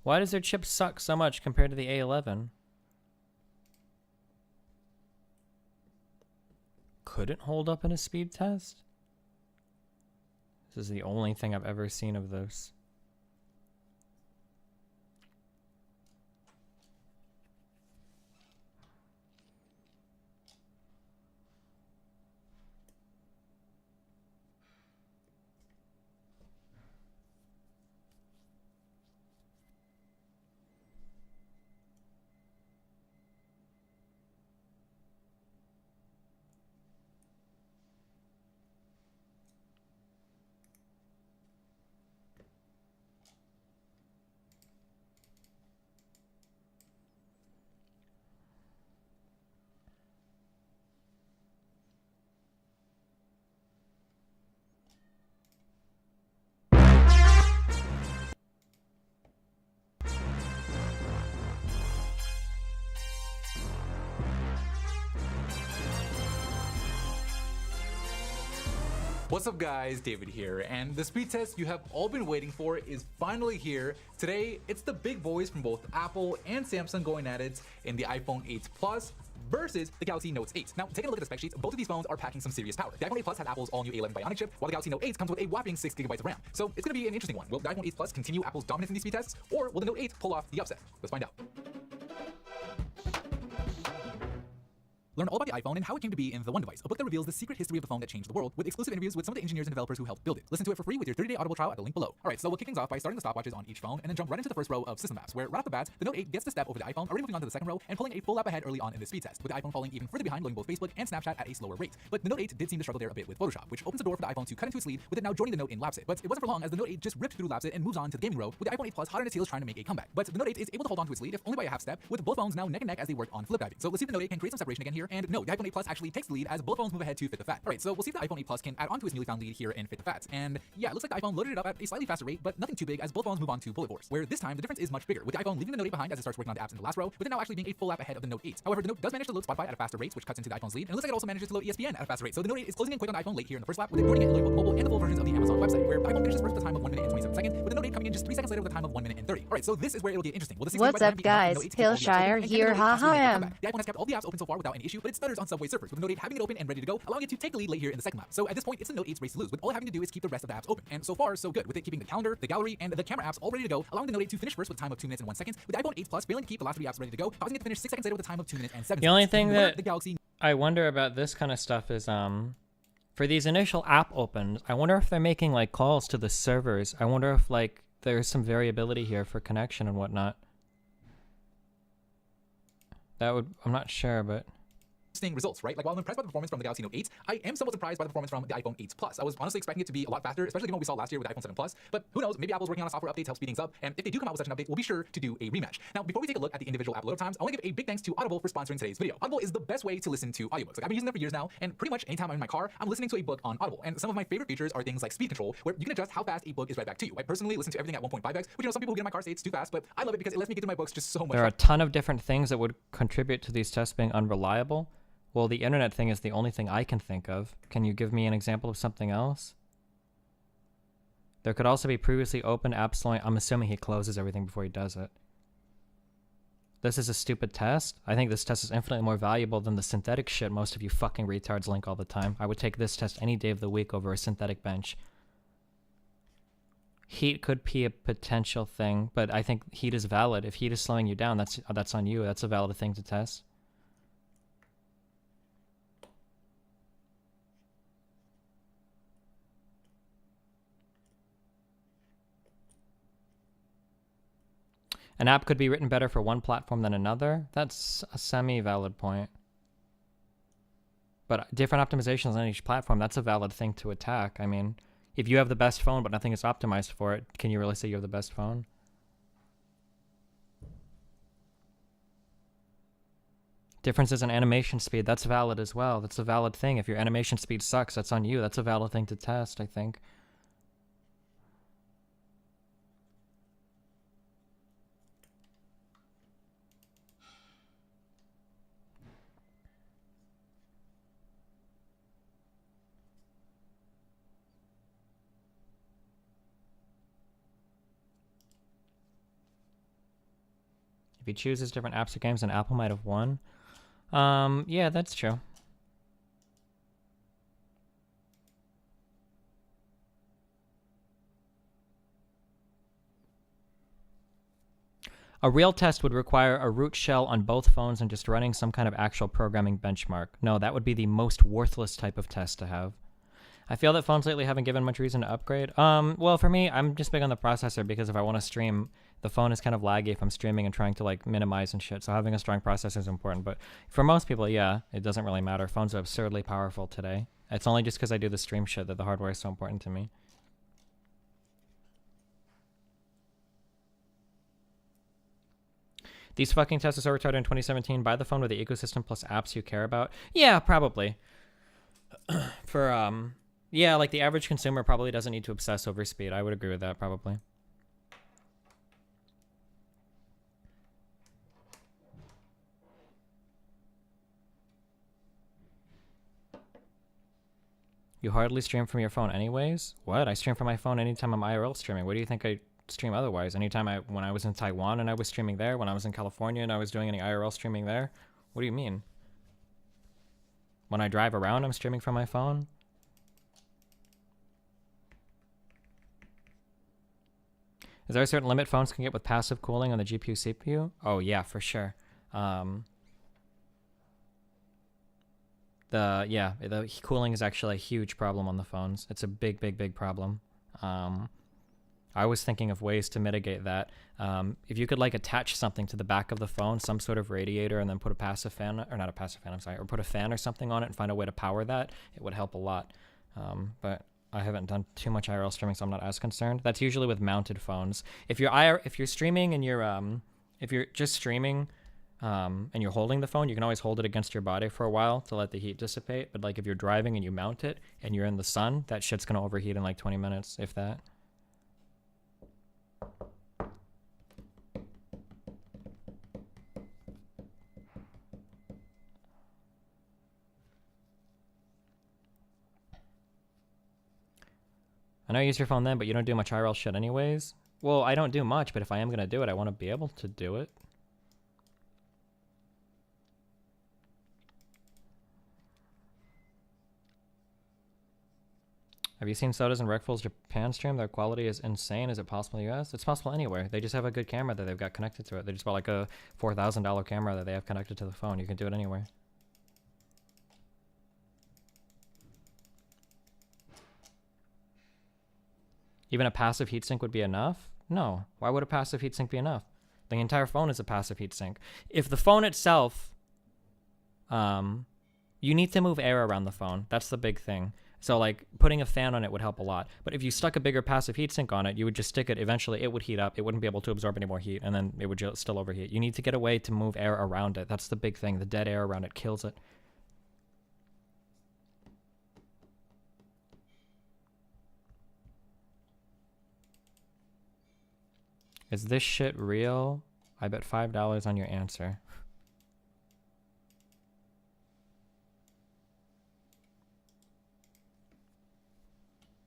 Why does their chip suck so much compared to the A11? couldn't hold up in a speed test? This is the only thing I've ever seen of this. What's up guys, David here, and the speed test you have all been waiting for is finally here. Today, it's the big boys from both Apple and Samsung going at it in the iPhone 8 Plus versus the Galaxy Note 8. Now, taking a look at the spec sheets, both of these phones are packing some serious power. The iPhone 8 Plus has Apple's all-new A11 Bionic chip, while the Galaxy Note 8 comes with a whopping 6GB of RAM. So it's going to be an interesting one. Will the iPhone 8 Plus continue Apple's dominance in these speed tests, or will the Note 8 pull off the upset? Let's find out. Learn all about the iPhone and how it came to be in The One Device, a book that reveals the secret history of the phone that changed the world, with exclusive interviews with some of the engineers and developers who helped build it. Listen to it for free with your 30-day Audible trial at the link below. Alright, so we'll kick things off by starting the stopwatches on each phone, and then jump right into the first row of system apps, where right off the bat, the Note 8 gets to step over the iPhone, already moving on to the second row, and pulling a full lap ahead early on in the speed test, with the iPhone falling even further behind, loading both Facebook and Snapchat at a slower rate. But the Note 8 did seem to struggle there a bit with Photoshop, which opens the door for the iPhone to cut into its lead, with it now joining the Note in Lapsit. But it wasn't for long, as the Note 8 just ripped through Lapsit and moves on to the gaming row, with the iPhone 8 Plus hot on its heels trying to make a comeback. But the Note 8 is able to hold on to its lead, if only by a half step, with both phones now neck and neck as they work on flip diving. So let's see if the Note 8 can create some separation again here, and no, the iPhone 8 Plus actually takes the lead as both phones move ahead to fit the fat. Alright, so we'll see if the iPhone 8 Plus can add on to its newly found lead here and fit the fat. And yeah, it looks like the iPhone loaded it up at a slightly faster rate, but nothing too big as both phones move on to bullet force, where this time the difference is much bigger, with the iPhone leaving the Note 8 behind as it starts working on the apps in the last row, with it now actually being a full lap ahead of the Note 8. However, the Note does manage to load Spotify at a faster rate, which cuts into the iPhone's lead, and it looks like it also manages to load ESPN at a faster rate. So the Note 8 is closing in quick on the iPhone late here in the first lap, with it joining it and loading both mobile and the full versions of the Amazon website, where the iPhone finishes first at the time of 1 minute and 27 seconds, with the Note 8 coming in just 3 seconds later with a time of 1 minute and 30. Alright, so this is where it'll get interesting. Will the 65 What's up, guys? Hillshire here, haha am. The iPhone has kept all the apps open so far without any issue, but it stutters on Subway Surfers, with the Note 8 having it open and ready to go, allowing it to take the lead late here in the second lap. So at this point, it's the Note 8's race to lose, with all it having to do is keep the rest of the apps open. And so far, so good, with it keeping the calendar, the gallery, and the camera apps all ready to go, allowing the Note 8 to finish first with a time of 2 minutes and 1 second, with the iPhone 8 Plus failing to keep the last 3 apps ready to go, causing it to finish 6 seconds later with a time of 2 minutes and 7 seconds. The only thing that the Galaxy I wonder about this kind of stuff is for these initial app opens, I wonder if they're making like calls to the servers. I wonder if like there's some variability here for connection and whatnot. I'm not sure, but results, right? Like, while I'm impressed by the performance from the Galaxy Note 8, I am somewhat surprised by the performance from the iPhone 8 Plus. I was honestly expecting it to be a lot faster, especially given what we saw last year with the iPhone 7 Plus, but who knows, maybe Apple's working on a software update to help speed things up, and if they do come out with such an update, we'll be sure to do a rematch. Now, before we take a look at the individual app load times, I want to give a big thanks to Audible for sponsoring today's video. Audible is the best way to listen to audiobooks. Like, I've been using them for years now, and pretty much anytime I'm in my car, I'm listening to a book on Audible, and some of my favorite features are things like speed control, where you can adjust how fast a book is read back to you. I personally listen to everything at 1.5x, which, you know, some people who get in my car say it's too fast, but I love it because it lets me get through my books just so much there are a ton of different things that would contribute to these tests being unreliable. Well, the internet thing is the only thing I can think of. Can you give me an example of something else? There could also be previously open apps slowing. I'm assuming he closes everything before he does it. This is a stupid test. I think this test is infinitely more valuable than the synthetic shit most of you fucking retards link all the time. I would take this test any day of the week over a synthetic bench. Heat could be a potential thing, but I think heat is valid. If heat is slowing you down, that's on you. That's a valid thing to test. An app could be written better for one platform than another. That's a semi-valid point. But different optimizations on each platform, that's a valid thing to attack. I mean, if you have the best phone but nothing is optimized for it, can you really say you have the best phone? Differences in animation speed, that's valid as well. That's a valid thing. If your animation speed sucks, that's on you. That's a valid thing to test, I think. If he chooses different apps or games, then Apple might have won. Yeah, that's true. A real test would require a root shell on both phones and just running some kind of actual programming benchmark. No, that would be the most worthless type of test to have. I feel that phones lately haven't given much reason to upgrade. Well, for me, I'm just big on the processor because if I want to stream, the phone is kind of laggy if I'm streaming and trying to like minimize and shit. So having a strong processor is important. But for most people, yeah, it doesn't really matter. Phones are absurdly powerful today. It's only just because I do the stream shit that the hardware is so important to me. These fucking tests are so retarded in 2017. Buy the phone with the ecosystem plus apps you care about. Yeah, probably. For, yeah, like the average consumer probably doesn't need to obsess over speed. I would agree with that, probably. You hardly stream from your phone anyways? What? I stream from my phone anytime I'm IRL streaming. What do you think I stream otherwise? Anytime when I was in Taiwan and I was streaming there, when I was in California and I was doing any IRL streaming there? What do you mean? When I drive around, I'm streaming from my phone? Is there a certain limit phones can get with passive cooling on the GPU, CPU? Oh yeah, for sure. The cooling is actually a huge problem on the phones. It's a big, big, big problem. I was thinking of ways to mitigate that. If you could like attach something to the back of the phone, some sort of radiator, and then put a passive fan, or not a passive fan, I'm sorry, or put a fan or something on it and find a way to power that, it would help a lot. But I haven't done too much IRL streaming, so I'm not as concerned. That's usually with mounted phones. If you're streaming and if you're just streaming and you're holding the phone, you can always hold it against your body for a while to let the heat dissipate. But like if you're driving and you mount it and you're in the sun, that shit's gonna overheat in like 20 minutes, if that. I know you use your phone then, but you don't do much IRL shit anyways. Well, I don't do much, but if I am gonna do it, I want to be able to do it. Have you seen Soda's and Rekful's Japan stream? Their quality is insane. Is it possible in the US? It's possible anywhere. They just have a good camera that they've got connected to it. They just bought like a $4,000 camera that they have connected to the phone. You can do it anywhere. Even a passive heatsink would be enough? No. Why would a passive heatsink be enough? The entire phone is a passive heatsink. If the phone itself, you need to move air around the phone. That's the big thing. So like putting a fan on it would help a lot. But if you stuck a bigger passive heatsink on it, you would just stick it. Eventually it would heat up. It wouldn't be able to absorb any more heat, and then it would still overheat. You need to get a way to move air around it. That's the big thing. The dead air around it kills it. Is this shit real? I bet $5 on your answer.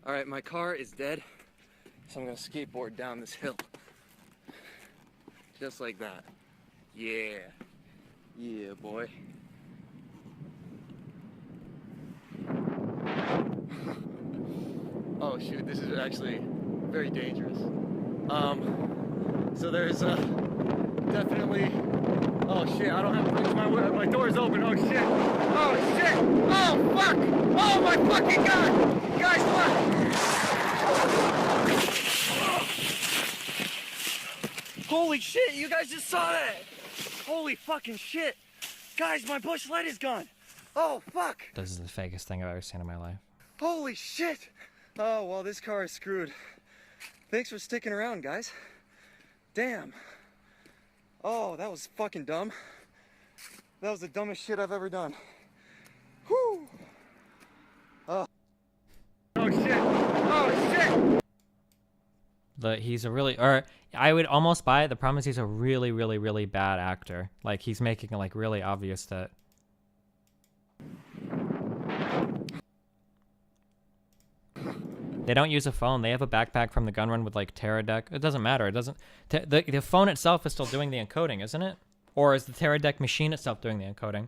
All right, my car is dead, so I'm gonna skateboard down this hill. Just like that. Yeah. Yeah, boy. Oh shoot, this is actually very dangerous. So there's definitely, oh shit, I don't have to reach my door's open, oh shit, oh fuck, oh my fucking god, guys, look! Holy shit, you guys just saw that! Holy fucking shit! Guys, my bush light is gone! Oh fuck! This is the fakest thing I've ever seen in my life. Holy shit! Oh, well, this car is screwed. Thanks for sticking around, guys. Damn. Oh, that was fucking dumb. That was the dumbest shit I've ever done. Whew. Oh. Oh shit! Oh shit! He's a really, or I would almost buy it. The problem is he's a really, really, really bad actor. Like he's making it like really obvious that. They don't use a phone. They have a backpack from the gun run with like Teradek. It doesn't matter. It doesn't. The phone itself is still doing the encoding, isn't it? Or is the Teradek machine itself doing the encoding?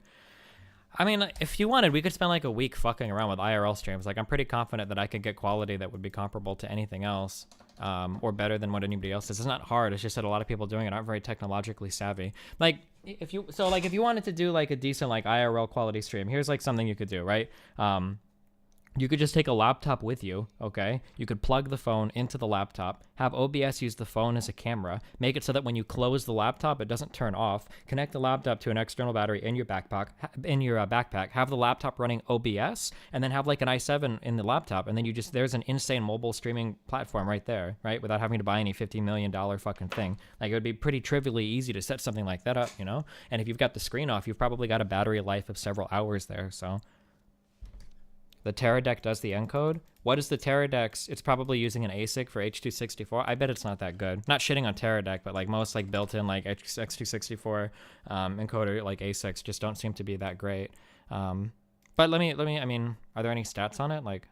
I mean, if you wanted, we could spend like a week fucking around with IRL streams. Like I'm pretty confident that I could get quality that would be comparable to anything else. or better than what anybody else is. It's not hard. It's just that a lot of people doing it aren't very technologically savvy. Like if you wanted to do like a decent like IRL quality stream, here's like something you could do, right? You could just take a laptop with you, okay? You could plug the phone into the laptop, have OBS use the phone as a camera, make it so that when you close the laptop, it doesn't turn off, connect the laptop to an external battery in your backpack, have the laptop running OBS, and then have like an i7 in the laptop, and then there's an insane mobile streaming platform right there, right? Without having to buy any $50 million fucking thing. Like, it would be pretty trivially easy to set something like that up, you know? And if you've got the screen off, you've probably got a battery life of several hours there, so... The Teradek does the encode. What is the Teradek's? It's probably using an ASIC for H.264. I bet it's not that good. Not shitting on Teradek, but like most like built-in like X264 encoder like ASICs just don't seem to be that great. But let me. I mean, are there any stats on it? Like,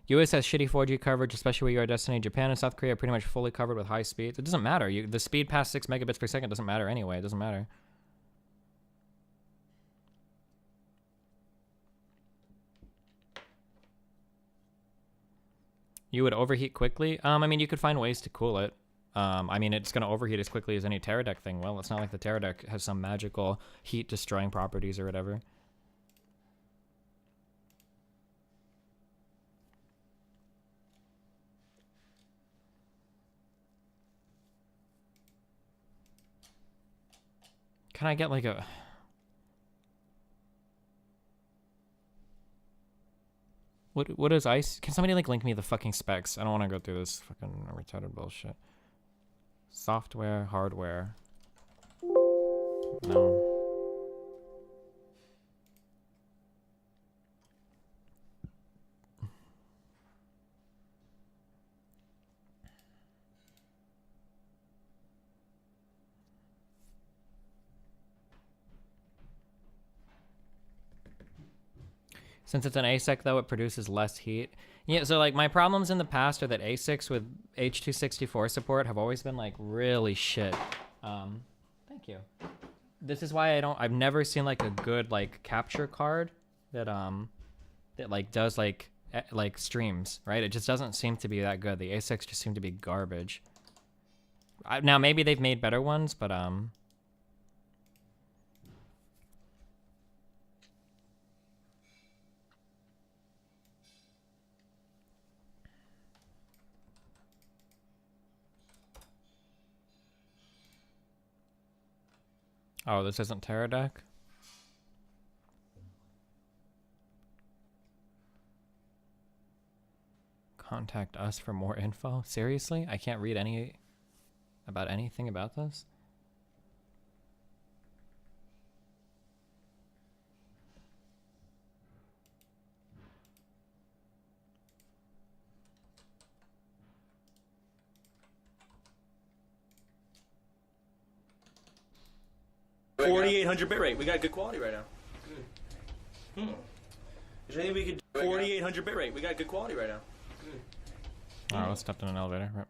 US has shitty 4G coverage, especially where you are Destiny. Japan and South Korea are pretty much fully covered with high speeds. It doesn't matter. The speed past 6 megabits per second doesn't matter anyway. It doesn't matter. You would overheat quickly? I mean, you could find ways to cool it. I mean, it's going to overheat as quickly as any Teradek thing will. It's not like the Teradek has some magical heat-destroying properties or whatever. Can I get like a... What is ice? Can somebody like link me the fucking specs? I don't want to go through this fucking retarded bullshit. Software, hardware. No. Since it's an ASIC, though, it produces less heat. Yeah, so, like, my problems in the past are that ASICs with H.264 support have always been, like, really shit. Thank you. This is why I've never seen, like, a good, like, capture card that, like, does, like streams, right? It just doesn't seem to be that good. The ASICs just seem to be garbage. Now, maybe they've made better ones, but, oh, this isn't Teradek? Contact us for more info? Seriously? I can't read anything about this? $4,800 bit rate. We got good quality right now. Good. Is there anything we could do? $4,800 bit rate. We got good quality right now. Good. Oh, let's step in an elevator. Right.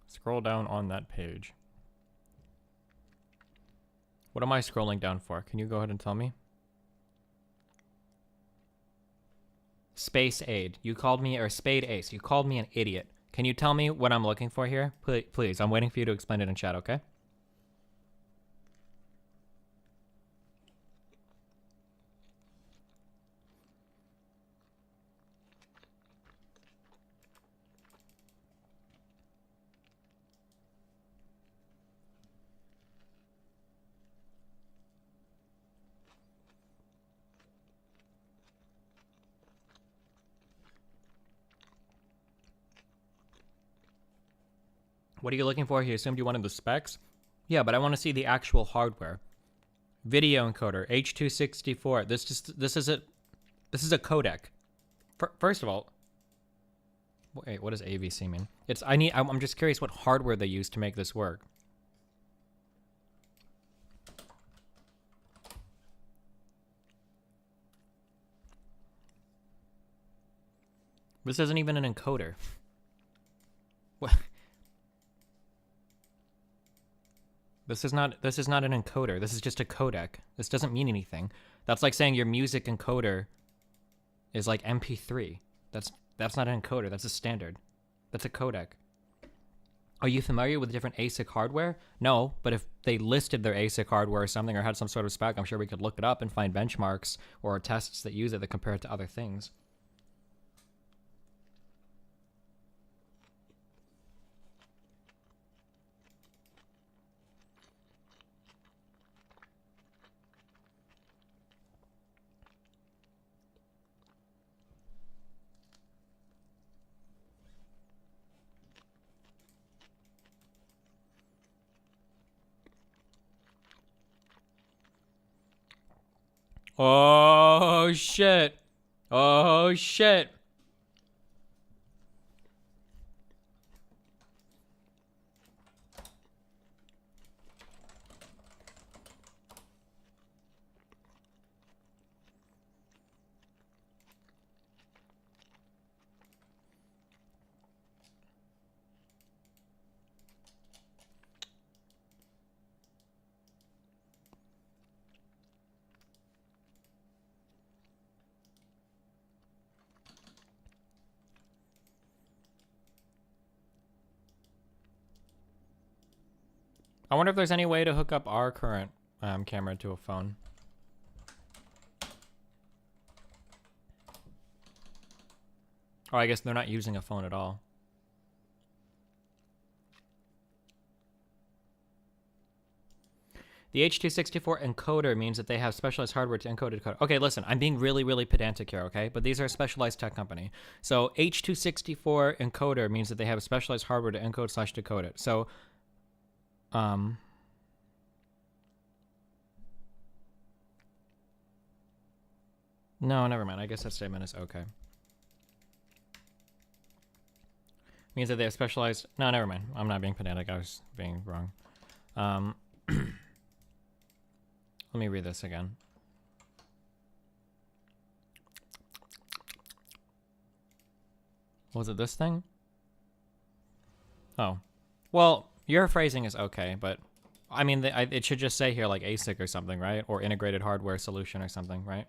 Scroll down on that page. What am I scrolling down for? Can you go ahead and tell me? Space Aid. You called me, or Spade Ace. You called me an idiot. Can you tell me what I'm looking for here? Please, I'm waiting for you to explain it in chat, okay? What are you looking for? He assumed you wanted the specs? Yeah, but I want to see the actual hardware. Video encoder, H.264. This is a codec. First of all, wait, what does AVC mean? I'm just curious what hardware they use to make this work. This isn't even an encoder. What? This is not an encoder. This is just a codec. This doesn't mean anything. That's like saying your music encoder is like MP3. That's not an encoder. That's a standard. That's a codec. Are you familiar with different ASIC hardware? No, but if they listed their ASIC hardware or something or had some sort of spec, I'm sure we could look it up and find benchmarks or tests that use it that compare it to other things. Oh shit. Oh shit. I wonder if there's any way to hook up our current camera to a phone. Oh, I guess they're not using a phone at all. The H.264 encoder means that they have specialized hardware to encode and decode. Okay, listen, I'm being really, really pedantic here, okay? But these are a specialized tech company. So H.264 encoder means that they have specialized hardware to encode / decode it. So, no, never mind. I guess that statement is okay. Means that they have specialized... No, never mind. I'm not being pedantic. I was being wrong. Let me read this again. Was it this thing? Oh. Well, your phrasing is okay, but... I mean, it should just say here, like, ASIC or something, right? Or integrated hardware solution or something, right?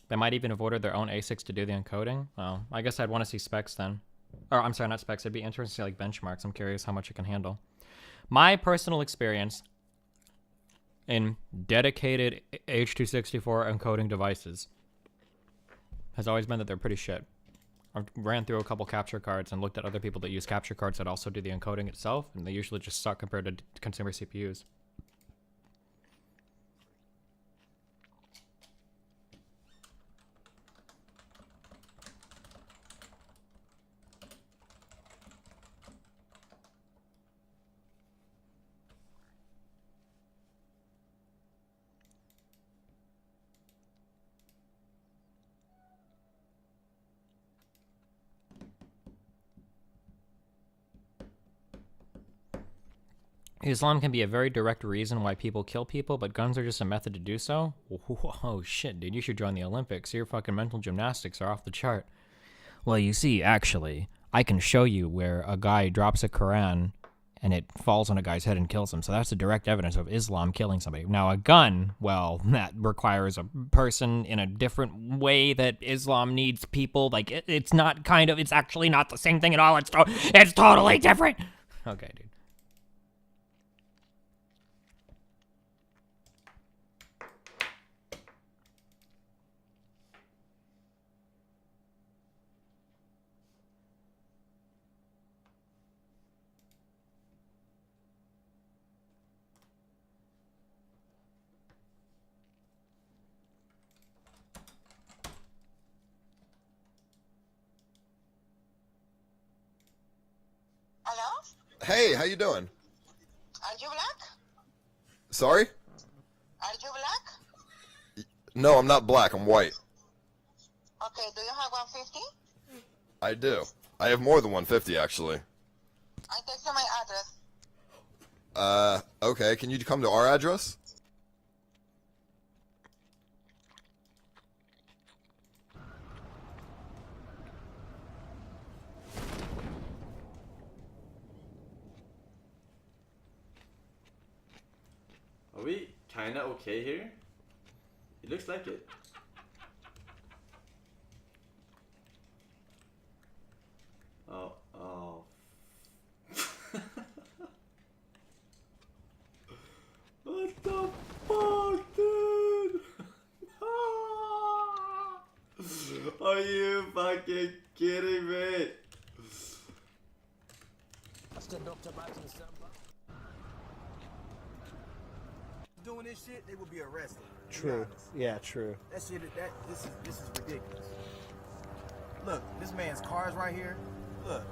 They might even have ordered their own ASICs to do the encoding. Oh, I guess I'd want to see specs then. Or, I'm sorry, not specs. It'd be interesting to see, like, benchmarks. I'm curious how much it can handle. My personal experience in dedicated H.264 encoding devices has always been that they're pretty shit. I ran through a couple capture cards and looked at other people that use capture cards that also do the encoding itself, and they usually just suck compared to consumer CPUs. Islam can be a very direct reason why people kill people, but guns are just a method to do so? Oh shit, dude, you should join the Olympics. Your fucking mental gymnastics are off the chart. Well, you see, actually, I can show you where a guy drops a Quran and it falls on a guy's head and kills him. So that's the direct evidence of Islam killing somebody. Now, a gun, well, that requires a person in a different way that Islam needs people. Like, it's not kind of, it's actually not the same thing at all. It's totally different. Okay, dude. Hey, how you doing? Are you black? Sorry? Are you black? No, I'm not black. I'm white. Okay, do you have 150? I do. I have more than 150, actually. I text you my address. Okay. Can you come to our address? we kinda okay here? It looks like it. Oh. What the fuck, dude? Are you fucking kidding me? Doing this shit, they will be arrested. True. Yeah, true. That shit, this is ridiculous. Look, this man's car's right here. Look.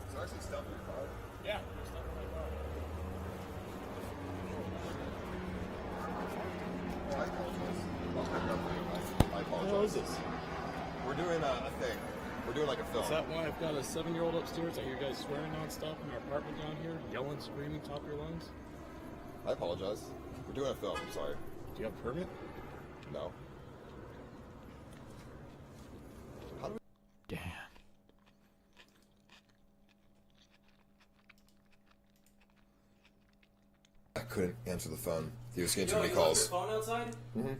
Is actually stuff in your car? Yeah, stuff in my car. I apologize. What is this? We're doing a thing. We're doing like a film. Is that why I've got a 7-year-old upstairs? I hear you guys swearing nonstop in our apartment down here, yelling, screaming, top of your lungs? I apologize. We're doing a film. I'm sorry. Do you have a permit? No. How do we... Damn. I couldn't answer the phone. He was getting too many calls. Phone outside? Mm-hmm. I'm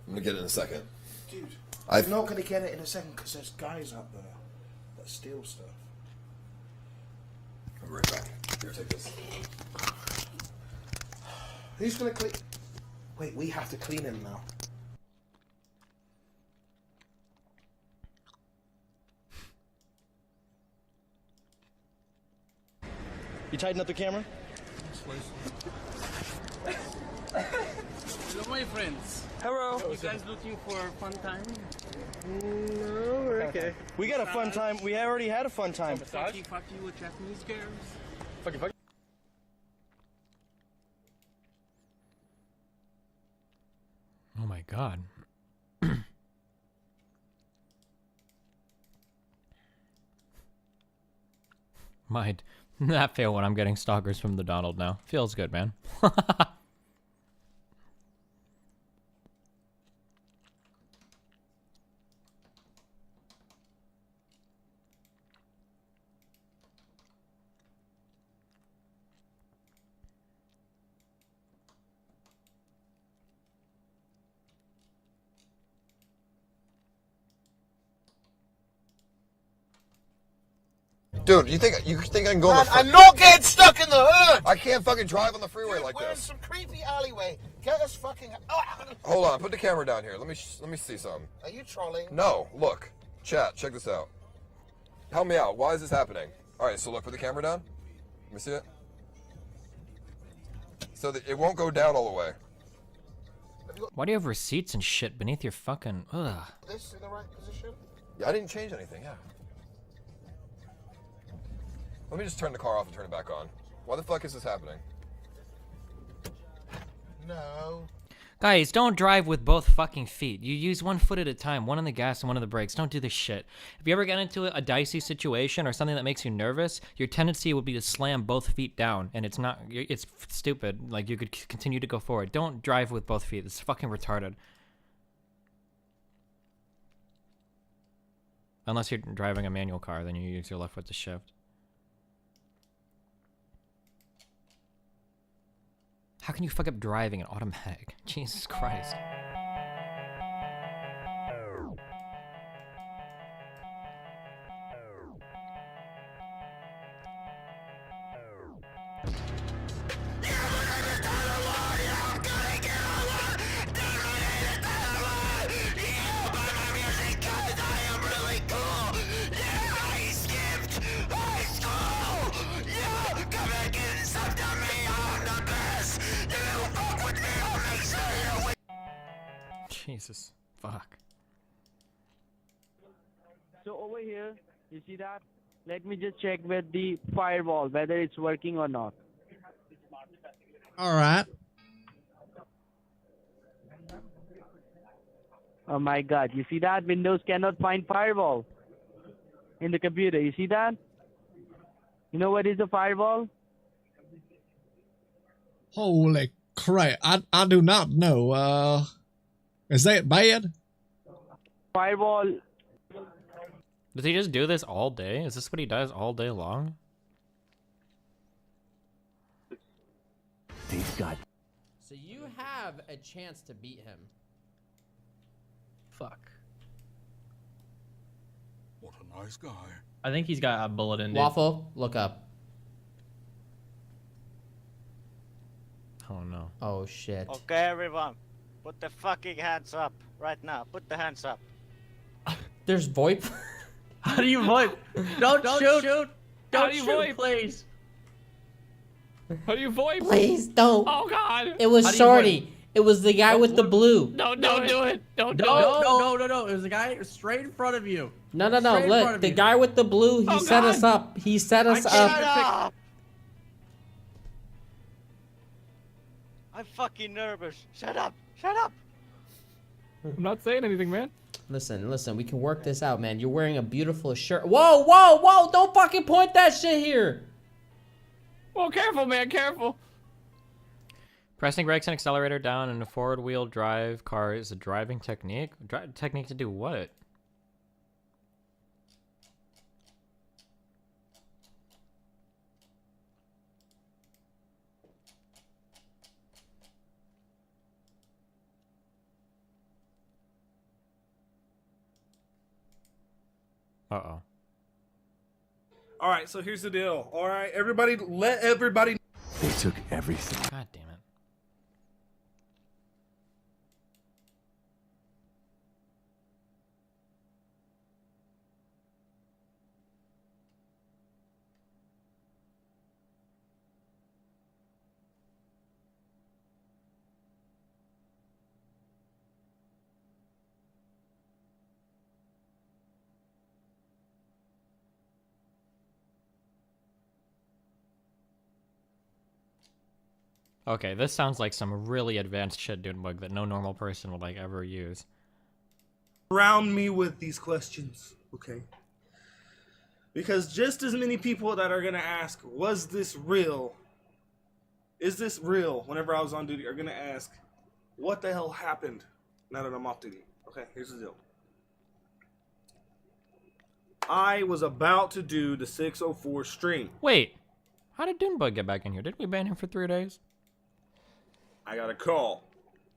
gonna get it in a second. Dude, I I'm not gonna get it in a second because there's guys up there that steal stuff. I'll be right back. Here, take this. Who's gonna clean? Wait, we have to clean him now. You tighten up the camera? Hello, my friends. Hello. You guys looking for a fun time? No, we're okay. We got a fun time. We already had a fun time. Fucky with Japanese girls. Fucky. Oh my god. Mind. That fail when I'm getting stalkers from the Donald now. Feels good, man. Dude, you think I can go in the I'm not getting stuck in the hood! I can't fucking drive on the freeway Dude, like we're in this. some creepy alleyway. Get us fucking... Oh, Hold on, put the camera down here. Let me see something. are you trolling? No, look. Chat, check this out. Help me out. Why is this happening? Alright, so look, put the camera down. Let me see it. So that it won't go down all the way. Why do you have receipts and shit beneath your fucking... Ugh. This in the right position? Yeah, I didn't change anything, yeah. Let me just turn the car off and turn it back on. Why the fuck is this happening? No. Guys, don't drive with both fucking feet. You use one foot at a time, one on the gas and one on the brakes. Don't do this shit. If you ever get into a dicey situation or something that makes you nervous, your tendency would be to slam both feet down, and it's stupid. Like, you could continue to go forward. Don't drive with both feet. It's fucking retarded. Unless you're driving a manual car, then you use your left foot to shift. How can you fuck up driving an automatic? Jesus Christ. Jesus. Fuck. So over here, you see that? Let me just check with the firewall whether it's working or not. All right. Oh my god, you see that? Windows cannot find firewall in the computer. You see that? You know what is a firewall? Holy crap. I do not know. Is that bad? Firewall. Does he just do this all day? Is this what he does all day long? They've got. So you have a chance to beat him. Fuck. What a nice guy. I think he's got a bullet in. Dude. Waffle, look up. Oh no. Oh shit. Okay, everyone, put the fucking hands up right now. Put the hands up. There's VoIP. How do you VoIP? Don't shoot. How Don't do you shoot, VoIP? please. How do you VoIP? Please don't. Oh god. It was How do you Shorty. It was the guy with the blue. Don't do it. Don't do it. No. It was a guy straight in front of you. No. Straight in front Look, of the you. guy with the blue. He Oh, set God. us up. He set us Shut up. up! I'm fucking nervous. Shut up. Shut up. I'm not saying anything, man. Listen. We can work this out, man. You're wearing a beautiful shirt. Whoa! Don't fucking point that shit here. Well, careful, man. Careful. Pressing brakes and accelerator down in a forward-wheel drive car is a driving technique. Technique to do what? Uh-oh. All right, so here's the deal. All right, everybody, let everybody. They took everything. God damn it. Okay, this sounds like some really advanced shit, dude, bug that no normal person would like ever use. Surround me with these questions, okay? Because just as many people that are gonna ask, was this real? Is this real? Whenever I was on duty, are gonna ask, what the hell happened now that I'm off duty? Okay, here's the deal. I was about to do the 604 stream. Wait, how did Dunebug get back in here? Did we ban him for 3 days? I got a call.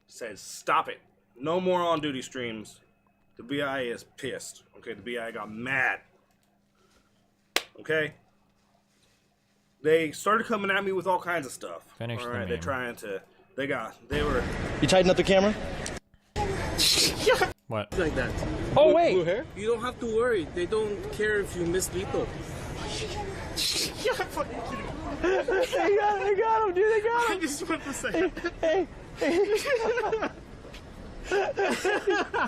Says, stop it. No more on-duty streams. The BIA is pissed. Okay, the BIA got mad. Okay? They started coming at me with all kinds of stuff. Finish all the right, they're meme. trying to... They were... You tighten up the camera? What? Like that. Oh, Blue- wait. blue hair? You don't have to worry. They don't care if you miss Lito. They got him, dude. They got him. I just want to say... Hey.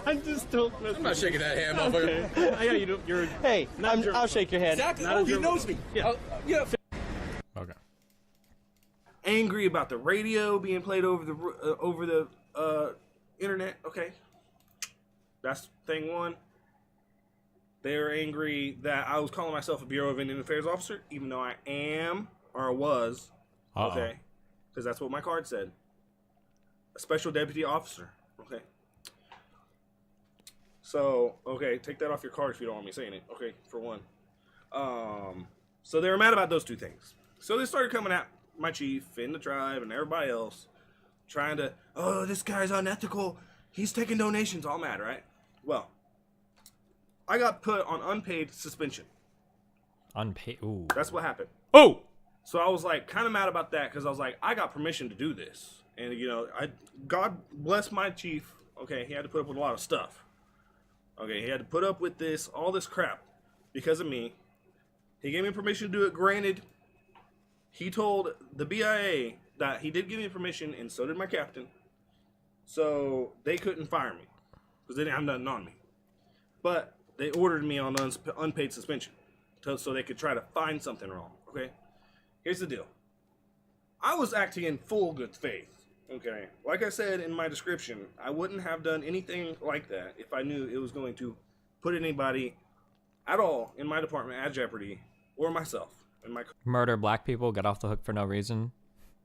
I just don't. I'm not shaking that hand, motherfucker. Yeah, you do. You're. Hey, I'll shake your hand. Exactly. Not a He German. knows me. Yeah. Yeah. Okay. Angry about the radio being played over the internet. Okay, that's thing one. They're angry that I was calling myself a Bureau of Indian Affairs officer, even though I am or was. Uh-oh. Okay, because that's what my card said. A special deputy officer. Okay. So okay, take that off your card if you don't want me saying it. Okay, for one. So they were mad about those two things. So they started coming at my chief and the tribe and everybody else, trying to, oh, this guy's unethical. He's taking donations. All mad, right? Well, I got put on unpaid suspension. Unpaid. Ooh. That's what happened. Oh. So I was like kind of mad about that because I was like, I got permission to do this, and you know, God bless my chief. Okay, he had to put up with a lot of stuff. Okay, he had to put up with this, all this crap, because of me. He gave me permission to do it. Granted, he told the BIA that he did give me permission, and so did my captain. So they couldn't fire me because they didn't have nothing on me. But they ordered me on unpaid suspension so they could try to find something wrong. Okay, here's the deal. I was acting in full good faith. Okay, like I said in my description, I wouldn't have done anything like that if I knew it was going to put anybody at all in my department at jeopardy, or myself and my Murder black people, get off the hook for no reason.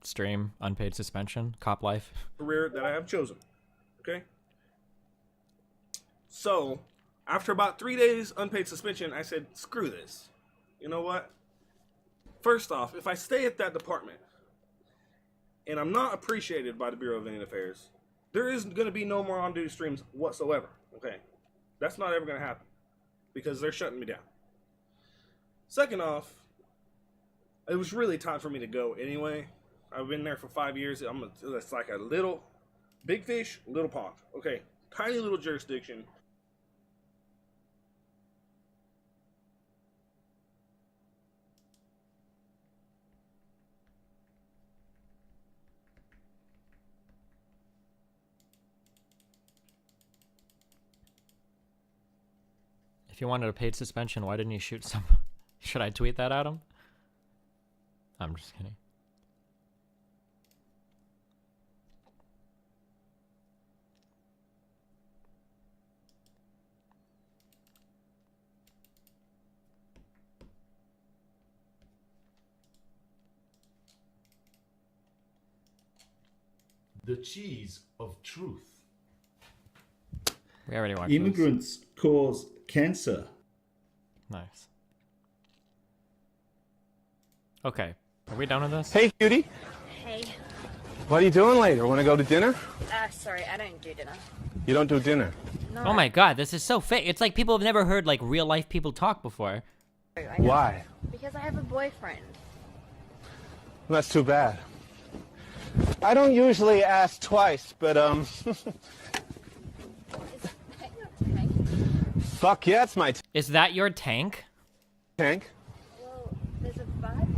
Stream, unpaid suspension, cop life. career that I have chosen. Okay? So, After about 3 days unpaid suspension, I said, screw this. You know what? First off, if I stay at that department and I'm not appreciated by the Bureau of Indian Affairs, there is going to be no more on-duty streams whatsoever. Okay? That's not ever going to happen because they're shutting me down. Second off, it was really time for me to go anyway. I've been there for 5 years. It's like a little, big fish, little pond. Okay? Tiny little jurisdiction. If you wanted a paid suspension, why didn't you shoot someone? Should I tweet that at him? I'm just kidding. The cheese of truth. We already watched Immigrants cause cancer. Nice. Okay, are we done with this? Hey, cutie. Hey. What are you doing later? Want to go to dinner? Sorry, I don't do dinner. You don't do dinner. No. Oh my god, this is so fake. It's like people have never heard like real life people talk before. Why? Because I have a boyfriend. Well, that's too bad. I don't usually ask twice, but fuck yeah, it's my Is that your tank? tank. Well, there's a bar down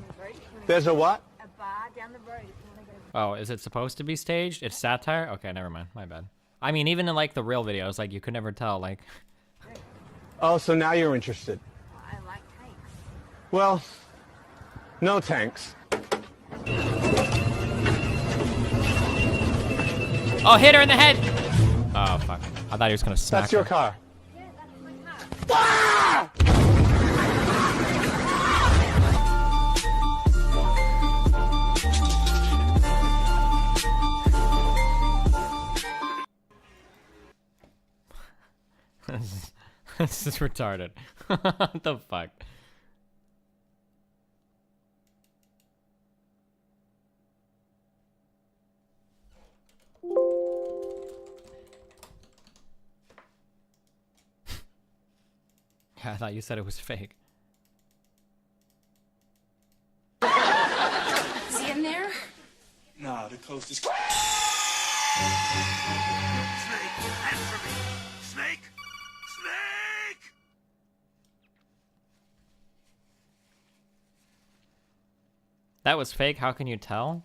the road. There's a what? A bar down the road if you want to go. Oh, is it supposed to be staged? It's satire? Okay, never mind. My bad. I mean, even in like the real videos, like you could never tell, like... Oh, so now you're interested. I like tanks. Well, no tanks. Oh, hit her in the head! Oh, fuck. I thought he was gonna smack That's your her. car. Yeah, that's my car. This is retarded. What the fuck? Yeah, I thought you said it was fake. Is he in there? Nah, the coast is... Snake, answer me. Snake? Snake! That was fake. How can you tell?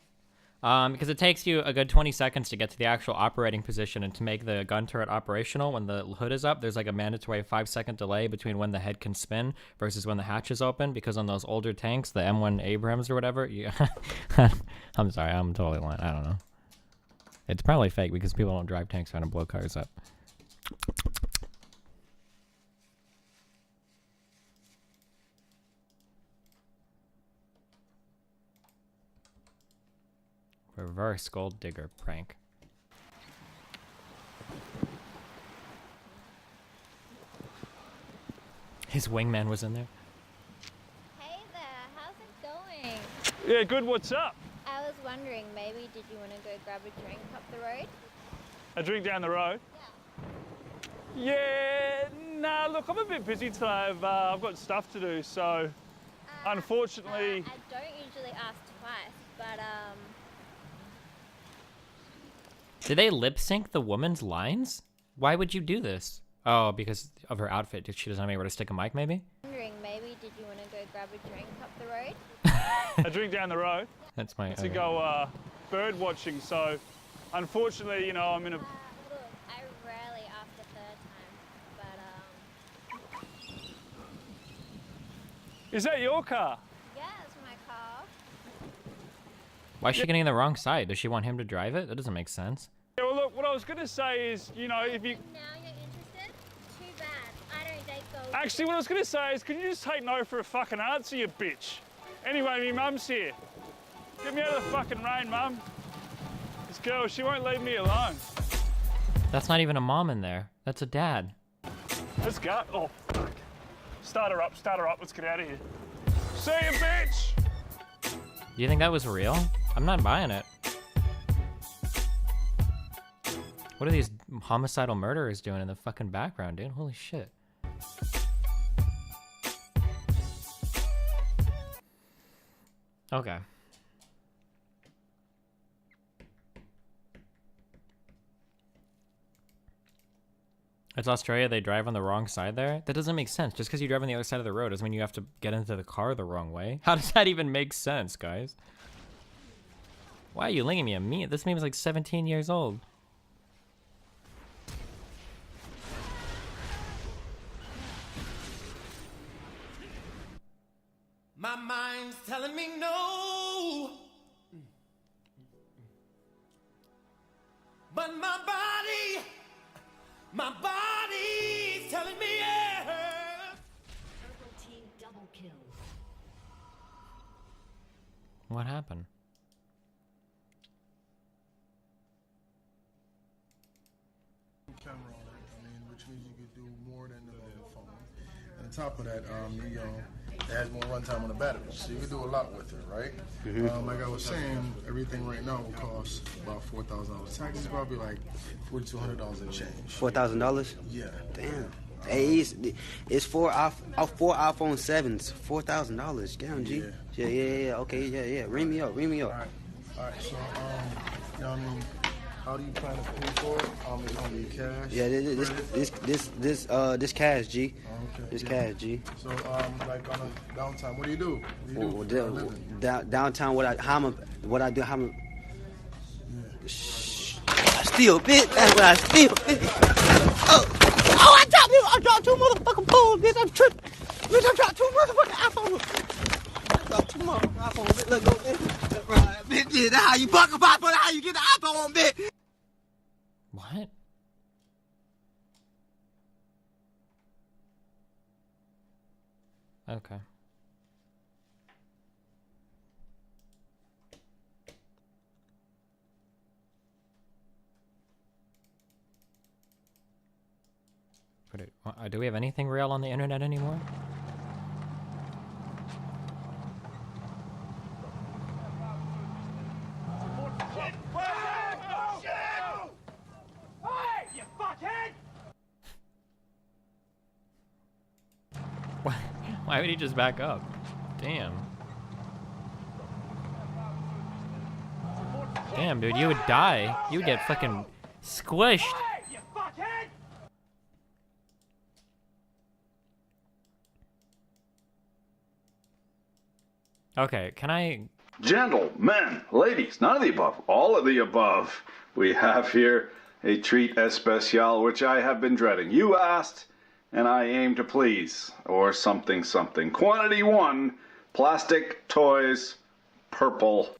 Because it takes you a good 20 seconds to get to the actual operating position, and to make the gun turret operational when the hood is up, there's like a mandatory 5-second delay between when the head can spin versus when the hatch is open, because on those older tanks, the M1 Abrams or whatever, you I'm sorry, I'm totally lying. I don't know. It's probably fake because people don't drive tanks trying to blow cars up. Reverse gold digger prank. His wingman was in there. Hey there, how's it going? Yeah, good, what's up? I was wondering, maybe did you want to go grab a drink up the road? A drink down the road? Yeah, nah, look, I'm a bit busy today. I've got stuff to do, so unfortunately... I don't usually ask twice, but Did they lip sync the woman's lines? Why would you do this? Oh, because of her outfit. She doesn't have anywhere to stick a mic, maybe? wondering, maybe did you want to go grab a drink up the road? A drink down the road? That's my... To go bird watching, so unfortunately, you know, I'm in a... Look, I rarely ask the third time, but Is that your car? yeah, it's my car. Why is she getting in the wrong side? Does she want him to drive it? That doesn't make sense. Yeah, well, look, what I was going to say is, you know, if you... Now you're interested? Too bad. I don't date gold. Actually, what I was going to say is, can you just take no for a fucking answer, you bitch? Anyway, me mum's here. Get me out of the fucking rain, mum. This girl, she won't leave me alone. That's not even a mom in there. That's a dad. Let's go. Oh, fuck. Start her up, let's get out of here. See you, bitch! Do you think that was real? I'm not buying it. What are these homicidal murderers doing in the fucking background, dude? Holy shit. Okay. It's Australia, they drive on the wrong side there? That doesn't make sense. Just because you drive on the other side of the road doesn't mean you have to get into the car the wrong way. How does that even make sense, guys? Why are you linking me at me? This meme is like 17 years old. My mind's telling me no, but my body's telling me yeah. Purple team double kill. What happened? Camera on it, I mean, which means you could do more than the phone. And on top of that, it has more runtime on the battery, so you can do a lot with it, right? Like I was saying, everything right now will cost about $4,000. Taxes probably like $4,200 and change. $4,000? Yeah. Damn. Hey, it's four iPhone 7s, $4,000. Damn, G. Yeah. Okay, yeah. Ring me up. All right. So, you know what I mean? How do you plan to pay for it? It's gonna be cash. Yeah, this cash, G. Okay. This cash, G. So, like on a downtime, what do you do? Downtown, what I do, I steal, bitch. That's what I steal, bitch. I dropped two motherfucking phones, bitch. I'm tripping. Bitch, I dropped two motherfucking iPhones. I dropped two motherfucking iPhones, bitch. Let's go, bitch. Right, bitch, yeah, that's how you buck a pop, how you get the iPhone, bitch. What? Okay. Do we have anything real on the internet anymore? Why would he just back up? Damn. Damn, dude, you would die. You would get fucking squished. Okay, can I... Gentlemen, ladies, none of the above, all of the above. We have here a treat especial, which I have been dreading. You asked, and I aim to please, or something. Quantity 1, plastic toys, purple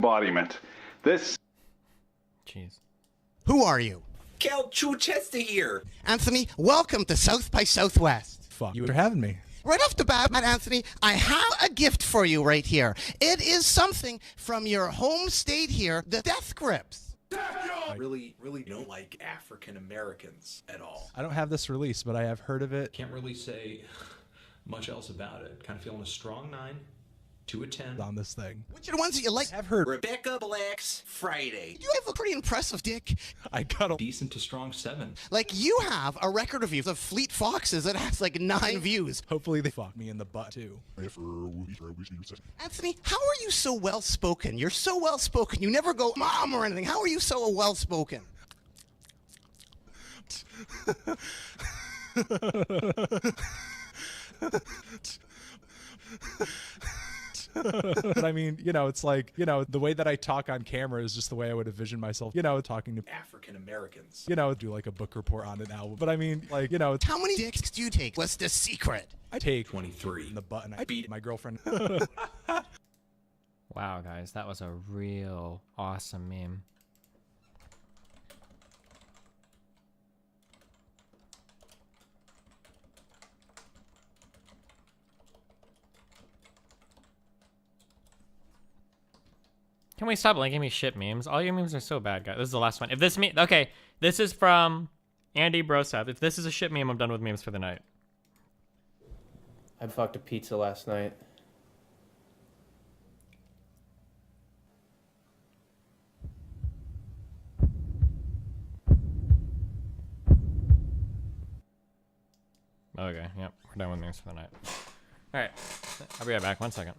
embodiment. This... Jeez. Who are you? Cal Chester here. Anthony, welcome to South by Southwest. Fuck you for having me. Right off the bat, Anthony, I have a gift for you right here. It is something from your home state here, the Death Grips. I really don't like African Americans at all. I don't have this release, but I have heard of it. Can't really say much else about it. Kind of feeling a strong 9 to a 10 on this thing. Which are the ones that you like? I've heard Rebecca Black's Friday. You have a pretty impressive dick. I got a decent to strong 7. Like, you have a record of views of Fleet Foxes that has like 9 views. Hopefully they fuck me in the butt too. Anthony, how are you so well spoken? You're so well spoken. You never go mom or anything. How are you so well spoken? But I mean, it's like, the way that I talk on camera is just the way I would envision myself, talking to African Americans. Do like a book report on it now. But I mean, like, How many dicks do you take? What's the secret? I take 23. In the butt and I beat my girlfriend. Wow, guys, that was a real awesome meme. Can we stop linking me shit memes? All your memes are so bad, guys. This is the last one. If this meme, okay, this is from Andy Brosap, if this is a shit meme, I'm done with memes for the night. I fucked a pizza last night. Okay, yep, we're done with memes for the night. Alright, I'll be right back, 1 second.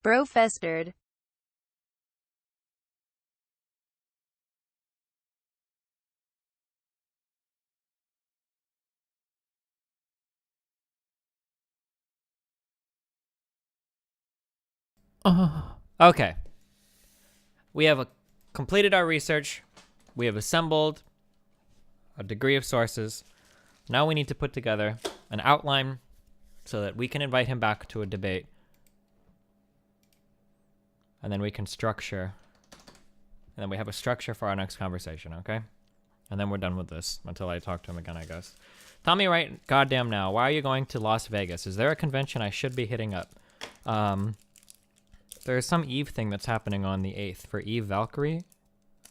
Bro festered. Okay. We have completed our research. We have assembled a degree of sources. Now we need to put together an outline so that we can invite him back to a debate. And then we can structure. And then we have a structure for our next conversation, okay? And then we're done with this until I talk to him again, I guess. Tell me right goddamn now, why are you going to Las Vegas? Is there a convention I should be hitting up? There's some Eve thing that's happening on the 8th for Eve Valkyrie.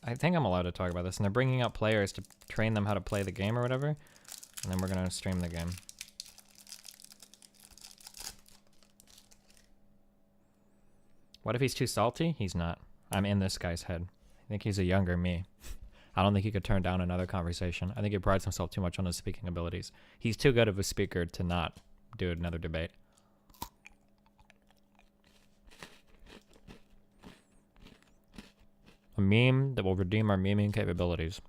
I think I'm allowed to talk about this. And they're bringing out players to train them how to play the game or whatever. And then we're going to stream the game. What if he's too salty? He's not. I'm in this guy's head. I think he's a younger me. I don't think he could turn down another conversation. I think he prides himself too much on his speaking abilities. He's too good of a speaker to not do another debate. A meme that will redeem our memeing capabilities.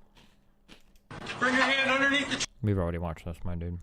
Bring your hand underneath the... We've already watched this, my dude.